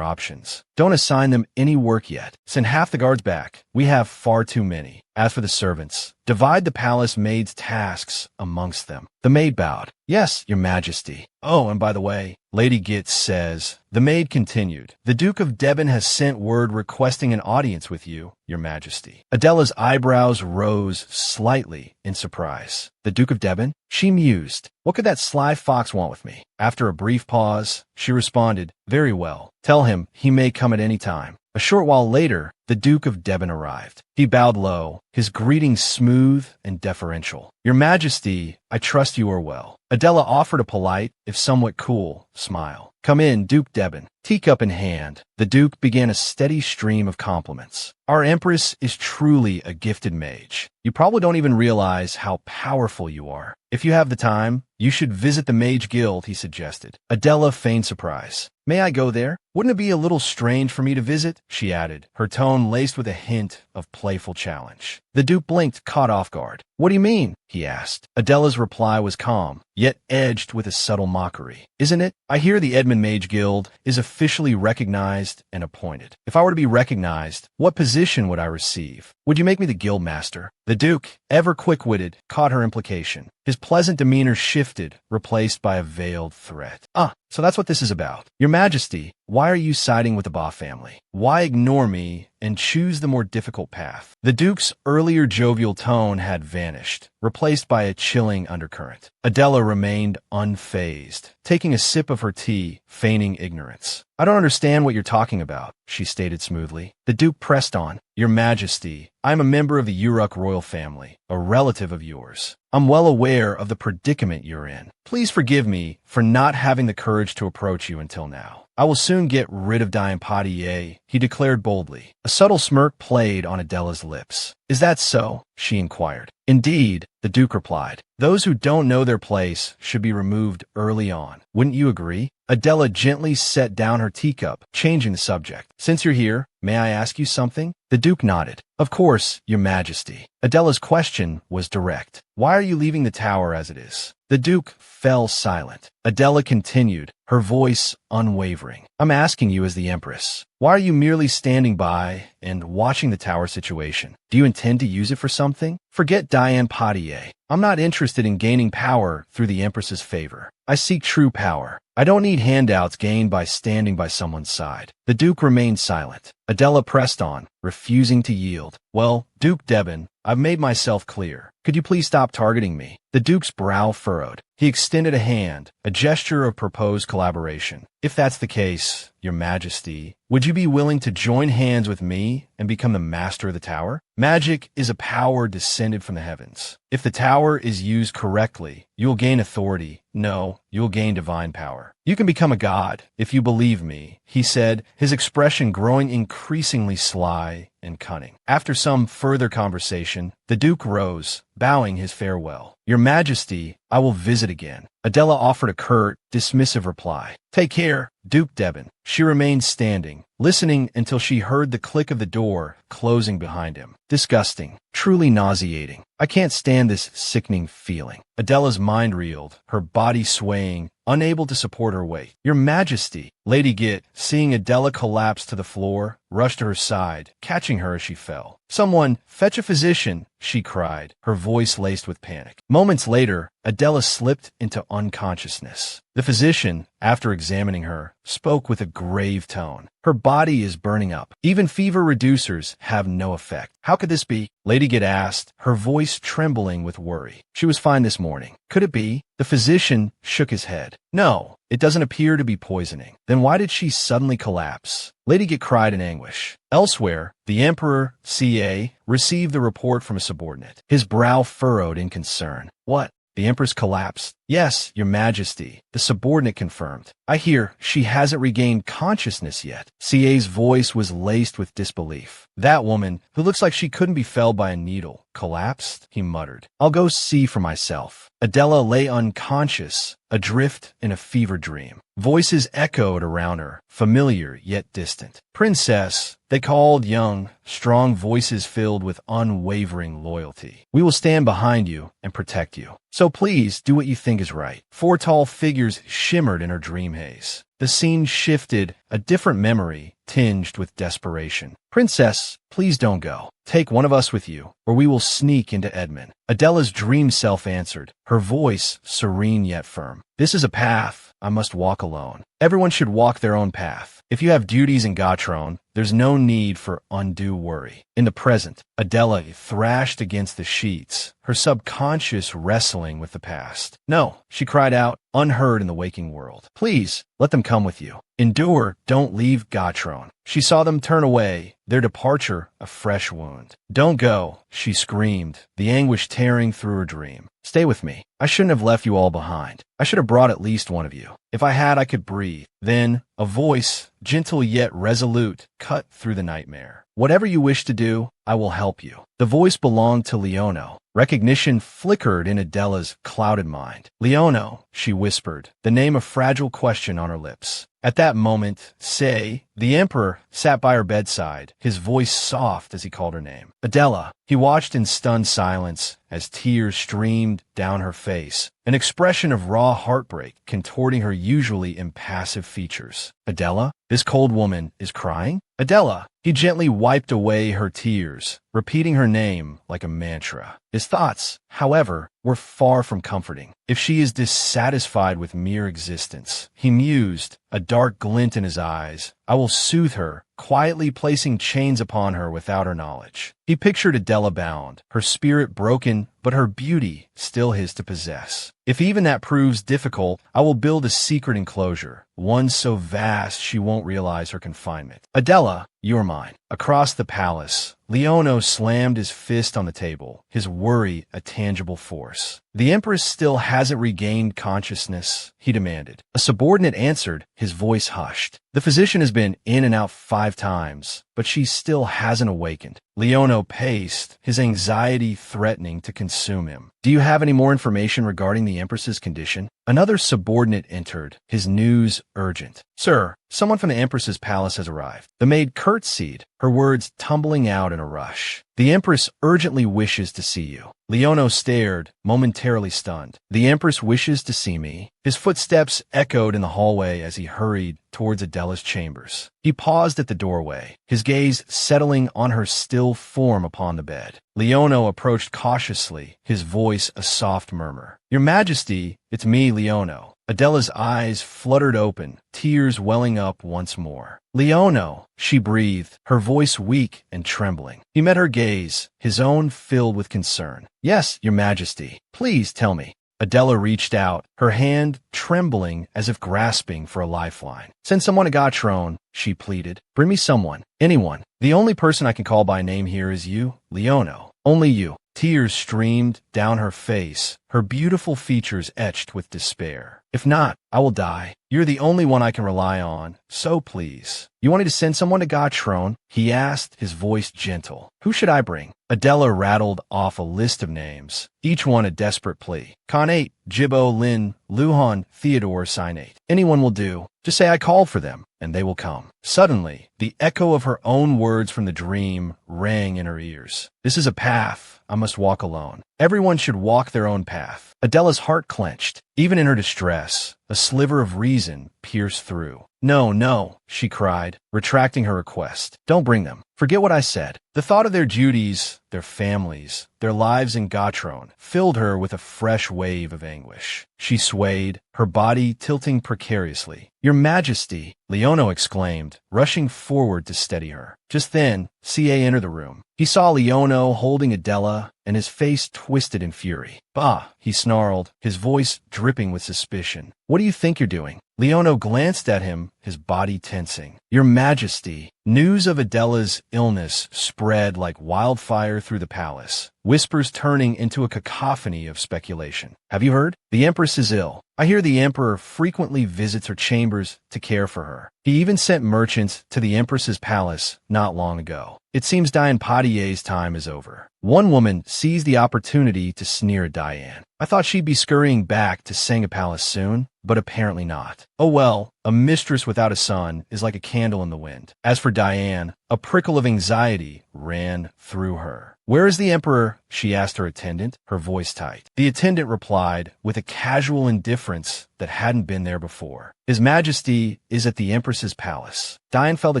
options. Don't assign them any work yet. Send half the guards back. We have far too many. As for the servants, divide the palace maid's tasks amongst them. The maid bowed. Yes, Your Majesty. Oh, and by the way, Lady Gitz says, the maid continued, the Duke of Deben has sent word requesting an audience with you, Your Majesty. Adela's eyebrows rose slightly in surprise. The Duke of Deben? She mused. What could that sly fox want with me? After a brief pause, she responded, Very well. Tell him he may come at any time. A short while later, the Duke of Deben arrived. He bowed low, his greeting smooth and deferential. Your Majesty, I trust you are well. Adela offered a polite, if somewhat cool, smile. "Come in, Duke Deben." Teacup in hand, the Duke began a steady stream of compliments. "Our Empress is truly a gifted mage. You probably don't even realize how powerful you are. If you have the time, you should visit the Mage Guild," he suggested. Adela feigned surprise. "May I go there? Wouldn't it be a little strange for me to visit?" she added, her tone laced with a hint of playful challenge. The Duke blinked, caught off guard. "What do you mean?" he asked. Adela's reply was calm, yet edged with a subtle mockery. "Isn't it? I hear the Edmond Mage Guild is officially recognized and appointed. If I were to be recognized, what position would I receive? Would you make me the guild master?" The Duke, ever quick-witted, caught her implication. His pleasant demeanor shifted, replaced by a veiled threat. So that's what this is about. Your Majesty, why are you siding with the Ba family? Why ignore me and choose the more difficult path?" The Duke's earlier jovial tone had vanished, replaced by a chilling undercurrent. Adela remained unfazed, taking a sip of her tea, feigning ignorance. "I don't understand what you're talking about," she stated smoothly. The Duke pressed on. "Your Majesty, I am a member of the Uruk royal family, a relative of yours. I'm well aware of the predicament you're in. Please forgive me for not having the courage to approach you until now. I will soon get rid of Diane Potier," he declared boldly. A subtle smirk played on Adela's lips. "Is that so?" she inquired. "Indeed," the Duke replied. "Those who don't know their place should be removed early on. Wouldn't you agree?" Adela gently set down her teacup, changing the subject. "Since you're here, may I ask you something?" The Duke nodded. "Of course, Your Majesty." Adela's question was direct. "Why are you leaving the tower as it is?" The Duke fell silent. Adela continued, her voice unwavering. "I'm asking you as the Empress. Why are you merely standing by and watching the tower situation? Do you intend to use it for something? Forget Diane Potier. I'm not interested in gaining power through the Empress's favor. I seek true power. I don't need handouts gained by standing by someone's side." The Duke remained silent. Adela pressed on, refusing to yield. "Well, Duke Deben, I've made myself clear. Could you please stop targeting me?" The Duke's brow furrowed. He extended a hand, a gesture of proposed collaboration. "If that's the case, Your Majesty, would you be willing to join hands with me and become the master of the tower? Magic is a power descended from the heavens. If the tower is used correctly, you'll gain authority. No, you'll gain divine power. You can become a god, if you believe me," he said, his expression growing increasingly sly and cunning. After some further conversation, the Duke rose, bowing his farewell. "Your Majesty, I will visit again." Adela offered a curt, dismissive reply. "Take care, Duke Deben." She remained standing, listening until she heard the click of the door closing behind him. Disgusting, truly nauseating. I can't stand this sickening feeling. Adela's mind reeled, her body swaying, unable to support her weight. "Your Majesty!" Lady Git, seeing Adela collapse to the floor, rushed to her side, catching her as she fell. "Someone, fetch a physician," she cried, her voice laced with panic. Moments later, Adela slipped into unconsciousness. The physician, after examining her, spoke with a grave tone. "Her body is burning up. Even fever reducers have no effect." "How could this be?" Lady Git asked, her voice trembling with worry. "She was fine this morning. Could it be?" The physician shook his head. "No, it doesn't appear to be poisoning." "Then why did she suddenly collapse?" Lady Git cried in anguish. Elsewhere, the Emperor, Cier, received the report from a subordinate. His brow furrowed in concern. "What? The Empress collapsed?" "Yes, Your Majesty," the subordinate confirmed. "I hear she hasn't regained consciousness yet." Cier's voice was laced with disbelief. "That woman, who looks like she couldn't be felled by a needle, collapsed?" he muttered. "I'll go see for myself." Adela lay unconscious, adrift in a fever dream. Voices echoed around her, familiar yet distant. "Princess," they called, young, strong voices filled with unwavering loyalty. "We will stand behind you and protect you. So please do what you think is right." Four tall figures shimmered in her dream haze. The scene shifted, a different memory, tinged with desperation. "Princess, please don't go. Take one of us with you, or we will sneak into Edmond." Adela's dream self answered, her voice serene yet firm. "This is a path I must walk alone. Everyone should walk their own path. If you have duties in Gatron, there's no need for undue worry." In the present, Adela thrashed against the sheets, her subconscious wrestling with the past. "No," she cried out, unheard in the waking world. "Please, let them come with you. Endure, don't leave Gatron." She saw them turn away, their departure a fresh wound. "Don't go," she screamed, the anguish tearing through her dream. "Stay with me. I shouldn't have left you all behind. I should have brought at least one of you. If I had, I could breathe." breathe. Then, a voice, gentle yet resolute, cut through the nightmare. Whatever you wish to do, I will help you. The voice belonged to Leonel. Recognition flickered in Adela's clouded mind. Leonel, she whispered, the name a fragile question on her lips. At that moment, the Emperor, sat by her bedside, his voice soft as he called her name. Adela. He watched in stunned silence as tears streamed down her face, an expression of raw heartbreak contorting her usually impassive features. Adela? This cold woman is crying? Adela. He gently wiped away her tears, repeating her name like a mantra. His thoughts, however, were far from comforting. If she is dissatisfied with mere existence, he mused, a dark glint in his eyes, I will soothe her, quietly placing chains upon her without her knowledge. He pictured Adela bound, her spirit broken, but her beauty still his to possess. If even that proves difficult, I will build a secret enclosure, one so vast she won't realize her confinement. Adela, you are mine. Across the palace, Leonel slammed his fist on the table, his worry a tangible force. The Empress still hasn't regained consciousness, he demanded. A subordinate answered, his voice hushed. The physician has been in and out 5 times, but she still hasn't awakened. Leonel paced, his anxiety threatening to consume him. Do you have any more information regarding the Empress's condition? Another subordinate entered, his news urgent. Sir, someone from the Empress's palace has arrived. The maid curtsied, her words tumbling out in a rush. The Empress urgently wishes to see you. Leonel stared, momentarily stunned. The Empress wishes to see me. His footsteps echoed in the hallway as he hurried towards Adela's chambers. He paused at the doorway, his gaze settling on her still form upon the bed. Leonel approached cautiously, his voice a soft murmur. Your Majesty, it's me, Leonel. Adela's eyes fluttered open, tears welling up once more. Leonel, she breathed, her voice weak and trembling. He met her gaze, his own filled with concern. Yes, Your Majesty. Please tell me. Adela reached out, her hand trembling as if grasping for a lifeline. Send someone to Gatron, she pleaded. Bring me someone. Anyone. The only person I can call by name here is you, Leonel. Only you. Tears streamed down her face, her beautiful features etched with despair. If not, I will die. You're the only one I can rely on, so please. You want me to send someone to Gatron? He asked, his voice gentle. Who should I bring? Adela rattled off a list of names, each one a desperate plea. Khanate, Jibbo, Lin, Luhan, Theodore, Sinate. Anyone will do. Just say I called for them, and they will come. Suddenly, the echo of her own words from the dream rang in her ears. This is a path I must walk alone. Everyone should walk their own path. Adela's heart clenched. Even in her distress, a sliver of reason pierced through. No, no, she cried, retracting her request. Don't bring them. Forget what I said. The thought of their duties, their families, their lives in Gatron filled her with a fresh wave of anguish. She swayed, her body tilting precariously. Your Majesty, Leonel exclaimed, rushing forward to steady her. Just then, Cier entered the room. He saw Leonel holding Adela, and his face twisted in fury. Bah, he snarled, his voice dripping with suspicion. What do you think you're doing? Leonel glanced at him, his body tensing. Your Majesty. News of Adela's illness spread like wildfire through the palace, whispers turning into a cacophony of speculation. Have you heard? The Empress is ill. I hear the Emperor frequently visits her chambers to care for her. He even sent merchants to the Empress's palace not long ago. It seems Diane Potier's time is over. One woman seized the opportunity to sneer at Diane. I thought she'd be scurrying back to Sanga Palace soon, but apparently not. Oh well, a mistress without a son is like a candle in the wind. As for Diane, a prickle of anxiety ran through her. Where is the Emperor? She asked her attendant, her voice tight. The attendant replied with a casual indifference that hadn't been there before. His Majesty is at the Empress's palace. Diane felt a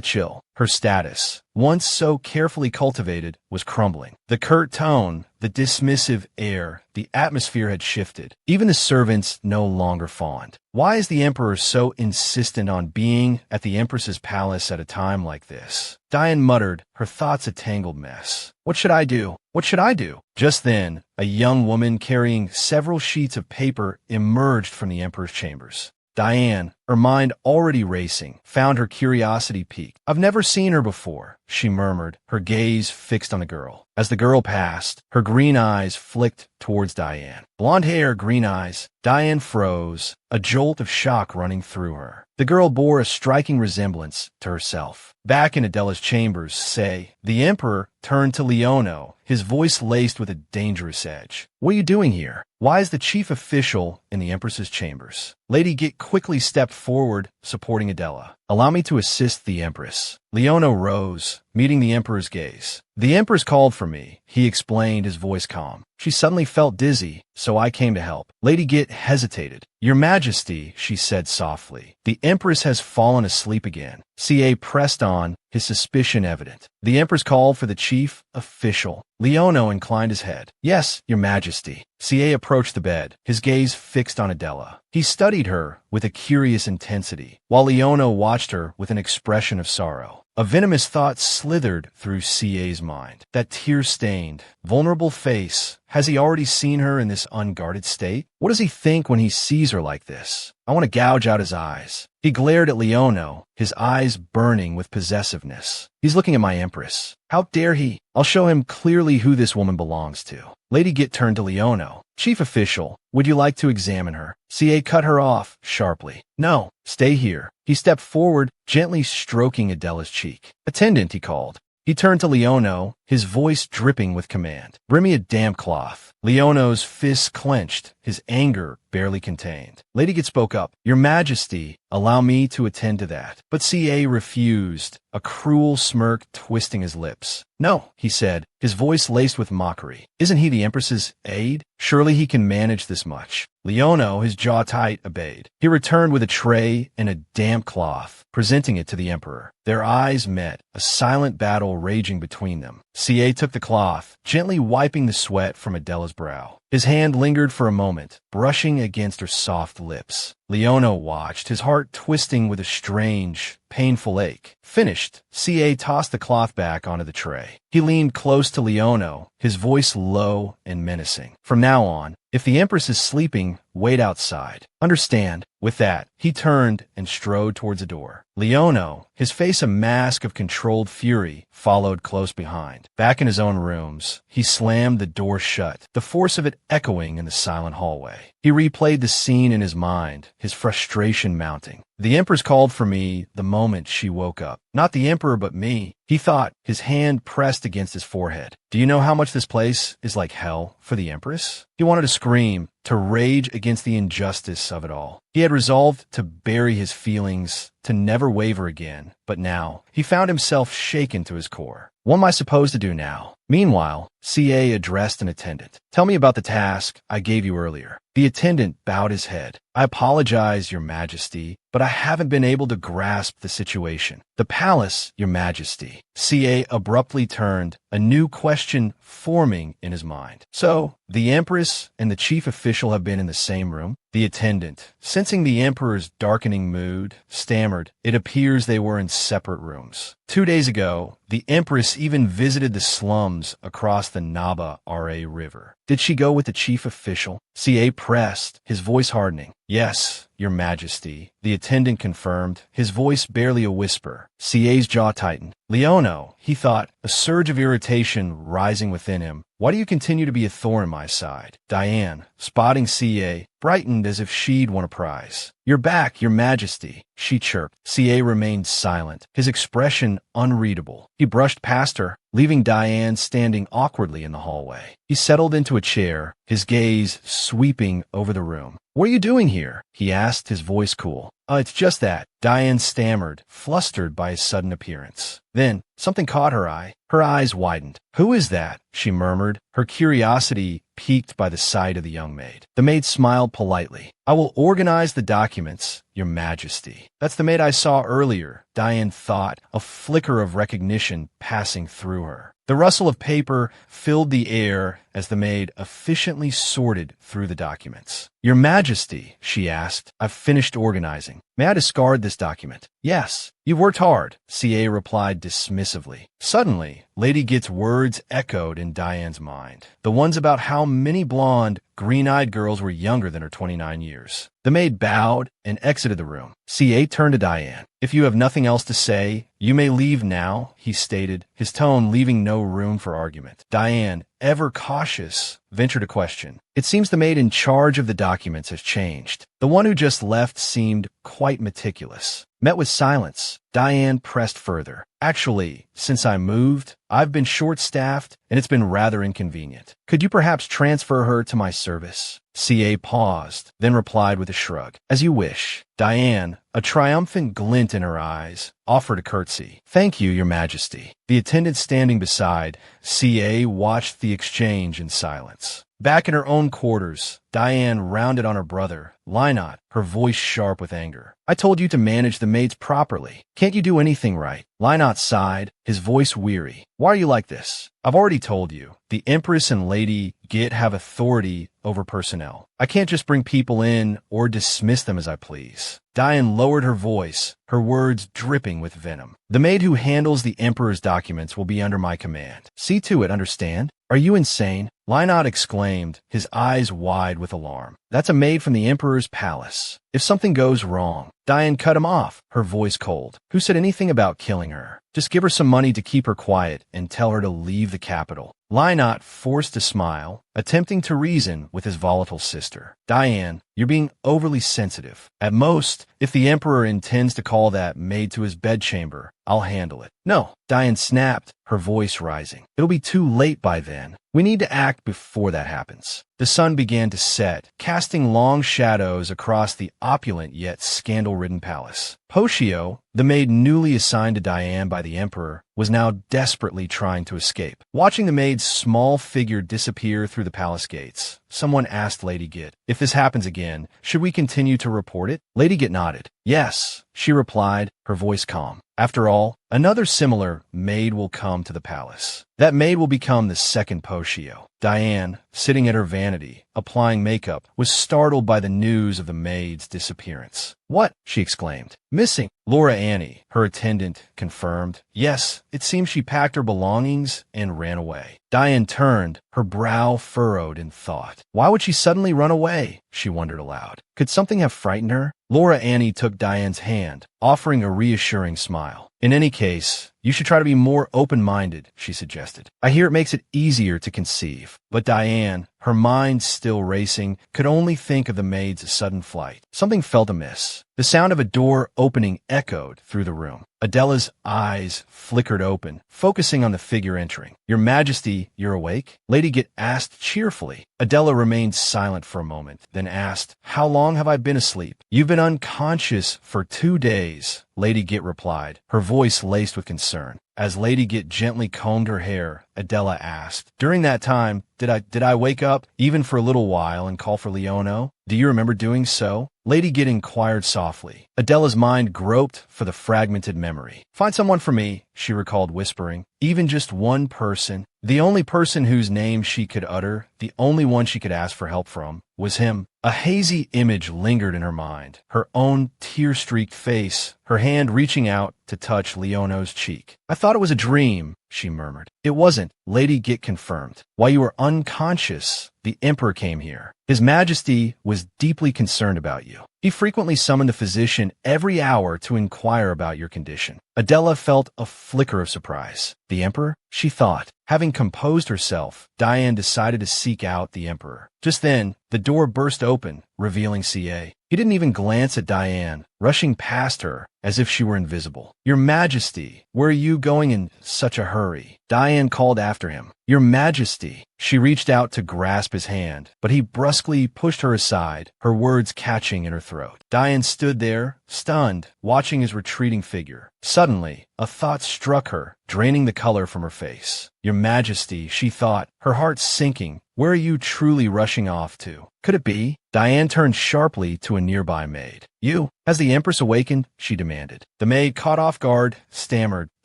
chill. Her status, once so carefully cultivated, was crumbling. The curt tone, the dismissive air, the atmosphere had shifted. Even the servants no longer fawned. Why is the Emperor so insistent on being at the Empress's palace at a time like this? Diane muttered, her thoughts a tangled mess. What should I do? What should I do? Just then, a young woman carrying several sheets of paper emerged from the Emperor's chambers. Diane, her mind already racing, found her curiosity piqued. I've never seen her before, she murmured, her gaze fixed on the girl. As the girl passed, her green eyes flicked towards Diane. Blonde hair, green eyes. Diane froze, a jolt of shock running through her. The girl bore a striking resemblance to herself. Back in Adela's chambers, the Emperor turned to Leonel, his voice laced with a dangerous edge. What are you doing here? Why is the chief official in the Empress's chambers? Lady Git quickly stepped forward, supporting Adela. Allow me to assist the Empress. Leonel rose, meeting the Emperor's gaze. The Empress called for me, he explained, his voice calm. She suddenly felt dizzy, so I came to help. Lady Git hesitated. Your Majesty, she said softly, the Empress has fallen asleep again. Cier pressed on, his suspicion evident. The Empress called for the chief official. Leonel inclined his head. Yes, Your Majesty. Cier approached the bed, his gaze fixed on Adela. He studied her with a curious intensity, while Leonel watched her with an expression of sorrow. A venomous thought slithered through Cier's mind. That tear-stained, vulnerable face. Has he already seen her in this unguarded state? What does he think when he sees her like this? I want to gouge out his eyes. He glared at Leonel, his eyes burning with possessiveness. He's looking at my Empress. How dare he? I'll show him clearly who this woman belongs to. Lady Git turned to Leonel. Chief official, would you like to examine her? Cier cut her off sharply. No, stay here. He stepped forward, gently stroking Adela's cheek. Attendant, he called. He turned to Leonel, his voice dripping with command. Bring me a damp cloth. Leonel's fists clenched, his anger barely contained. Lady Git spoke up. Your Majesty, allow me to attend to that. But Cier refused, a cruel smirk twisting his lips. No, he said, his voice laced with mockery. Isn't he the Empress's aide? Surely he can manage this much. Leonel, his jaw tight, obeyed. He returned with a tray and a damp cloth, presenting it to the Emperor. Their eyes met, a silent battle raging between them. Cier took the cloth, gently wiping the sweat from Adela's brow. His hand lingered for a moment, brushing against her soft lips. Leonel watched, his heart twisting with a strange, painful ache. Finished, Cier tossed the cloth back onto the tray. He leaned close to Leonel, his voice low and menacing. From now on, if the Empress is sleeping, wait outside. Understand? With that, he turned and strode towards the door. Leonel, his face a mask of controlled fury, followed close behind. Back in his own rooms, he slammed the door shut, the force of it echoing in the silent hallway. He replayed the scene in his mind, his frustration mounting. The Empress called for me the moment she woke up. Not the Emperor, but me. He thought, his hand pressed against his forehead. Do you know how much this place is like hell for the Empress? He wanted to scream, to rage against the injustice of it all. He had resolved to bury his feelings, to never waver again. But now, he found himself shaken to his core. What am I supposed to do now? Meanwhile, Cier addressed an attendant. Tell me about the task I gave you earlier. The attendant bowed his head. I apologize, Your Majesty, but I haven't been able to grasp the situation. The palace, Your Majesty. Cier abruptly turned, a new question forming in his mind. So, the Empress and the chief official have been in the same room? The attendant, sensing the Emperor's darkening mood, stammered. It appears they were in separate rooms. 2 days ago, the Empress even visited the slums across the Naba Ra River. Did she go with the chief official? Cier pressed, his voice hardening. Yes, Your Majesty, the attendant confirmed, his voice barely a whisper. Cier's jaw tightened. Leonel, he thought, a surge of irritation rising within him. Why do you continue to be a thorn in my side? Diane, spotting Cier, brightened as if she'd won a prize. You're back, Your Majesty, she chirped. Cier remained silent, his expression unreadable. He brushed past her, leaving Diane standing awkwardly in the hallway. He settled into a chair, his gaze sweeping over the room. What are you doing here? He asked, his voice cool. It's just that, Diane stammered, flustered by his sudden appearance. Then, something caught her eye. Her eyes widened. Who is that? She murmured, her curiosity piqued by the sight of the young maid. The maid smiled politely. I will organize the documents, Your Majesty. That's the maid I saw earlier, Diane thought, a flicker of recognition passing through her. The rustle of paper filled the air as the maid efficiently sorted through the documents. Your Majesty, she asked, I've finished organizing. May I discard this document? Yes. You've worked hard, Cier replied dismissively. Suddenly, Lady Git's words echoed in Diane's mind. The ones about how many blonde, green-eyed girls were younger than her 29 years. The maid bowed and exited the room. Cier turned to Diane. If you have nothing else to say, you may leave now, he stated, his tone leaving no room for argument. Diane, ever cautious, ventured a question. It seems the maid in charge of the documents has changed. The one who just left seemed quite meticulous. Met with silence, Diane pressed further. Actually, since I moved, I've been short-staffed, and it's been rather inconvenient. Could you perhaps transfer her to my service? Cier paused, then replied with a shrug. As you wish. Diane, a triumphant glint in her eyes, offered a curtsy. Thank you, Your Majesty. The attendant standing beside, Cier watched the exchange in silence. Back in her own quarters, Diane rounded on her brother, Leonel, her voice sharp with anger. I told you to manage the maids properly. Can't you do anything right? Leonel sighed, his voice weary. Why are you like this? I've already told you. The Empress and Lady Git have authority over personnel. I can't just bring people in or dismiss them as I please. Diane lowered her voice, her words dripping with venom. The maid who handles the Emperor's documents will be under my command. See to it, understand? Are you insane? Leonel exclaimed, his eyes wide with alarm. That's a maid from the Emperor's palace. If something goes wrong, Diane cut him off, her voice cold. Who said anything about killing her? Just give her some money to keep her quiet and tell her to leave the capital. Leonel forced a smile, attempting to reason with his volatile sister. Diane, you're being overly sensitive. At most, if the Emperor intends to call that maid to his bedchamber, I'll handle it. No, Diane snapped, her voice rising. It'll be too late by then. We need to act before that happens. The sun began to set, casting long shadows across the opulent yet scandal-ridden palace. Pocio, the maid newly assigned to Diane by the Emperor, was now desperately trying to escape. Watching the maid's small figure disappear through the palace gates, someone asked Lady Git, if this happens again, should we continue to report it? Lady Git nodded. Yes, she replied, her voice calm. After all, another similar maid will come to the palace. That maid will become the second Pocio. Diane, sitting at her vanity, applying makeup, was startled by the news of the maid's disappearance. What? She exclaimed. Missing. Laura Annie, her attendant, confirmed. Yes, it seems she packed her belongings and ran away. Diane turned, her brow furrowed in thought. Why would she suddenly run away? She wondered aloud. Could something have frightened her? Laura Annie took Diane's hand, offering a reassuring smile. In any case, you should try to be more open-minded, she suggested. I hear it makes it easier to conceive. But Diane, her mind still racing, could only think of the maid's sudden flight. Something felt amiss. The sound of a door opening echoed through the room. Adela's eyes flickered open, focusing on the figure entering. Your Majesty, you're awake? Lady Git asked cheerfully. Adela remained silent for a moment, then asked, How long have I been asleep? You've been unconscious for 2 days, Lady Git replied, her voice laced with concern. As Lady Git gently combed her hair, Adela asked, During that time, did I wake up, even for a little while, and call for Leonel? Do you remember doing so? Lady Git inquired softly. Adela's mind groped for the fragmented memory. Find someone for me, she recalled whispering. Even just one person. The only person whose name she could utter, the only one she could ask for help from, was him. A hazy image lingered in her mind, her own tear-streaked face, her hand reaching out to touch Leonel's cheek. I thought it was a dream, she murmured. It wasn't, Lady Git confirmed. While you were unconscious, the Emperor came here. His Majesty was deeply concerned about you. He frequently summoned a physician every hour to inquire about your condition. Adela felt a flicker of surprise. The Emperor? She thought. Having composed herself, Diane decided to seek out the Emperor. Just then, the door burst open, revealing Cier. He didn't even glance at Diane, rushing past her as if she were invisible. Your Majesty, where are you going in such a hurry? Diane called after him. Your Majesty. She reached out to grasp his hand, but he brusquely pushed her aside, her words catching in her throat. Diane stood there, stunned, watching his retreating figure. Suddenly, a thought struck her, draining the color from her face. Your Majesty, she thought, her heart sinking. Where are you truly rushing off to? Could it be? Diane turned sharply to a nearby maid. You? Has the Empress awakened? She demanded. The maid, caught off guard, stammered,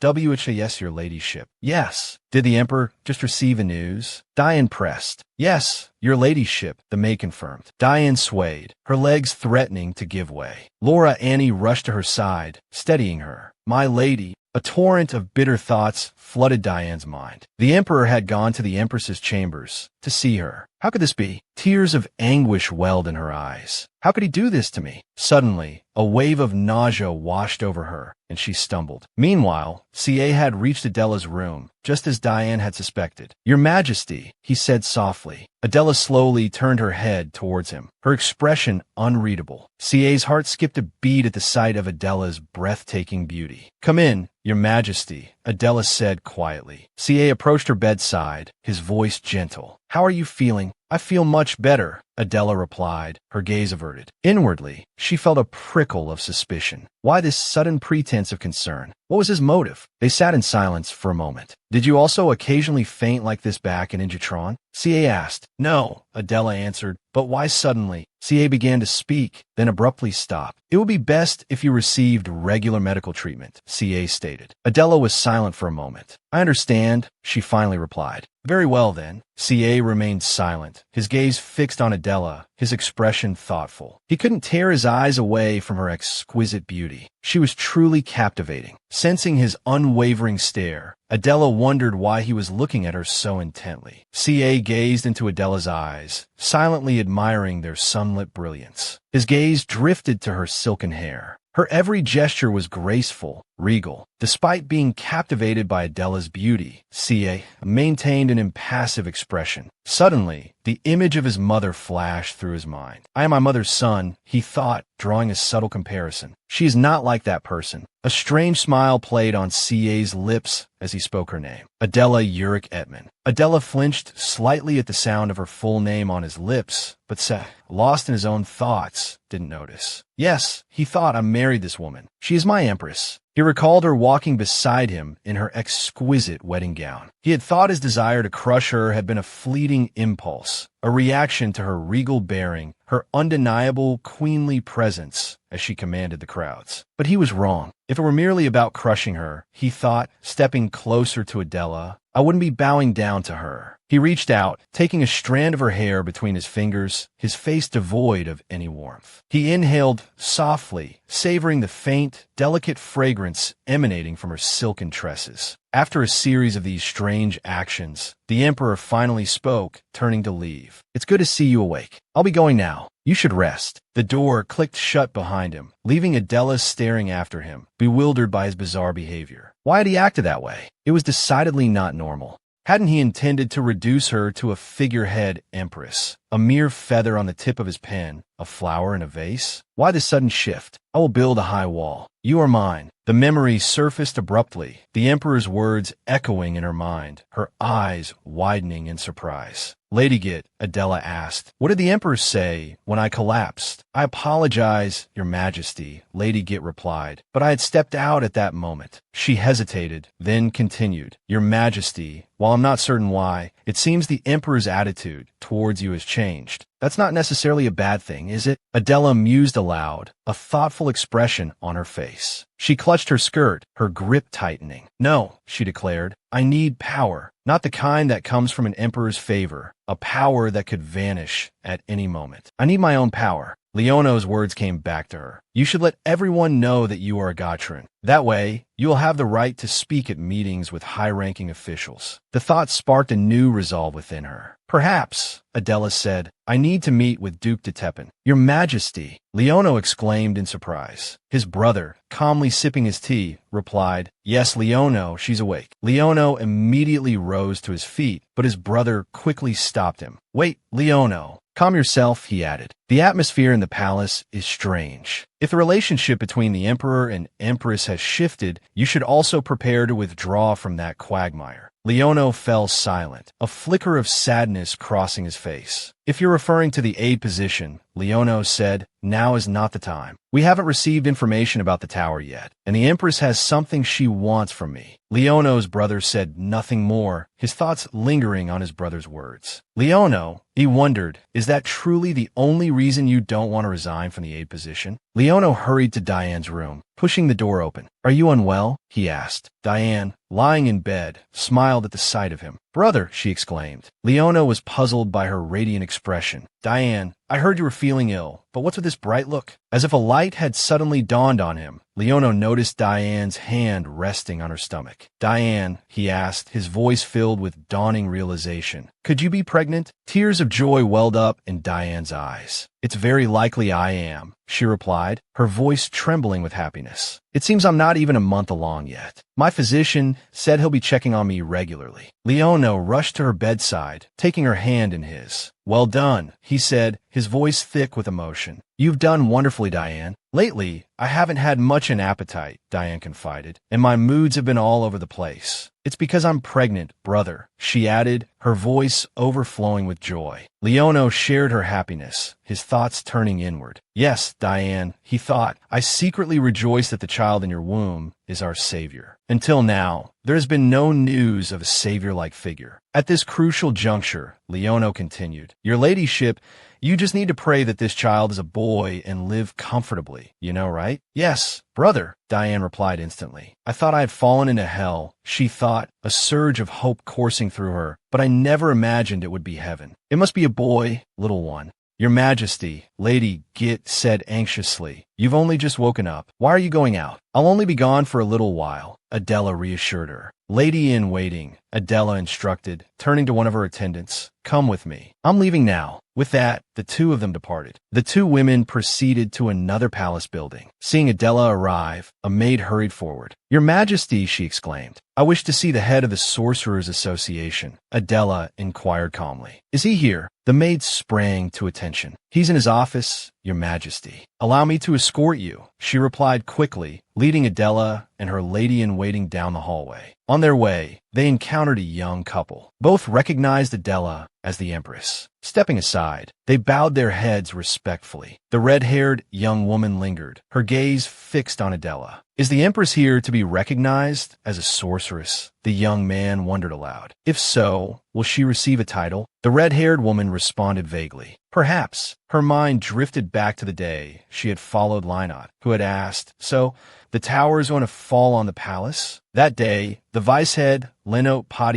Yes, your ladyship. Yes. Did the Emperor just receive the news? Diane pressed. Yes, your ladyship, the maid confirmed. Diane swayed, her legs threatening to give way. Laura Annie rushed to her side, steadying her. My lady. A torrent of bitter thoughts flooded Diane's mind. The Emperor had gone to the Empress's chambers to see her. How could this be? Tears of anguish welled in her eyes. How could he do this to me? Suddenly, a wave of nausea washed over her, and she stumbled. Meanwhile, Cier had reached Adela's room, just as Diane had suspected. Your Majesty, he said softly. Adela slowly turned her head towards him, her expression unreadable. Cier's heart skipped a beat at the sight of Adela's breathtaking beauty. Come in, Your Majesty, Adela said quietly. Cier approached her bedside, his voice gentle. How are you feeling? I feel much better, Adela replied, her gaze averted. Inwardly, she felt a prickle of suspicion. Why this sudden pretense of concern? What was his motive? They sat in silence for a moment. Did you also occasionally faint like this back in Injitron? Cier asked. No, Adela answered. But why suddenly? Cier began to speak, then abruptly stopped. It would be best if you received regular medical treatment, Cier stated. Adela was silent for a moment. I understand, she finally replied. Very well then. Cier remained silent, his gaze fixed on Adela, his expression thoughtful. He couldn't tear his eyes away from her exquisite beauty. She was truly captivating. Sensing his unwavering stare, Adela wondered why he was looking at her so intently. Cier gazed into Adela's eyes, silently admiring their sunlit brilliance. His gaze drifted to her silken hair. Her every gesture was graceful, regal. Despite being captivated by Adela's beauty, Cier maintained an impassive expression. Suddenly, the image of his mother flashed through his mind. I am my mother's son, he thought, drawing a subtle comparison. She is not like that person. A strange smile played on Cier's lips as he spoke her name. Adela Uric Edmond. Adela flinched slightly at the sound of her full name on his lips, but lost in his own thoughts, didn't notice. Yes, he thought, I married this woman. She is my Empress. He recalled her walking beside him in her exquisite wedding gown. He had thought his desire to crush her had been a fleeting impulse, a reaction to her regal bearing, her undeniable queenly presence as she commanded the crowds. But he was wrong. If it were merely about crushing her, he thought, stepping closer to Adela, I wouldn't be bowing down to her. He reached out, taking a strand of her hair between his fingers, his face devoid of any warmth. He inhaled softly, savoring the faint, delicate fragrance emanating from her silken tresses. After a series of these strange actions, the Emperor finally spoke, turning to leave. It's good to see you awake. I'll be going now. You should rest. The door clicked shut behind him, leaving Adela staring after him, bewildered by his bizarre behavior. Why had he acted that way? It was decidedly not normal. Hadn't he intended to reduce her to a figurehead empress, a mere feather on the tip of his pen, a flower in a vase? Why this sudden shift? I will build a high wall. You are mine. The memory surfaced abruptly, the Emperor's words echoing in her mind, her eyes widening in surprise. Lady Git, Adela asked, what did the Emperor say when I collapsed? I apologize, Your Majesty, Lady Git replied, but I had stepped out at that moment. She hesitated, then continued, Your Majesty, while I'm not certain why, it seems the Emperor's attitude towards you has changed. That's not necessarily a bad thing, is it? Adela mused aloud, a thoughtful expression on her face. She clutched her skirt, her grip tightening. No, she declared, I need power, not the kind that comes from an emperor's favor, a power that could vanish at any moment. I need my own power. Leono's words came back to her. You should let everyone know that you are a Gotron. That way, you will have the right to speak at meetings with high-ranking officials. The thought sparked a new resolve within her. Perhaps, Adela said, I need to meet with Duke de Tepin. Your Majesty, Leono exclaimed in surprise. His brother, calmly sipping his tea, replied, Yes, Leono, she's awake. Leono immediately rose to his feet, but his brother quickly stopped him. Wait, Leono. Calm yourself, he added. The atmosphere in the palace is strange. If the relationship between the Emperor and Empress has shifted, you should also prepare to withdraw from that quagmire. Leono fell silent, a flicker of sadness crossing his face. If you're referring to the aide position, Leono said, now is not the time. We haven't received information about the tower yet, and the Empress has something she wants from me. Leono's brother said nothing more, his thoughts lingering on his brother's words. Leono, he wondered, is that truly the only reason you don't want to resign from the aide position? Leono hurried to Diane's room. pushing the door open. "Are you unwell?" he asked. Diane, lying in bed, smiled at the sight of him. "Brother," she exclaimed. Leona was puzzled by her radiant expression. "Diane, I heard you were feeling ill, but what's with this bright look?" As if a light had suddenly dawned on him, Leona noticed Diane's hand resting on her stomach. "Diane," he asked, his voice filled with dawning realization, "could you be pregnant?" Tears of joy welled up in Diane's eyes. "It's very likely I am," she replied, her voice trembling with happiness. "It seems I'm not even a month along yet. My physician said he'll be checking on me regularly." Leona rushed to her bedside, taking her hand in his. "Well done," he said, his voice thick with emotion. "You've done wonderfully, Diane. Lately, I haven't had much an appetite," Diane confided, "and my moods have been all over the place. It's because I'm pregnant, brother," she added, her voice overflowing with joy. Leona shared her happiness, his thoughts turning inward. "Yes, Diane," he thought, "I secretly rejoice that the child in your womb is our savior. Until now, there has been no news of a savior-like figure." At this crucial juncture, Leona continued, "Your ladyship, you just need to pray that this child is a boy and live comfortably, you know, right?" "Yes, brother," Diane replied instantly. "I thought I had fallen into hell," she thought, a surge of hope coursing through her, "but I never imagined it would be heaven. It must be a boy, little one." "Your Majesty," Lady Git said anxiously, "you've only just woken up. Why are you going out?" "I'll only be gone for a little while," Adela reassured her. "Lady-in-waiting," Adela instructed, turning to one of her attendants. "Come with me. I'm leaving now." With that, the two of them departed. The two women proceeded to another palace building. Seeing Adela arrive, a maid hurried forward. "Your Majesty," she exclaimed, "I wish to see the head of the Sorcerers' Association." Adela inquired calmly. "Is he here?" The maid sprang to attention. "He's in his office, Your Majesty." "Allow me to escort you," she replied quickly, leading Adela and her lady-in-waiting down the hallway. On their way, they encountered a young couple. Both recognized Adela as the Empress. Stepping aside, they bowed their heads respectfully. The red-haired young woman lingered, her gaze fixed on Adela. "Is the Empress here to be recognized as a sorceress?" the young man wondered aloud. "If so, will she receive a title?" The red-haired woman responded vaguely. "Perhaps." Her mind drifted back to the day she had followed Lynott, who had asked, "So, the tower is going to fall on the palace?" That day, the vice-head, Leonel Bar,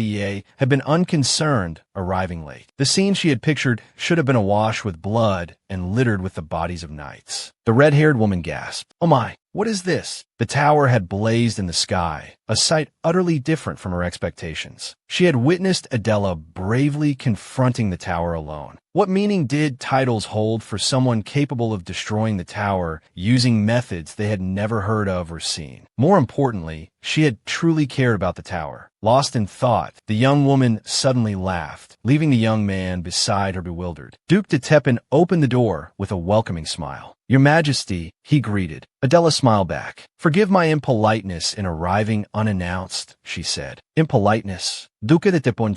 had been unconcerned, arriving late. The scene she had pictured should have been awash with blood and littered with the bodies of knights. The red-haired woman gasped, "Oh my, what is this?" The tower had blazed in the sky, a sight utterly different from her expectations. She had witnessed Adela bravely confronting the tower alone. What meaning did titles hold for someone capable of destroying the tower using methods they had never heard of or seen? More importantly, she had truly cared about the tower. Lost in thought, the young woman suddenly laughed, leaving the young man beside her bewildered. Duke de Tepin opened the door with a welcoming smile. "Your Majesty," he greeted. Adela smiled back. "Forgive my impoliteness in arriving unannounced," she said. "Impoliteness? Duque de Tepin,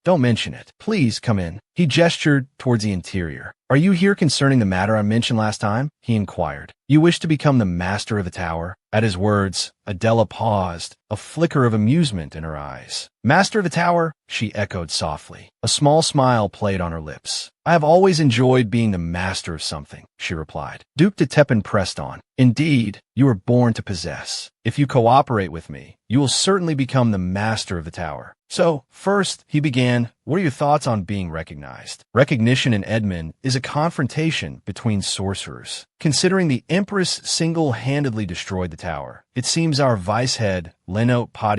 don't mention it. Please come in." He gestured towards the interior. "Are you here concerning the matter I mentioned last time?" he inquired. "You wish to become the master of the tower?" At his words, Adela paused, a flicker of amusement in her eyes. "Master of the tower?" she echoed softly. A small smile played on her lips. "I have always enjoyed being the master of something," she replied. Duke de Tepin pressed on. "Indeed, you were born to possess. If you cooperate with me, you will certainly become the master of the tower." "So, first," he began, "what are your thoughts on being recognized?" Recognition in Edmond is a confrontation between sorcerers. Considering the Empress single-handedly destroyed the tower, it seems our vice-head, Leonel Bar,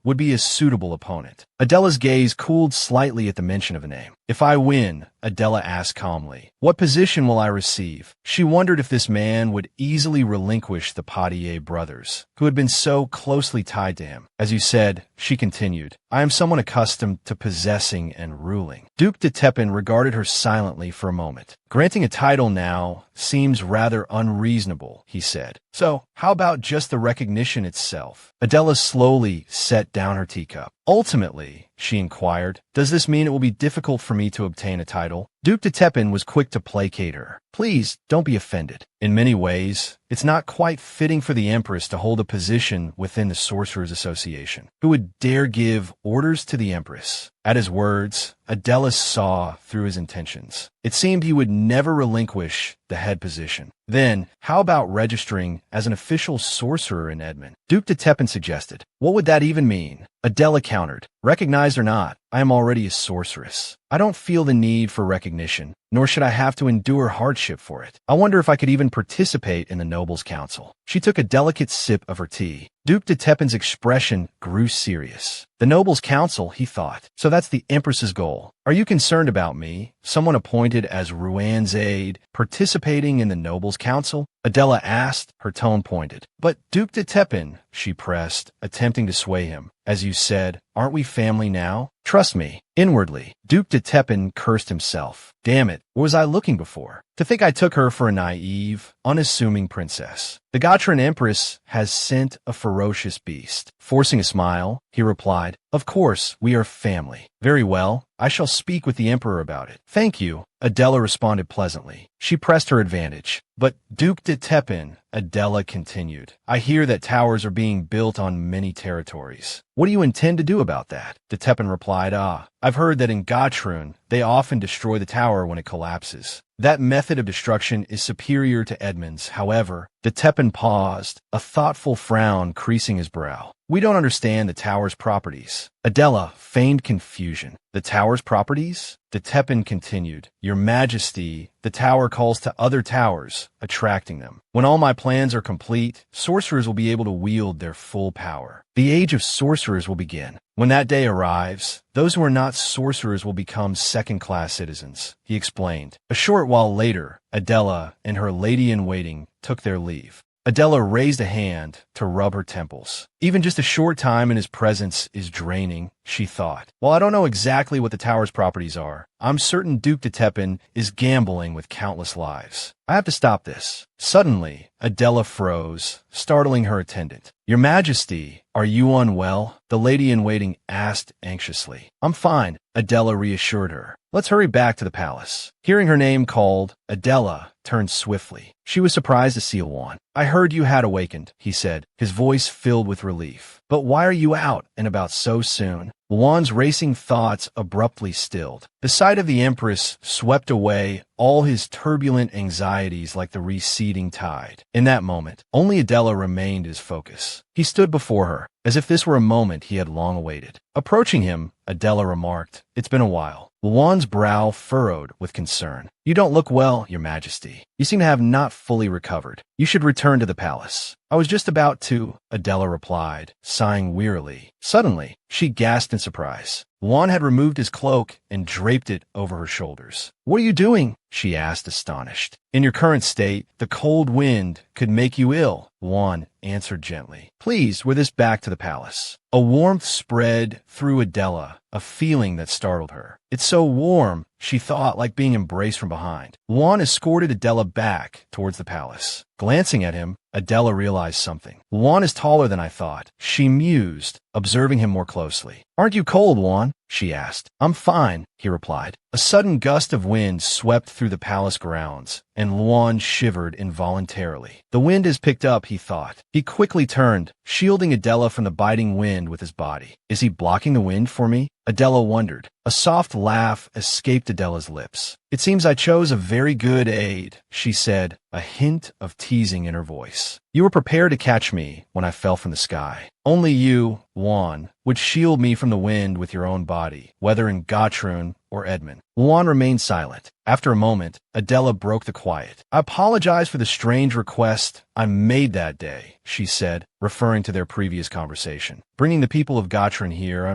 would be a suitable opponent. Adela's gaze cooled slightly at the mention of a name. "If I win," Adela asked calmly, "what position will I receive?" She wondered if this man would easily relinquish the Padier brothers, who had been so closely tied to him. "As you said," she continued, "I am someone accustomed to possessing and ruling." Duke de Tepin regarded her silently for a moment. "Granting a title now seems rather unreasonable," he said. "So, how about just the recognition itself?" Adela slowly set down her teacup. "Ultimately," she inquired, "does this mean it will be difficult for me to obtain a title?" Duke de Tepin was quick to placate her. "Please, don't be offended. In many ways, it's not quite fitting for the Empress to hold a position within the Sorcerers' Association. Who would dare give orders to the Empress?" At his words, Adela saw through his intentions. It seemed he would never relinquish the head position. Then, how about registering as an official sorcerer in Edmond? Duke de Tepin suggested. What would that even mean? Adela countered. Recognized or not, I am already a sorceress. I don't feel the need for recognition, nor should I have to endure hardship for it. I wonder if I could even participate in the Nobles' Council. She took a delicate sip of her tea. Duke de Tepin's expression grew serious. The Nobles' Council, he thought. So that's the Empress's goal. Are you concerned about me, someone appointed as Ruan's aide, participating in the Nobles' Council? Adela asked, her tone pointed. But Duke de Tepin, she pressed, attempting to sway him. As you said, aren't we family now? Trust me. Inwardly, Duke de Tepin cursed himself. Damn it, what was I looking before? To think I took her for a naive, unassuming princess. The Gotran Empress has sent a ferocious beast. Forcing a smile, he replied, Of course, we are family. Very well, I shall speak with the Emperor about it. Thank you, Adela responded pleasantly. She pressed her advantage. But Duke de Tepin, Adela continued, I hear that towers are being built on many territories. What do you intend to do about that? De Tepin replied, I've heard that in Gotran, they often destroy the tower when it collapses. That method of destruction is superior to Edmond's. However, de Tepin paused, a thoughtful frown creasing his brow. We don't understand the tower's properties. Adela feigned confusion. The tower's properties? De Tepin continued. Your Majesty, the tower calls to other towers, attracting them. When all my plans are complete, sorcerers will be able to wield their full power. The age of sorcerers will begin. When that day arrives, those who are not sorcerers will become second-class citizens, he explained. A short while later, Adela and her lady-in-waiting took their leave. Adela raised a hand to rub her temples. Even just a short time in his presence is draining, she thought. While I don't know exactly what the tower's properties are, I'm certain Duke de Tepin is gambling with countless lives. I have to stop this. Suddenly, Adela froze, startling her attendant. Your Majesty, are you unwell? The lady-in-waiting asked anxiously. I'm fine, Adela reassured her. Let's hurry back to the palace. Hearing her name called, Adela turned swiftly. She was surprised to see Juan. I heard you had awakened, he said, his voice filled with relief. But why are you out and about so soon? Juan's racing thoughts abruptly stilled. The sight of the Empress swept away all his turbulent anxieties like the receding tide. In that moment, only Adela remained his focus. He stood before her, as if this were a moment he had long awaited. Approaching him, Adela remarked, It's been a while. Juan's brow furrowed with concern. You don't look well, Your Majesty. You seem to have not fully recovered. You should return to the palace. I was just about to, Adela replied, sighing wearily. Suddenly, she gasped in surprise. Juan had removed his cloak and draped it over her shoulders. What are you doing? She asked, astonished. In your current state, the cold wind could make you ill, Juan answered gently. Please, wear this back to the palace. A warmth spread through Adela, a feeling that startled her. It's so warm, she thought, like being embraced from behind. Juan escorted Adela back towards the palace. Glancing at him, Adela realized something. Juan is taller than I thought, she mused, observing him more closely. Aren't you cold, Juan? She asked. I'm fine, he replied. A sudden gust of wind swept through the palace grounds, and Juan shivered involuntarily. The wind has picked up, he thought. He quickly turned, shielding Adela from the biting wind with his body. Is he blocking the wind for me? Adela wondered. A soft laugh escaped Adela's lips. It seems I chose a very good aid, she said, a hint of teasing in her voice. You were prepared to catch me when I fell from the sky. Only you, Juan, would shield me from the wind with your own body, whether in Gotran or Edmond. Juan remained silent. After a moment, Adela broke the quiet. I apologize for the strange request I made that day, she said, referring to their previous conversation. Bringing the people of Gotran here,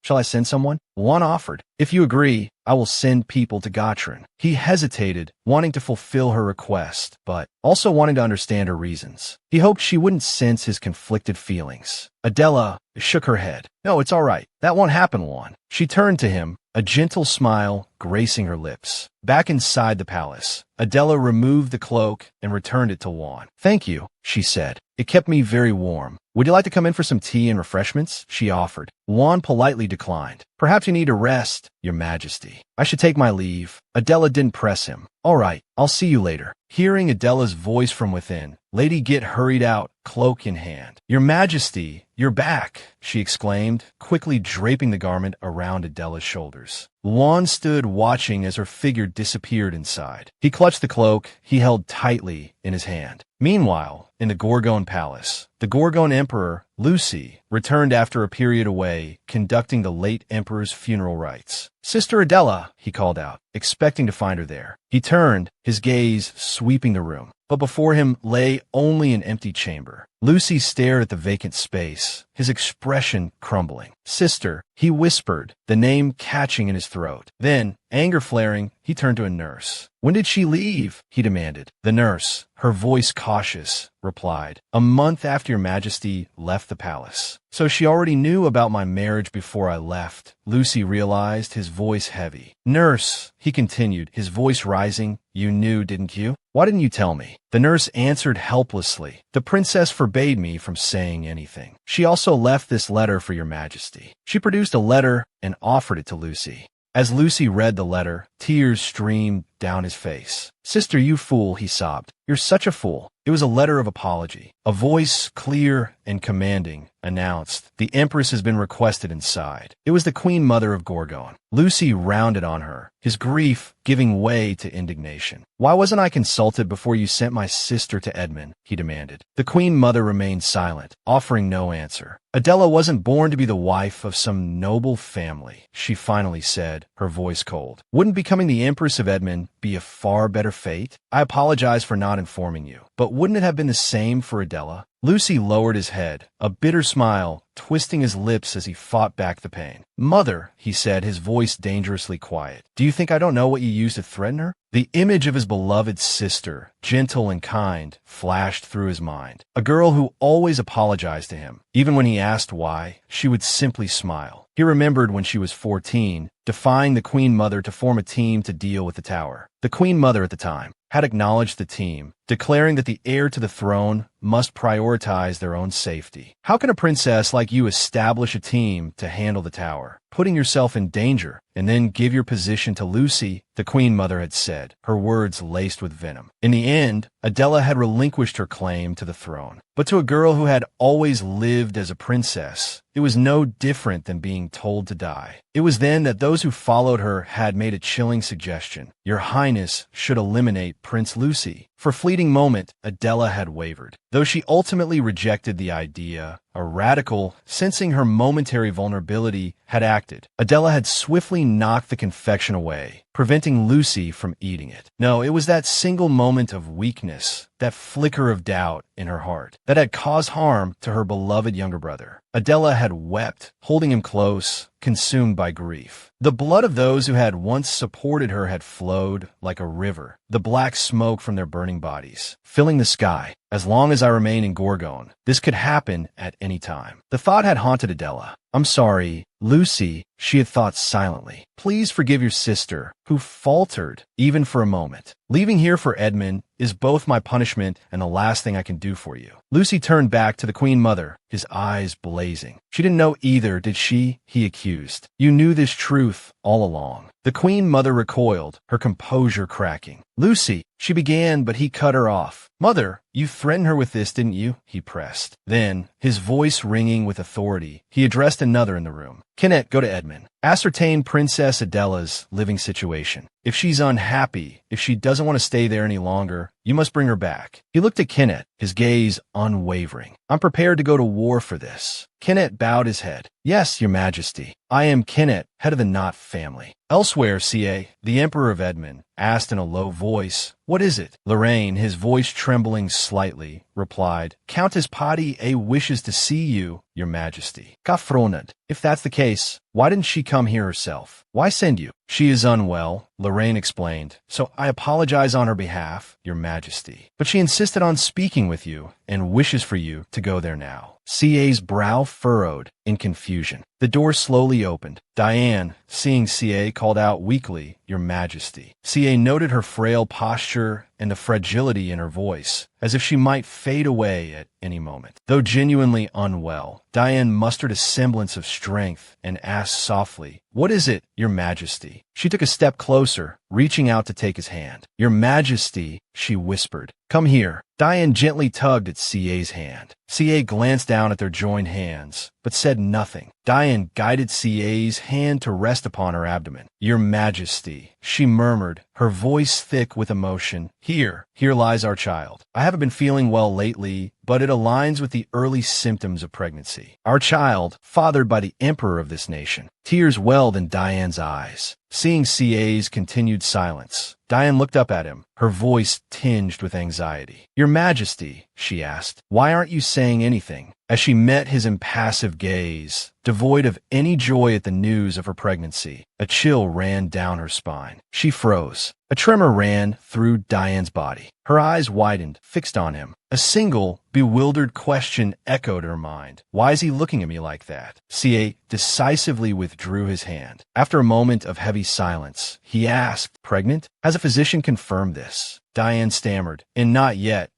shall I send someone? Juan offered. If you agree, I will send people to Gotran. He hesitated, wanting to fulfill her request, but also wanting to understand her reasons. He hoped she wouldn't sense his conflicted feelings. Adela shook her head. No, it's all right. That won't happen, Juan. She turned to him, a gentle smile gracing her lips. Back inside the palace, Adela removed the cloak and returned it to Juan. Thank you, she said. It kept me very warm. Would you like to come in for some tea and refreshments? She offered. Juan politely declined. Perhaps you need to rest, Your Majesty. I should take my leave. Adela didn't press him. All right, I'll see you later. Hearing Adela's voice from within, Lady Git hurried out, cloak in hand. Your Majesty, you're back, she exclaimed, quickly draping the garment around Adela's shoulders. Luan stood watching as her figure disappeared inside. He clutched the cloak he held tightly in his hand. Meanwhile, in the Gorgon Palace, the Gorgon Emperor, Lucy, returned after a period away, conducting the late Emperor's funeral rites. Sister Adela, he called out, expecting to find her there. He turned, his gaze sweeping the room. But before him lay only an empty chamber. Lucy stared at the vacant space, his expression crumbling. Sister, he whispered, the name catching in his throat. Then, anger flaring, he turned to a nurse. When did she leave? He demanded. The nurse, her voice cautious, replied, a month after your Majesty left the palace. So she already knew about my marriage before I left, Lucy realized, his voice heavy. Nurse, he continued, his voice rising, you knew, didn't you? Why didn't you tell me? The nurse answered helplessly. The princess forbade me from saying anything. She also left this letter for your Majesty. She produced a letter and offered it to Lucy. As Lucy read the letter, tears streamed down his face. Sister, you fool, he sobbed. You're such a fool. It was a letter of apology. A voice, clear and commanding, announced, the Empress has been requested inside. It was the Queen Mother of Gorgon. Lucy rounded on her, his grief giving way to indignation. Why wasn't I consulted before you sent my sister to Edmond? He demanded. The Queen Mother remained silent, offering no answer. Adela wasn't born to be the wife of some noble family, she finally said, her voice cold. Wouldn't becoming the Empress of Edmond be a far better fate? I apologize for not informing you, but wouldn't it have been the same for Adela? Lucy lowered his head, a bitter smile twisting his lips as he fought back the pain. Mother, he said, his voice dangerously quiet. Do you think I don't know what you used to threaten her? The image of his beloved sister, gentle and kind, flashed through his mind. A girl who always apologized to him. Even when he asked why, she would simply smile. He remembered when she was 14, defying the Queen Mother to form a team to deal with the tower. The Queen Mother at the time had acknowledged the team, declaring that the heir to the throne must prioritize their own safety. How can a princess like you establish a team to handle the tower, putting yourself in danger, and then give your position to Lucy? The Queen Mother had said, her words laced with venom. In the end, Adela had relinquished her claim to the throne. But to a girl who had always lived as a princess, it was no different than being told to die. It was then that those who followed her had made a chilling suggestion. Your Highness should eliminate Prince Lucy. For a fleeting moment, Adela had wavered. Though she ultimately rejected the idea, a radical, sensing her momentary vulnerability, had acted. Adela had swiftly knocked the confection away, preventing Lucy from eating it. No, it was that single moment of weakness, that flicker of doubt in her heart, that had caused harm to her beloved younger brother. Adela had wept, holding him close, consumed by grief. The blood of those who had once supported her had flowed like a river, the black smoke from their burning bodies, filling the sky. As long as I remain in Gorgon, this could happen at any time. The thought had haunted Adela. I'm sorry, Lucy, she had thought silently. Please forgive your sister, who faltered, even for a moment. Leaving here for Edmond is both my punishment and the last thing I can do for you. Lucy turned back to the Queen Mother, his eyes blazing. She didn't know either, did she? He accused. You knew this truth all along. The Queen Mother recoiled, her composure cracking. Lucy, she began, but he cut her off. Mother, you threatened her with this, didn't you? He pressed. Then, his voice ringing with authority, he addressed another in the room. Kenneth, go to Edmond. Ascertain Princess Adela's living situation. If she's unhappy, if she doesn't want to stay there any longer, you must bring her back. He looked at Kenneth, his gaze unwavering. I'm prepared to go to war for this. Kenneth bowed his head. Yes, your Majesty. I am Kenneth, head of the Knot family. Elsewhere, Cier, the Emperor of Edmond, asked in a low voice, what is it? Lorraine, his voice trembling slightly, replied, Countess Patti A wishes to see you, your Majesty. Confronting. If that's the case, why didn't she come here herself? Why send you? She is unwell, Lorraine explained, so I apologize on her behalf, your Majesty. But she insisted on speaking with you and wishes for you to go there now. Cier's brow furrowed in confusion. The door slowly opened. Diane, seeing Cier, called out weakly, "Your Majesty." Cier noted her frail posture and the fragility in her voice, as if she might fade away at any moment. Though genuinely unwell, Diane mustered a semblance of strength and asked softly, "What is it, Your Majesty?" She took a step closer, reaching out to take his hand. "Your Majesty," she whispered. "Come here." Diane gently tugged at Cier's hand. Cier glanced down at their joined hands, but said nothing. Diane guided Cier's hand to rest upon her abdomen. "Your Majesty," she murmured, her voice thick with emotion. Here lies our child. I haven't been feeling well lately, but it aligns with the early symptoms of pregnancy. Our child, fathered by the emperor of this nation." Tears welled in Diane's eyes. Seeing Cier's continued silence, Diane looked up at him, her voice tinged with anxiety. "Your Majesty," she asked, "why aren't you saying anything?" As she met his impassive gaze, devoid of any joy at the news of her pregnancy, a chill ran down her spine. She froze. A tremor ran through Diane's body. Her eyes widened, fixed on him. A single, bewildered question echoed her mind. "Why is he looking at me like that?" Cier decisively withdrew his hand. After a moment of heavy silence, he asked, "Pregnant? Has a physician confirmed this?" Diane stammered, "And not yet,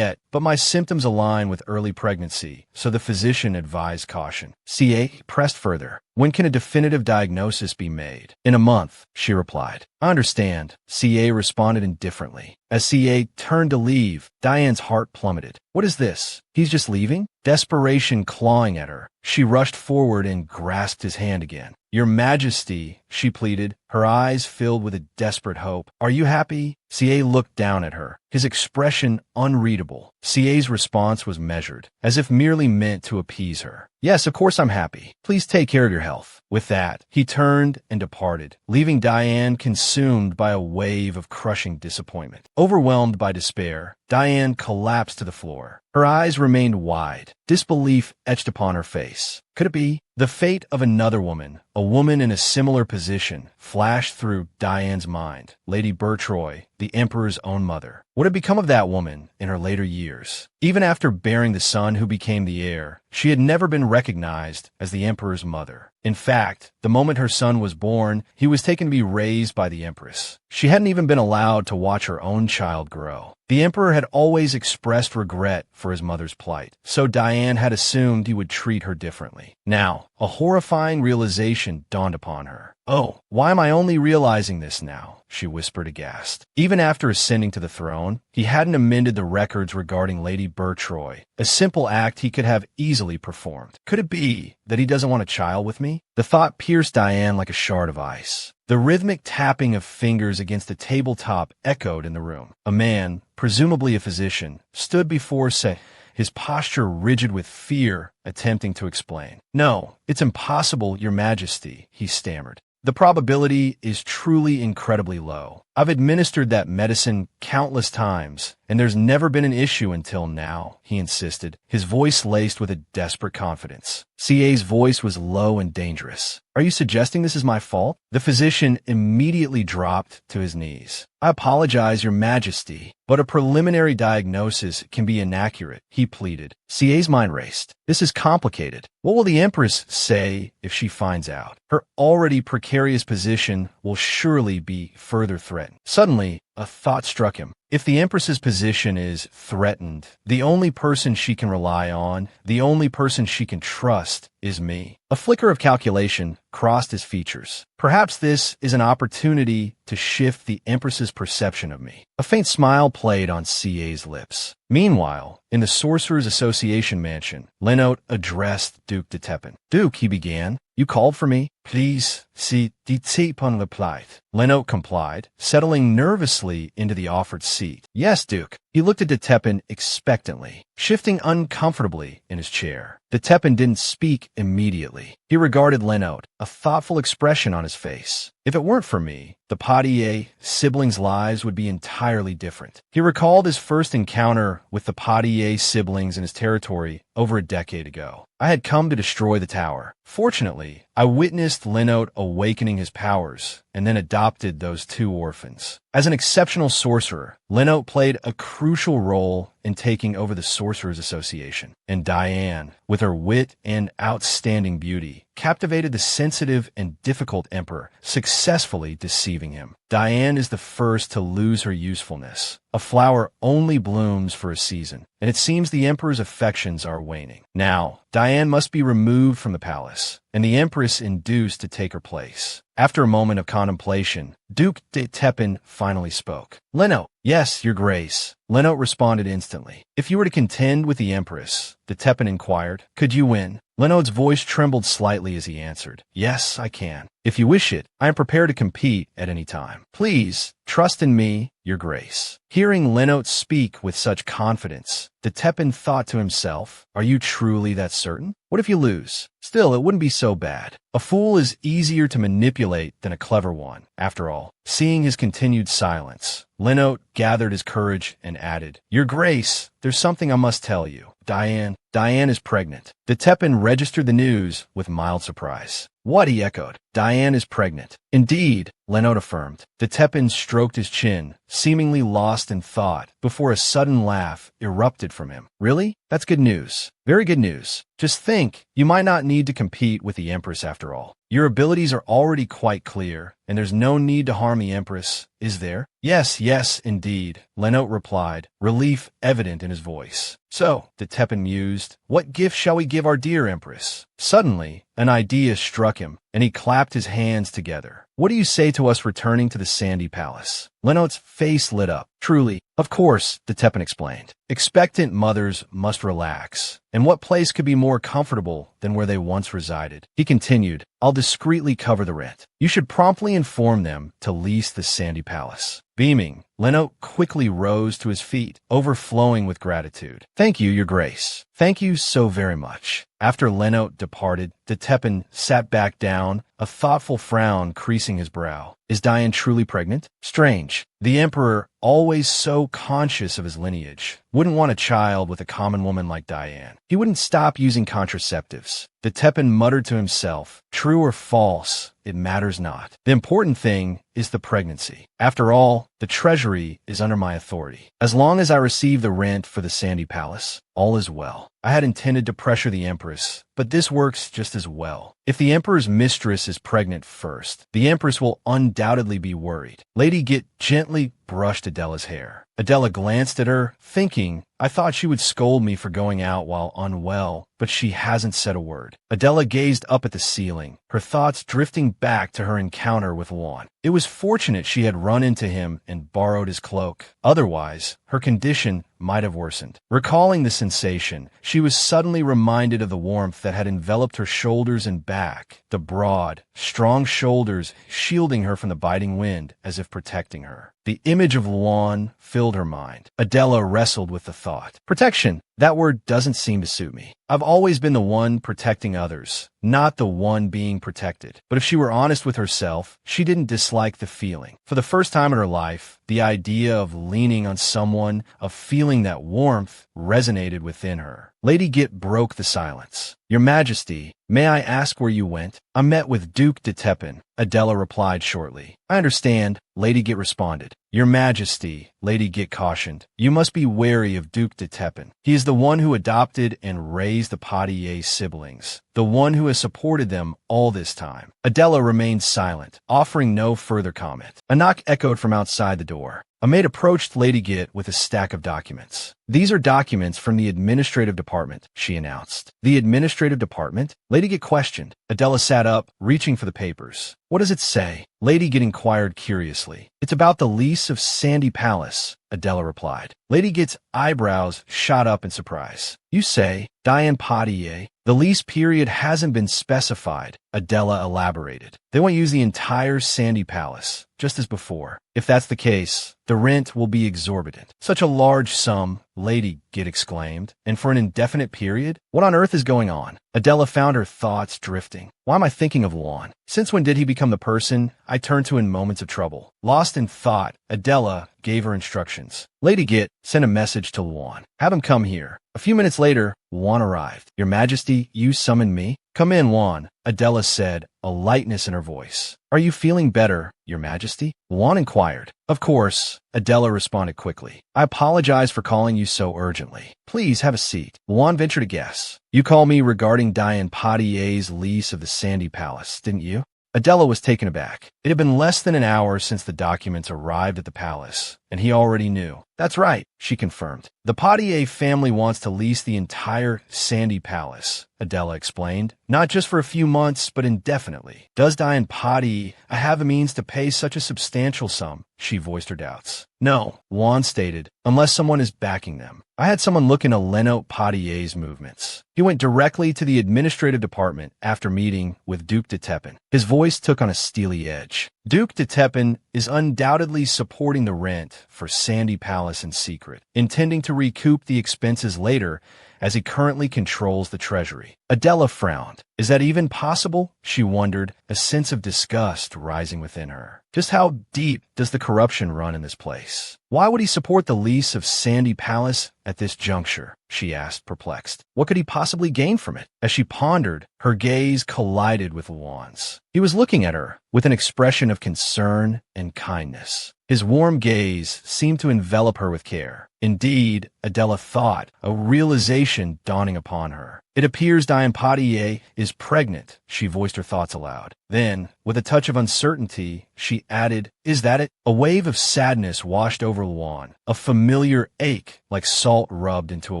but my symptoms align with early pregnancy, so the physician advised caution." Cier pressed further. "When can a definitive diagnosis be made?" "In a month," she replied. "I understand," Cier responded indifferently. As Cier turned to leave, Diane's heart plummeted. "What is this? He's just leaving?" Desperation clawing at her, she rushed forward and grasped his hand again. "Your Majesty," she pleaded, her eyes filled with a desperate hope. "Are you happy?" Cier looked down at her, his expression unreadable. Cier's response was measured, as if merely meant to appease her. "Yes, of course I'm happy. Please take care of your health." With that, he turned and departed, leaving Diane consumed by a wave of crushing disappointment. Overwhelmed by despair, Diane collapsed to the floor. Her eyes remained wide, disbelief etched upon her face. Could it be? The fate of another woman, a woman in a similar position, flashed through Diane's mind. Lady Bertroy, the Emperor's own mother. What had become of that woman in her later years? Even after bearing the son who became the heir, she had never been recognized as the Emperor's mother. In fact, the moment her son was born, he was taken to be raised by the Empress. She hadn't even been allowed to watch her own child grow. The Emperor had always expressed regret for his mother's plight, so Diane had assumed he would treat her differently. Now, a horrifying realization dawned upon her. "Oh, why am I only realizing this now?" she whispered aghast. Even after ascending to the throne, he hadn't amended the records regarding Lady Bertroy, a simple act he could have easily performed. Could it be that he doesn't want a child with me? The thought pierced Diane like a shard of ice. The rhythmic tapping of fingers against the tabletop echoed in the room. A man, presumably a physician, stood before Cier, his posture rigid with fear, attempting to explain. "No, it's impossible, Your Majesty," he stammered. "The probability is truly incredibly low. I've administered that medicine countless times, and there's never been an issue until now," he insisted, his voice laced with a desperate confidence. Cier's voice was low and dangerous. "Are you suggesting this is my fault?" The physician immediately dropped to his knees. "I apologize, Your Majesty, but a preliminary diagnosis can be inaccurate," he pleaded. Cier's mind raced. This is complicated. What will the Empress say if she finds out? Her already precarious position will surely be further threatened. Suddenly, a thought struck him. If the Empress's position is threatened, the only person she can rely on, the only person she can trust, is me. A flicker of calculation crossed his features. Perhaps this is an opportunity to shift the Empress's perception of me. A faint smile played on Cier's lips. Meanwhile, in the Sorcerers' Association mansion, Leonel addressed Duke de Tepin. "Duke," he began, "you called for me?" "Please, si de Tepin replied." Leonel complied, settling nervously into the offered seat. "Yes, Duke." He looked at de Tepin expectantly, shifting uncomfortably in his chair. De Tepin didn't speak immediately. He regarded Leonel, a thoughtful expression on his face. If it weren't for me, the Poitiers siblings' lives would be entirely different. He recalled his first encounter with the Poitiers siblings in his territory over a decade ago. I had come to destroy the tower. Fortunately, I witnessed Leonel awakening his powers and then adopted those two orphans. As an exceptional sorcerer, Leonel played a crucial role in taking over the Sorcerers Association, and Diane, with her wit and outstanding beauty, captivated the sensitive and difficult emperor, successfully deceiving him. Diane is the first to lose her usefulness. A flower only blooms for a season, and it seems the emperor's affections are waning. Now, Diane must be removed from the palace, and the empress induced to take her place. After a moment of contemplation, Duke de Tepin finally spoke. "Leno." "Yes, your grace." Leno responded instantly. "If you were to contend with the empress," de Tepin inquired, "could you win?" Leno's voice trembled slightly as he answered, "Yes, I can. If you wish it, I am prepared to compete at any time. Please, trust in me, your grace." Hearing Leno speak with such confidence, de Tepin thought to himself, "Are you truly that certain? What if you lose? Still, it wouldn't be so bad. A fool is easier to manipulate than a clever one, after all." Seeing his continued silence, Leno gathered his courage and added, "Your grace, there's something I must tell you. Diane is pregnant." De Tepin registered the news with mild surprise. "What?" he echoed. "Diane is pregnant." "Indeed," Leno affirmed. De Tepin stroked his chin, seemingly lost in thought, before a sudden laugh erupted from him. "Really? That's good news. Very good news. Just think, you might not need to compete with the Empress after all. Your abilities are already quite clear, and there's no need to harm the Empress, is there?" Yes, indeed," Leno replied, relief evident in his voice. "So," de Tepin mused, "what gift shall we give our dear Empress?" Suddenly, an idea struck him, and he clapped his hands together. "What do you say to us returning to the Sandy Palace?" Leno's face lit up. "Truly, of course," de Tepin explained. "Expectant mothers must relax, and what place could be more comfortable than where they once resided?" He continued, "I'll discreetly cover the rent. You should promptly inform them to lease the Sandy Palace." Beaming, Leno quickly rose to his feet, overflowing with gratitude. "Thank you, your grace. Thank you so very much." After Leno departed, de Tepin sat back down, a thoughtful frown creasing his brow. Is Diane truly pregnant? Strange. The emperor, always so conscious of his lineage, wouldn't want a child with a common woman like Diane. He wouldn't stop using contraceptives. De Tepin muttered to himself, "True or false, it matters not. The important thing is the pregnancy. After all, the treasury is under my authority. As long as I receive the rent for the Sandy Palace, all is well. I had intended to pressure the Empress, but this works just as well. If the Emperor's mistress is pregnant first, the Empress will undoubtedly be worried." Lady Git gently brushed Adela's hair. Adela glanced at her, thinking, "I thought she would scold me for going out while unwell, but she hasn't said a word." Adela gazed up at the ceiling, her thoughts drifting back to her encounter with Juan. It was fortunate she had run into him and borrowed his cloak. Otherwise, her condition might have worsened. Recalling the sensation, she was suddenly reminded of the warmth that had enveloped her shoulders and back, the broad, strong shoulders shielding her from the biting wind as if protecting her. The image of Juan filled her mind. Adela wrestled with the thought. Protection. That word doesn't seem to suit me. I've always been the one protecting others, not the one being protected. But if she were honest with herself, she didn't dislike the feeling. For the first time in her life, the idea of leaning on someone, of feeling that warmth, resonated within her. Lady Git broke the silence. "Your Majesty, may I ask where you went?" "I met with Duke de Tepin," Adela replied shortly. "I understand," Lady Git responded. "Your Majesty," Lady Git cautioned, "you must be wary of Duke de Tepin. He is the one who adopted and raised the Poitiers siblings, the one who has supported them all this time." Adela remained silent, offering no further comment. A knock echoed from outside the door. A maid approached Lady Git with a stack of documents. "These are documents from the administrative department," she announced. "The administrative department?" Lady Git questioned. Adela sat up, reaching for the papers. "What does it say?" Lady Git inquired curiously. "It's about the lease of Sandy Palace," Adela replied. Lady Git's eyebrows shot up in surprise. "You say, Diane Poitiers? The lease period hasn't been specified," Adela elaborated. "They won't use the entire Sandy Palace, just as before. If that's the case, the rent will be exorbitant." "Such a large sum," Lady Git exclaimed, "and for an indefinite period? What on earth is going on?" Adela found her thoughts drifting. "Why am I thinking of Juan? Since when did he become the person I turn to in moments of trouble?" Lost in thought, Adela gave her instructions. Lady Git sent a message to Juan. "Have him come here." A few minutes later, Juan arrived. "Your Majesty, you summoned me?" "Come in, Juan," Adela said, a lightness in her voice. "Are you feeling better, Your Majesty?" Juan inquired. "Of course," Adela responded quickly. "I apologize for calling you so urgently. Please have a seat." Juan ventured a guess. "You called me regarding Diane Potier's lease of the Sandy Palace, didn't you?" Adela was taken aback. It had been less than an hour since the documents arrived at the palace, and he already knew. "That's right," she confirmed. "The Potier family wants to lease the entire Sandy Palace," Adela explained. "Not just for a few months, but indefinitely." "Does Diane Potier have the means to pay such a substantial sum?" She voiced her doubts. "No," Juan stated, "unless someone is backing them. I had someone look into Leonel Potier's movements. He went directly to the administrative department after meeting with Duc de Tepin." His voice took on a steely edge. "Duc de Tepin is undoubtedly supporting the rent for Sandy Palace in secret, intending to recoup the expenses later as he currently controls the treasury." Adela frowned. "Is that even possible?" she wondered, a sense of disgust rising within her. "Just how deep does the corruption run in this place? Why would he support the lease of Sandy Palace at this juncture?" she asked, perplexed. "What could he possibly gain from it?" As she pondered, her gaze collided with Juan's. He was looking at her with an expression of concern and kindness. His warm gaze seemed to envelop her with care. Indeed, Adela thought, a realization dawning upon her. "It appears Diane Potier is pregnant," she voiced her thoughts aloud. Then, with a touch of uncertainty, she added, "Is that it?" A wave of sadness washed over Juan, a familiar ache like salt rubbed into a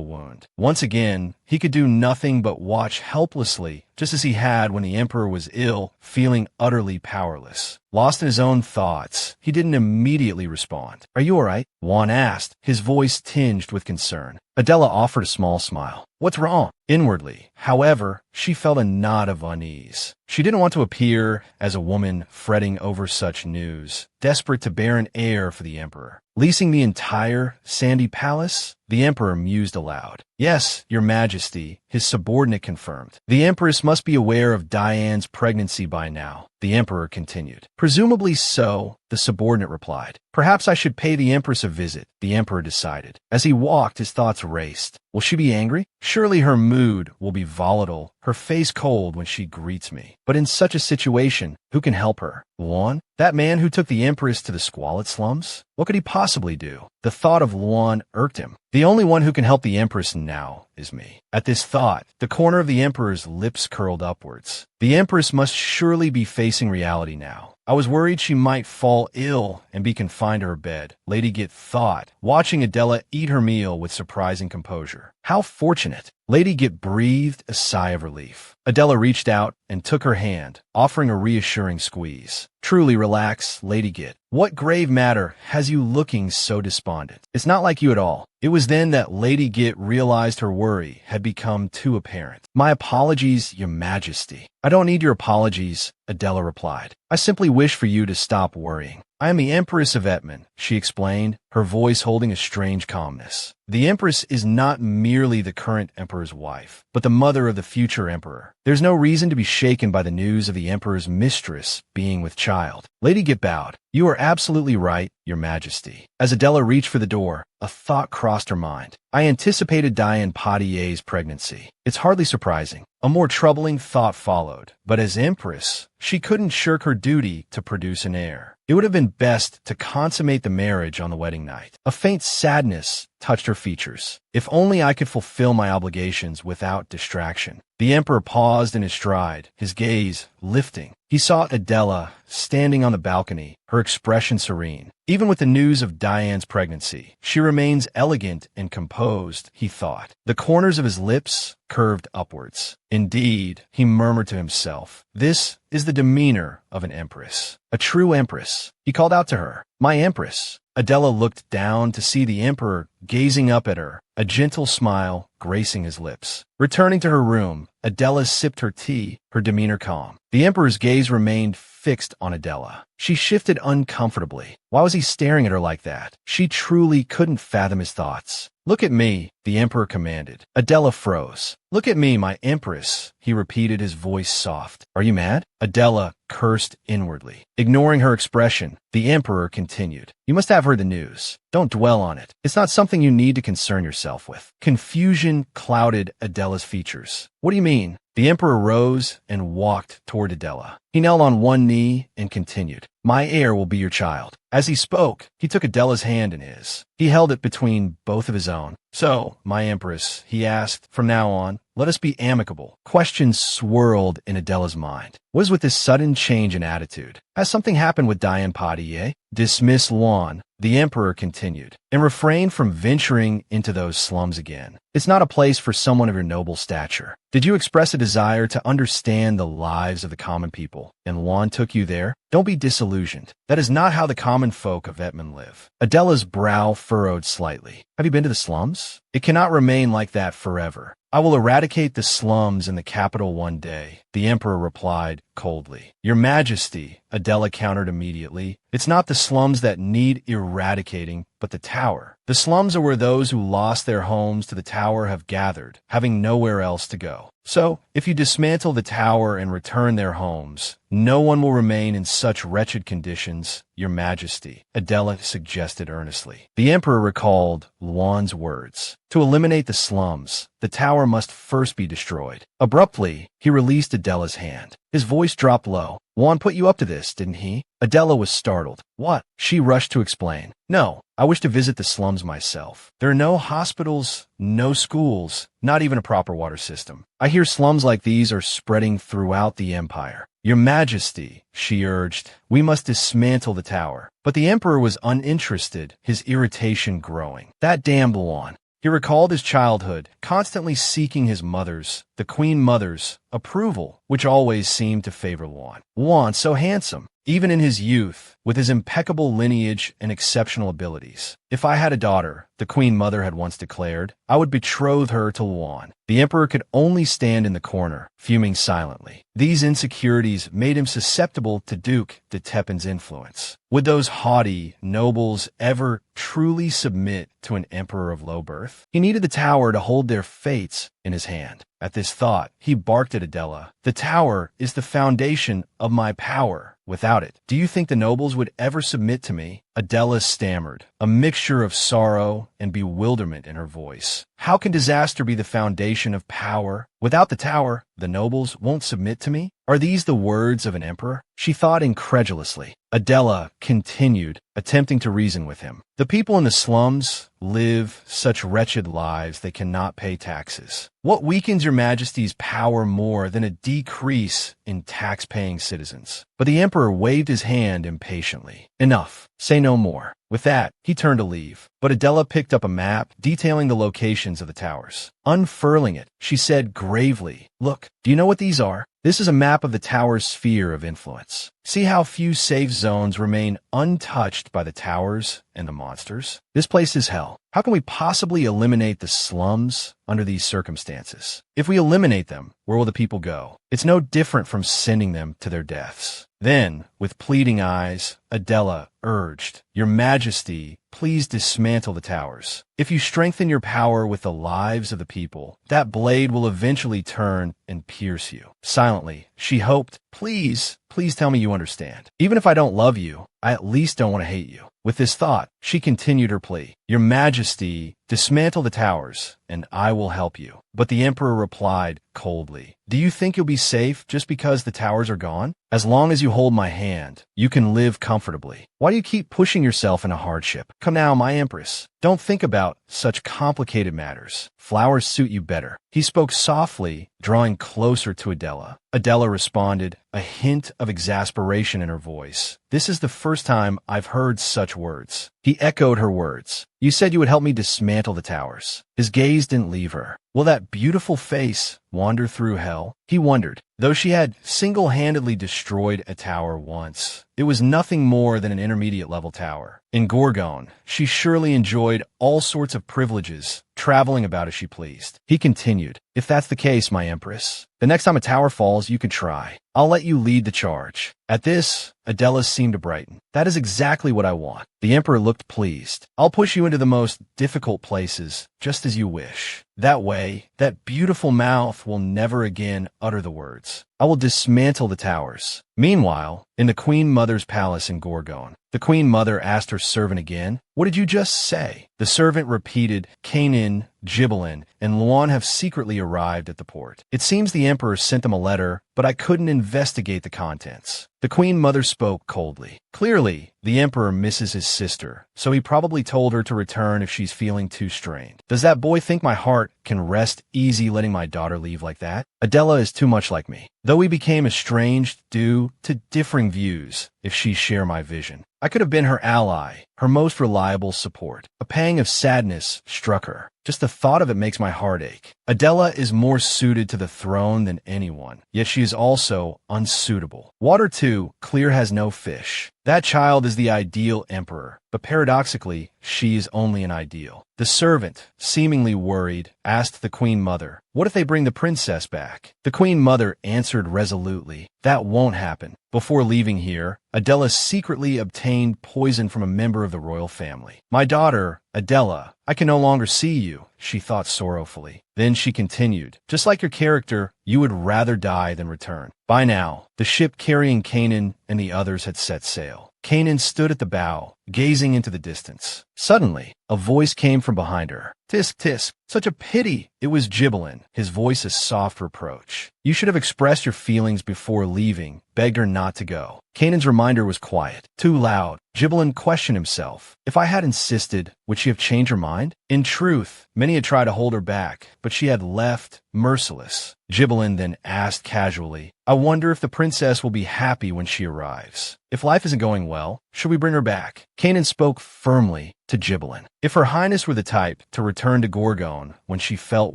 wound. Once again, he could do nothing but watch helplessly, just as he had when the Emperor was ill, feeling utterly powerless. Lost in his own thoughts, he didn't immediately respond. "Are you all right?" Juan asked, his voice tinged with concern. Adela offered a small smile. "What's wrong?" Inwardly, however, she felt a knot of unease. She didn't want to appear as a woman fretting over such news, desperate to bear an heir for the Emperor. "Leasing the entire Sandy Palace?" The Emperor mused aloud. "Yes, Your Majesty," his subordinate confirmed. "The Empress must be aware of Diane's pregnancy by now," the Emperor continued. "Presumably so," the subordinate replied. "Perhaps I should pay the Empress a visit," the Emperor decided. As he walked, his thoughts raced. Will she be angry? Surely her mood will be volatile, her face cold when she greets me. But in such a situation, who can help her? Luan? That man who took the Empress to the squalid slums? What could he possibly do? The thought of Luan irked him. The only one who can help the Empress now is me. At this thought, the corner of the Emperor's lips curled upwards. The Empress must surely be facing reality now. I was worried she might fall ill and be confined to her bed, Lady Git thought, watching Adela eat her meal with surprising composure. How fortunate! Lady Git breathed a sigh of relief. Adela reached out and took her hand, offering a reassuring squeeze. Truly relax, Lady Git. What grave matter has you looking so despondent? It's not like you at all. It was then that Lady Git realized her worry had become too apparent. My apologies, Your Majesty. I don't need your apologies, Adela replied. I simply wish for you to stop worrying. I am the Empress of Edmond, she explained, her voice holding a strange calmness. The Empress is not merely the current Emperor's wife, but the mother of the future Emperor. There's no reason to be shaken by the news of the Emperor's mistress being with child. Lady Git bowed. You are absolutely right, Your Majesty. As Adela reached for the door, a thought crossed her mind. I anticipated Diane Potier's pregnancy. It's hardly surprising. A more troubling thought followed, but as Empress, she couldn't shirk her duty to produce an heir. It would have been best to consummate the marriage on the wedding night. A faint sadness touched her features. If only I could fulfill my obligations without distraction. The Emperor paused in his stride, his gaze lifting. He saw Adela standing on the balcony, her expression serene. Even with the news of Diane's pregnancy, she remains elegant and composed, he thought. The corners of his lips curved upwards. Indeed, he murmured to himself, this is the demeanor of an empress. A true empress. He called out to her, my empress. Adela looked down to see the Emperor gazing up at her, a gentle smile gracing his lips. Returning to her room, Adela sipped her tea, her demeanor calm. The Emperor's gaze remained fixed on Adela. She shifted uncomfortably. Why was he staring at her like that? She truly couldn't fathom his thoughts. Look at me, the Emperor commanded. Adela froze. Look at me, my Empress, he repeated, his voice soft. Are you mad? Adela cursed inwardly. Ignoring her expression, the Emperor continued. You must have heard the news. Don't dwell on it. It's not something you need to concern yourself with. Confusion clouded Adela's features. What do you mean? The emperor rose and walked toward Adela. He knelt on one knee and continued, "My heir will be your child." As he spoke, he took Adela's hand in his. He held it between both of his own. "So, my empress," he asked, "from now on, let us be amicable." Questions swirled in Adela's mind. What is with this sudden change in attitude? Has something happened with Diane Potier? Dismiss Luan, the emperor continued, and refrain from venturing into those slums again. It's not a place for someone of your noble stature. Did you express a desire to understand the lives of the common people, and Luan took you there? Don't be disillusioned. That is not how the common folk of Edmond live. Adela's brow furrowed slightly. Have you been to the slums? It cannot remain like that forever. I will eradicate the slums in the capital one day, the emperor replied coldly. Your Majesty, Adela countered immediately, it's not the slums that need eradicating, but the tower. The slums are where those who lost their homes to the tower have gathered, having nowhere else to go. So, if you dismantle the tower and return their homes, no one will remain in such wretched conditions, Your Majesty, Adela suggested earnestly. The emperor recalled Luan's words. To eliminate the slums, the tower must first be destroyed. Abruptly, he released Adela's hand. His voice dropped low. Luan put you up to this, didn't he? Adela was startled. What? She rushed to explain. No, I wish to visit the slums myself. There are no hospitals, no schools, not even a proper water system. I hear slums like these are spreading throughout the empire. Your Majesty, she urged, we must dismantle the tower. But the emperor was uninterested, his irritation growing. That damned Luan. He recalled his childhood, constantly seeking his mother's, the Queen Mother's, approval, which always seemed to favor Luan. Luan, so handsome, even in his youth, with his impeccable lineage and exceptional abilities. If I had a daughter, the Queen Mother had once declared, I would betroth her to Luan. The emperor could only stand in the corner, fuming silently. These insecurities made him susceptible to Duke de Tepin's influence. Would those haughty nobles ever truly submit to an emperor of low birth? He needed the tower to hold their fates in his hand. At this thought, he barked at Adela. The tower is the foundation of my power. Without it, do you think the nobles would ever submit to me? Adela stammered, a mixture of sorrow and bewilderment in her voice. How can disaster be the foundation of power? Without the tower, the nobles won't submit to me? Are these the words of an emperor? She thought incredulously. Adela continued, attempting to reason with him. The people in the slums live such wretched lives they cannot pay taxes. What weakens your Majesty's power more than a decrease in tax-paying citizens? But the emperor waved his hand impatiently. Enough. Say no more. With that, he turned to leave. But Adela picked up a map detailing the locations of the towers. Unfurling it, she said gravely, Look, do you know what these are? This is a map of the tower's sphere of influence. See how few safe zones remain untouched by the towers and the monsters? This place is hell. How can we possibly eliminate the slums under these circumstances? If we eliminate them, where will the people go? It's no different from sending them to their deaths. Then, with pleading eyes, Adela urged, Your Majesty, please dismantle the towers. If you strengthen your power with the lives of the people, that blade will eventually turn and pierce you. Silently, she hoped, Please tell me you understand. Even if I don't love you, I at least don't want to hate you. With this thought, she continued her plea. Your Majesty, dismantle the towers, and I will help you. But the emperor replied coldly, Do you think you'll be safe just because the towers are gone? As long as you hold my hand, you can live comfortably. Why do you keep pushing yourself into hardship? Come now, my empress. Don't think about such complicated matters. Flowers suit you better. He spoke softly, drawing closer to Adela. Adela responded, a hint of exasperation in her voice. This is the first time I've heard such words. He echoed her words. You said you would help me dismantle the towers. His gaze didn't leave her. Will that beautiful face wander through hell? He wondered. Though she had single-handedly destroyed a tower once, it was nothing more than an intermediate-level tower. In Gorgon, she surely enjoyed all sorts of privileges, traveling about as she pleased. He continued, If that's the case, my empress, the next time a tower falls, you can try. I'll let you lead the charge. At this, Adela seemed to brighten. That is exactly what I want. The emperor looked pleased. I'll push you into the most difficult places, just as you wish. That way, that beautiful mouth will never again utter the words. I will dismantle the towers. Meanwhile, in the Queen Mother's palace in Gorgon, the Queen Mother asked her servant again, "What did you just say?" The servant repeated, "Kanan, Gibelin, and Luan have secretly arrived at the port. It seems the Emperor sent them a letter, but I couldn't investigate the contents." The Queen Mother spoke coldly. Clearly, the Emperor misses his sister, so he probably told her to return if she's feeling too strained. Does that boy think my heart can rest easy letting my daughter leave like that? Adela is too much like me, though we became estranged due to differing views, if she share my vision. I could have been her ally, her most reliable support. A pang of sadness struck her. Just the thought of it makes my heart ache. Adela is more suited to the throne than anyone, yet she is also unsuitable. Water too, clear has no fish. That child is the ideal emperor, but paradoxically, she is only an ideal. The servant, seemingly worried, asked the Queen Mother, "What if they bring the princess back?" The Queen Mother answered resolutely, "That won't happen." Before leaving here, Adela secretly obtained poison from a member of the royal family. "My daughter, Adela, I can no longer see you," she thought sorrowfully. Then she continued, "Just like your character, you would rather die than return." By now, the ship carrying Kanan and the others had set sail. Kanan stood at the bow, gazing into the distance. Suddenly, a voice came from behind her. "Tisk, tisk, such a pity." It was Gibelin, his voice a soft reproach. "You should have expressed your feelings before leaving," begged her not to go. Kanan's reminder was quiet, too loud. Gibelin questioned himself. If I had insisted, would she have changed her mind? In truth, many had tried to hold her back, but she had left, merciless. Gibelin then asked casually, "I wonder if the princess will be happy when she arrives. If life isn't going well, should we bring her back?" Kanan spoke firmly to Gibelin. If Her Highness were the type to return to Gorgon when she felt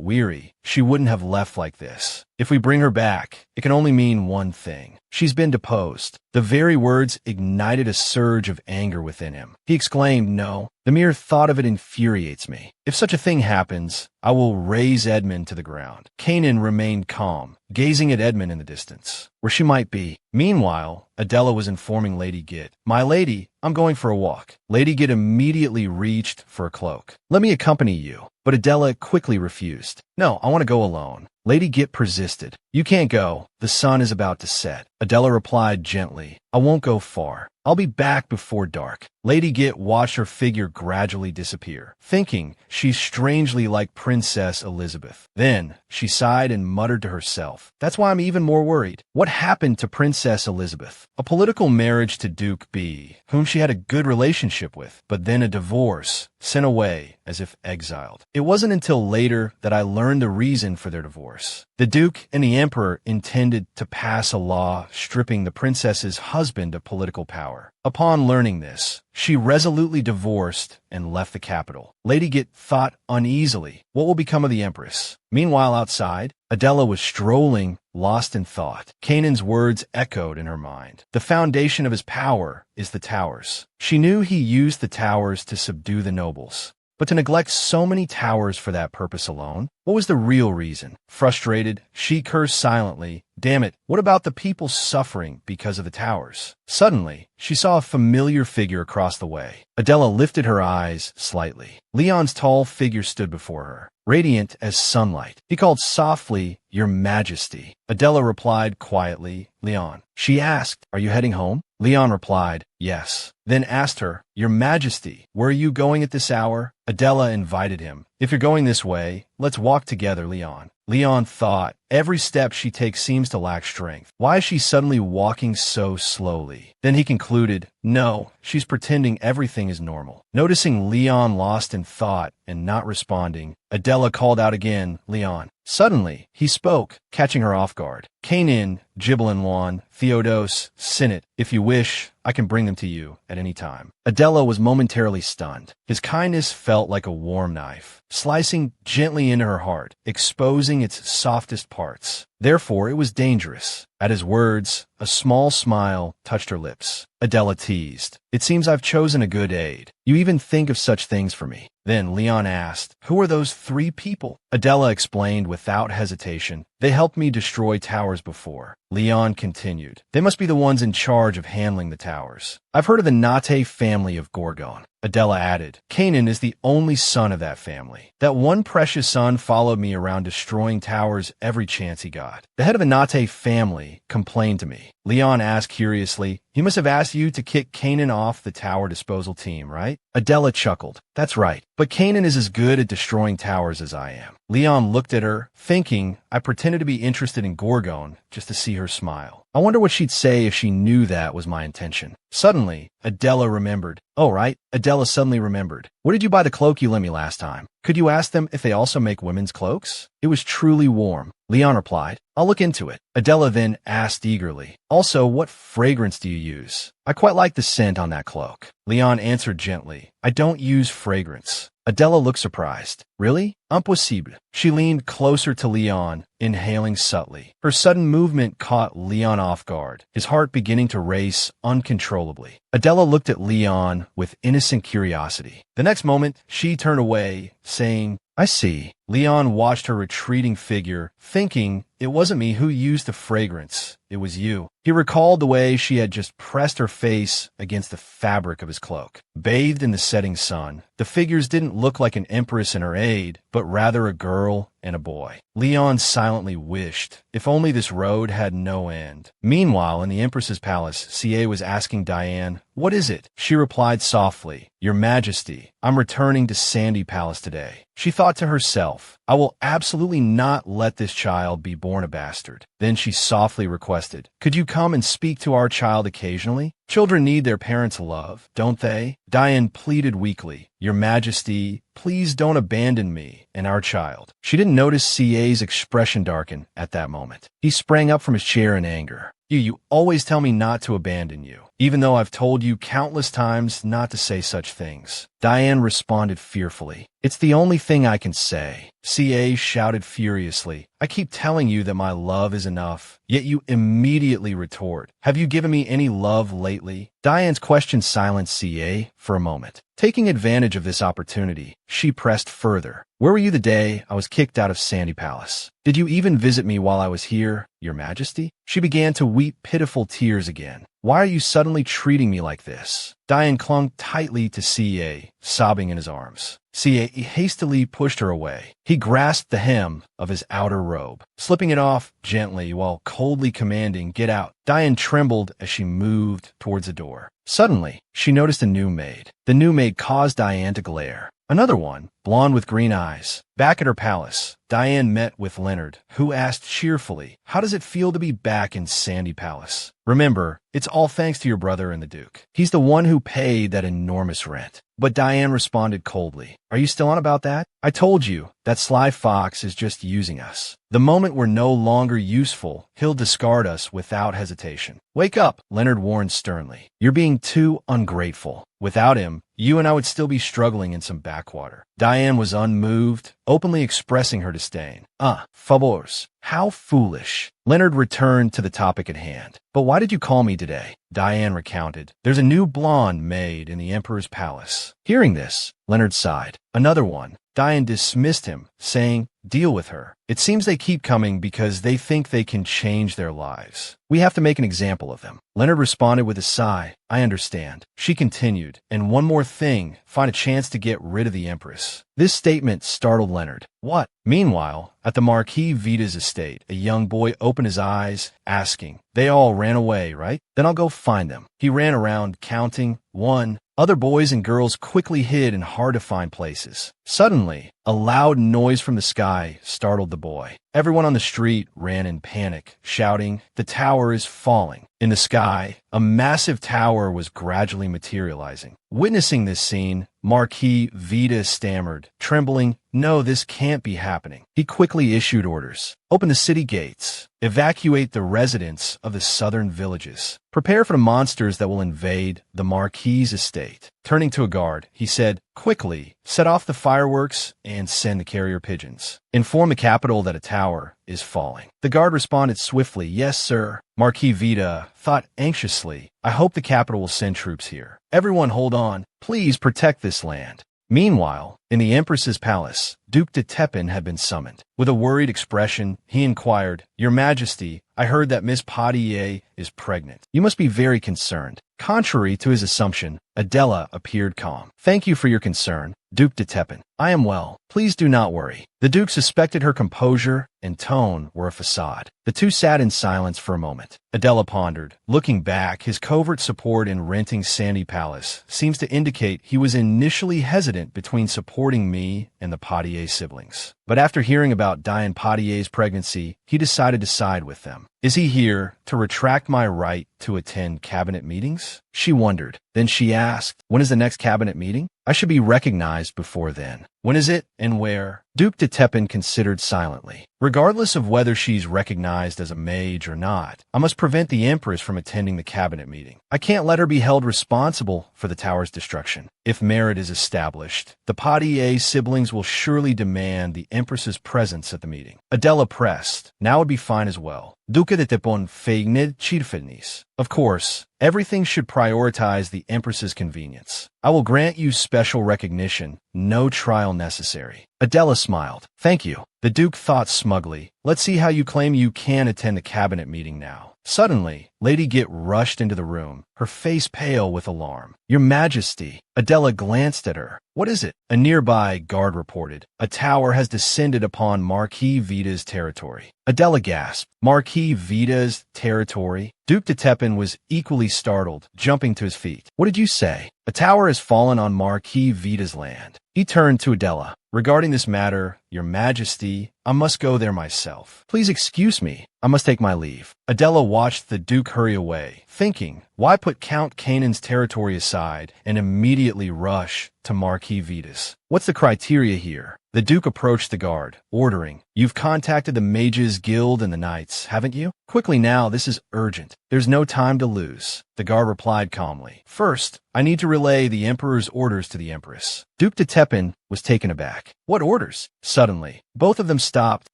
weary, she wouldn't have left like this. If we bring her back, it can only mean one thing. She's been deposed. The very words ignited a surge of anger within him. He exclaimed, "No, the mere thought of it infuriates me. If such a thing happens, I will raze Edmond to the ground." Kanan remained calm, gazing at Edmond in the distance, where she might be. Meanwhile, Adela was informing Lady Git, "My lady, I'm going for a walk." Lady Git immediately reached for a cloak. "Let me accompany you." But Adela quickly refused. "No, I want to go alone." Lady Git persisted. "You can't go. The sun is about to set." Adela replied gently, "I won't go far. I'll be back before dark." Lady Git watched her figure gradually disappear, thinking she's strangely like Princess Elizabeth. Then, she sighed and muttered to herself, "That's why I'm even more worried. What happened to Princess Elizabeth? A political marriage to Duke B, whom she had a good relationship with, but then a divorce, sent away as if exiled. It wasn't until later that I learned the reason for their divorce. The Duke and the Emperor intended to pass a law stripping the princess's husband of political power. Upon learning this, she resolutely divorced and left the capital. Lady Git thought uneasily, what will become of the Empress? Meanwhile, outside, Adela was strolling, lost in thought. Kanan's words echoed in her mind. The foundation of his power is the towers. She knew he used the towers to subdue the nobles. But to neglect so many towers for that purpose alone? What was the real reason? Frustrated, she cursed silently. Damn it, what about the people suffering because of the towers? Suddenly, she saw a familiar figure across the way. Adela lifted her eyes slightly. Leon's tall figure stood before her, radiant as sunlight. He called softly, "Your Majesty." Adela replied quietly, "Leon." She asked, "Are you heading home?" Leon replied, "Yes." Then asked her, "Your Majesty, where are you going at this hour?" Adela invited him. "If you're going this way, let's walk together, Leon." Leon thought, every step she takes seems to lack strength. Why is she suddenly walking so slowly? Then he concluded, no, she's pretending everything is normal. Noticing Leon lost in thought and not responding, Adela called out again, "Leon." Suddenly, he spoke, catching her off guard. "Kanan, Gibelin Luan, Theodos, Sinnet, if you wish, I can bring them to you at any time." Adela was momentarily stunned. His kindness felt like a warm knife, slicing gently into her heart, exposing its softest parts. Therefore, it was dangerous. At his words, a small smile touched her lips. Adela teased. It seems I've chosen a good aide. You even think of such things for me. Then Leon asked, who are those 3 people? Adela explained without hesitation. They helped me destroy towers before. Leon continued. They must be the ones in charge of handling the towers. I've heard of the Nate family of Gorgon. Adela added, Kanan is the only son of that family. That one precious son followed me around destroying towers every chance he got. The head of the Nate family complained to me. Leon asked curiously, he must have asked you to kick Kanan off the tower disposal team, right? Adela chuckled. That's right. But Kanan is as good at destroying towers as I am. Leon looked at her, thinking I pretended to be interested in Gorgon just to see her smile. I wonder what she'd say if she knew that was my intention. Suddenly, Adela remembered. Oh, right. Adela suddenly remembered. Where did you buy the cloak you lent me last time? Could you ask them if they also make women's cloaks? It was truly warm. Leon replied, I'll look into it. Adela then asked eagerly, also, what fragrance do you use? I quite like the scent on that cloak. Leon answered gently, I don't use fragrance. Adela looked surprised. Really? Impossible. She leaned closer to Leon, inhaling subtly. Her sudden movement caught Leon off guard, his heart beginning to race uncontrollably. Adela looked at Leon with innocent curiosity. The next moment, she turned away, saying, I see. Leon watched her retreating figure, thinking it wasn't me who used the fragrance. It was you. He recalled the way she had just pressed her face against the fabric of his cloak. Bathed in the setting sun, the figures didn't look like an empress and her aide, but rather a girl and a boy. Leon silently wished, if only this road had no end. Meanwhile, in the Empress's palace, Cier was asking Diane, what is it? She replied softly, Your Majesty, I'm returning to Sandy Palace today. She thought to herself, I will absolutely not let this child be born a bastard. Then she softly requested, could you come and speak to our child occasionally? Children need their parents' love, don't they? Diane pleaded weakly, Your Majesty, please don't abandon me and our child. She didn't notice Cier's expression darken at that moment. He sprang up from his chair in anger. You always tell me not to abandon you, even though I've told you countless times not to say such things. Diane responded fearfully. It's the only thing I can say. Cier shouted furiously. I keep telling you that my love is enough, yet you immediately retort. Have you given me any love lately? Diane's question silenced Cier for a moment. Taking advantage of this opportunity, she pressed further. Where were you the day I was kicked out of Sandy Palace? Did you even visit me while I was here, Your Majesty? She began to weep pitiful tears again. Why are you suddenly treating me like this? Diane clung tightly to Cier, sobbing in his arms. Cier hastily pushed her away. He grasped the hem of his outer robe, slipping it off gently while coldly commanding, Get out. Diane trembled as she moved towards the door. Suddenly, she noticed a new maid. The new maid caused Diane to glare. Another one, blonde with green eyes. Back at her palace, Diane met with Leonard, who asked cheerfully, How does it feel to be back in Sandy Palace? Remember, it's all thanks to your brother and the Duke. He's the one who paid that enormous rent. But Diane responded coldly, Are you still on about that? I told you, that sly fox is just using us. The moment we're no longer useful, he'll discard us without hesitation. Wake up, Leonard warned sternly. You're being too ungrateful. Without him, you and I would still be struggling in some backwater. Diane was unmoved, openly expressing her disdain. Favors. How foolish. Leonard returned to the topic at hand. But why did you call me today? Diane recounted. There's a new blonde maid in the Emperor's palace. Hearing this, Leonard sighed. Another one. Diane dismissed him, saying, Deal with her. It seems they keep coming because they think they can change their lives. We have to make an example of them. Leonard responded with a sigh. I understand. She continued, and one more thing, find a chance to get rid of the Empress. This statement startled Leonard. What? Meanwhile, at the Marquis Vita's estate, a young boy opened his eyes, asking, They all ran away, right? Then I'll go find them. He ran around, counting, 1. Other boys and girls quickly hid in hard-to-find places. Suddenly, a loud noise from the sky startled the boy. Everyone on the street ran in panic, shouting, The tower is falling. In the sky, a massive tower was gradually materializing. Witnessing this scene, Marquis Vita stammered, trembling, No, this can't be happening. He quickly issued orders. Open the city gates. Evacuate the residents of the southern villages. Prepare for the monsters that will invade the Marquis's estate. Turning to a guard, he said, "Quickly, set off the fireworks and send the carrier pigeons. Inform the capital that a tower is falling." The guard responded swiftly, "Yes, sir." Marquis Vita thought anxiously, "I hope the capital will send troops here. Everyone hold on. Please protect this land." Meanwhile, in the Empress's palace, Duke de Tepin had been summoned. With a worried expression, he inquired, "Your Majesty, I heard that Miss Potier is pregnant. You must be very concerned." Contrary to his assumption, Adela appeared calm. "Thank you for your concern, Duke de Tepin. I am well. Please do not worry." The Duke suspected her composure and tone were a facade. The two sat in silence for a moment. Adela pondered. Looking back, his covert support in renting Sandy Palace seems to indicate he was initially hesitant between supporting me and the Potier siblings. But after hearing about Diane Potier's pregnancy, he decided to side with them. Is he here to retract my right to attend cabinet meetings? She wondered. Then she asked, "When is the next cabinet meeting? I should be recognized before then. When is it and where?" Duke de Tepin considered silently. "Regardless of whether she's recognized as a mage or not, I must prevent the Empress from attending the cabinet meeting. I can't let her be held responsible for the tower's destruction. If merit is established, the Potier siblings will surely demand the Empress's presence at the meeting." Adela pressed. "Now would be fine as well. Duke de Tepon feigned chirfinis. Of course, everything should prioritize the Empress's convenience. I will grant you special recognition, no trial necessary." Adela smiled. "Thank you." The Duke thought smugly, "Let's see how you claim you can attend the cabinet meeting now." Suddenly, Lady Git rushed into the room, her face pale with alarm. "Your Majesty." Adela glanced at her. "What is it?" A nearby guard reported. "A tower has descended upon Marquis Vita's territory." Adela gasped. "Marquis Vita's territory?" Duke de Tepin was equally startled, jumping to his feet. "What did you say?" "A tower has fallen on Marquis Vita's land." He turned to Adela. "Regarding this matter, Your Majesty, I must go there myself. Please excuse me. I must take my leave." Adela watched the Duke hurry away, thinking, why put Count Canaan's territory aside and immediately rush to Marquis Vita's? What's the criteria here? The Duke approached the guard, ordering, "You've contacted the Mages Guild and the Knights, haven't you? Quickly now, this is urgent. There's no time to lose." The guard replied calmly, "First, I need to relay the Emperor's orders to the Empress." Duke de Tepin was taken aback. "What orders?" Suddenly, both of them stopped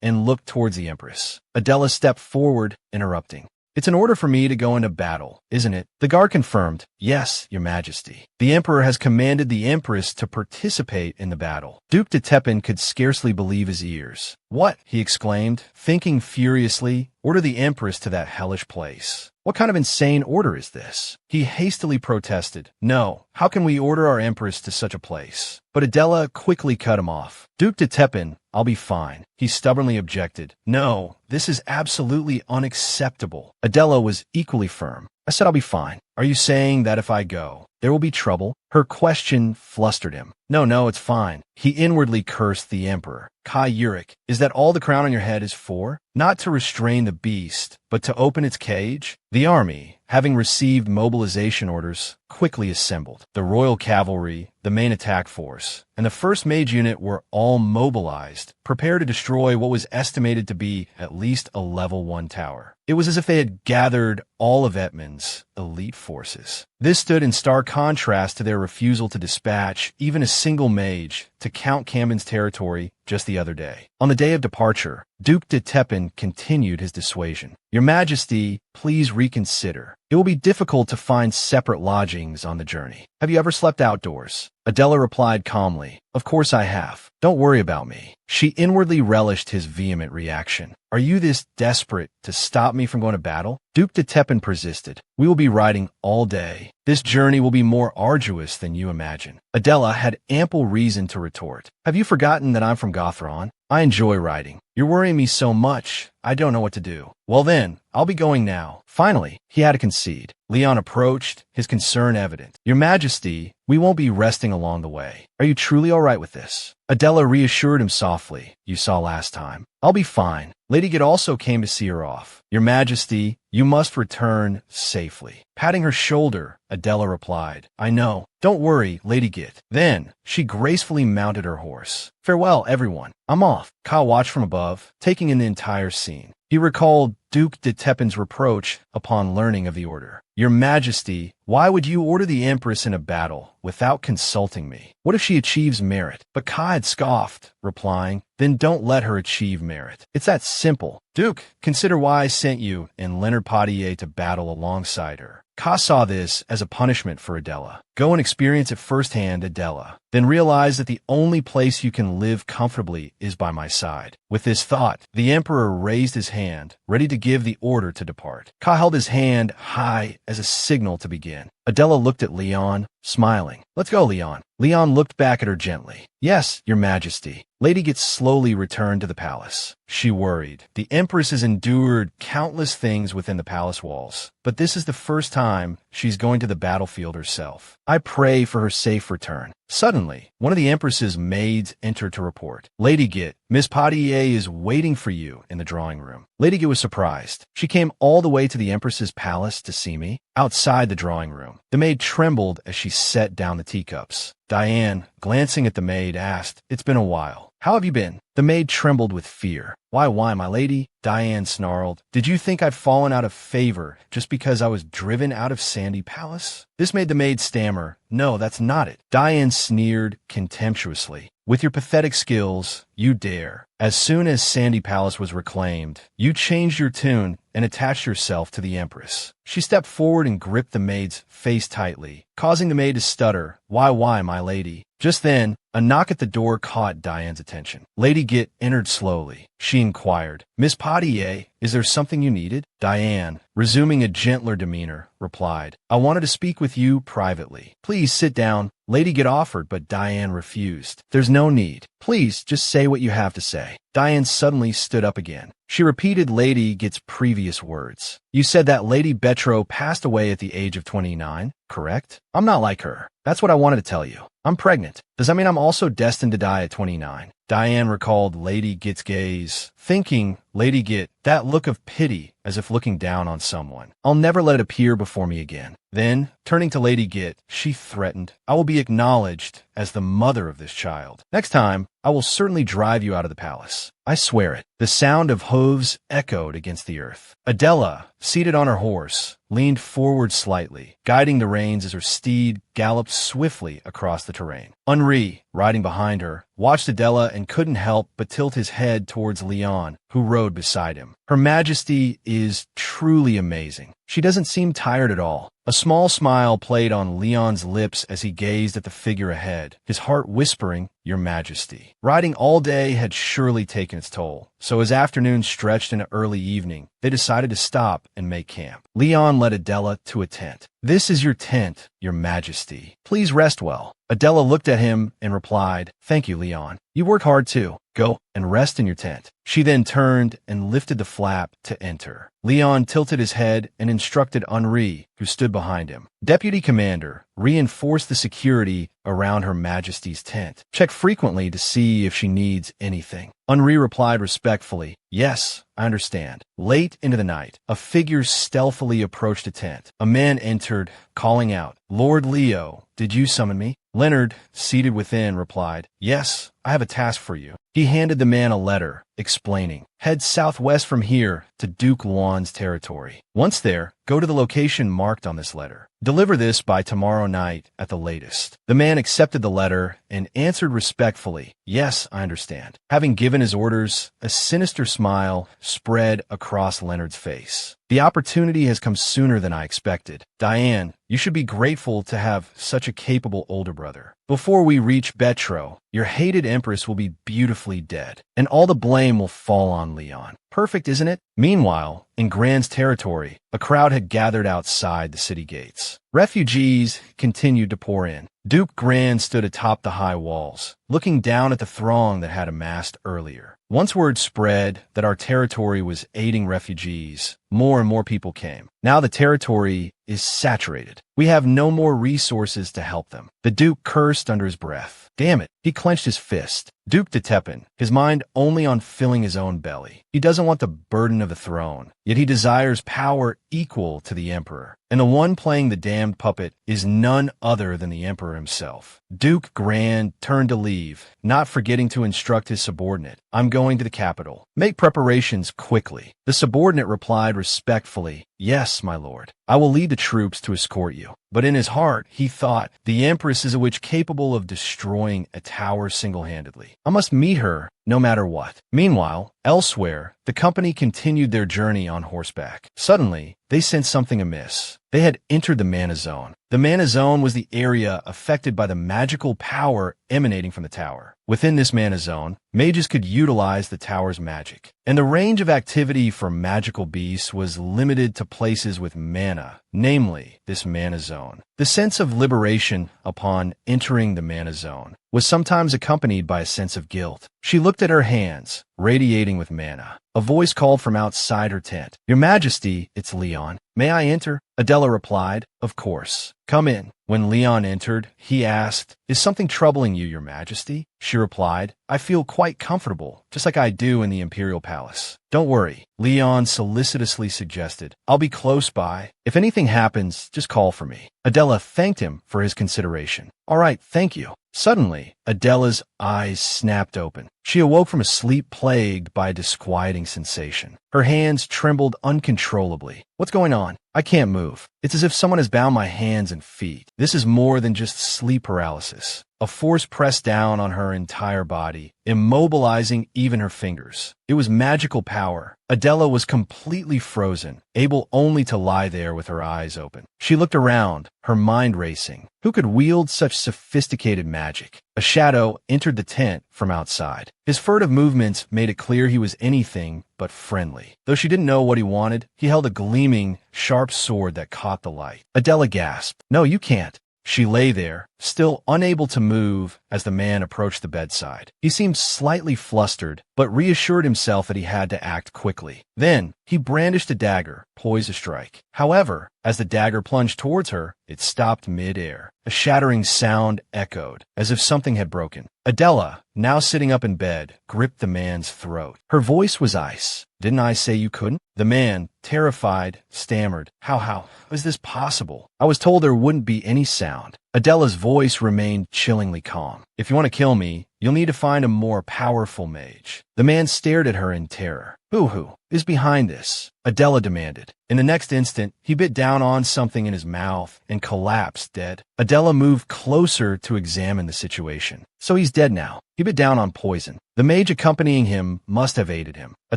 and looked towards the Empress. Adela stepped forward, interrupting. "It's an order for me to go into battle, isn't it?" The guard confirmed, "Yes, Your Majesty. The Emperor has commanded the Empress to participate in the battle." Duke de Tepin could scarcely believe his ears. "What?" he exclaimed, thinking furiously. "Order the Empress to that hellish place. What kind of insane order is this?" He hastily protested. "No, how can we order our Empress to such a place?" But Adela quickly cut him off. "Duke de Tepin, I'll be fine." He stubbornly objected. "No, this is absolutely unacceptable." Adela was equally firm. "I said I'll be fine. Are you saying that if I go, there will be trouble?" Her question flustered him. No, it's fine." He inwardly cursed the Emperor. "Kai Yurik, is that all the crown on your head is for? Not to restrain the beast, but to open its cage?" The army, having received mobilization orders, quickly assembled. The Royal Cavalry, the main attack force, and the 1st Mage Unit were all mobilized, prepared to destroy what was estimated to be at least a level 1 tower. It was as if they had gathered all of Edmond's elite forces. This stood in stark contrast to their refusal to dispatch even a single mage to Count Cambon's territory just the other day. On the day of departure, Duke de Tepin continued his dissuasion. "Your Majesty, please reconsider. It will be difficult to find separate lodgings on the journey. Have you ever slept outdoors?" Adela replied calmly, "Of course I have. Don't worry about me." She inwardly relished his vehement reaction. "Are you this desperate to stop me from going to battle?" Duke de Tepin persisted. "We will be riding all day. This journey will be more arduous than you imagine." Adela had ample reason to retort. "Have you forgotten that I'm from Gothron? I enjoy riding. You're worrying me so much, I don't know what to do." "Well then, I'll be going now." Finally, he had to concede. Leon approached, his concern evident. "Your Majesty, we won't be resting along the way. Are you truly all right with this?" Adela reassured him softly. "You saw last time. I'll be fine." Lady Git also came to see her off. "Your Majesty, you must return safely." Patting her shoulder, Adela replied, "I know. Don't worry, Lady Git." Then, she gracefully mounted her horse. "Farewell, everyone. I'm off." Ka watched from above, taking in the entire scene. He recalled Duke de Tepin's reproach upon learning of the order. Your Majesty, why would you order the Empress in a battle without consulting me? What if she achieves merit? But Ka had scoffed, replying, then don't let her achieve merit. It's that simple. Duke, consider why I sent you and Leonard Potier to battle alongside her. Ka saw this as a punishment for Adela. Go and experience it firsthand, Adela. Then realize that the only place you can live comfortably is by my side. With this thought, the Emperor raised his hand, ready to give the order to depart. Ka held his hand high as a signal to begin. Adela looked at Leon, smiling. Let's go, Leon. Leon looked back at her gently. Yes, Your Majesty. Lady Get slowly returned to the palace. She worried. The Empress has endured countless things within the palace walls, but this is the first time she's going to the battlefield herself. I pray for her safe return. Suddenly, one of the Empress's maids entered to report. Lady Get, Miss Potier is waiting for you in the drawing room. Lady Get was surprised. She came all the way to the Empress's palace to see me. Outside the drawing room, the maid trembled as she set down the teacups. Diane, glancing at the maid, asked, It's been a while. How have you been? The maid trembled with fear. Why, my lady? Diane snarled. Did you think I've fallen out of favor just because I was driven out of Sandy Palace? This made the maid stammer. No, that's not it. Diane sneered contemptuously. With your pathetic skills, you dare. As soon as Sandy Palace was reclaimed, you changed your tune and attached yourself to the Empress. She stepped forward and gripped the maid's face tightly, causing the maid to stutter. Why, my lady? Just then, a knock at the door caught Diane's attention. Lady Get entered slowly. She inquired, Miss Potier, is there something you needed? Diane, resuming a gentler demeanor, replied, I wanted to speak with you privately. Please sit down. Lady Get offered, but Diane refused. There's no need. Please, just say what you have to say. Diane suddenly stood up again. She repeated Lady Get's previous words. You said that Lady Betro passed away at the age of 29, correct? I'm not like her. That's what I wanted to tell you. I'm pregnant. Does that mean I'm also destined to die at 29? Diane recalled Lady Get's gaze, thinking, Lady Get, that look of pity as if looking down on someone. I'll never let it appear before me again. Then, turning to Lady Get, she threatened, I will be acknowledged as the mother of this child. Next time, I will certainly drive you out of the palace. I swear it. The sound of hooves echoed against the earth. Adela, seated on her horse, leaned forward slightly, guiding the reins as her steed galloped swiftly across the terrain. Henri, riding behind her, watched Adela and couldn't help but tilt his head towards Leon, who rode beside him. Her Majesty is truly amazing. She doesn't seem tired at all. A small smile played on Leon's lips as he gazed at the figure ahead, his heart whispering, Your Majesty. Riding all day had surely taken its toll, so as afternoon stretched into early evening, they decided to stop and make camp. Leon led Adela to a tent. This is your tent, Your Majesty. Please rest well. Adela looked at him and replied, Thank you, Leon. You work hard too. Go and rest in your tent. She then turned and lifted the flap to enter. Leon tilted his head and instructed Henri, who stood behind him. Deputy Commander, reinforce the security around Her Majesty's tent. Check frequently to see if she needs anything. Henri replied respectfully, Yes, I understand. Late into the night, a figure stealthily approached the tent. A man entered, calling out, Lord Leo, did you summon me? Leonard, seated within, replied, Yes, I have a task for you. He handed the man a letter, explaining, Head southwest from here to Duke Luan's territory. Once there, go to the location marked on this letter. Deliver this by tomorrow night at the latest. The man accepted the letter and answered respectfully, Yes, I understand. Having given his orders, a sinister smile spread across Leonard's face. The opportunity has come sooner than I expected. Diane, you should be grateful to have such a capable older brother. Before we reach Betro, your hated Empress will be beautifully dead, and all the blame will fall on Leon. Perfect, isn't it? Meanwhile, in Grand's territory, a crowd had gathered outside the city gates. Refugees continued to pour in. Duke Grand stood atop the high walls, looking down at the throng that had amassed earlier. Once word spread that our territory was aiding refugees, more and more people came. Now the territory is saturated. We have no more resources to help them. The Duke cursed under his breath. Damn it. He clenched his fist. Duke de Tepin, his mind only on filling his own belly. He doesn't want the burden of the throne, yet he desires power equal to the Emperor. And the one playing the damned puppet is none other than the Emperor Emperor himself. Duke Grand turned to leave, not forgetting to instruct his subordinate. I'm going to the capital. Make preparations quickly. The subordinate replied respectfully, Yes, my lord. I will lead the troops to escort you. But in his heart, he thought, the Empress is a witch capable of destroying a tower single-handedly. I must meet her no matter what. Meanwhile, elsewhere, the company continued their journey on horseback. Suddenly, they sensed something amiss. They had entered the mana zone. The mana zone was the area affected by the magical power emanating from the tower. Within this mana zone, mages could utilize the tower's magic, and the range of activity for magical beasts was limited to places with mana, namely this mana zone. The sense of liberation upon entering the mana zone was sometimes accompanied by a sense of guilt. She looked at her hands, radiating with mana. A voice called from outside her tent. Your Majesty, it's Leon. May I enter? Adela replied, Of course. Come in. When Leon entered, he asked, Is something troubling you, Your Majesty? She replied, I feel quite comfortable, just like I do in the imperial palace. Don't worry, Leon solicitously suggested. I'll be close by. If anything happens, just call for me. Adela thanked him for his consideration. All right, thank you. Suddenly, Adela's eyes snapped open. She awoke from a sleep plagued by a disquieting sensation. Her hands trembled uncontrollably. What's going on? I can't move. It's as if someone has bound my hands and feet. This is more than just sleep paralysis. A force pressed down on her entire body, immobilizing even her fingers. It was magical power. Adela was completely frozen, able only to lie there with her eyes open. She looked around, her mind racing. Who could wield such sophisticated magic? A shadow entered the tent from outside. His furtive movements made it clear he was anything but friendly. Though she didn't know what he wanted, he held a gleaming, sharp sword that caught the light. Adela gasped. No, you can't. She lay there, still unable to move, as the man approached the bedside. He seemed slightly flustered, but reassured himself that he had to act quickly. Then, he brandished a dagger, poised to strike. However, as the dagger plunged towards her, it stopped mid-air. A shattering sound echoed, as if something had broken. Adela, now sitting up in bed, gripped the man's throat. Her voice was ice. Didn't I say you couldn't? The man, terrified, stammered. How is this possible? I was told there wouldn't be any sound. Adela's voice remained chillingly calm. If you want to kill me, you'll need to find a more powerful mage. The man stared at her in terror. Who is behind this? Adela demanded. In the next instant, he bit down on something in his mouth and collapsed dead. Adela moved closer to examine the situation. So he's dead now. He bit down on poison. The mage accompanying him must have aided him. A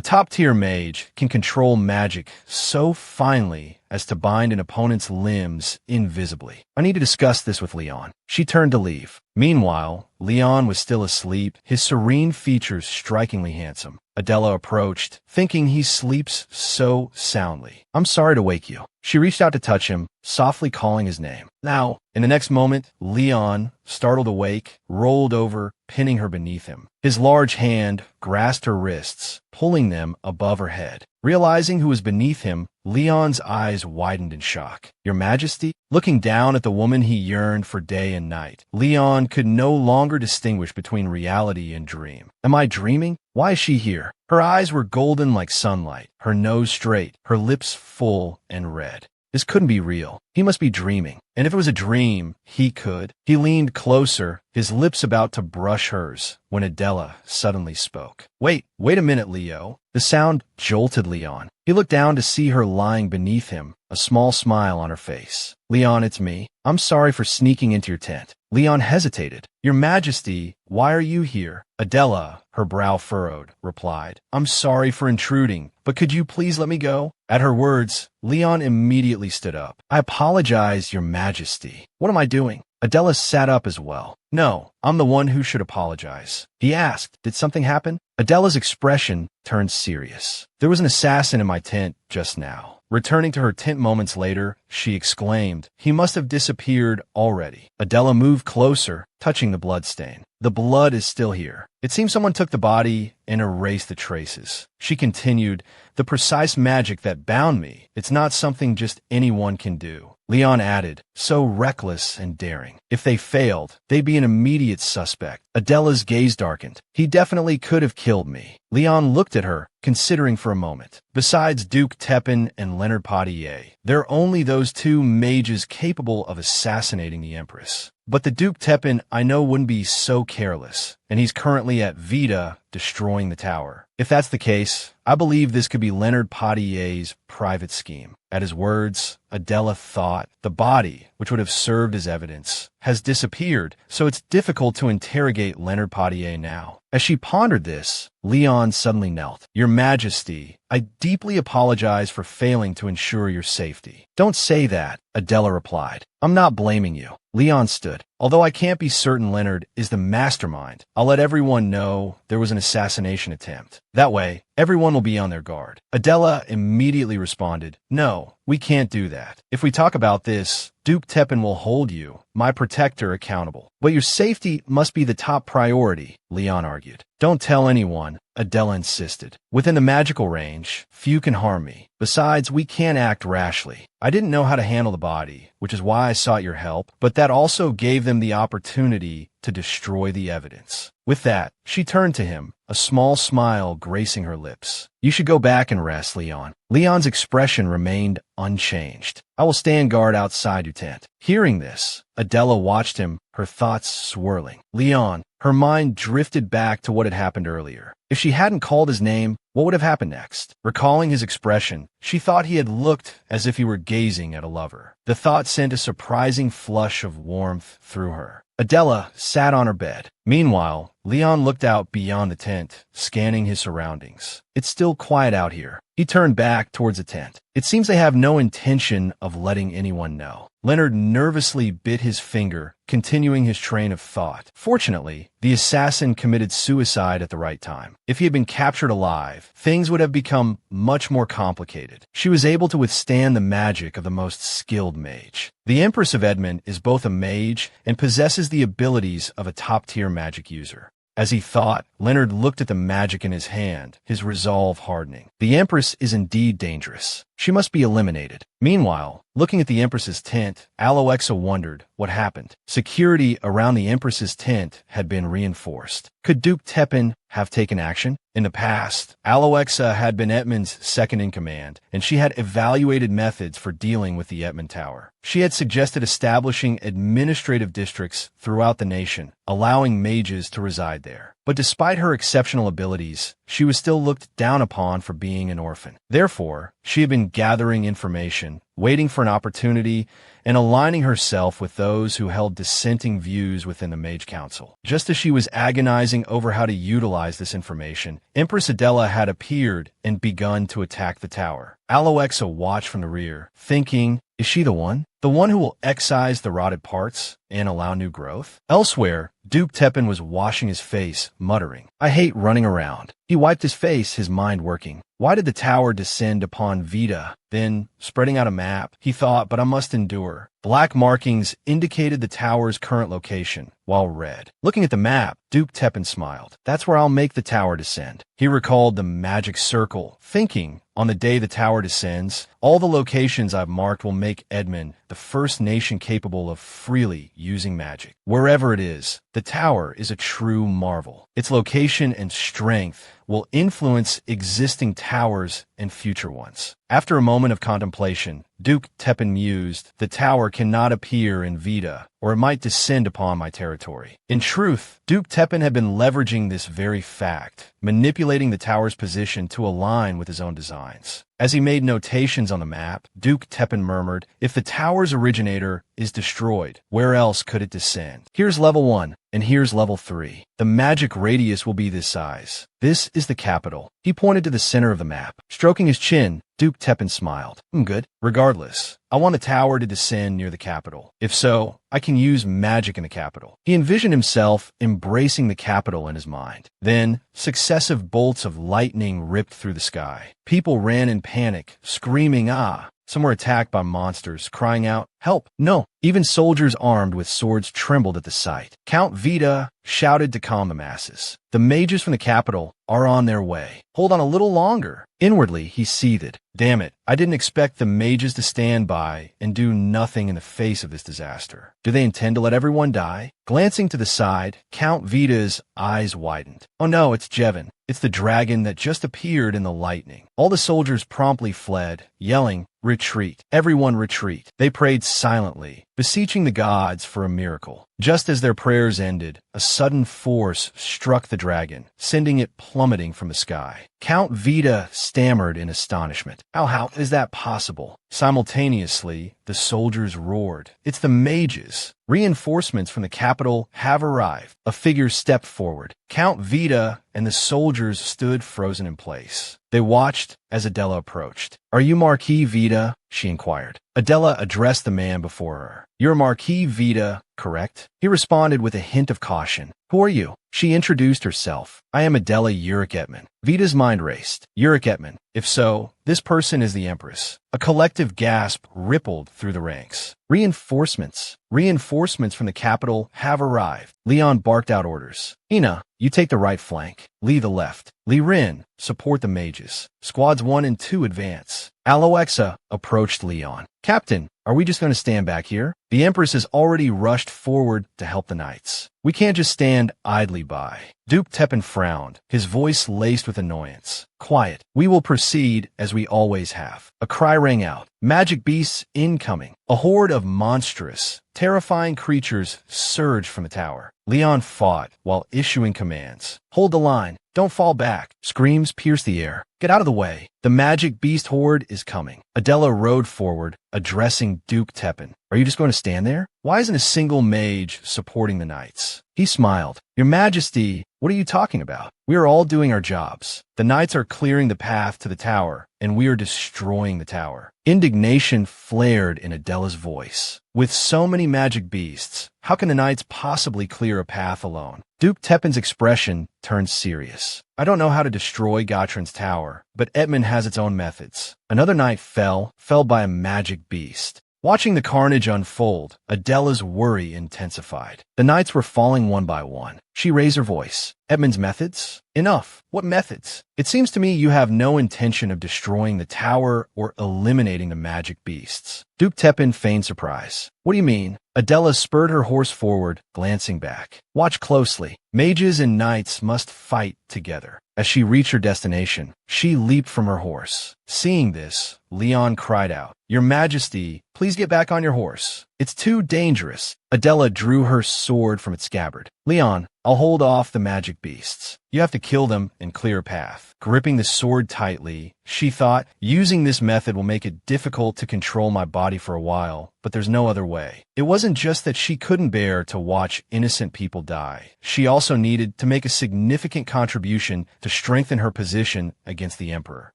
top-tier mage can control magic so finely as to bind an opponent's limbs invisibly. I need to discuss this with Leon. She turned to leave. Meanwhile, Leon was still asleep, his serene features strikingly handsome. Adela approached, thinking he sleeps so soundly. I'm sorry to wake you. She reached out to touch him, softly calling his name. Now, in the next moment, Leon, startled awake, rolled over, pinning her beneath him. His large hand grasped her wrists, pulling them above her head. Realizing who was beneath him, Leon's eyes widened in shock. Your Majesty? Looking down at the woman he yearned for day and night, Leon could no longer distinguish between reality and dream. Am I dreaming? Why is she here? Her eyes were golden like sunlight, her nose straight, her lips full and red. This couldn't be real. He must be dreaming. And if it was a dream, he could. He leaned closer, his lips about to brush hers, when Adela suddenly spoke. Wait a minute, Leo. The sound jolted Leon. He looked down to see her lying beneath him, a small smile on her face. Leon, it's me. I'm sorry for sneaking into your tent. Leon hesitated. Your Majesty, why are you here? Adela, her brow furrowed, replied. I'm sorry for intruding, but could you please let me go? At her words, Leon immediately stood up. I apologize, Your Majesty. What am I doing? Adela sat up as well. No, I'm the one who should apologize. He asked, did something happen? Adela's expression turned serious. There was an assassin in my tent just now. Returning to her tent moments later, she exclaimed, he must have disappeared already. Adela moved closer, touching the bloodstain. The blood is still here. It seems someone took the body and erased the traces. She continued, the precise magic that bound me, it's not something just anyone can do. Leon added, so reckless and daring. If they failed, they'd be an immediate suspect. Adela's gaze darkened. He definitely could have killed me. Leon looked at her, considering for a moment. Besides Duke Tepin and Leonard Potier, there are only those two mages capable of assassinating the Empress. But the Duke Tepin I know wouldn't be so careless, and he's currently at Vita destroying the tower. If that's the case, I believe this could be Leonard Potier's private scheme. At his words, Adela thought, the body, which would have served as evidence, has disappeared, so it's difficult to interrogate Leonard Potier now. As she pondered this, Leon suddenly knelt. Your Majesty, I deeply apologize for failing to ensure your safety. Don't say that, Adela replied. I'm not blaming you. Leon stood. Although I can't be certain Leonard is the mastermind, I'll let everyone know there was an assassination attempt. That way, everyone will be on their guard. Adela immediately responded, No, we can't do that. If we talk about this, Duke Tepin will hold you, my protector, accountable. But your safety must be the top priority, Leon argued. Don't tell anyone, Adela insisted. Within the magical range, few can harm me. Besides, we can't act rashly. I didn't know how to handle the body, which is why I sought your help, but that also gave them the opportunity to destroy the evidence. With that, she turned to him, a small smile gracing her lips. You should go back and rest, Leon. Leon's expression remained unchanged. I will stand guard outside your tent. Hearing this, Adela watched him, her thoughts swirling. Leon, her mind drifted back to what had happened earlier. If she hadn't called his name, what would have happened next? Recalling his expression, she thought he had looked as if he were gazing at a lover. The thought sent a surprising flush of warmth through her. Adela sat on her bed. Meanwhile, Leon looked out beyond the tent, scanning his surroundings. It's still quiet out here. He turned back towards the tent. It seems they have no intention of letting anyone know. Leonard nervously bit his finger, continuing his train of thought. Fortunately, the assassin committed suicide at the right time. If he had been captured alive, things would have become much more complicated. She was able to withstand the magic of the most skilled mage. The Empress of Edmond is both a mage and possesses the abilities of a top-tier magic user. As he thought, Leonard looked at the magic in his hand, his resolve hardening. The Empress is indeed dangerous. She must be eliminated. Meanwhile, looking at the Empress's tent, Aloexa wondered what happened. Security around the Empress's tent had been reinforced. Could Duke Tepin have taken action? In the past, Aloexa had been Edmond's second-in-command, and she had evaluated methods for dealing with the Edmond Tower. She had suggested establishing administrative districts throughout the nation, allowing mages to reside there. But despite her exceptional abilities, she was still looked down upon for being an orphan. Therefore, she had been gathering information, waiting for an opportunity, and aligning herself with those who held dissenting views within the Mage Council. Just as she was agonizing over how to utilize this information, Empress Adela had appeared and begun to attack the tower. Aloexa watched from the rear, thinking, is she the one? The one who will excise the rotted parts and allow new growth? Elsewhere, Duke Tepin was washing his face, muttering, I hate running around. He wiped his face, his mind working. Why did the tower descend upon Vita? Then, spreading out a map, he thought, but I must endure. Black markings indicated the tower's current location, while red. Looking at the map, Duke Tepin smiled. That's where I'll make the tower descend. He recalled the magic circle, thinking, on the day the tower descends, all the locations I've marked will make Edmond the first nation capable of freely using magic. Wherever it is, the tower is a true marvel. Its location and strength will influence existing towers and future ones. After a moment of contemplation, Duke Tepin mused, the tower cannot appear in Vita, or it might descend upon my territory. In truth, Duke Tepin had been leveraging this very fact, manipulating the tower's position to align with his own designs. As he made notations on the map, Duke Tepin murmured, if the tower's originator is destroyed, where else could it descend? Here's level 1, and here's level 3. The magic radius will be this size. This is the capital. He pointed to the center of the map. Stroking his chin, Duke Tepin smiled. Good. Regardless, I want a tower to descend near the capital. If so, I can use magic in the capital. He envisioned himself embracing the capital in his mind. Then, successive bolts of lightning ripped through the sky. People ran in panic, screaming, ah! Some were attacked by monsters, crying out, "Help! No!" Even soldiers armed with swords trembled at the sight. Count Vita shouted to calm the masses. "The mages from the capital are on their way. Hold on a little longer." Inwardly, he seethed. Damn it, I didn't expect the mages to stand by and do nothing in the face of this disaster. Do they intend to let everyone die? Glancing to the side, Count Vita's eyes widened. Oh no, it's Jevon. It's the dragon that just appeared in the lightning. All the soldiers promptly fled, yelling, "Retreat! Everyone retreat!" They prayed silently, beseeching the gods for a miracle. Just as their prayers ended, a sudden force struck the dragon, sending it plummeting from the sky. Count Vita stammered in astonishment. How is that possible? Simultaneously, the soldiers roared. It's the mages. Reinforcements from the capital have arrived. A figure stepped forward. Count Vita and the soldiers stood frozen in place. They watched as Adela approached. "Are you Marquis Vita?" she inquired. Adela addressed the man before her. "You're Marquis Vita, correct?" He responded with a hint of caution. "Who are you?" She introduced herself. "I am Adela Edmond." Vita's mind raced. Edmond. If so, this person is the Empress. A collective gasp rippled through the ranks. Reinforcements. Reinforcements from the capital have arrived. Leon barked out orders. "Ina, you take the right flank. Lee the left. Lee Rin, support the mages. Squads 1 and 2 advance." Aloexa approached Leon. "Captain, are we just going to stand back here?" The Empress has already rushed forward to help the knights. "We can't just stand idly by." Duke Teppan frowned, his voice laced with annoyance. "Quiet. We will proceed as we always have." A cry rang out. "Magic beasts incoming." A horde of monstrous, terrifying creatures surged from the tower. Leon fought while issuing commands. "Hold the line. Don't fall back." Screams pierced the air. "Get out of the way. The magic beast horde is coming." Adela rode forward, addressing Duke Teppan. "Are you just going to stand there? Why isn't a single mage supporting the knights?" He smiled. "Your Majesty, what are you talking about? We are all doing our jobs. The knights are clearing the path to the tower, and we are destroying the tower." Indignation flared in Adela's voice. "With so many magic beasts, how can the knights possibly clear a path alone?" Duke Teppan's expression turned serious. "I don't know how to destroy Gotran's tower, but Edmond has its own methods." Another knight fell by a magic beast. Watching the carnage unfold, Adela's worry intensified. The knights were falling one by one. She raised her voice. "Edmund's methods? Enough. What methods? It seems to me you have no intention of destroying the tower or eliminating the magic beasts." Duke Teppan feigned surprise. "What do you mean?" Adela spurred her horse forward, glancing back. "Watch closely. Mages and knights must fight together." As she reached her destination, she leaped from her horse. Seeing this, Leon cried out, "Your Majesty, please get back on your horse. It's too dangerous." Adela drew her sword from its scabbard. "Leon, I'll hold off the magic beasts. You have to kill them and clear a path." Gripping the sword tightly, she thought, "Using this method will make it difficult to control my body for a while, but there's no other way." It wasn't just that she couldn't bear to watch innocent people die. She also needed to make a significant contribution to strengthen her position against the Emperor.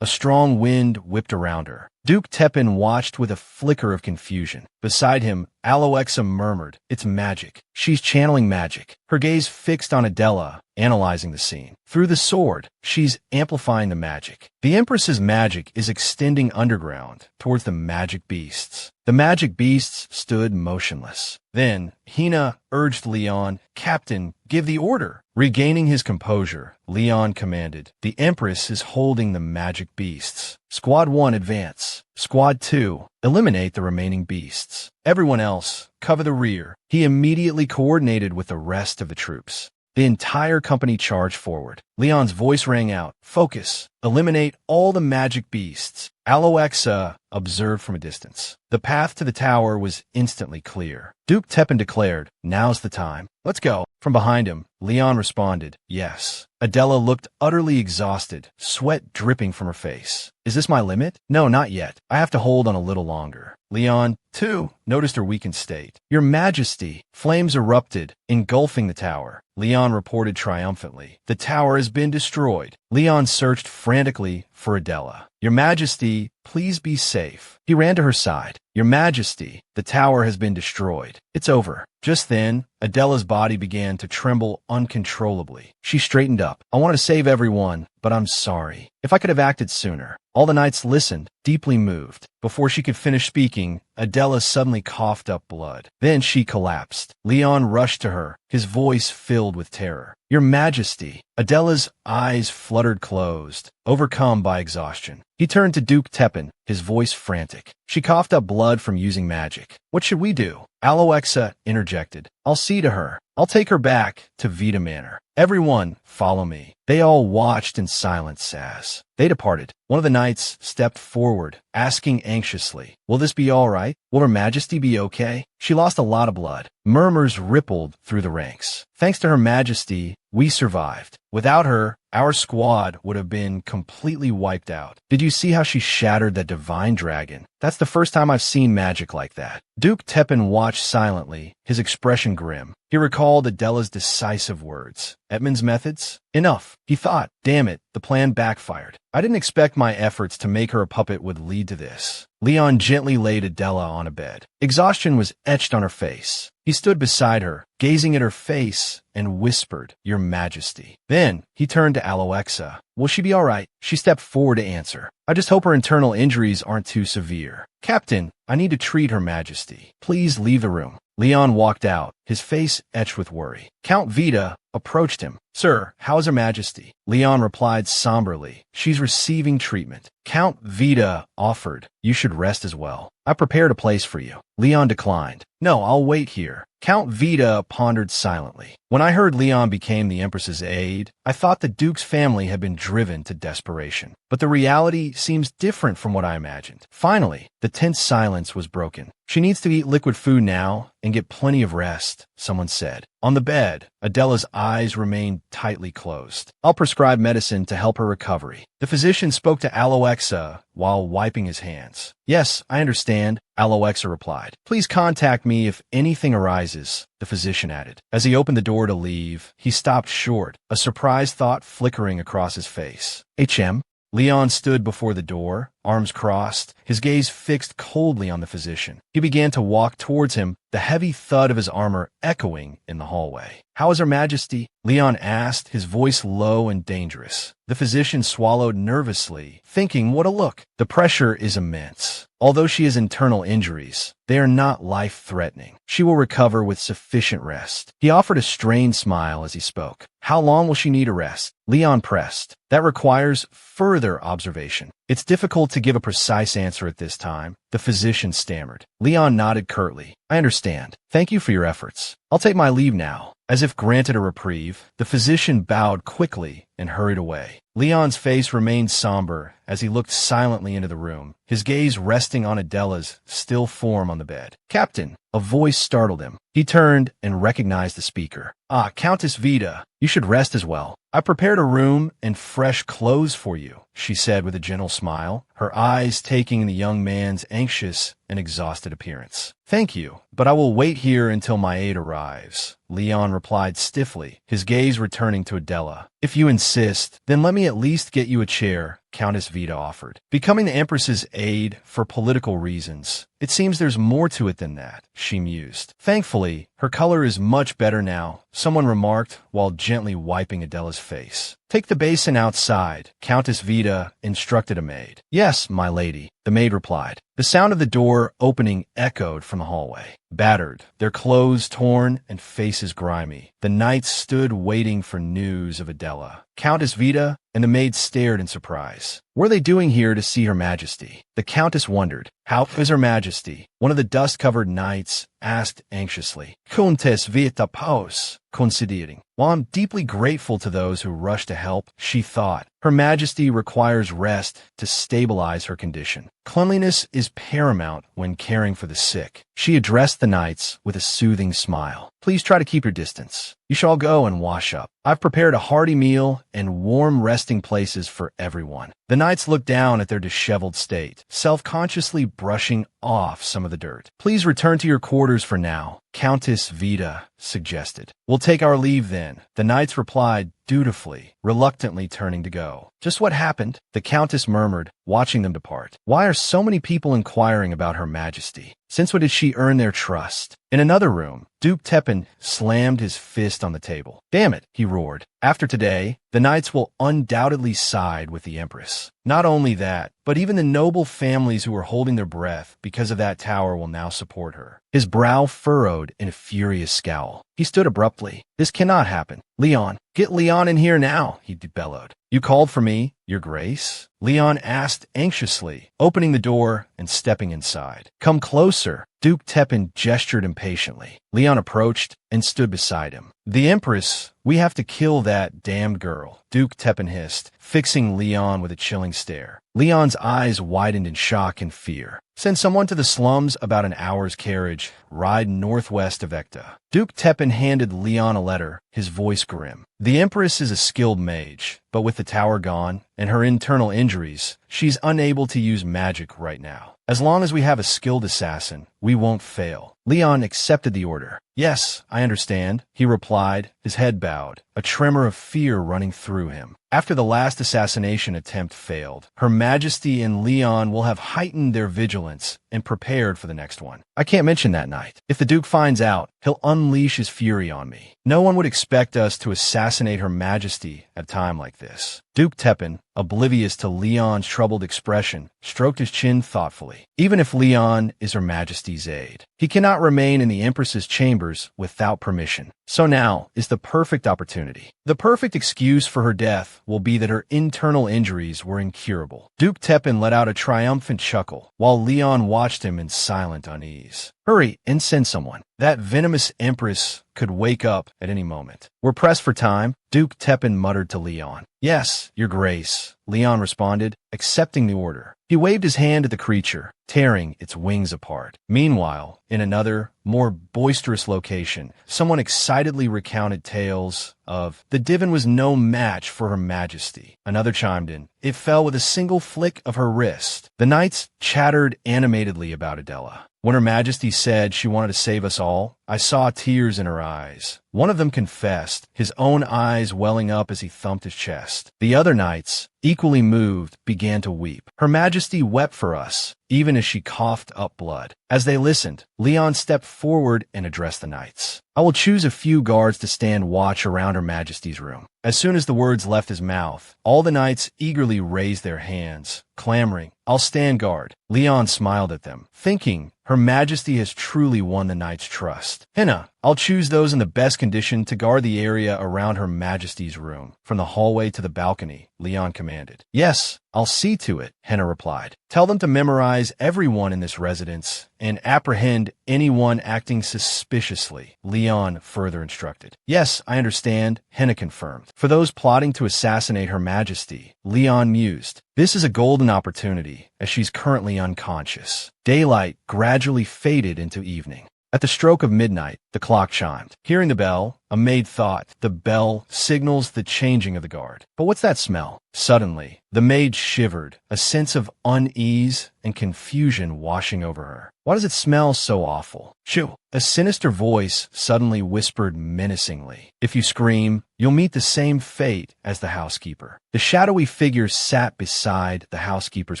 A strong wind whipped around her. Duke Teppan watched with a flicker of confusion. Beside him, Aloexa murmured, "It's magic." She's channeling magic. Her gaze fixed on Adela, analyzing the scene. Through the sword, she's amplifying the magic. The Empress's magic is extending underground towards the magic beasts. The magic beasts stood motionless. Then, Hina urged Leon, "Captain, give the order." Regaining his composure, Leon commanded, "The Empress is holding the magic beasts. Squad 1 advance. Squad 2, eliminate the remaining beasts. Everyone else, cover the rear." He immediately coordinated with the rest of the troops. The entire company charged forward. Leon's voice rang out, "Focus. Eliminate all the magic beasts." Aloexa observed from a distance. The path to the tower was instantly clear. Duke Teppan declared, "Now's the time. Let's go." From behind him, Leon responded, "Yes." Adela looked utterly exhausted, sweat dripping from her face. "Is this my limit?" "No, not yet. I have to hold on a little longer." Leon, too, noticed her weakened state. "Your Majesty!" Flames erupted, engulfing the tower. Leon reported triumphantly, "The tower has been destroyed." Leon searched frantically for Adela. "Your Majesty, please be safe." He ran to her side. "Your Majesty, the tower has been destroyed. It's over." Just then, Adela's body began to tremble uncontrollably. She straightened up. "I want to save everyone, but I'm sorry. If I could have acted sooner." All the knights listened, deeply moved. Before she could finish speaking, Adela suddenly coughed up blood. Then she collapsed. Leon rushed to her, his voice filled with terror. "Your Majesty." Adela's eyes fluttered closed, overcome by exhaustion. He turned to Duke Teppan, his voice frantic. "She coughed up blood from using magic. What should we do?" Aloexa interjected. "I'll see to her. I'll take her back to Vita Manor. Everyone, follow me." They all watched in silence as they departed. One of the knights stepped forward, asking anxiously, "Will this be all right? Will Her Majesty be okay? She lost a lot of blood." Murmurs rippled through the ranks. "Thanks to Her Majesty, we survived. Without her, our squad would have been completely wiped out. Did you see how she shattered that divine dragon? That's the first time I've seen magic like that." Duke Teppan watched silently, his expression grim. He recalled Adela's decisive words. Edmond's methods? Enough, he thought. Damn it, the plan backfired. I didn't expect my efforts to make her a puppet would lead to this. Leon gently laid Adela on a bed. Exhaustion was etched on her face. He stood beside her, gazing at her face, and whispered, "Your Majesty." Then he turned to Aloexa. "Will she be all right?" She stepped forward to answer. "I just hope her internal injuries aren't too severe." "Captain, I need to treat Her Majesty. Please leave the room." Leon walked out, his face etched with worry. Count Vita approached him. "Sir, how is Her Majesty?" Leon replied somberly, "She's receiving treatment." Count Vita offered, "You should rest as well. I prepared a place for you." Leon declined. "No, I'll wait here." Count Vita pondered silently. "When I heard Leon became the Empress's aide, I thought the Duke's family had been driven to desperation. But the reality seems different from what I imagined." Finally, the tense silence was broken. "She needs to eat liquid food now and get plenty of rest," someone said. On the bed, Adela's eyes remained tightly closed. "I'll prescribe medicine to help her recovery." The physician spoke to Aloexa while wiping his hands. "Yes, I understand," Aloexa replied. "Please contact me if anything arises," the physician added. As he opened the door to leave, he stopped short, a surprised thought flickering across his face. "HM?" Leon stood before the door, arms crossed, his gaze fixed coldly on the physician. He began to walk towards him, the heavy thud of his armor echoing in the hallway. "How is Her Majesty?" Leon asked, his voice low and dangerous. The physician swallowed nervously, thinking, what a look. "The pressure is immense. Although she has internal injuries, they are not life-threatening. She will recover with sufficient rest." He offered a strained smile as he spoke. "How long will she need a rest?" Leon pressed. "That requires further observation. It's difficult to give a precise answer at this time," the physician stammered. Leon nodded curtly. "I understand. Thank you for your efforts. I'll take my leave now." As if granted a reprieve, the physician bowed quickly and hurried away. Leon's face remained somber as he looked silently into the room, his gaze resting on Adela's still form on the bed. "Captain!" A voice startled him. He turned and recognized the speaker. "Ah, Countess Vita, you should rest as well. I prepared a room and fresh clothes for you," she said with a gentle smile, her eyes taking the young man's anxious and exhausted appearance. "Thank you, but I will wait here until my aide arrives," Leon replied stiffly, his gaze returning to Adela. "If you insist, then let me at least get you a chair," Countess Vita offered. "Becoming the Empress's aide for political reasons. It seems there's more to it than that," she mused. "Thankfully, her color is much better now," someone remarked while gently wiping Adela's face. "Take the basin outside," Countess Vita instructed a maid. "Yes, my lady," the maid replied. The sound of the door opening echoed from the hallway. Battered, their clothes torn and faces grimy, the knights stood waiting for news of Adela. Countess Vita and the maid stared in surprise. What are they doing here to see Her Majesty? The Countess wondered. "How is Her Majesty?" One of the dust-covered knights asked anxiously. "Countess Vita Paus," considering. "While I'm deeply grateful to those who rushed to help," she thought, "Her Majesty requires rest to stabilize her condition. Cleanliness is paramount when caring for the sick." She addressed the knights with a soothing smile. "Please try to keep your distance. You shall go and wash up. I've prepared a hearty meal and warm resting places for everyone." The knights looked down at their disheveled state, self-consciously brushing off some of the dirt. "Please return to your quarters for now," Countess Vita suggested. "We'll take our leave then," the knights replied dutifully, reluctantly turning to go. "Just what happened?" the Countess murmured, watching them depart. "Why are so many people inquiring about Her Majesty?" Since when did she earn their trust? In another room, Duke Tepin slammed his fist on the table. Damn it, he roared. After today, the knights will undoubtedly side with the Empress. Not only that, but even the noble families who were holding their breath because of that tower will now support her. His brow furrowed in a furious scowl. He stood abruptly. This cannot happen. Leon, get Leon in here now, he bellowed. You called for me, Your Grace? Leon asked anxiously, opening the door and stepping inside. Come closer. Duke Tepin gestured impatiently. Leon approached and stood beside him. The Empress, we have to kill that damned girl, Duke Tepin hissed, fixing Leon with a chilling stare. Leon's eyes widened in shock and fear. Send someone to the slums about an hour's carriage. Ride northwest of Ekta. Duke Tepin handed Leon a letter, his voice grim. The Empress is a skilled mage, but with the tower gone and her internal injuries, she's unable to use magic right now. As long as we have a skilled assassin, we won't fail. Leon accepted the order. Yes, I understand, he replied, his head bowed, a tremor of fear running through him. After the last assassination attempt failed, Her Majesty and Leon will have heightened their vigilance and prepared for the next one. I can't mention that night. If the Duke finds out, he'll unleash his fury on me. No one would expect us to assassinate Her Majesty at a time like this. Duke Tepin, oblivious to Leon's troubled expression, stroked his chin thoughtfully. Even if Leon is Her Majesty's aide, he cannot remain in the Empress's chambers without permission. So now is the perfect opportunity. The perfect excuse for her death will be that her internal injuries were incurable. Duke Tepin let out a triumphant chuckle, while Leon watched him in silent unease. Hurry and send someone. That venomous Empress could wake up at any moment. We're pressed for time, Duke Tepin muttered to Leon. Yes, Your Grace, Leon responded, accepting the order. He waved his hand at the creature, tearing its wings apart. Meanwhile, in another, more boisterous location, someone excitedly recounted tales of the Divan was no match for Her Majesty. Another chimed in. It fell with a single flick of her wrist. The knights chattered animatedly about Adela. When Her Majesty said she wanted to save us all, I saw tears in her eyes. One of them confessed, his own eyes welling up as he thumped his chest. The other knights, equally moved, began to weep. Her Majesty wept for us, even as she coughed up blood. As they listened, Leon stepped forward and addressed the knights. I will choose a few guards to stand watch around Her Majesty's room. As soon as the words left his mouth, all the knights eagerly raised their hands, clamoring, I'll stand guard. Leon smiled at them, thinking, Her Majesty has truly won the knights' trust. Henna, I'll choose those in the best condition to guard the area around Her Majesty's room. From the hallway to the balcony, Leon commanded. Yes, I'll see to it, Henna replied. Tell them to memorize everyone in this residence and apprehend anyone acting suspiciously, Leon further instructed. Yes, I understand, Henna confirmed. For those plotting to assassinate Her Majesty, Leon mused. This is a golden opportunity, as she's currently unconscious. Daylight gradually faded into evening. At the stroke of midnight, the clock chimed. Hearing the bell, a maid thought, the bell signals the changing of the guard. But what's that smell? Suddenly, the maid shivered, a sense of unease and confusion washing over her. Why does it smell so awful? Shoo! A sinister voice suddenly whispered menacingly. If you scream, you'll meet the same fate as the housekeeper. The shadowy figure sat beside the housekeeper's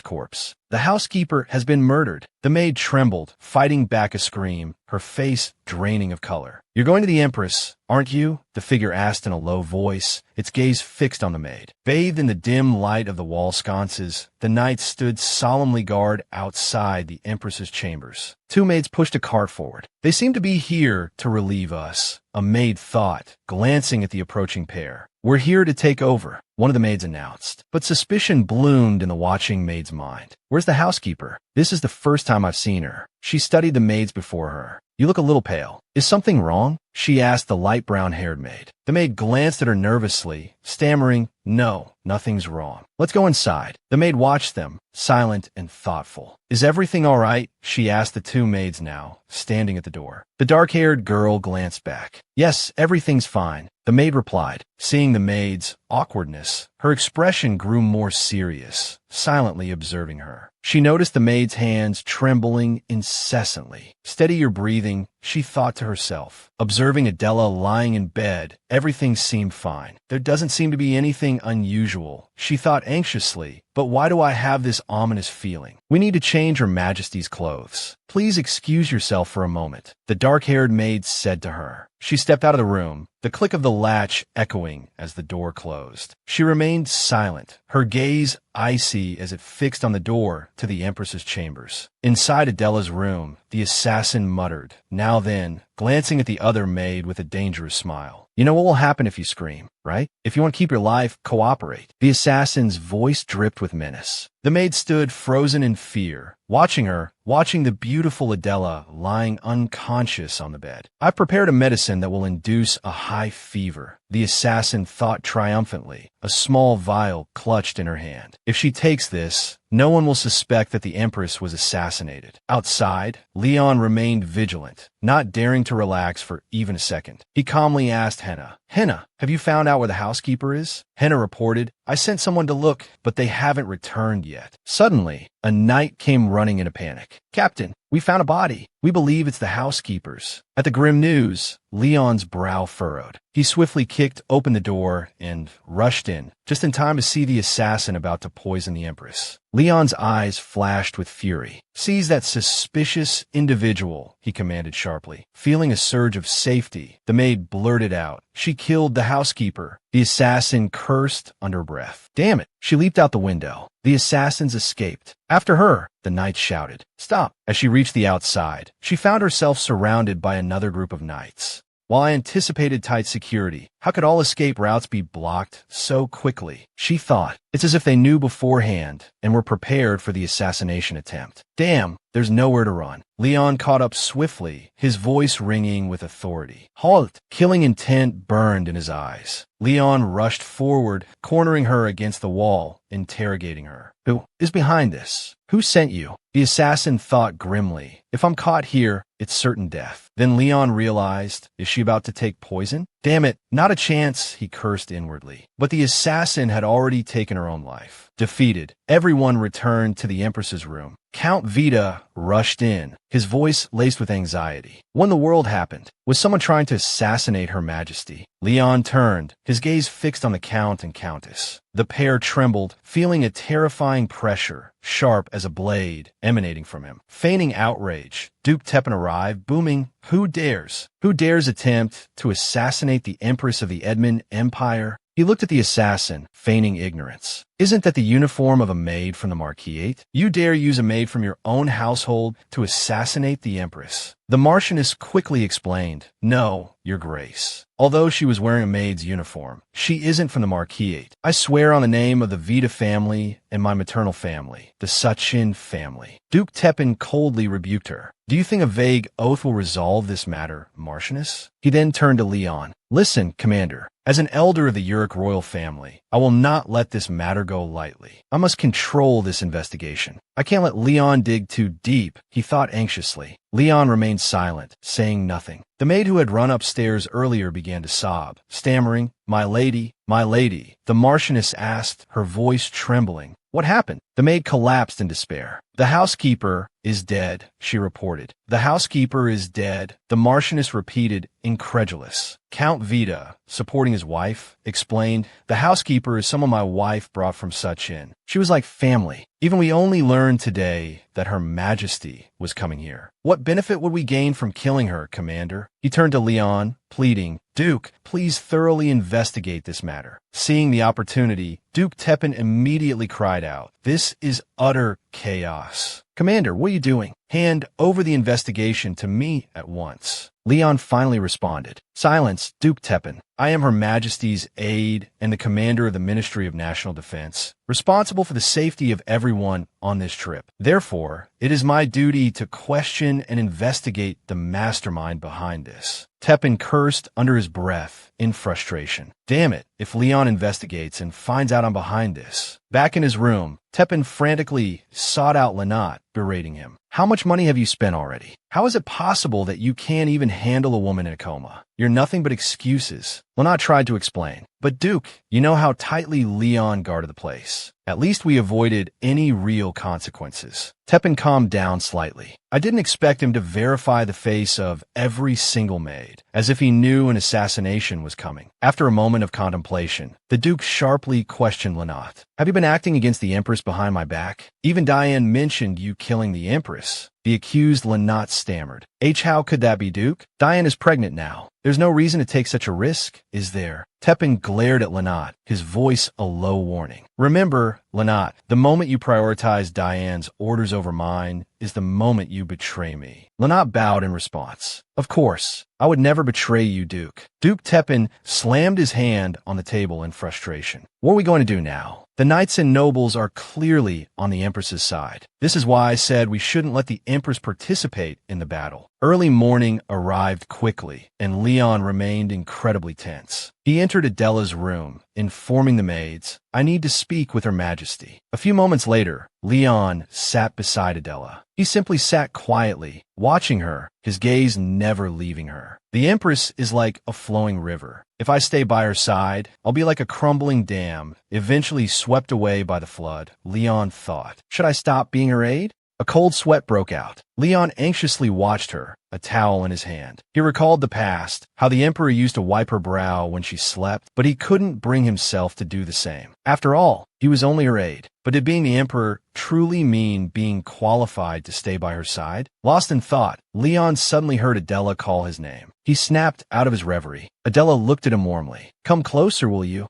corpse. The housekeeper has been murdered. The maid trembled, fighting back a scream, her face draining of color. You're going to the Empress, aren't you? The figure asked in a low voice, its gaze fixed on the maid. Bathed in the dim light of the wall sconces, the knights stood solemnly guard outside the Empress's chambers. Two maids pushed a cart forward. They seem to be here to relieve us, a maid thought, glancing at the approaching pair. We're here to take over, one of the maids announced. But suspicion bloomed in the watching maid's mind. Where's the housekeeper? This is the first time I've seen her. She studied the maids before her. You look a little pale. Is something wrong? She asked the light brown-haired maid. The maid glanced at her nervously, stammering, No, nothing's wrong. Let's go inside. The maid watched them, silent and thoughtful. Is everything all right? She asked the two maids now, standing at the door. The dark-haired girl glanced back. Yes, everything's fine. The maid replied. Seeing the maid's awkwardness, Her expression grew more serious, silently observing her. She noticed the maid's hands trembling incessantly. Steady your breathing, she thought to herself. Observing Adela lying in bed, everything seemed fine. There doesn't seem to be anything unusual, she thought anxiously. But why do I have this ominous feeling? We need to change Her Majesty's clothes. Please excuse yourself for a moment, the dark-haired maid said to her. She stepped out of the room, the click of the latch echoing as the door closed. She remained silent, her gaze icy as it fixed on the door to the Empress's chambers. Inside Adela's room, the assassin muttered, now then, glancing at the other maid with a dangerous smile. You know what will happen if you scream, right? If you want to keep your life, cooperate. The assassin's voice dripped with menace. The maid stood frozen in fear, watching the beautiful Adela lying unconscious on the bed. I've prepared a medicine that will induce a high fever, the assassin thought triumphantly, a small vial clutched in her hand. If she takes this, no one will suspect that the Empress was assassinated. Outside, Leon remained vigilant, not daring to relax for even a second. He calmly asked Henna, Henna, have you found out where the housekeeper is? Henna reported, I sent someone to look, but they haven't returned yet. Suddenly, a knight came running in a panic. Captain, we found a body. We believe it's the housekeeper's. At the grim news, Leon's brow furrowed. He swiftly kicked open the door and rushed in, just in time to see the assassin about to poison the Empress. Leon's eyes flashed with fury. Seize that suspicious individual, he commanded sharply. Feeling a surge of safety, the maid blurted out, she killed the housekeeper. The assassin cursed under breath. Damn it! She leaped out the window. The assassins escaped. After her, the knight shouted. Stop! As she reached the outside, she found herself surrounded by another group of knights. While I anticipated tight security, how could all escape routes be blocked so quickly? She thought. It's as if they knew beforehand and were prepared for the assassination attempt. Damn, there's nowhere to run. Leon caught up swiftly, his voice ringing with authority. Halt! Killing intent burned in his eyes. Leon rushed forward, cornering her against the wall, interrogating her. Who is behind this? Who sent you? The assassin thought grimly. If I'm caught here, it's certain death. Then Leon realized, is she about to take poison? Damn it, not a chance, he cursed inwardly. But the assassin had already taken her own life. Defeated, everyone returned to the Empress's room. Count Vita rushed in, his voice laced with anxiety. When the world happened, was someone trying to assassinate Her Majesty? Leon turned, his gaze fixed on the Count and Countess. The pair trembled, feeling a terrifying pressure, sharp as a blade, emanating from him. Feigning outrage, Duke Teppan arrived, booming, Who dares? Who dares attempt to assassinate the Empress of the Edmond Empire? He looked at the assassin, feigning ignorance. Isn't that the uniform of a maid from the Marquisate? You dare use a maid from your own household to assassinate the Empress? The Marchioness quickly explained, No, Your Grace. Although she was wearing a maid's uniform, she isn't from the Marquisate. I swear on the name of the Vita family and my maternal family, the Sachin family. Duke Teppan coldly rebuked her. Do you think a vague oath will resolve this matter, Marchioness? He then turned to Leon. Listen, Commander. As an elder of the Uric royal family, I will not let this matter go lightly. I must control this investigation. I can't let Leon dig too deep, he thought anxiously. Leon remained silent, saying nothing. The maid who had run upstairs earlier began to sob, stammering, my lady, the Marchioness asked, her voice trembling. What happened? The maid collapsed in despair. The housekeeper is dead, she reported. The housekeeper is dead, the Marchioness repeated, incredulous. Count Vita, supporting his wife, explained, the housekeeper is someone my wife brought from Sachin. She was like family. Even we only learned today that Her Majesty was coming here. What benefit would we gain from killing her, Commander? He turned to Leon, pleading, Duke, please thoroughly investigate this matter. Seeing the opportunity, Duke Teppan immediately cried out, This is utter chaos. Commander, what are you doing? Hand over the investigation to me at once. Leon finally responded. Silence, Duke Teppan. I am Her Majesty's aide and the commander of the Ministry of National Defense, responsible for the safety of everyone on this trip. Therefore, it is my duty to question and investigate the mastermind behind this. Teppan cursed under his breath in frustration. Damn it, if Leon investigates and finds out I'm behind this. Back in his room, Teppan frantically sought out Lenat, berating him. How much money have you spent already? How is it possible that you can't even handle a woman in a coma? You're nothing but excuses. Lenat tried to explain. But Duke, you know how tightly Leon guarded the place. At least we avoided any real consequences. Tepin calmed down slightly. I didn't expect him to verify the face of every single maid, as if he knew an assassination was coming. After a moment of contemplation, the Duke sharply questioned Lenat. Have you been acting against the Empress behind my back? Even Diane mentioned you killing the Empress. The accused Lenat stammered. How could that be, Duke? Diane is pregnant now. There's no reason to take such a risk, is there? Tepin glared at Lenat, his voice a low warning. Remember, Lenat, the moment you prioritize Diane's orders over mine is the moment you betray me. Lenat bowed in response. Of course, I would never betray you, Duke. Duke Tepin slammed his hand on the table in frustration. What are we going to do now? The knights and nobles are clearly on the Empress's side. This is why I said we shouldn't let the Empress participate in the battle. Early morning arrived quickly, and Leon remained incredibly tense. He entered Adela's room, informing the maids, I need to speak with Her Majesty. A few moments later, Leon sat beside Adela. He simply sat quietly, watching her, his gaze never leaving her. The Empress is like a flowing river. If I stay by her side, I'll be like a crumbling dam, eventually swept away by the flood, Leon thought. Should I stop being her aide? A cold sweat broke out. Leon anxiously watched her, a towel in his hand. He recalled the past, how the Emperor used to wipe her brow when she slept, but he couldn't bring himself to do the same. After all, he was only her aide. But did being the Emperor truly mean being qualified to stay by her side? Lost in thought, Leon suddenly heard Adela call his name. He snapped out of his reverie. Adela looked at him warmly. Come closer, will you?